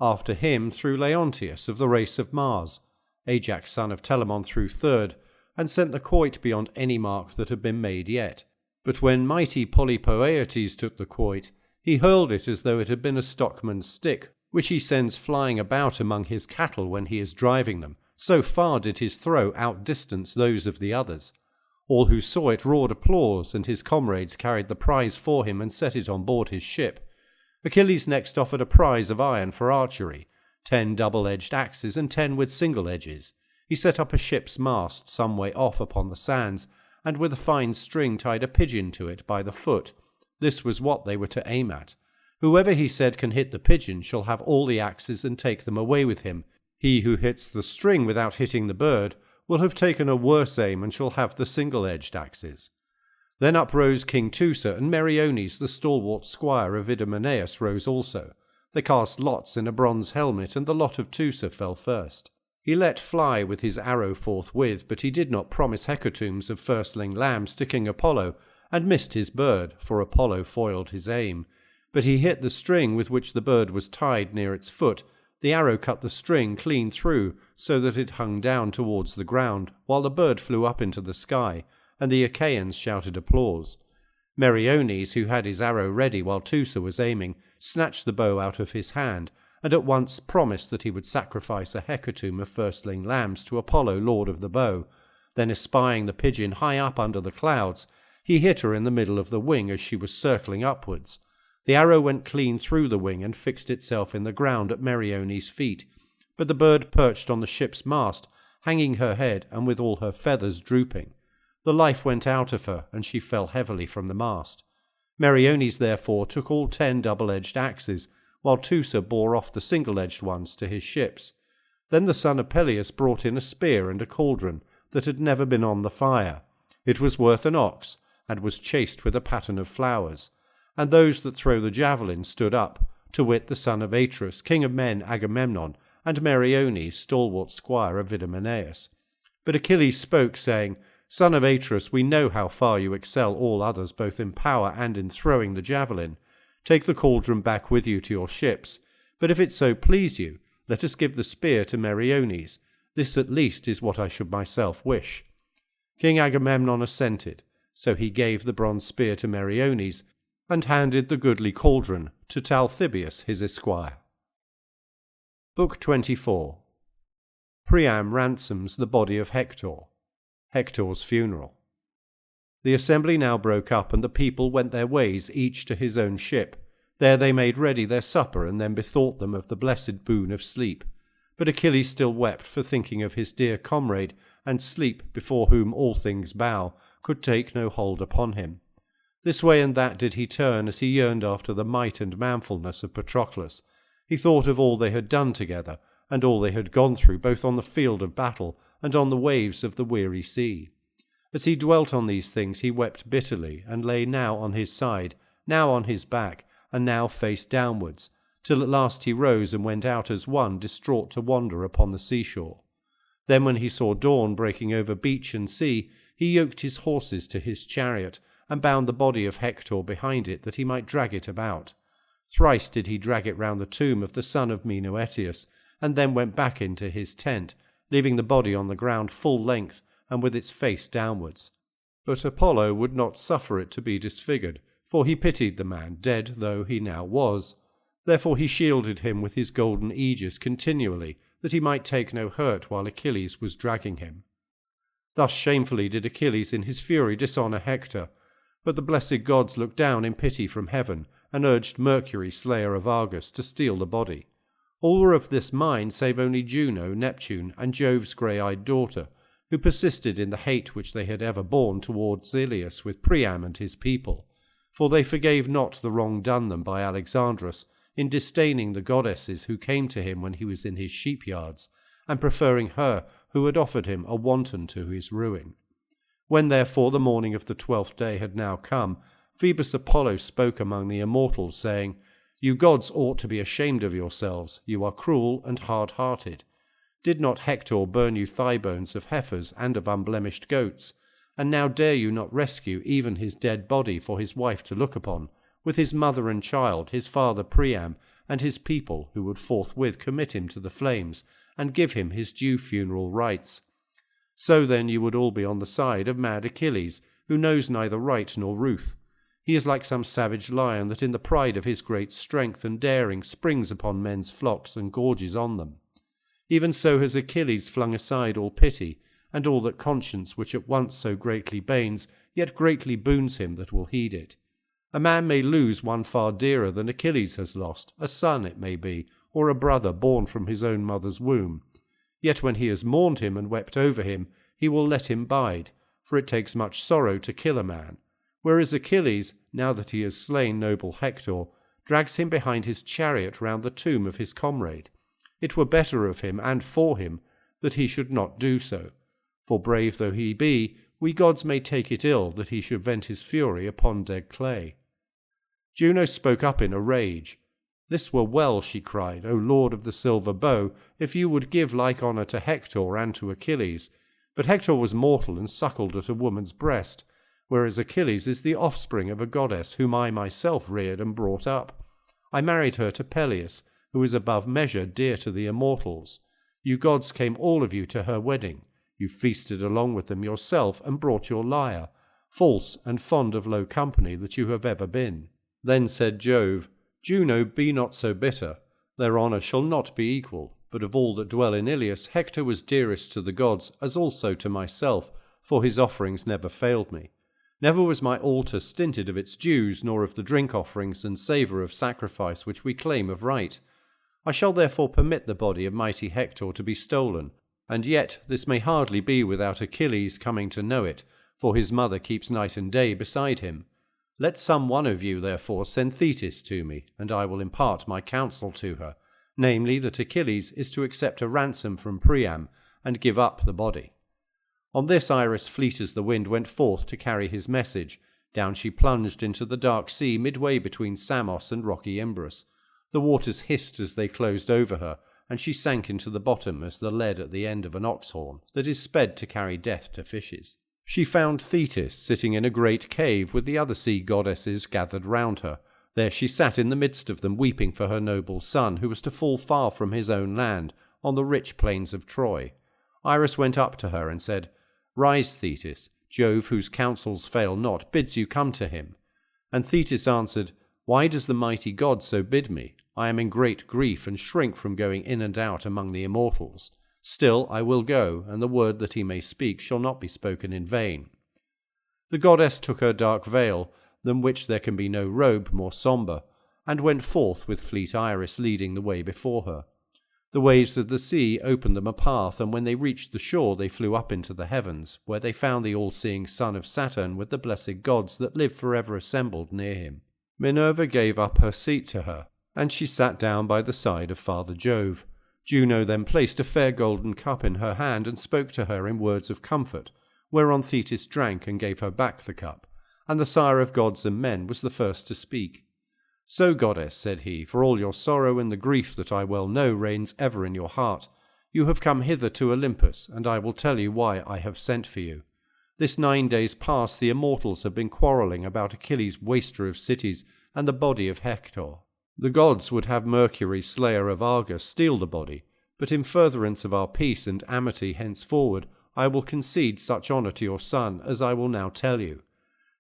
S1: After him threw Leonteus of the race of Mars. Ajax son of Telamon threw third, and sent the quoit beyond any mark that had been made yet. But when mighty Polypoetes took the quoit, he hurled it as though it had been a stockman's stick, which he sends flying about among his cattle when he is driving them. So far did his throw outdistance those of the others. All who saw it roared applause, and his comrades carried the prize for him and set it on board his ship. Achilles next offered a prize of iron for archery, 10 double-edged axes and 10 with single edges. He set up a ship's mast some way off upon the sands, and with a fine string tied a pigeon to it by the foot. This was what they were to aim at. Whoever, he said, can hit the pigeon shall have all the axes and take them away with him. He who hits the string without hitting the bird will have taken a worse aim and shall have the single-edged axes. Then uprose King Teucer, and Meriones, the stalwart squire of Idomeneus, rose also. They cast lots in a bronze helmet, and the lot of Teucer fell first. He let fly with his arrow forthwith, but he did not promise hecatombs of firstling lambs to King Apollo, and missed his bird, for Apollo foiled his aim. But he hit the string with which the bird was tied near its foot. The arrow cut the string clean through, so that it hung down towards the ground, while the bird flew up into the sky, and the Achaeans shouted applause. Meriones, who had his arrow ready while Teucer was aiming, snatched the bow out of his hand, and at once promised that he would sacrifice a hecatomb of firstling lambs to Apollo, lord of the bow. Then, espying the pigeon high up under the clouds, he hit her in the middle of the wing as she was circling upwards. The arrow went clean through the wing and fixed itself in the ground at Meriones' feet, but the bird perched on the ship's mast, hanging her head and with all her feathers drooping. The life went out of her, and she fell heavily from the mast. Meriones therefore took all 10 double-edged axes, while Teucer bore off the single-edged ones to his ships. Then the son of Peleus brought in a spear and a cauldron that had never been on the fire. It was worth an ox, and was chased with a pattern of flowers. And those that throw the javelin stood up, to wit the son of Atreus, king of men Agamemnon, and Meriones, stalwart squire of Idomeneus. But Achilles spoke, saying, "Son of Atreus, we know how far you excel all others both in power and in throwing the javelin. Take the cauldron back with you to your ships. But if it so please you, let us give the spear to Meriones. This at least is what I should myself wish." King Agamemnon assented, so he gave the bronze spear to Meriones, and handed the goodly cauldron to Talthybius his esquire. Book 24. Priam ransoms the body of Hector. Hector's funeral. The assembly now broke up, and the people went their ways, each to his own ship. There they made ready their supper, and then bethought them of the blessed boon of sleep. But Achilles still wept for thinking of his dear comrade, and sleep, before whom all things bow, could take no hold upon him. This way and that did he turn, as he yearned after the might and manfulness of Patroclus. He thought of all they had done together, and all they had gone through, both on the field of battle and on the waves of the weary sea. As he dwelt on these things, he wept bitterly, and lay now on his side, now on his back, and now face downwards, till at last he rose and went out as one distraught to wander upon the seashore. Then when he saw dawn breaking over beach and sea, he yoked his horses to his chariot, and bound the body of Hector behind it, that he might drag it about. Thrice did he drag it round the tomb of the son of Menoetius, and then went back into his tent, leaving the body on the ground full length, and with its face downwards. But Apollo would not suffer it to be disfigured, for he pitied the man, dead though he now was. Therefore he shielded him with his golden aegis continually, that he might take no hurt while Achilles was dragging him. Thus shamefully did Achilles in his fury dishonour Hector, but the blessed gods looked down in pity from heaven, and urged Mercury, slayer of Argus, to steal the body. All were of this mind, save only Juno, Neptune, and Jove's grey-eyed daughter, who persisted in the hate which they had ever borne towards Ilias with Priam and his people, for they forgave not the wrong done them by Alexandrus, in disdaining the goddesses who came to him when he was in his sheep-yards, and preferring her who had offered him a wanton to his ruin. When therefore the morning of the 12th day had now come, Phoebus Apollo spoke among the immortals, saying, "You gods ought to be ashamed of yourselves, you are cruel and hard-hearted. Did not Hector burn you thigh bones of heifers and of unblemished goats? And now dare you not rescue even his dead body for his wife to look upon, with his mother and child, his father Priam, and his people, who would forthwith commit him to the flames, and give him his due funeral rites. So then you would all be on the side of mad Achilles, who knows neither right nor ruth. He is like some savage lion that in the pride of his great strength and daring springs upon men's flocks and gorges on them. Even so has Achilles flung aside all pity, and all that conscience which at once so greatly banes, yet greatly boons him that will heed it. A man may lose one far dearer than Achilles has lost, a son it may be, or a brother born from his own mother's womb. Yet when he has mourned him and wept over him, he will let him bide, for it takes much sorrow to kill a man. Whereas Achilles, now that he has slain noble Hector, drags him behind his chariot round the tomb of his comrade. It were better of him and for him that he should not do so, for brave though he be, we gods may take it ill that he should vent his fury upon dead clay." Juno spoke up in a rage. "This were well," she cried, "O lord of the silver bow, if you would give like honour to Hector and to Achilles. But Hector was mortal and suckled at a woman's breast, whereas Achilles is the offspring of a goddess whom I myself reared and brought up. I married her to Peleus, who is above measure dear to the immortals. You gods came all of you to her wedding. You feasted along with them yourself and brought your lyre, false and fond of low company that you have ever been." Then said Jove, "Juno, be not so bitter. Their honour shall not be equal, but of all that dwell in Ilius, Hector was dearest to the gods, as also to myself, for his offerings never failed me. Never was my altar stinted of its dues, nor of the drink offerings and savour of sacrifice which we claim of right. I shall therefore permit the body of mighty Hector to be stolen, and yet this may hardly be without Achilles coming to know it, for his mother keeps night and day beside him. Let some one of you, therefore, send Thetis to me, and I will impart my counsel to her, namely that Achilles is to accept a ransom from Priam, and give up the body." On this Iris, fleet as the wind, went forth to carry his message. Down she plunged into the dark sea midway between Samos and rocky Imbrus. The waters hissed as they closed over her, and she sank into the bottom as the lead at the end of an ox horn that is sped to carry death to fishes. She found Thetis sitting in a great cave with the other sea goddesses gathered round her. There she sat in the midst of them, weeping for her noble son, who was to fall far from his own land, on the rich plains of Troy. Iris went up to her and said, "Rise, Thetis, Jove, whose counsels fail not, bids you come to him." And Thetis answered, "Why does the mighty god so bid me? I am in great grief, and shrink from going in and out among the immortals. Still I will go, and the word that he may speak shall not be spoken in vain." The goddess took her dark veil, than which there can be no robe more sombre, and went forth with fleet Iris leading the way before her. The waves of the sea opened them a path, and when they reached the shore they flew up into the heavens, where they found the all-seeing son of Saturn with the blessed gods that live forever assembled near him. Minerva gave up her seat to her, and she sat down by the side of Father Jove. Juno then placed a fair golden cup in her hand and spoke to her in words of comfort, whereon Thetis drank and gave her back the cup, and the sire of gods and men was the first to speak. "So, goddess," said he, "for all your sorrow and the grief that I well know reigns ever in your heart, you have come hither to Olympus, and I will tell you why I have sent for you. This 9 days past the immortals have been quarrelling about Achilles, waster of cities, and the body of Hector. The gods would have Mercury, slayer of Argus, steal the body, but in furtherance of our peace and amity henceforward, I will concede such honour to your son as I will now tell you.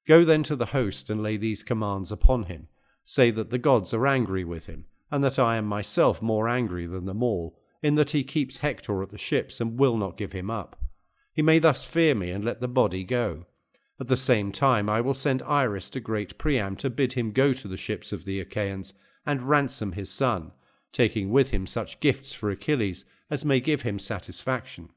S1: Go then to the host and lay these commands upon him. Say that the gods are angry with him, and that I am myself more angry than them all, in that he keeps Hector at the ships and will not give him up. He may thus fear me and let the body go. At the same time I will send Iris to great Priam to bid him go to the ships of the Achaeans and ransom his son, taking with him such gifts for Achilles as may give him satisfaction."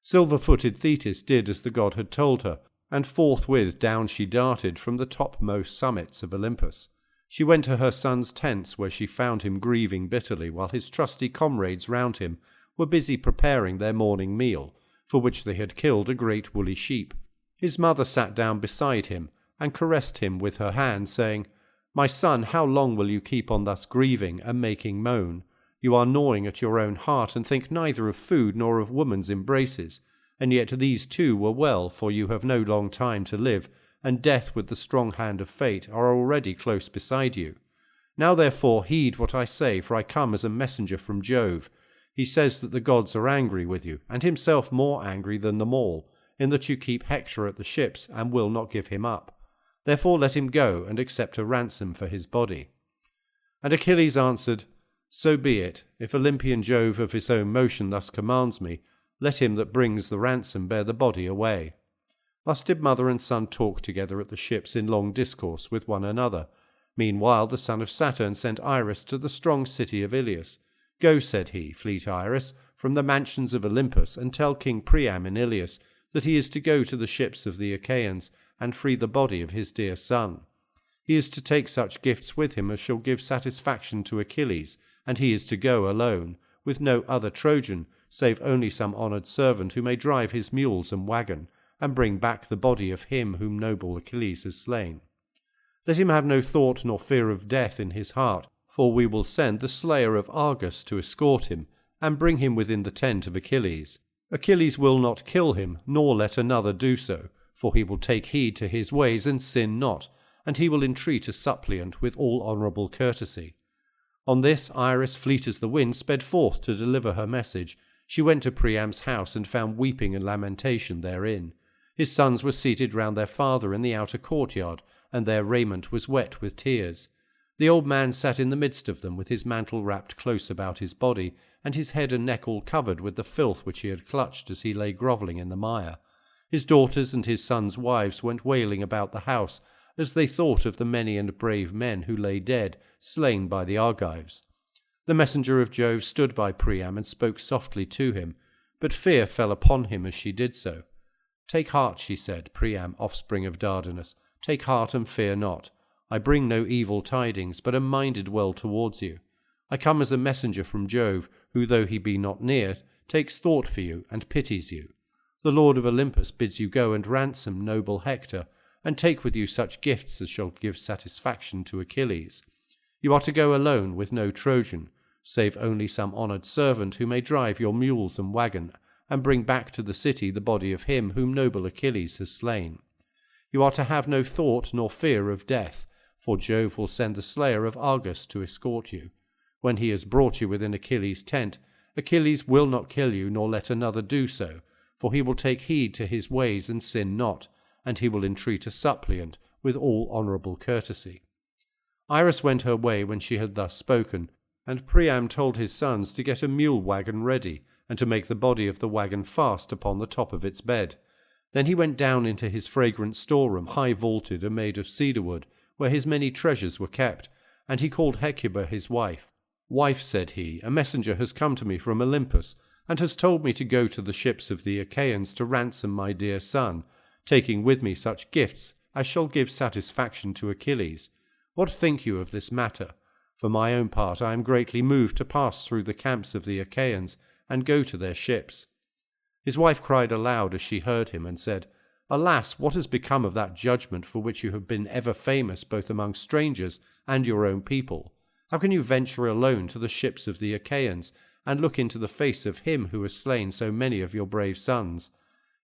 S1: Silver-footed Thetis did as the god had told her, and forthwith down she darted from the topmost summits of Olympus. She went to her son's tents, where she found him grieving bitterly, while his trusty comrades round him were busy preparing their morning meal, for which they had killed a great woolly sheep. His mother sat down beside him, and caressed him with her hand, saying, "My son, how long will you keep on thus grieving and making moan? You are gnawing at your own heart, and think neither of food nor of woman's embraces, and yet these too were well, for you have no long time to live, and death with the strong hand of fate are already close beside you. Now therefore heed what I say, for I come as a messenger from Jove. He says that the gods are angry with you, and himself more angry than them all, in that you keep Hector at the ships and will not give him up. Therefore let him go and accept a ransom for his body." And Achilles answered, "So be it. If Olympian Jove of his own motion thus commands me, let him that brings the ransom bear the body away." Thus did mother and son talk together at the ships in long discourse with one another. Meanwhile the son of Saturn sent Iris to the strong city of Ilius. "Go," said he, "fleet Iris, from the mansions of Olympus, and tell King Priam in Ilius that he is to go to the ships of the Achaeans and free the body of his dear son. He is to take such gifts with him as shall give satisfaction to Achilles, and he is to go alone, with no other Trojan, save only some honoured servant who may drive his mules and wagon, and bring back the body of him whom noble Achilles has slain. Let him have no thought nor fear of death in his heart, for we will send the slayer of Argus to escort him, and bring him within the tent of Achilles. Achilles will not kill him, nor let another do so, for he will take heed to his ways and sin not, and he will entreat a suppliant with all honourable courtesy." On this Iris, fleet as the wind, sped forth to deliver her message. She went to Priam's house and found weeping and lamentation therein. His sons were seated round their father in the outer courtyard, and their raiment was wet with tears. The old man sat in the midst of them, with his mantle wrapped close about his body, and his head and neck all covered with the filth which he had clutched as he lay grovelling in the mire. His daughters and his sons' wives went wailing about the house, as they thought of the many and brave men who lay dead, slain by the Argives. The messenger of Jove stood by Priam and spoke softly to him, but fear fell upon him as she did so. "Take heart," she said, "Priam, offspring of Dardanus, take heart and fear not. I bring no evil tidings, but am minded well towards you. I come as a messenger from Jove, who, though he be not near, takes thought for you and pities you. The Lord of Olympus bids you go and ransom noble Hector, and take with you such gifts as shall give satisfaction to Achilles. You are to go alone with no Trojan, save only some honoured servant who may drive your mules and wagon, and bring back to the city the body of him whom noble Achilles has slain. You are to have no thought nor fear of death, for Jove will send the slayer of Argus to escort you. When he has brought you within Achilles' tent, Achilles will not kill you, nor let another do so, for he will take heed to his ways and sin not, and he will entreat a suppliant with all honourable courtesy." Iris went her way when she had thus spoken, and Priam told his sons to get a mule wagon ready, and to make the body of the wagon fast upon the top of its bed. Then he went down into his fragrant storeroom, high vaulted and made of cedar wood, where his many treasures were kept, and he called Hecuba his wife. "Wife," said he, "a messenger has come to me from Olympus, and has told me to go to the ships of the Achaeans to ransom my dear son, taking with me such gifts as shall give satisfaction to Achilles. What think you of this matter? For my own part, I am greatly moved to pass through the camps of the Achaeans and go to their ships." His wife cried aloud as she heard him, and said, "Alas, what has become of that judgment for which you have been ever famous both among strangers and your own people? How can you venture alone to the ships of the Achaeans, and look into the face of him who has slain so many of your brave sons?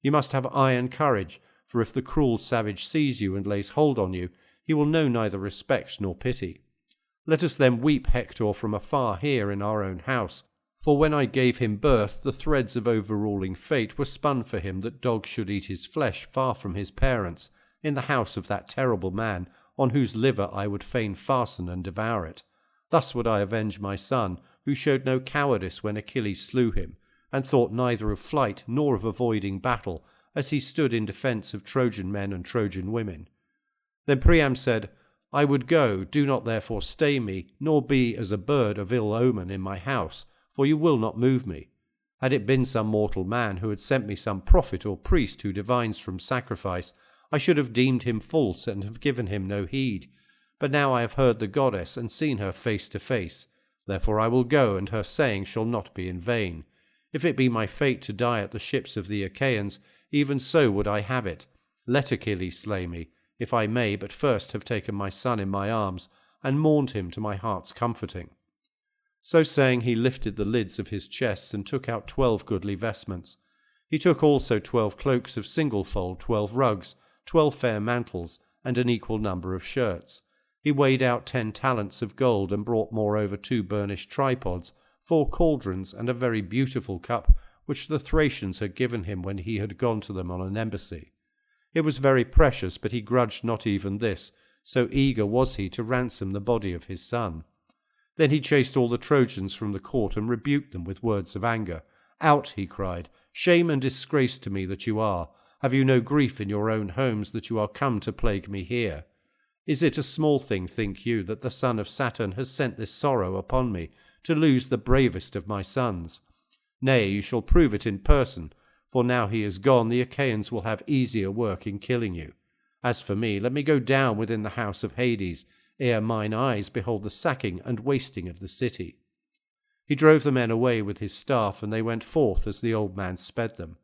S1: You must have iron courage, for if the cruel savage sees you and lays hold on you, he will know neither respect nor pity. Let us then weep Hector from afar here in our own house, for when I gave him birth the threads of overruling fate were spun for him that dogs should eat his flesh far from his parents, in the house of that terrible man, on whose liver I would fain fasten and devour it. Thus would I avenge my son, who showed no cowardice when Achilles slew him, and thought neither of flight nor of avoiding battle, as he stood in defence of Trojan men and Trojan women." Then Priam said, "I would go, do not therefore stay me, nor be as a bird of ill omen in my house, for you will not move me. Had it been some mortal man who had sent me some prophet or priest who divines from sacrifice, I should have deemed him false and have given him no heed. But now I have heard the goddess and seen her face to face. Therefore I will go, and her saying shall not be in vain. If it be my fate to die at the ships of the Achaeans, even so would I have it. Let Achilles slay me, if I may but first have taken my son in my arms, and mourned him to my heart's comforting." So saying, he lifted the lids of his chests, and took out 12 goodly vestments. He took also 12 cloaks of single fold, 12 rugs, 12 fair mantles, and an equal number of shirts. He weighed out 10 talents of gold, and brought moreover 2 burnished tripods, 4 cauldrons, and a very beautiful cup, which the Thracians had given him when he had gone to them on an embassy. It was very precious, but he grudged not even this, so eager was he to ransom the body of his son. Then he chased all the Trojans from the court, and rebuked them with words of anger. "Out," he cried, "shame and disgrace to me that you are! Have you no grief in your own homes that you are come to plague me here? Is it a small thing, think you, that the son of Saturn has sent this sorrow upon me, to lose the bravest of my sons? Nay, you shall prove it in person, for now he is gone, the Achaeans will have easier work in killing you. As for me, let me go down within the house of Hades, ere mine eyes behold the sacking and wasting of the city." He drove the men away with his staff, and they went forth as the old man sped them.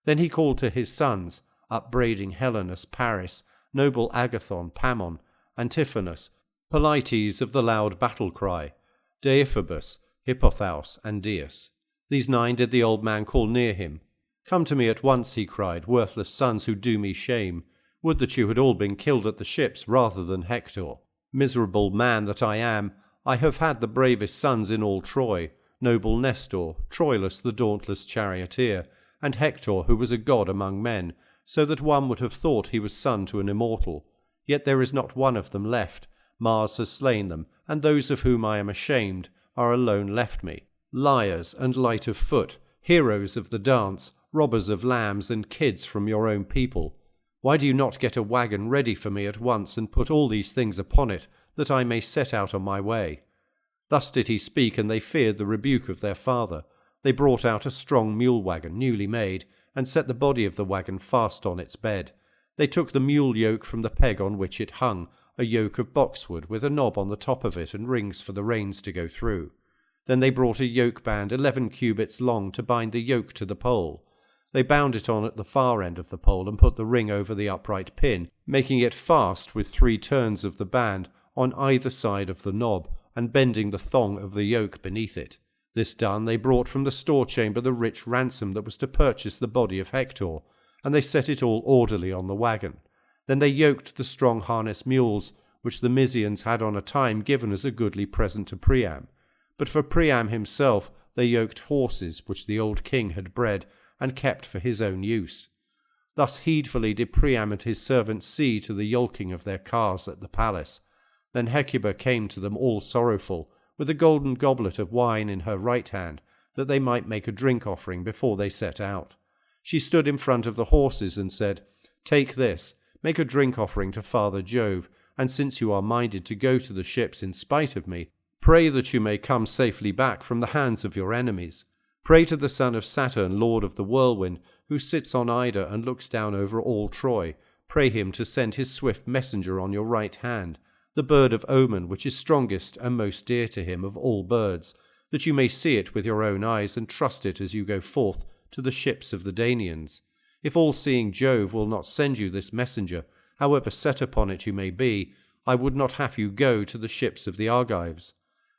S1: Then he called to his sons, upbraiding Helenus, Paris, noble Agathon, Pammon, Antiphanus, Polites of the loud battle cry, Deiphobus, Hippothaus, and Dius. These 9 did the old man call near him. "Come to me at once," he cried, "worthless sons who do me shame. Would that you had all been killed at the ships rather than Hector. Miserable man that I am, I have had the bravest sons in all Troy, noble Nestor, Troilus the dauntless charioteer, and Hector, who was a god among men, so that one would have thought he was son to an immortal. Yet there is not one of them left. Mars has slain them, and those of whom I am ashamed are alone left me. Liars and light of foot, heroes of the dance, robbers of lambs and kids from your own people. Why do you not get a wagon ready for me at once, and put all these things upon it, that I may set out on my way?" Thus did he speak, and they feared the rebuke of their father. They brought out a strong mule wagon, newly made, and set the body of the wagon fast on its bed. They took the mule yoke from the peg on which it hung, a yoke of boxwood with a knob on the top of it and rings for the reins to go through. Then they brought a yoke band 11 cubits long to bind the yoke to the pole. They bound it on at the far end of the pole and put the ring over the upright pin, making it fast with 3 turns of the band on either side of the knob, and bending the thong of the yoke beneath it. This done, they brought from the store chamber the rich ransom that was to purchase the body of Hector, and they set it all orderly on the wagon. Then they yoked the strong harness mules, which the Mysians had on a time given as a goodly present to Priam. But for Priam himself they yoked horses which the old king had bred and kept for his own use. Thus heedfully did Priam and his servants see to the yolking of their cars at the palace. Then Hecuba came to them all sorrowful, with a golden goblet of wine in her right hand, that they might make a drink offering before they set out. She stood in front of the horses and said, "Take this, make a drink offering to Father Jove, and since you are minded to go to the ships in spite of me, pray that you may come safely back from the hands of your enemies. Pray to the son of Saturn, lord of the whirlwind, who sits on Ida and looks down over all Troy. Pray him to send his swift messenger on your right hand, the bird of omen which is strongest and most dear to him of all birds, that you may see it with your own eyes and trust it as you go forth to the ships of the Danaans. If all-seeing Jove will not send you this messenger, however set upon it you may be, I would not have you go to the ships of the Argives."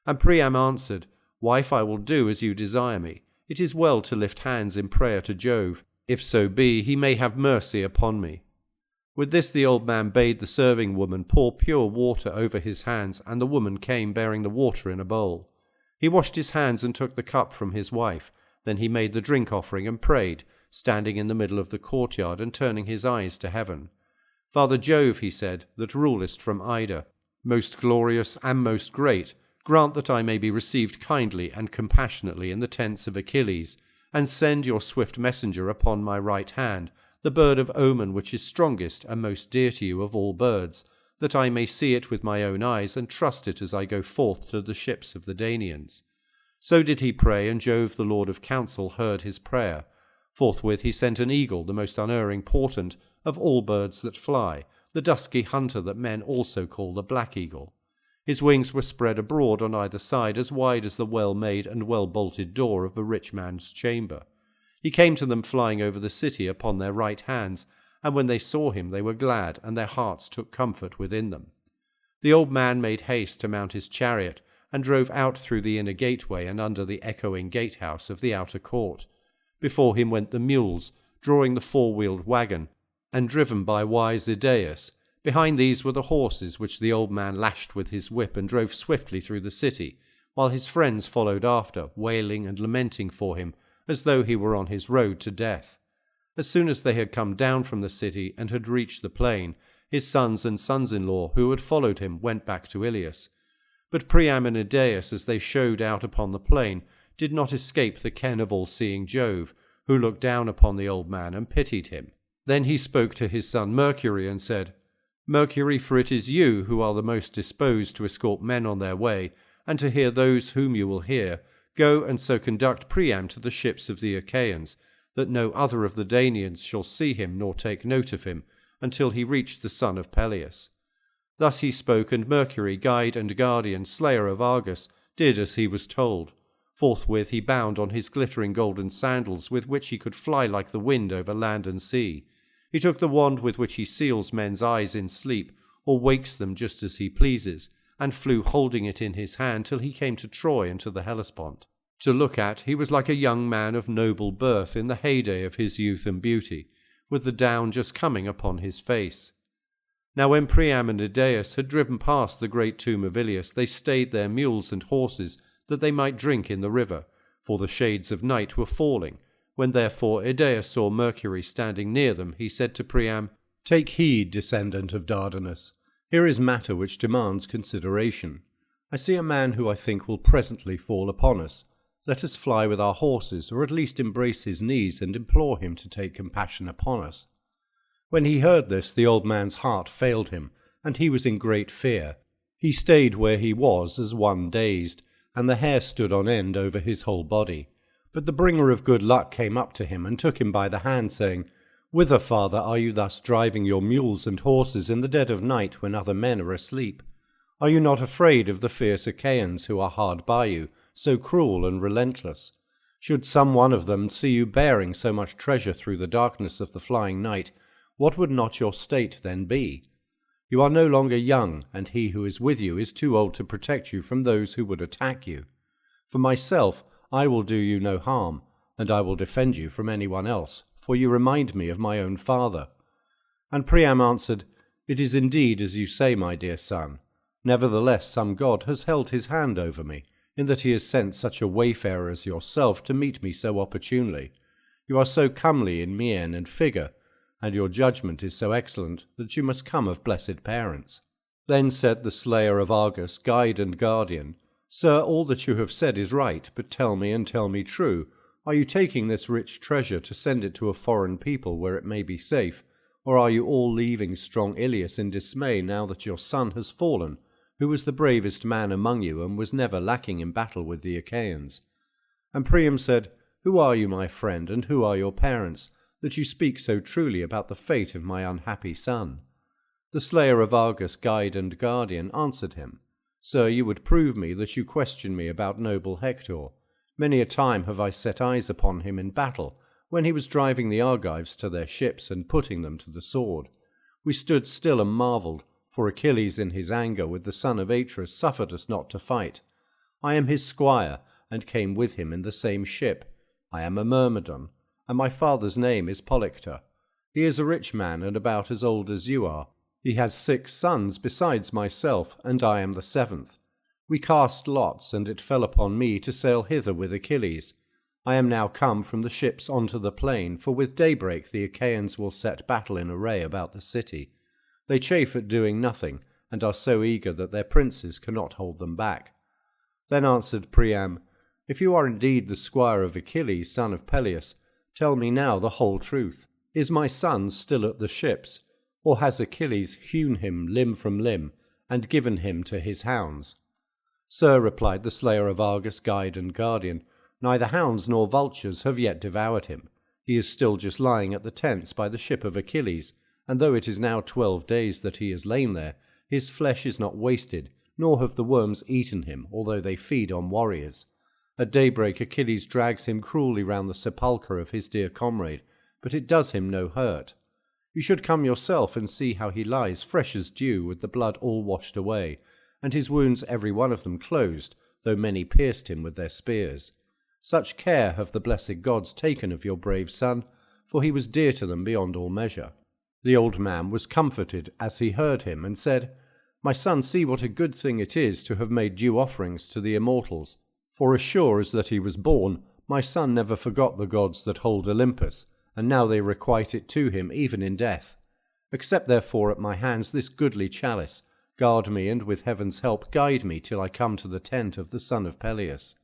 S1: And Priam answered, "Wife, I will do as you desire me. It is well to lift hands in prayer to Jove. If so be, he may have mercy upon me." With this the old man bade the serving woman pour pure water over his hands, and the woman came bearing the water in a bowl. He washed his hands and took the cup from his wife. Then he made the drink offering and prayed, standing in the middle of the courtyard and turning his eyes to heaven. "Father Jove," he said, "that rulest from Ida, most glorious and most great, grant that I may be received kindly and compassionately in the tents of Achilles, and send your swift messenger upon my right hand, the bird of omen which is strongest and most dear to you of all birds, that I may see it with my own eyes and trust it as I go forth to the ships of the Danaans." So did he pray, and Jove the Lord of Counsel heard his prayer. Forthwith he sent an eagle, the most unerring portent of all birds that fly, the dusky hunter that men also call the black eagle. His wings were spread abroad on either side, as wide as the well-made and well-bolted door of a rich man's chamber. He came to them flying over the city upon their right hands, and when they saw him they were glad, and their hearts took comfort within them. The old man made haste to mount his chariot, and drove out through the inner gateway and under the echoing gatehouse of the outer court. Before him went the mules, drawing the four-wheeled wagon, and driven by wise Idaeus. Behind these were the horses which the old man lashed with his whip and drove swiftly through the city, while his friends followed after, wailing and lamenting for him, as though he were on his road to death. As soon as they had come down from the city and had reached the plain, his sons and sons-in-law who had followed him went back to Ilius. But Priam and Idaeus, as they showed out upon the plain, did not escape the ken of all-seeing Jove, who looked down upon the old man and pitied him. Then he spoke to his son Mercury and said, "Mercury, for it is you who are the most disposed to escort men on their way, and to hear those whom you will hear, go and so conduct Priam to the ships of the Achaeans, that no other of the Danaans shall see him nor take note of him, until he reach the son of Peleus." Thus he spoke, and Mercury, guide and guardian, slayer of Argus, did as he was told. Forthwith he bound on his glittering golden sandals, with which he could fly like the wind over land and sea. He took the wand with which he seals men's eyes in sleep, or wakes them just as he pleases, and flew holding it in his hand till he came to Troy and to the Hellespont. To look at, he was like a young man of noble birth in the heyday of his youth and beauty, with the down just coming upon his face. Now when Priam and Idaeus had driven past the great tomb of Ilius, they stayed their mules and horses, that they might drink in the river, for the shades of night were falling. When therefore Idaeus saw Mercury standing near them, he said to Priam, "Take heed, descendant of Dardanus. Here is matter which demands consideration. I see a man who I think will presently fall upon us. Let us fly with our horses, or at least embrace his knees and implore him to take compassion upon us." When he heard this, the old man's heart failed him, and he was in great fear. He stayed where he was as one dazed, and the hair stood on end over his whole body. But the bringer of good luck came up to him and took him by the hand, saying, "Whither, father, are you thus driving your mules and horses in the dead of night when other men are asleep? Are you not afraid of the fierce Achaeans who are hard by you, so cruel and relentless? Should some one of them see you bearing so much treasure through the darkness of the flying night, what would not your state then be? You are no longer young, and he who is with you is too old to protect you from those who would attack you. For myself, I will do you no harm, and I will defend you from anyone else, for you remind me of my own father." And Priam answered, "It is indeed as you say, my dear son. Nevertheless, some god has held his hand over me, in that he has sent such a wayfarer as yourself to meet me so opportunely. You are so comely in mien and figure, and your judgment is so excellent that you must come of blessed parents." Then said the slayer of Argus, guide and guardian, "Sir, all that you have said is right, but tell me and tell me true. Are you taking this rich treasure to send it to a foreign people where it may be safe, or are you all leaving strong Ilias in dismay now that your son has fallen, who was the bravest man among you and was never lacking in battle with the Achaeans?" And Priam said, "Who are you, my friend, and who are your parents, that you speak so truly about the fate of my unhappy son?" The slayer of Argus, guide and guardian, answered him, "Sir, you would prove me that you question me about noble Hector. Many a time have I set eyes upon him in battle, when he was driving the Argives to their ships and putting them to the sword. We stood still and marvelled, for Achilles in his anger with the son of Atreus suffered us not to fight. I am his squire, and came with him in the same ship. I am a Myrmidon, and my father's name is Polyctor. He is a rich man and about as old as you are. He has 6 sons besides myself, and I am the 7th. We cast lots, and it fell upon me to sail hither with Achilles. I am now come from the ships onto the plain, for with daybreak the Achaeans will set battle in array about the city. They chafe at doing nothing, and are so eager that their princes cannot hold them back." Then answered Priam, "If you are indeed the squire of Achilles, son of Peleus, tell me now the whole truth. Is my son still at the ships, or has Achilles hewn him limb from limb, and given him to his hounds?" "Sir," replied the slayer of Argus, guide and guardian, "neither hounds nor vultures have yet devoured him. He is still just lying at the tents by the ship of Achilles, and though it is now 12 days that he has lain there, his flesh is not wasted, nor have the worms eaten him, although they feed on warriors. At daybreak Achilles drags him cruelly round the sepulchre of his dear comrade, but it does him no hurt. You should come yourself and see how he lies, fresh as dew, with the blood all washed away, and his wounds every one of them closed, though many pierced him with their spears. Such care have the blessed gods taken of your brave son, for he was dear to them beyond all measure." The old man was comforted as he heard him, and said, "My son, see what a good thing it is to have made due offerings to the immortals. For as sure as that he was born, my son never forgot the gods that hold Olympus, and now they requite it to him even in death. Accept therefore at my hands this goodly chalice, guard me, and with heaven's help guide me till I come to the tent of the son of Peleus."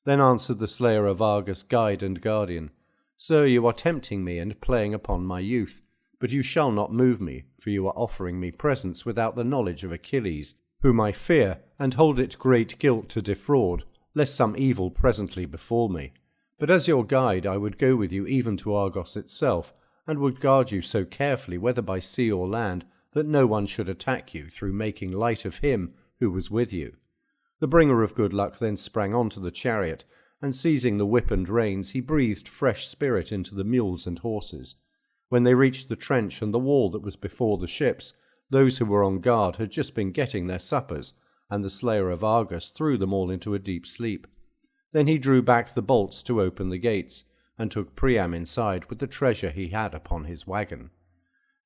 S1: Then answered the slayer of Argus, guide and guardian, "Sir, you are tempting me and playing upon my youth, but you shall not move me, for you are offering me presents without the knowledge of Achilles, whom I fear, and hold it great guilt to defraud, lest some evil presently befall me. But as your guide I would go with you even to Argos itself, and would guard you so carefully, whether by sea or land, that no one should attack you through making light of him who was with you." The bringer of good luck then sprang on to the chariot, and seizing the whip and reins, he breathed fresh spirit into the mules and horses. When they reached the trench and the wall that was before the ships, those who were on guard had just been getting their suppers, and the slayer of Argus threw them all into a deep sleep. Then he drew back the bolts to open the gates, and took Priam inside with the treasure he had upon his wagon.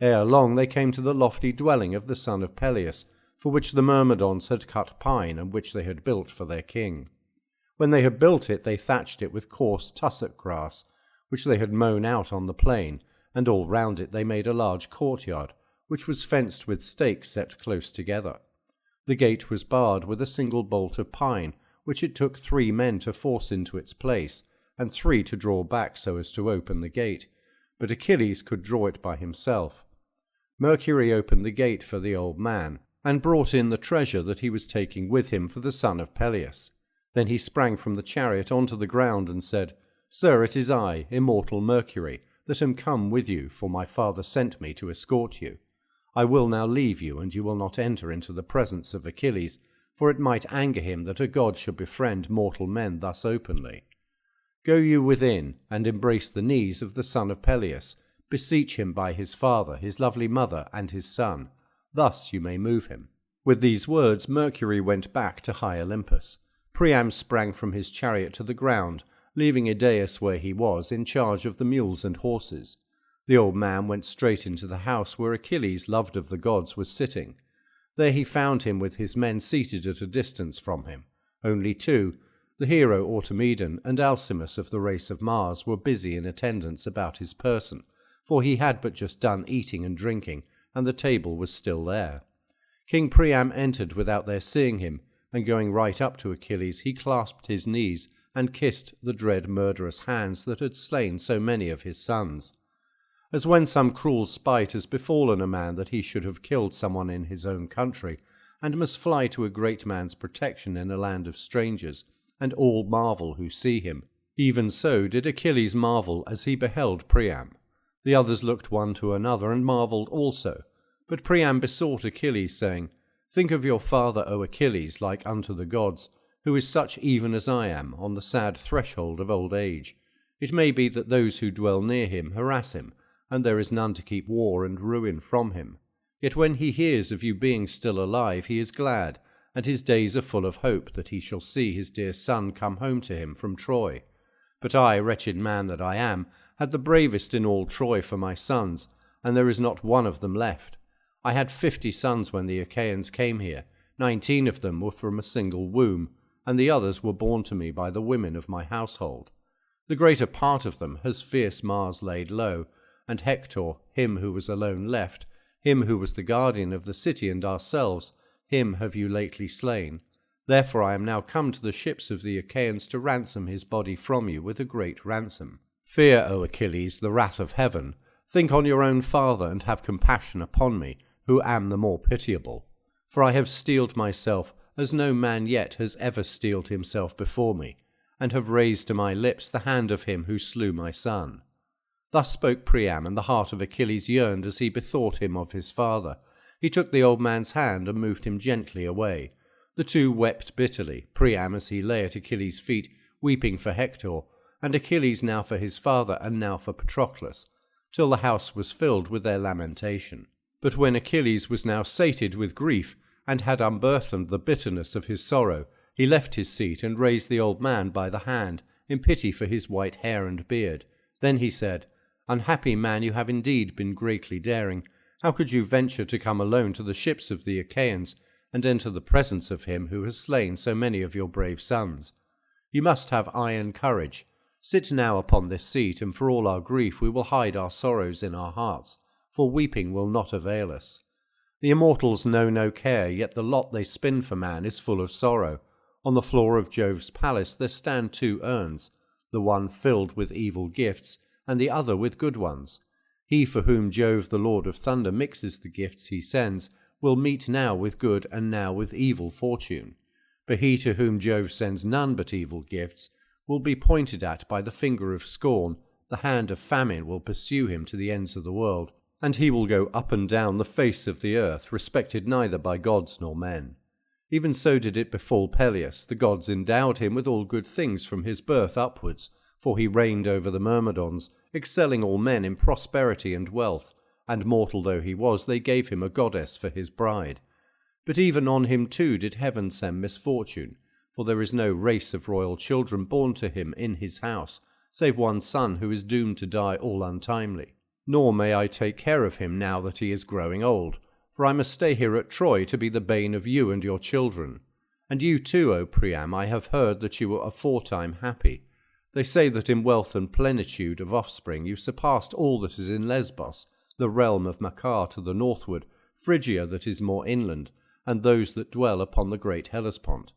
S1: Ere long they came to the lofty dwelling of the son of Peleus, for which the Myrmidons had cut pine, and which they had built for their king. When they had built it, they thatched it with coarse tussock grass, which they had mown out on the plain, and all round it they made a large courtyard, which was fenced with stakes set close together. The gate was barred with a single bolt of pine, which it took 3 men to force into its place, and 3 to draw back so as to open the gate, but Achilles could draw it by himself. Mercury opened the gate for the old man, and brought in the treasure that he was taking with him for the son of Peleus. Then he sprang from the chariot onto the ground and said, "Sir, it is I, immortal Mercury, that am come with you, for my father sent me to escort you. I will now leave you, and you will not enter into the presence of Achilles, for it might anger him that a god should befriend mortal men thus openly. Go you within, and embrace the knees of the son of Peleus, beseech him by his father, his lovely mother, and his son. Thus you may move him." With these words Mercury went back to high Olympus. Priam sprang from his chariot to the ground, leaving Idaeus where he was, in charge of the mules and horses. The old man went straight into the house where Achilles, loved of the gods, was sitting. There he found him with his men seated at a distance from him. Only two, the hero Automedon and Alcimus of the race of Mars, were busy in attendance about his person, for he had but just done eating and drinking, and the table was still there. King Priam entered without their seeing him, and going right up to Achilles, he clasped his knees and kissed the dread murderous hands that had slain so many of his sons. As when some cruel spite has befallen a man that he should have killed someone in his own country, and must fly to a great man's protection in a land of strangers, and all marvel who see him, even so did Achilles marvel as he beheld Priam. The others looked one to another and marvelled also. But Priam besought Achilles, saying, "Think of your father, O Achilles, like unto the gods, who is such even as I am, on the sad threshold of old age. It may be that those who dwell near him harass him, and there is none to keep war and ruin from him. Yet when he hears of you being still alive, he is glad, and his days are full of hope that he shall see his dear son come home to him from Troy. But I, wretched man that I am, had the bravest in all Troy for my sons, and there is not one of them left. I had 50 sons when the Achaeans came here. 19 of them were from a single womb, and the others were born to me by the women of my household. The greater part of them has fierce Mars laid low, and Hector, him who was alone left, him who was the guardian of the city and ourselves, him have you lately slain. Therefore I am now come to the ships of the Achaeans to ransom his body from you with a great ransom. Fear, O Achilles, the wrath of heaven. Think on your own father, and have compassion upon me, who am the more pitiable. For I have steeled myself as no man yet has ever steeled himself before me, and have raised to my lips the hand of him who slew my son." Thus spoke Priam, and the heart of Achilles yearned as he bethought him of his father. He took the old man's hand and moved him gently away. The two wept bitterly, Priam as he lay at Achilles' feet, weeping for Hector, and Achilles now for his father and now for Patroclus, till the house was filled with their lamentation. But when Achilles was now sated with grief, and had unburthened the bitterness of his sorrow, he left his seat and raised the old man by the hand, in pity for his white hair and beard. Then he said, "Unhappy man, you have indeed been greatly daring. How could you venture to come alone to the ships of the Achaeans, and enter the presence of him who has slain so many of your brave sons? You must have iron courage. Sit now upon this seat, and for all our grief we will hide our sorrows in our hearts, for weeping will not avail us. The immortals know no care, yet the lot they spin for man is full of sorrow. On the floor of Jove's palace there stand 2 urns, the one filled with evil gifts, and the other with good ones. He for whom Jove the Lord of Thunder mixes the gifts he sends will meet now with good and now with evil fortune. But he to whom Jove sends none but evil gifts will be pointed at by the finger of scorn, the hand of famine will pursue him to the ends of the world, and he will go up and down the face of the earth, respected neither by gods nor men. Even so did it befall Peleus. The gods endowed him with all good things from his birth upwards, for he reigned over the Myrmidons, excelling all men in prosperity and wealth, and mortal though he was, they gave him a goddess for his bride. But even on him too did heaven send misfortune, for there is no race of royal children born to him in his house, save one son who is doomed to die all untimely. Nor may I take care of him now that he is growing old, for I must stay here at Troy to be the bane of you and your children. And you too, O Priam, I have heard that you were aforetime happy. They say that in wealth and plenitude of offspring you surpassed all that is in Lesbos, the realm of Macar to the northward, Phrygia that is more inland, and those that dwell upon the great Hellespont.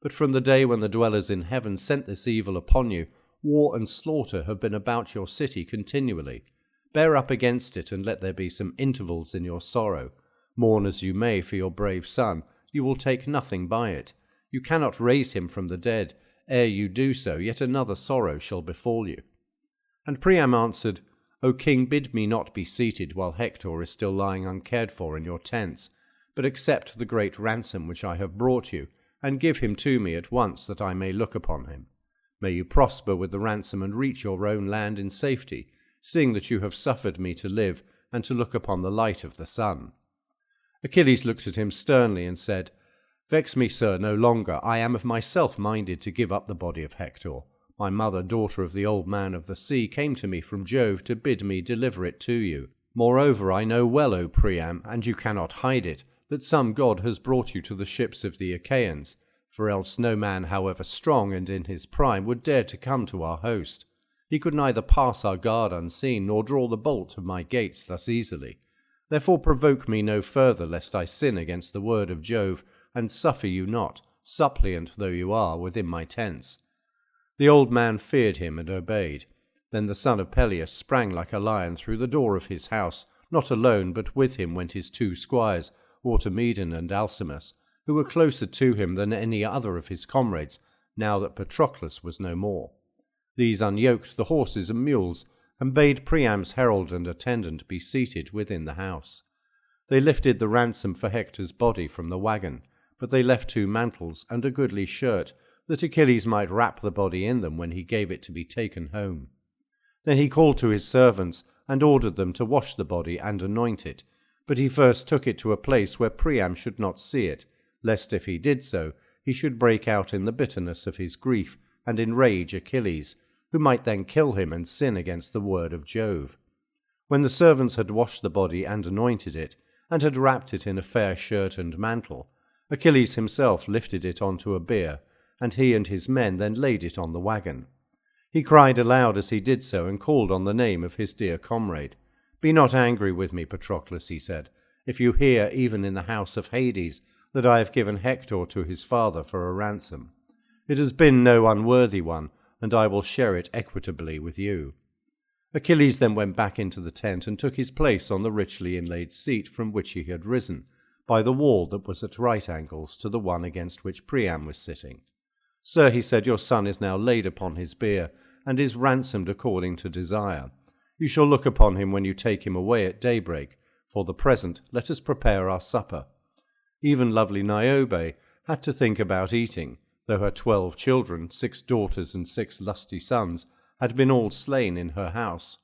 S1: But from the day when the dwellers in heaven sent this evil upon you, war and slaughter have been about your city continually. Bear up against it, and let there be some intervals in your sorrow. Mourn as you may for your brave son, you will take nothing by it. You cannot raise him from the dead. Ere you do so, yet another sorrow shall befall you." And Priam answered, "O king, bid me not be seated while Hector is still lying uncared for in your tents, but accept the great ransom which I have brought you, and give him to me at once, that I may look upon him. May you prosper with the ransom and reach your own land in safety, seeing that you have suffered me to live and to look upon the light of the sun." Achilles looked at him sternly and said, "Vex me, sir, no longer. I am of myself minded to give up the body of Hector. My mother, daughter of the old man of the sea, came to me from Jove to bid me deliver it to you. Moreover, I know well, O Priam, and you cannot hide it, that some god has brought you to the ships of the Achaeans, for else no man, however strong and in his prime, would dare to come to our host. He could neither pass our guard unseen, nor draw the bolt of my gates thus easily. Therefore provoke me no further, lest I sin against the word of Jove, and suffer you not, suppliant though you are, within my tents." The old man feared him and obeyed. Then the son of Peleus sprang like a lion through the door of his house. Not alone, but with him went his 2 squires, Automedon and Alcimus, who were closer to him than any other of his comrades, now that Patroclus was no more. These unyoked the horses and mules, and bade Priam's herald and attendant be seated within the house. They lifted the ransom for Hector's body from the wagon, but they left 2 mantles and a goodly shirt, that Achilles might wrap the body in them when he gave it to be taken home. Then he called to his servants, and ordered them to wash the body and anoint it, but he first took it to a place where Priam should not see it, lest if he did so, he should break out in the bitterness of his grief, and enrage Achilles, who might then kill him and sin against the word of Jove. When the servants had washed the body and anointed it, and had wrapped it in a fair shirt and mantle, Achilles himself lifted it onto a bier, and he and his men then laid it on the wagon. He cried aloud as he did so, and called on the name of his dear comrade. "Be not angry with me, Patroclus," he said, "if you hear, even in the house of Hades, that I have given Hector to his father for a ransom. It has been no unworthy one, and I will share it equitably with you." Achilles then went back into the tent and took his place on the richly inlaid seat from which he had risen, by the wall that was at right angles to the one against which Priam was sitting. "Sir," he said, "your son is now laid upon his bier, and is ransomed according to desire. You shall look upon him when you take him away at daybreak. For the present, let us prepare our supper." Even lovely Niobe had to think about eating, though her 12 children, 6 daughters and 6 lusty sons, had been all slain in her house.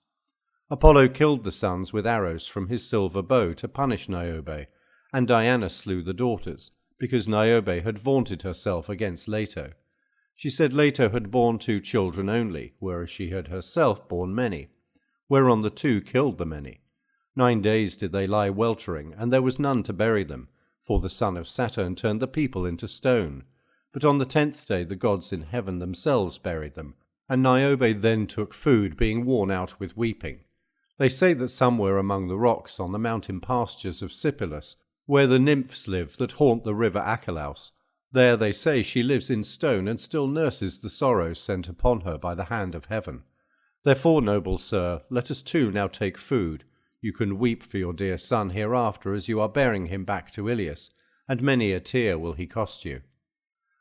S1: Apollo killed the sons with arrows from his silver bow to punish Niobe, and Diana slew the daughters, because Niobe had vaunted herself against Leto. She said Leto had borne 2 children only, whereas she had herself borne many, whereon the 2 killed the many. 9 days did they lie weltering, and there was none to bury them, for the son of Saturn turned the people into stone. But on the 10th day the gods in heaven themselves buried them, and Niobe then took food, being worn out with weeping. They say that somewhere among the rocks on the mountain pastures of Sipylus, where the nymphs live that haunt the river Achelous, there they say she lives in stone and still nurses the sorrows sent upon her by the hand of heaven. Therefore, noble sir, let us too now take food. You can weep for your dear son hereafter as you are bearing him back to Ilius, and many a tear will he cost you."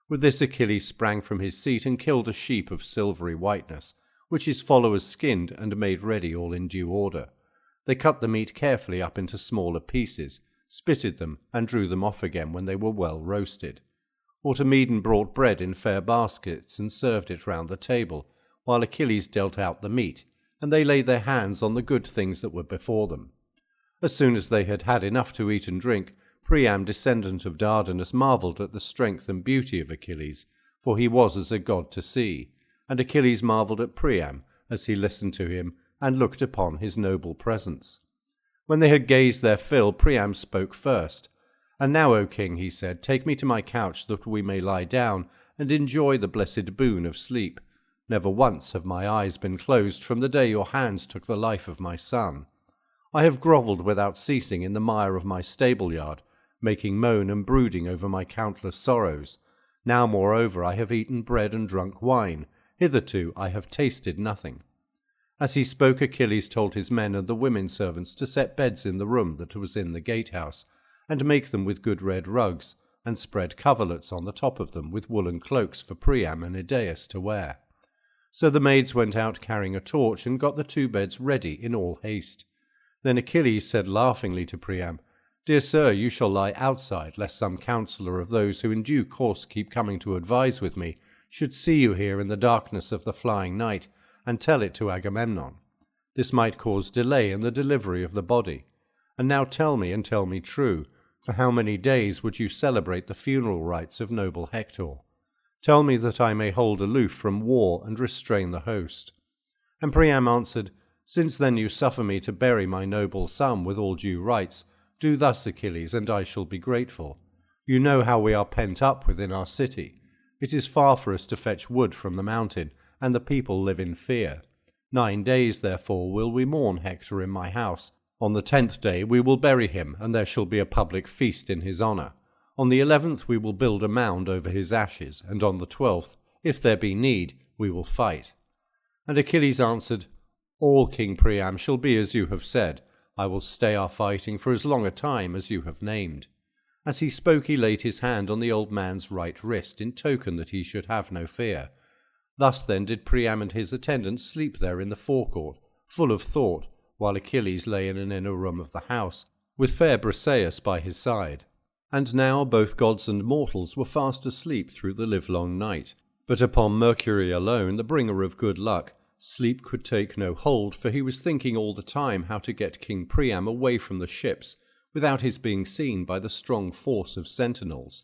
S1: With this Achilles sprang from his seat and killed a sheep of silvery whiteness, which his followers skinned and made ready all in due order. They cut the meat carefully up into smaller pieces, spitted them, and drew them off again when they were well roasted. Automedon brought bread in fair baskets and served it round the table, while Achilles dealt out the meat, and they laid their hands on the good things that were before them. As soon as they had had enough to eat and drink, Priam, descendant of Dardanus, marvelled at the strength and beauty of Achilles, for he was as a god to see, and Achilles marvelled at Priam as he listened to him and looked upon his noble presence. When they had gazed their fill, Priam spoke first. "And now, O king," he said, "take me to my couch that we may lie down and enjoy the blessed boon of sleep. Never once have my eyes been closed from the day your hands took the life of my son. I have grovelled without ceasing in the mire of my stable-yard, making moan and brooding over my countless sorrows. Now, moreover, I have eaten bread and drunk wine. Hitherto I have tasted nothing." As he spoke, Achilles told his men and the women servants to set beds in the room that was in the gatehouse, and make them with good red rugs, and spread coverlets on the top of them with woolen cloaks for Priam and Idaeus to wear. So the maids went out carrying a torch and got the 2 beds ready in all haste. Then Achilles said laughingly to Priam, "Dear sir, you shall lie outside, lest some counsellor of those who in due course keep coming to advise with me should see you here in the darkness of the flying night, and tell it to Agamemnon. This might cause delay in the delivery of the body. And now tell me, and tell me true, For how many days would you celebrate the funeral rites of noble Hector? Tell me that I may hold aloof from war and restrain the host. And Priam answered, Since then you suffer me to bury my noble son with all due rites, do thus, Achilles, and I shall be grateful. You know how we are pent up within our city. It is far for us to fetch wood from the mountain, and the people live in fear. 9 days, therefore, will we mourn Hector in my house. On the 10th day we will bury him, and there shall be a public feast in his honour. On the 11th we will build a mound over his ashes, and on the 12th, if there be need, we will fight. And Achilles answered, All, King Priam, shall be as you have said. I will stay our fighting for as long a time as you have named. As he spoke he laid his hand on the old man's right wrist, in token that he should have no fear. Thus then did Priam and his attendants sleep there in the forecourt, full of thought, while Achilles lay in an inner room of the house, with fair Briseis by his side. And now both gods and mortals were fast asleep through the livelong night. But upon Mercury alone, the bringer of good luck, sleep could take no hold, for he was thinking all the time how to get King Priam away from the ships, without his being seen by the strong force of sentinels.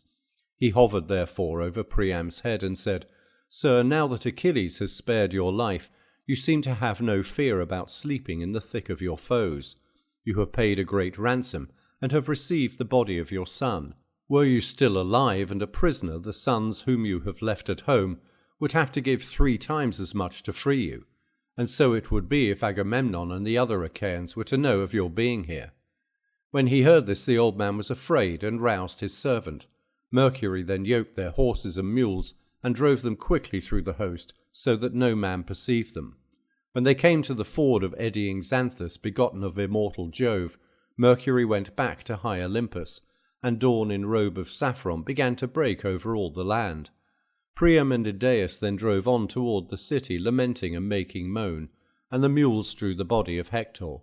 S1: He hovered therefore over Priam's head and said, Sir, now that Achilles has spared your life, you seem to have no fear about sleeping in the thick of your foes. You have paid a great ransom, and have received the body of your son. Were you still alive and a prisoner, the sons whom you have left at home would have to give 3 times as much to free you, and so it would be if Agamemnon and the other Achaeans were to know of your being here. When he heard this, the old man was afraid, and roused his servant. Mercury then yoked their horses and mules, and drove them quickly through the host, so that no man perceived them. When they came to the ford of eddying Xanthus, begotten of immortal Jove, Mercury went back to high Olympus, and dawn in robe of saffron began to break over all the land. Priam and Idaeus then drove on toward the city, lamenting and making moan, and the mules drew the body of Hector.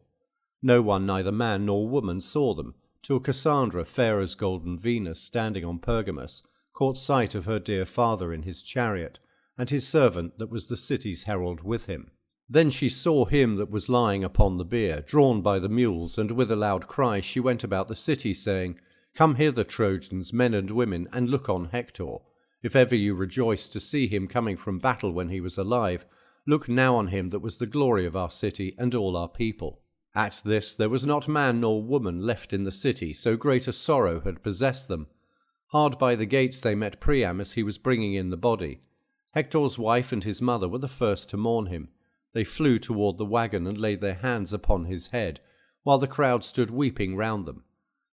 S1: No one, neither man nor woman, saw them, till Cassandra, fair as golden Venus, standing on Pergamus, caught sight of her dear father in his chariot, and his servant that was the city's herald with him. Then she saw him that was lying upon the bier, drawn by the mules, and with a loud cry she went about the city, saying, Come hither, Trojans, men and women, and look on Hector. If ever you rejoiced to see him coming from battle when he was alive, look now on him that was the glory of our city and all our people. At this there was not man nor woman left in the city, so great a sorrow had possessed them. Hard by the gates they met Priam as he was bringing in the body. Hector's wife and his mother were the first to mourn him. They flew toward the wagon and laid their hands upon his head, while the crowd stood weeping round them.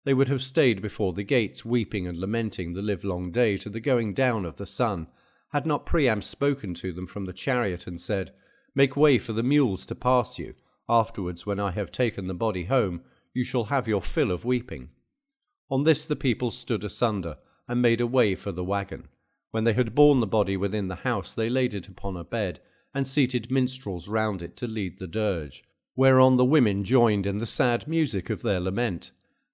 S1: They would have stayed before the gates, weeping and lamenting the livelong day to the going down of the sun, had not Priam spoken to them from the chariot and said, Make way for the mules to pass you. Afterwards, when I have taken the body home, you shall have your fill of weeping. On this the people stood asunder, and made a way for the wagon. When they had borne the body within the house, they laid it upon a bed, and seated minstrels round it to lead the dirge, whereon the women joined in the sad music of their lament.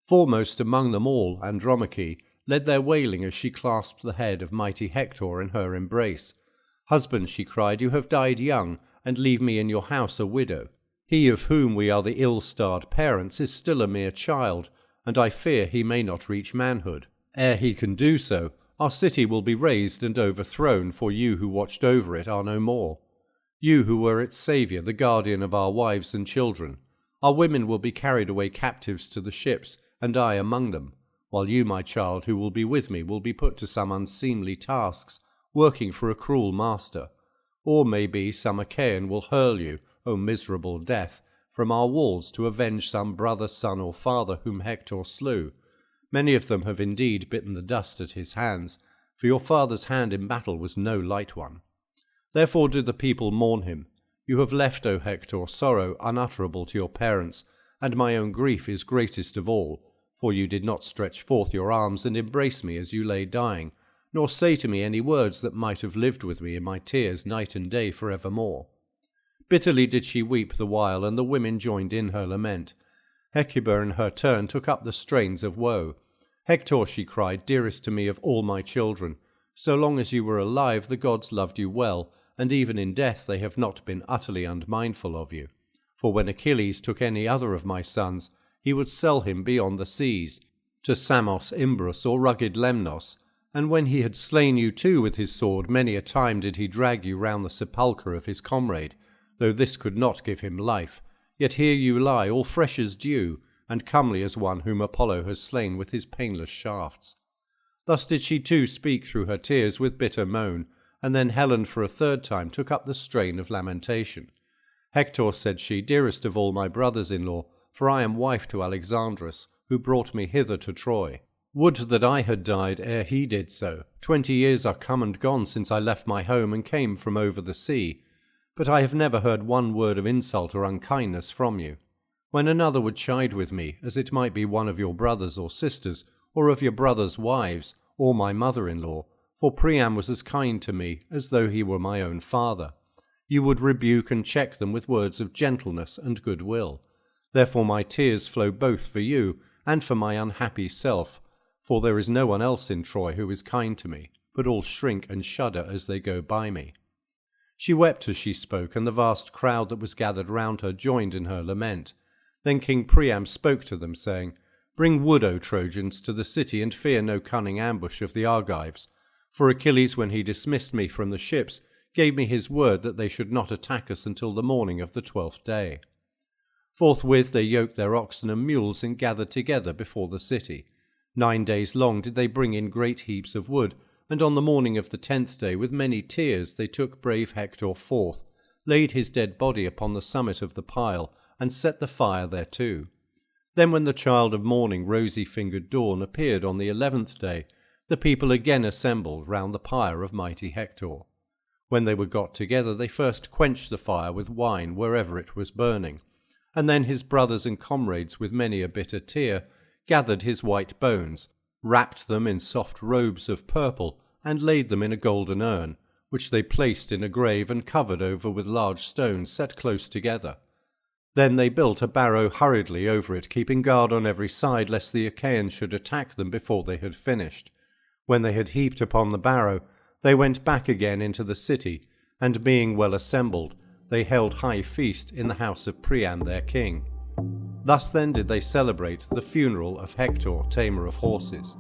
S1: Foremost among them all, Andromache led their wailing as she clasped the head of mighty Hector in her embrace. Husband, she cried, you have died young, and leave me in your house a widow. He of whom we are the ill-starred parents is still a mere child, and I fear he may not reach manhood. Ere he can do so, our city will be razed and overthrown, for you who watched over it are no more. You who were its saviour, the guardian of our wives and children. Our women will be carried away captives to the ships, and I among them, while you, my child, who will be with me, will be put to some unseemly tasks, working for a cruel master. Or, maybe, some Achaean will hurl you, O miserable death, from our walls to avenge some brother, son, or father whom Hector slew. Many of them have indeed bitten the dust at his hands, for your father's hand in battle was no light one. Therefore do the people mourn him. You have left, O Hector, sorrow unutterable to your parents, and my own grief is greatest of all, for you did not stretch forth your arms and embrace me as you lay dying, nor say to me any words that might have lived with me in my tears night and day for evermore. Bitterly did she weep the while, and the women joined in her lament. Hecuba in her turn took up the strains of woe. Hector, she cried, dearest to me of all my children, so long as you were alive the gods loved you well, and even in death they have not been utterly unmindful of you. For when Achilles took any other of my sons, he would sell him beyond the seas. to Samos Imbrus or rugged Lemnos, and when he had slain you too with his sword, many a time did he drag you round the sepulchre of his comrade, though this could not give him life. Yet here you lie, all fresh as dew, and comely as one whom Apollo has slain with his painless shafts. Thus did she too speak through her tears with bitter moan, and then Helen for a third time took up the strain of lamentation. Hector, said she, dearest of all my brothers-in-law, for I am wife to Alexandrus, who brought me hither to Troy. Would that I had died ere he did so. 20 years are come and gone since I left my home and came from over the sea, but I have never heard one word of insult or unkindness from you. When another would chide with me, as it might be one of your brothers or sisters, or of your brothers' wives, or my mother-in-law, for Priam was as kind to me as though he were my own father, you would rebuke and check them with words of gentleness and goodwill. Therefore my tears flow both for you and for my unhappy self, for there is no one else in Troy who is kind to me, but all shrink and shudder as they go by me. She wept as she spoke, and the vast crowd that was gathered round her joined in her lament. Then King Priam spoke to them, saying, Bring wood, O Trojans, to the city, and fear no cunning ambush of the Argives. For Achilles, when he dismissed me from the ships, gave me his word that they should not attack us until the morning of the 12th day. Forthwith they yoked their oxen and mules and gathered together before the city. 9 days long did they bring in great heaps of wood, and on the morning of the 10th day, with many tears, they took brave Hector forth, laid his dead body upon the summit of the pile, and set the fire thereto. Then when the child of morning, rosy-fingered dawn, appeared on the 11th day, the people again assembled round the pyre of mighty Hector. When they were got together, they first quenched the fire with wine wherever it was burning, and then his brothers and comrades, with many a bitter tear, gathered his white bones, wrapped them in soft robes of purple, and laid them in a golden urn, which they placed in a grave and covered over with large stones set close together. Then they built a barrow hurriedly over it, keeping guard on every side, lest the Achaeans should attack them before they had finished. When they had heaped upon the barrow, they went back again into the city, and being well assembled, they held high feast in the house of Priam their king. Thus then did they celebrate the funeral of Hector, tamer of horses.